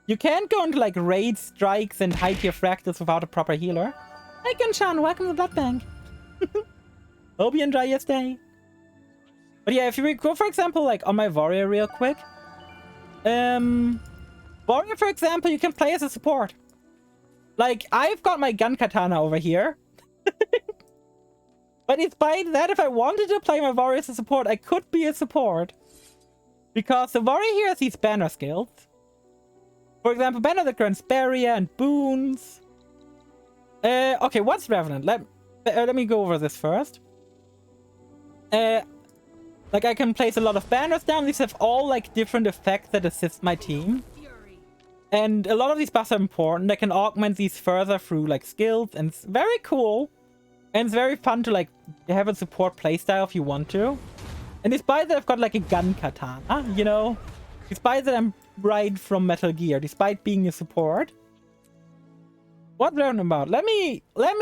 You can't go into like raids, strikes, and high tier fractals without a proper healer. Hey Gunshan, welcome to the Blood Bank. Hope you enjoy your stay. But yeah, if you go for example like on my warrior real quick. Warrior for example, you can play as a support. Like I've got my gun katana over here. But despite that, if I wanted to play my warrior as a support, I could be a support. Because the warrior here has these banner skills. For example, banner that grants barrier and boons. Okay, what's Revenant? Let me go over this first. Like I can place a lot of banners down. These have all like different effects that assist my team. And a lot of these buffs are important. I can augment these further through like skills, and it's very cool. And it's very fun to like have a support playstyle if you want to. And despite that I've got like a gun katana, you know? Despite that I'm right from Metal Gear, despite being a support. What's Revenant about? Let me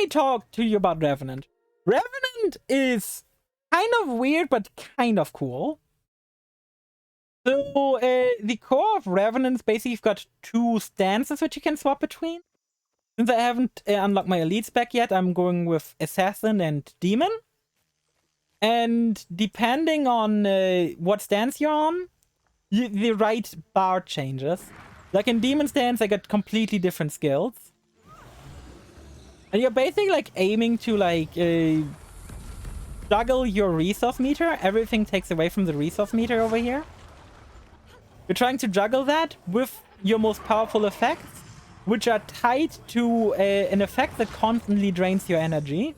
talk to you about Revenant. Revenant is kind of weird, but kind of cool. So, the core of Revenant is basically you've got two stances which you can swap between. Since I haven't unlocked my elite spec yet, I'm going with Assassin and Demon. And depending on what stance you're on, the right bar changes. Like in Demon stance, I got completely different skills. And you're basically like aiming to like juggle your resource meter. Everything takes away from the resource meter over here. You're trying to juggle that with your most powerful effects, which are tied to an effect that constantly drains your energy.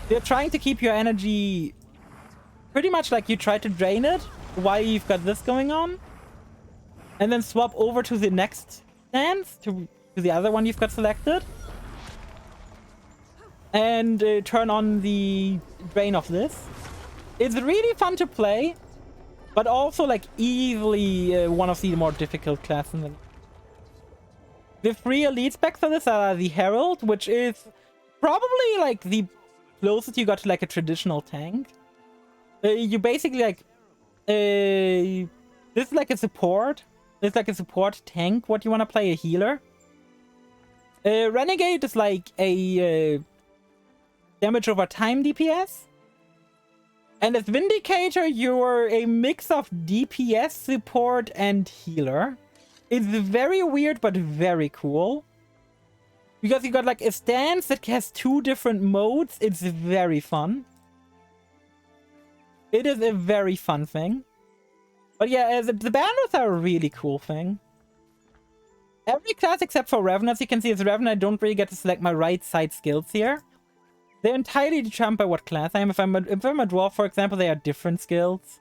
You're trying to keep your energy pretty much like you try to drain it while you've got this going on. And then swap over to the next stance, to the other one you've got selected. And turn on the drain of this. It's really fun to play, but also like easily one of the more difficult classes in the game. The 3 elite specs for this are the Herald, which is probably like the closest you got to like a traditional tank. You basically like this is like a support. It's like a support tank. What you want to play, a healer. Renegade is like a damage over time DPS. And as Vindicator, you're a mix of DPS, support, and healer. It's very weird, but very cool. Because you got like a stance that has 2 different modes. It's very fun. It is a very fun thing. But yeah, the banners are a really cool thing. Every class except for Revenant, as you can see, as Revenant, I don't really get to select my right side skills here. They're entirely determined by what class I am. If I'm a dwarf, for example, they are different skills.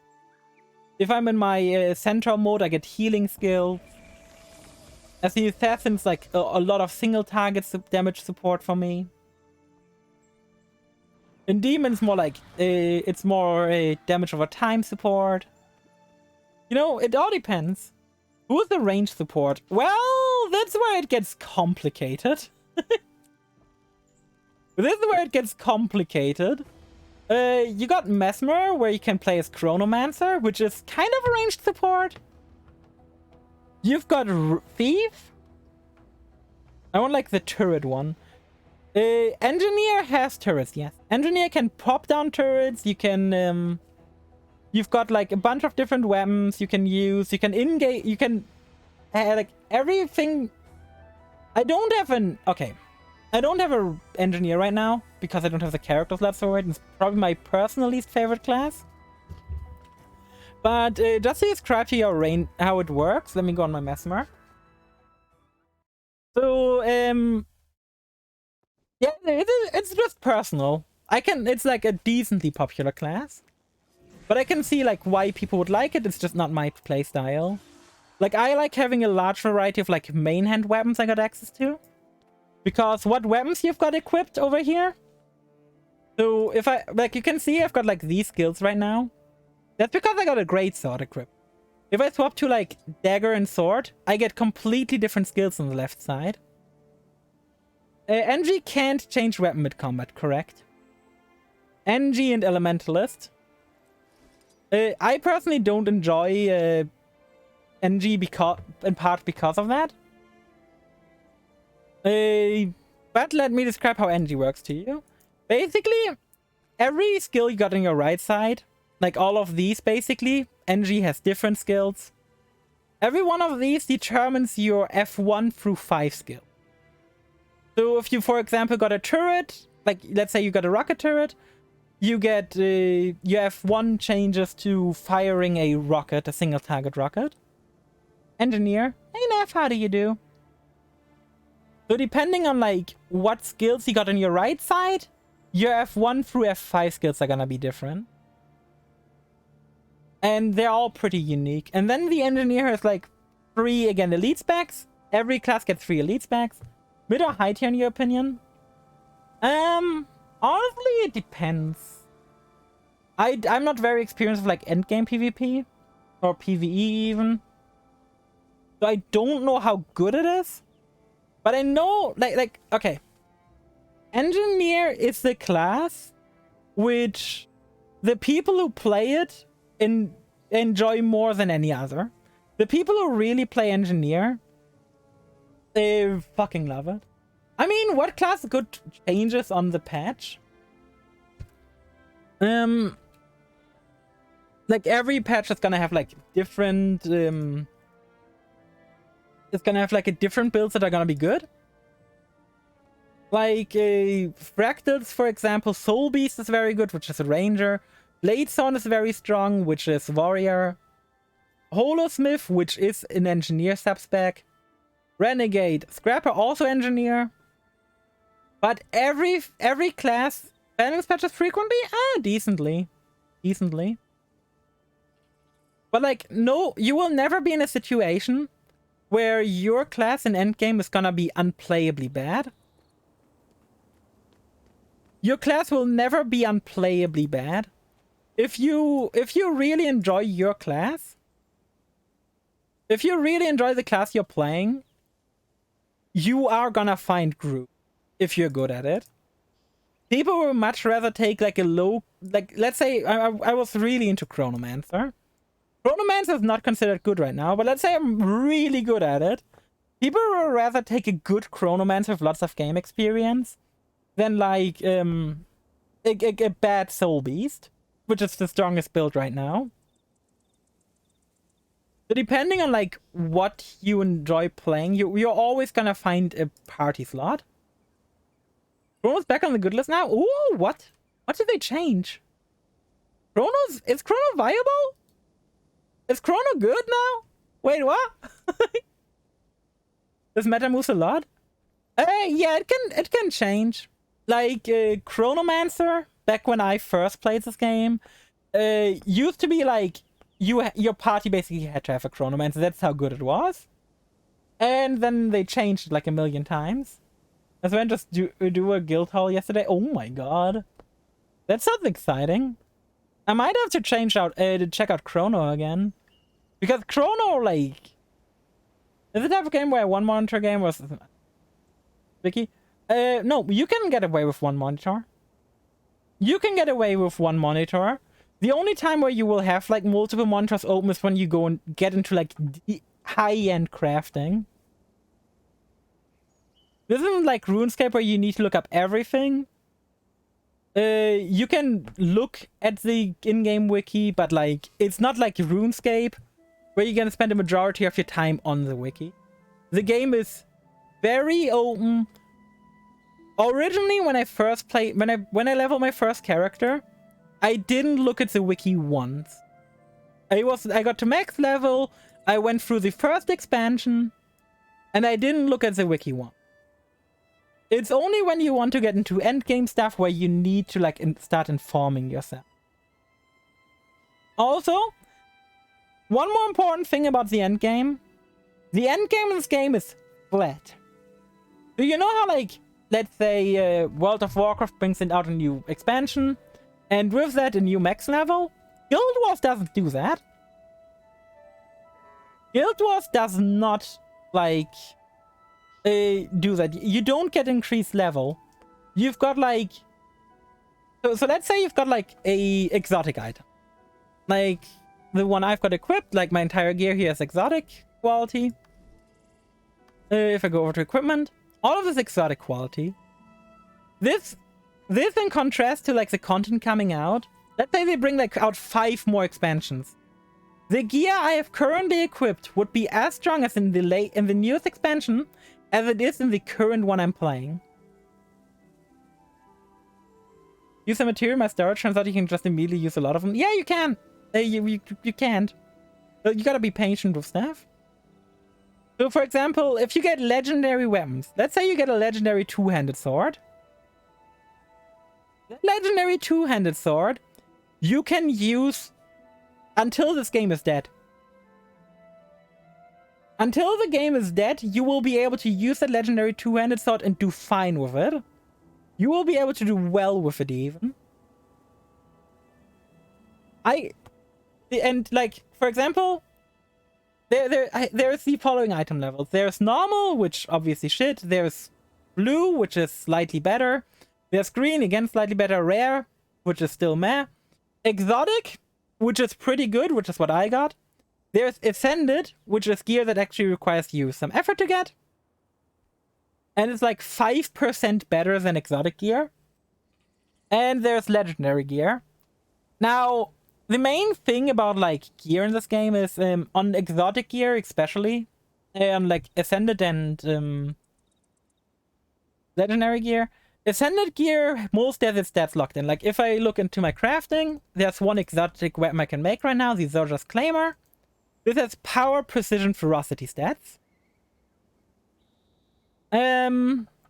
If I'm in my centaur mode, I get healing skills. As the assassin's like a lot of single target damage support for me. In demon's more like it's more damage over time support. You know, it all depends. Who's the range support? Well, that's where it gets complicated. This is where it gets complicated. You got Mesmer, where you can play as Chronomancer, which is kind of a ranged support. You've got Thief. I want like the turret one. Engineer has turrets, yes. Engineer can pop down turrets. You can you've got like a bunch of different weapons you can use. You can engage, you can like everything. I don't have an engineer right now because I don't have the character slots for it. It's probably my personal least favorite class. But just to describe to you how it works, let me go on my Mesmer. So yeah, it's just personal. It's like a decently popular class, but I can see like why people would like it. It's just not my playstyle. Like I like having a large variety of like main hand weapons I got access to. Because what weapons you've got equipped over here? So if I, like you can see I've got like these skills right now. That's because I got a great sword equipped. If I swap to like dagger and sword, I get completely different skills on the left side. NG can't change weapon mid-combat, correct? NG and Elementalist. I personally don't enjoy NG because in part because of that. But let me describe how NG works to you. Basically, every skill you got on your right side, like all of these basically, NG has different skills. Every one of these determines your F1 through 5 skill. So if you, for example, got a turret, like let's say you got a rocket turret, you get your F1 changes to firing a rocket, a single target rocket. Engineer, hey Neff, how do you do? So depending on like what skills you got on your right side, your F1 through F5 skills are gonna be different. And they're all pretty unique. And then the engineer has like 3, again, elite specs. Every class gets 3 elite specs. Mid or high tier in your opinion? Honestly, it depends. I'm not very experienced with like endgame PvP. Or PvE even. So I don't know how good it is. But I know, like, okay. Engineer is the class which the people who play it enjoy more than any other. The people who really play Engineer, they fucking love it. I mean, what class good changes on the patch? Like every patch is gonna have like different it's gonna have like a different builds that are gonna be good. Like Fractals, for example, Soul Beast is very good, which is a ranger. Bladestone is very strong, which is warrior. Holosmith, which is an engineer subspec. Renegade, Scrapper, also engineer. But every class balance patches frequently? Decently. But like, no, you will never be in a situation where your class in endgame is gonna be unplayably bad. Your class will never be unplayably bad. If you really enjoy your class, if you really enjoy the class you're playing, you are gonna find groove if you're good at it. People would much rather take like a low, like let's say I was really into Chronomancer. Chronomancer is not considered good right now, but let's say I'm really good at it. People would rather take a good Chronomancer with lots of game experience than like a bad Soul Beast, which is the strongest build right now. So depending on like what you enjoy playing, you're always gonna find a party slot. Chrono's back on the good list now? Ooh, what? What did they change? Is Chrono viable? Is Chrono good now? Wait, what? Does meta moves a lot? Yeah, it can change. Like Chronomancer, back when I first played this game, used to be like your party basically had to have a Chronomancer. That's how good it was. And then they changed it like a million times. I went just do a guild hall yesterday. Oh my god, that sounds exciting. I might have to check out Chrono again, because Chrono like is the type of game where a 1 monitor game was. Vicky, no, you can get away with 1 monitor. You can get away with 1 monitor. The only time where you will have like multiple monitors open is when you go and get into like high-end crafting. This isn't like RuneScape where you need to look up everything. You can look at the in-game wiki, but like it's not like RuneScape where you're gonna spend the majority of your time on the wiki. The game is very open. Originally, when I first played, when I leveled my first character, I didn't look at the wiki once. I got to max level, I went through the first expansion, and I didn't look at the wiki once. It's only when you want to get into endgame stuff where you need to like start informing yourself. Also, one more important thing about the endgame. The endgame in this game is flat. Do you know how like, let's say World of Warcraft brings out a new expansion, and with that a new max level? Guild Wars doesn't do that. Guild Wars does not like do that. You don't get increased level. You've got like so let's say you've got like a exotic item. Like the one I've got equipped, like my entire gear here is exotic quality. If I go over to equipment, all of this exotic quality. This in contrast to like the content coming out, let's say they bring like out 5 more expansions. The gear I have currently equipped would be as strong as in the newest expansion as it is in the current one I'm playing. Use a material in my storage, turns out you can just immediately use a lot of them. Yeah, you can. You can't. You gotta be patient with stuff. So for example, if you get legendary weapons, let's say you get a legendary two-handed sword. The legendary two-handed sword, you can use until this game is dead. Until the game is dead, you will be able to use that legendary two-handed sword and do fine with it. You will be able to do well with it even. And like, for example, there's the following item levels. There's normal, which obviously shit. There's blue, which is slightly better. There's green, again slightly better. Rare, which is still meh. Exotic, which is pretty good, which is what I got. There's Ascended, which is gear that actually requires you some effort to get. And it's like 5% better than exotic gear. And there's legendary gear. Now, the main thing about like gear in this game is on exotic gear especially, on like Ascended and legendary gear. Ascended gear, most has its stats locked in. Like if I look into my crafting, there's one exotic weapon I can make right now, the Zorja's Claymore. This has power, precision, ferocity stats.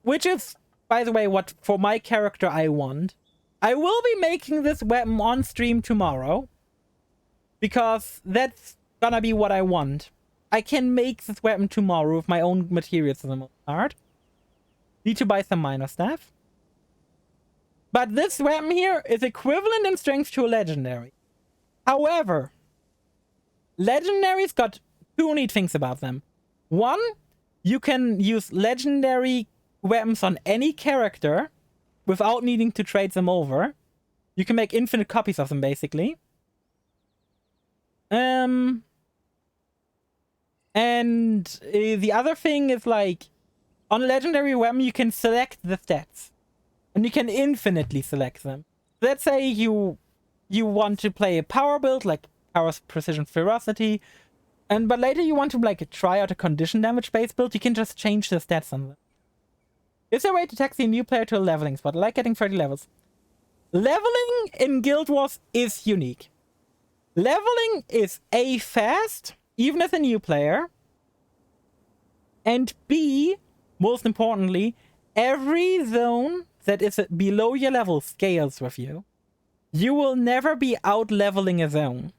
Which is, by the way, what for my character I want. I will be making this weapon on stream tomorrow. Because that's gonna be what I want. I can make this weapon tomorrow with my own materials for the most part. Need to buy some minor stuff. But this weapon here is equivalent in strength to a legendary. However, legendaries got 2 neat things about them. One, you can use legendary weapons on any character without needing to trade them over. You can make infinite copies of them, basically. And the other thing is like, on a legendary weapon, you can select the stats. And you can infinitely select them. Let's say you want to play a power build, like power, precision, ferocity. But later you want to like try out a condition damage based build, you can just change the stats on them. Is there a way to taxi a new player to a leveling spot? I like getting 30 levels. Leveling in Guild Wars is unique. Leveling is A, fast, even as a new player. And B, most importantly, every zone that is below your level scales with you. You will never be out-leveling a zone.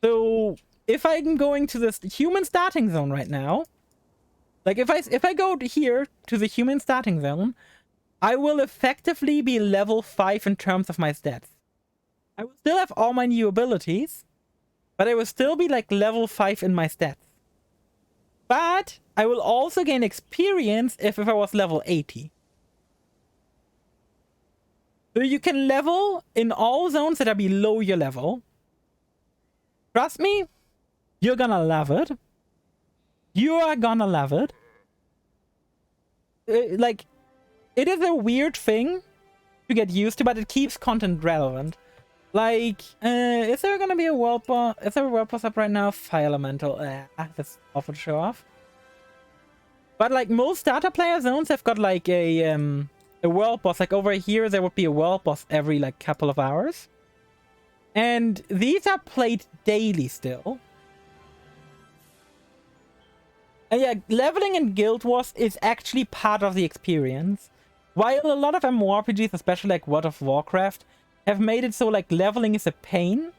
So, if I'm going to this human starting zone right now, like if I go here to the human starting zone, I will effectively be level 5 in terms of my stats. I will still have all my new abilities, but I will still be like level 5 in my stats. But I will also gain experience if I was level 80. So you can level in all zones that are below your level. Trust me, you're gonna love it. You are gonna love it. Like, it is a weird thing to get used to, but it keeps content relevant. Like, is there gonna be a world boss? Is there a world boss up right now? Fire Elemental. That's awful to show off. But like most starter player zones have got like a world boss. Like over here, there would be a world boss every like couple of hours. And these are played daily still. And yeah, leveling in Guild Wars is actually part of the experience. While a lot of MMORPGs, especially like World of Warcraft, have made it so like leveling is a pain,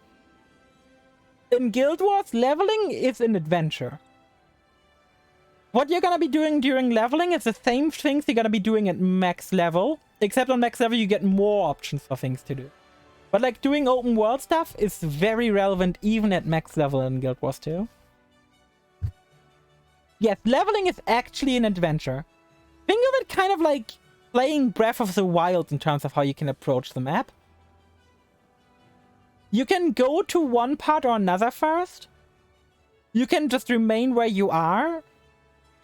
in Guild Wars, leveling is an adventure. What you're gonna be doing during leveling is the same things you're gonna be doing at max level, except on max level you get more options for things to do. But like doing open world stuff is very relevant even at max level in Guild Wars 2. Yes, leveling is actually an adventure. Think of it kind of like playing Breath of the Wild in terms of how you can approach the map. You can go to one part or another first. You can just remain where you are.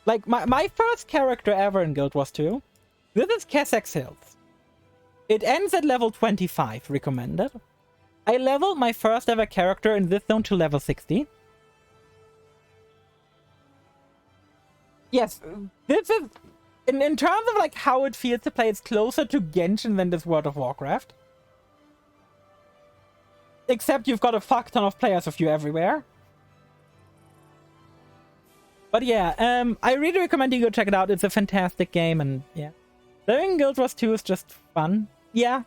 Like, my first character ever in Guild Wars 2. This is Kessex Hills. It ends at level 25, recommended. I leveled my first ever character in this zone to level 60. Yes, this is... In terms of like how it feels to play, it's closer to Genshin than this World of Warcraft. Except you've got a fuck ton of players of you everywhere. But yeah, I really recommend you go check it out. It's a fantastic game, and yeah. Leveling Guild Wars 2 is just fun. Yeah.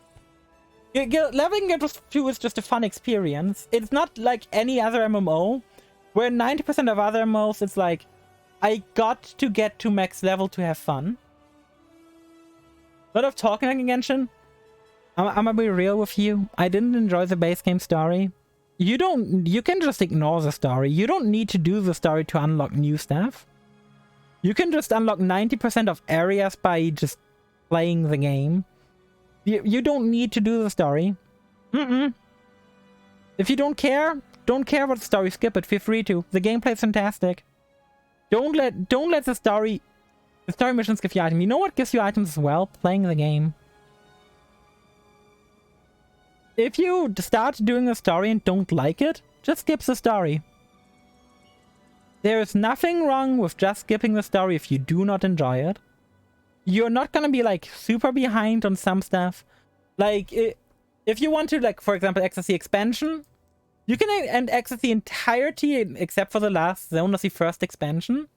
Leveling Guild Wars 2 is just a fun experience. It's not like any other MMO, where 90% of other MMOs, it's like, I got to get to max level to have fun. A lot of talking like Genshin. I'm gonna be real with you. I didn't enjoy the base game story. You can just ignore the story. You don't need to do the story to unlock new stuff. You can just unlock 90% of areas by just playing the game. You don't need to do the story. If you don't care about the story, skip it. Feel free to. The gameplay's fantastic. Don't let the story missions give you items. You know what gives you items as well? Playing the game. If you start doing a story and don't like it, just skip the story. There is nothing wrong with just skipping the story if you do not enjoy it. You're not gonna be like super behind on some stuff. Like if you want to, like, for example, access the expansion, you can access the entirety except for the last zone of the first expansion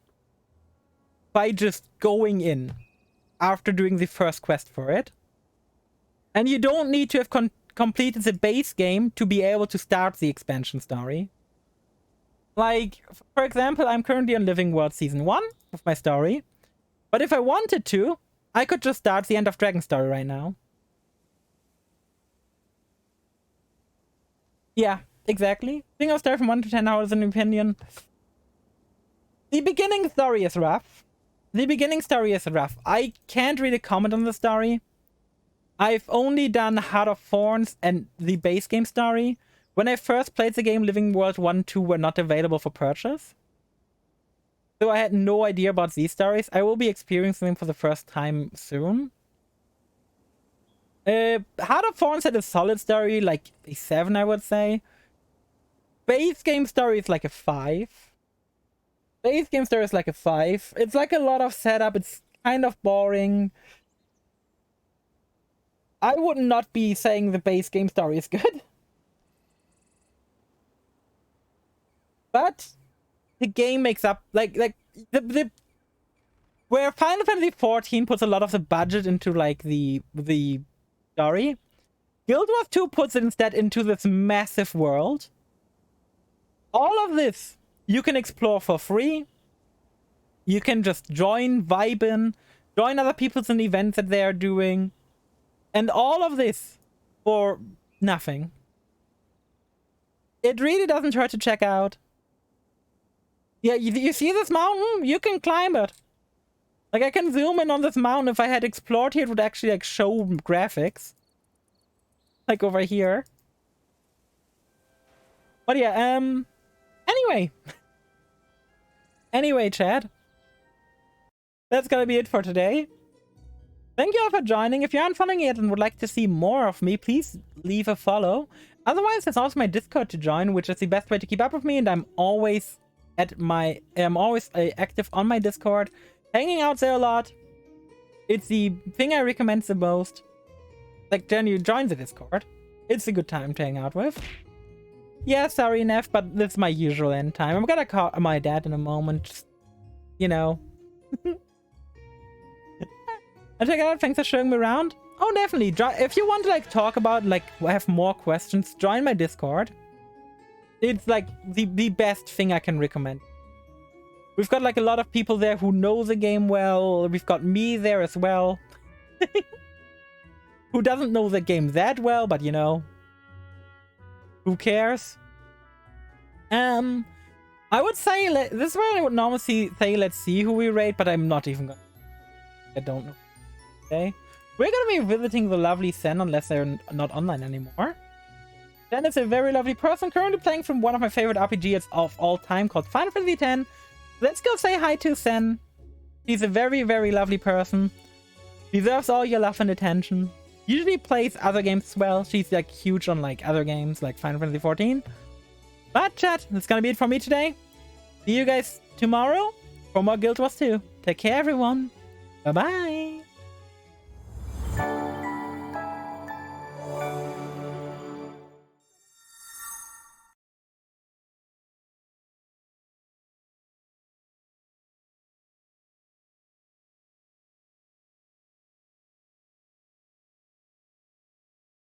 by just going in after doing the first quest for it. And you don't need to have completed the base game to be able to start the expansion story. Like, for example, I'm currently on Living World Season 1 with my story. But if I wanted to, I could just start the End of Dragon story right now. Yeah, exactly. Single star from 1 to 10 hours in opinion. The beginning story is rough. I can't really comment on the story. I've only done Heart of Thorns and the base game story. When I first played the game, Living World 1 and 2 were not available for purchase. So I had no idea about these stories. I will be experiencing them for the first time soon. Heart of Thorns had a solid story, like a 7, I would say. Base game story is like a 5. It's like a lot of setup. It's kind of boring. I would not be saying the base game story is good. But the game makes up, like the where Final Fantasy XIV puts a lot of the budget into like the story, Guild Wars 2 puts it instead into this massive world. All of this you can explore for free. You can just join, vibe in, join other people's in events that they are doing. And all of this for nothing. It really doesn't hurt to check out. Yeah, you see this mountain? You can climb it. Like, I can zoom in on this mountain. If I had explored here, it would actually, like, show graphics. Like, over here. But yeah, anyway. Anyway, chat. That's gonna be it for today. Thank you all for joining. If you aren't following yet and would like to see more of me, please leave a follow. Otherwise, there's also my Discord to join, which is the best way to keep up with me, and I'm always active on my Discord, hanging out there a lot. It's the thing I recommend the most. Like, generally, join the Discord. It's a good time to hang out with. Yeah, sorry, Neff, but this is my usual end time. I'm gonna call my dad in a moment. Just, you know. And check it out. Thanks for showing me around. Oh, definitely. If you want to like talk about, like, have more questions, join my Discord. It's like the best thing I can recommend. We've got like a lot of people there who know the game well. We've got me there as well. Who doesn't know the game that well, but you know. Who cares? I would say, this is where I would normally say let's see who we rate, but I'm not even gonna. I don't know. Okay. We're gonna be visiting the lovely Sen unless they're not online anymore. Jen is a very lovely person currently playing from one of my favorite RPGs of all time called Final Fantasy X. Let's go say hi to Sen. She's a very, very lovely person. Deserves all your love and attention. Usually plays other games as well. She's like huge on like other games like Final Fantasy 14. But chat, that's gonna be it for me today. See you guys tomorrow for more Guild Wars 2. Take care everyone. Bye bye.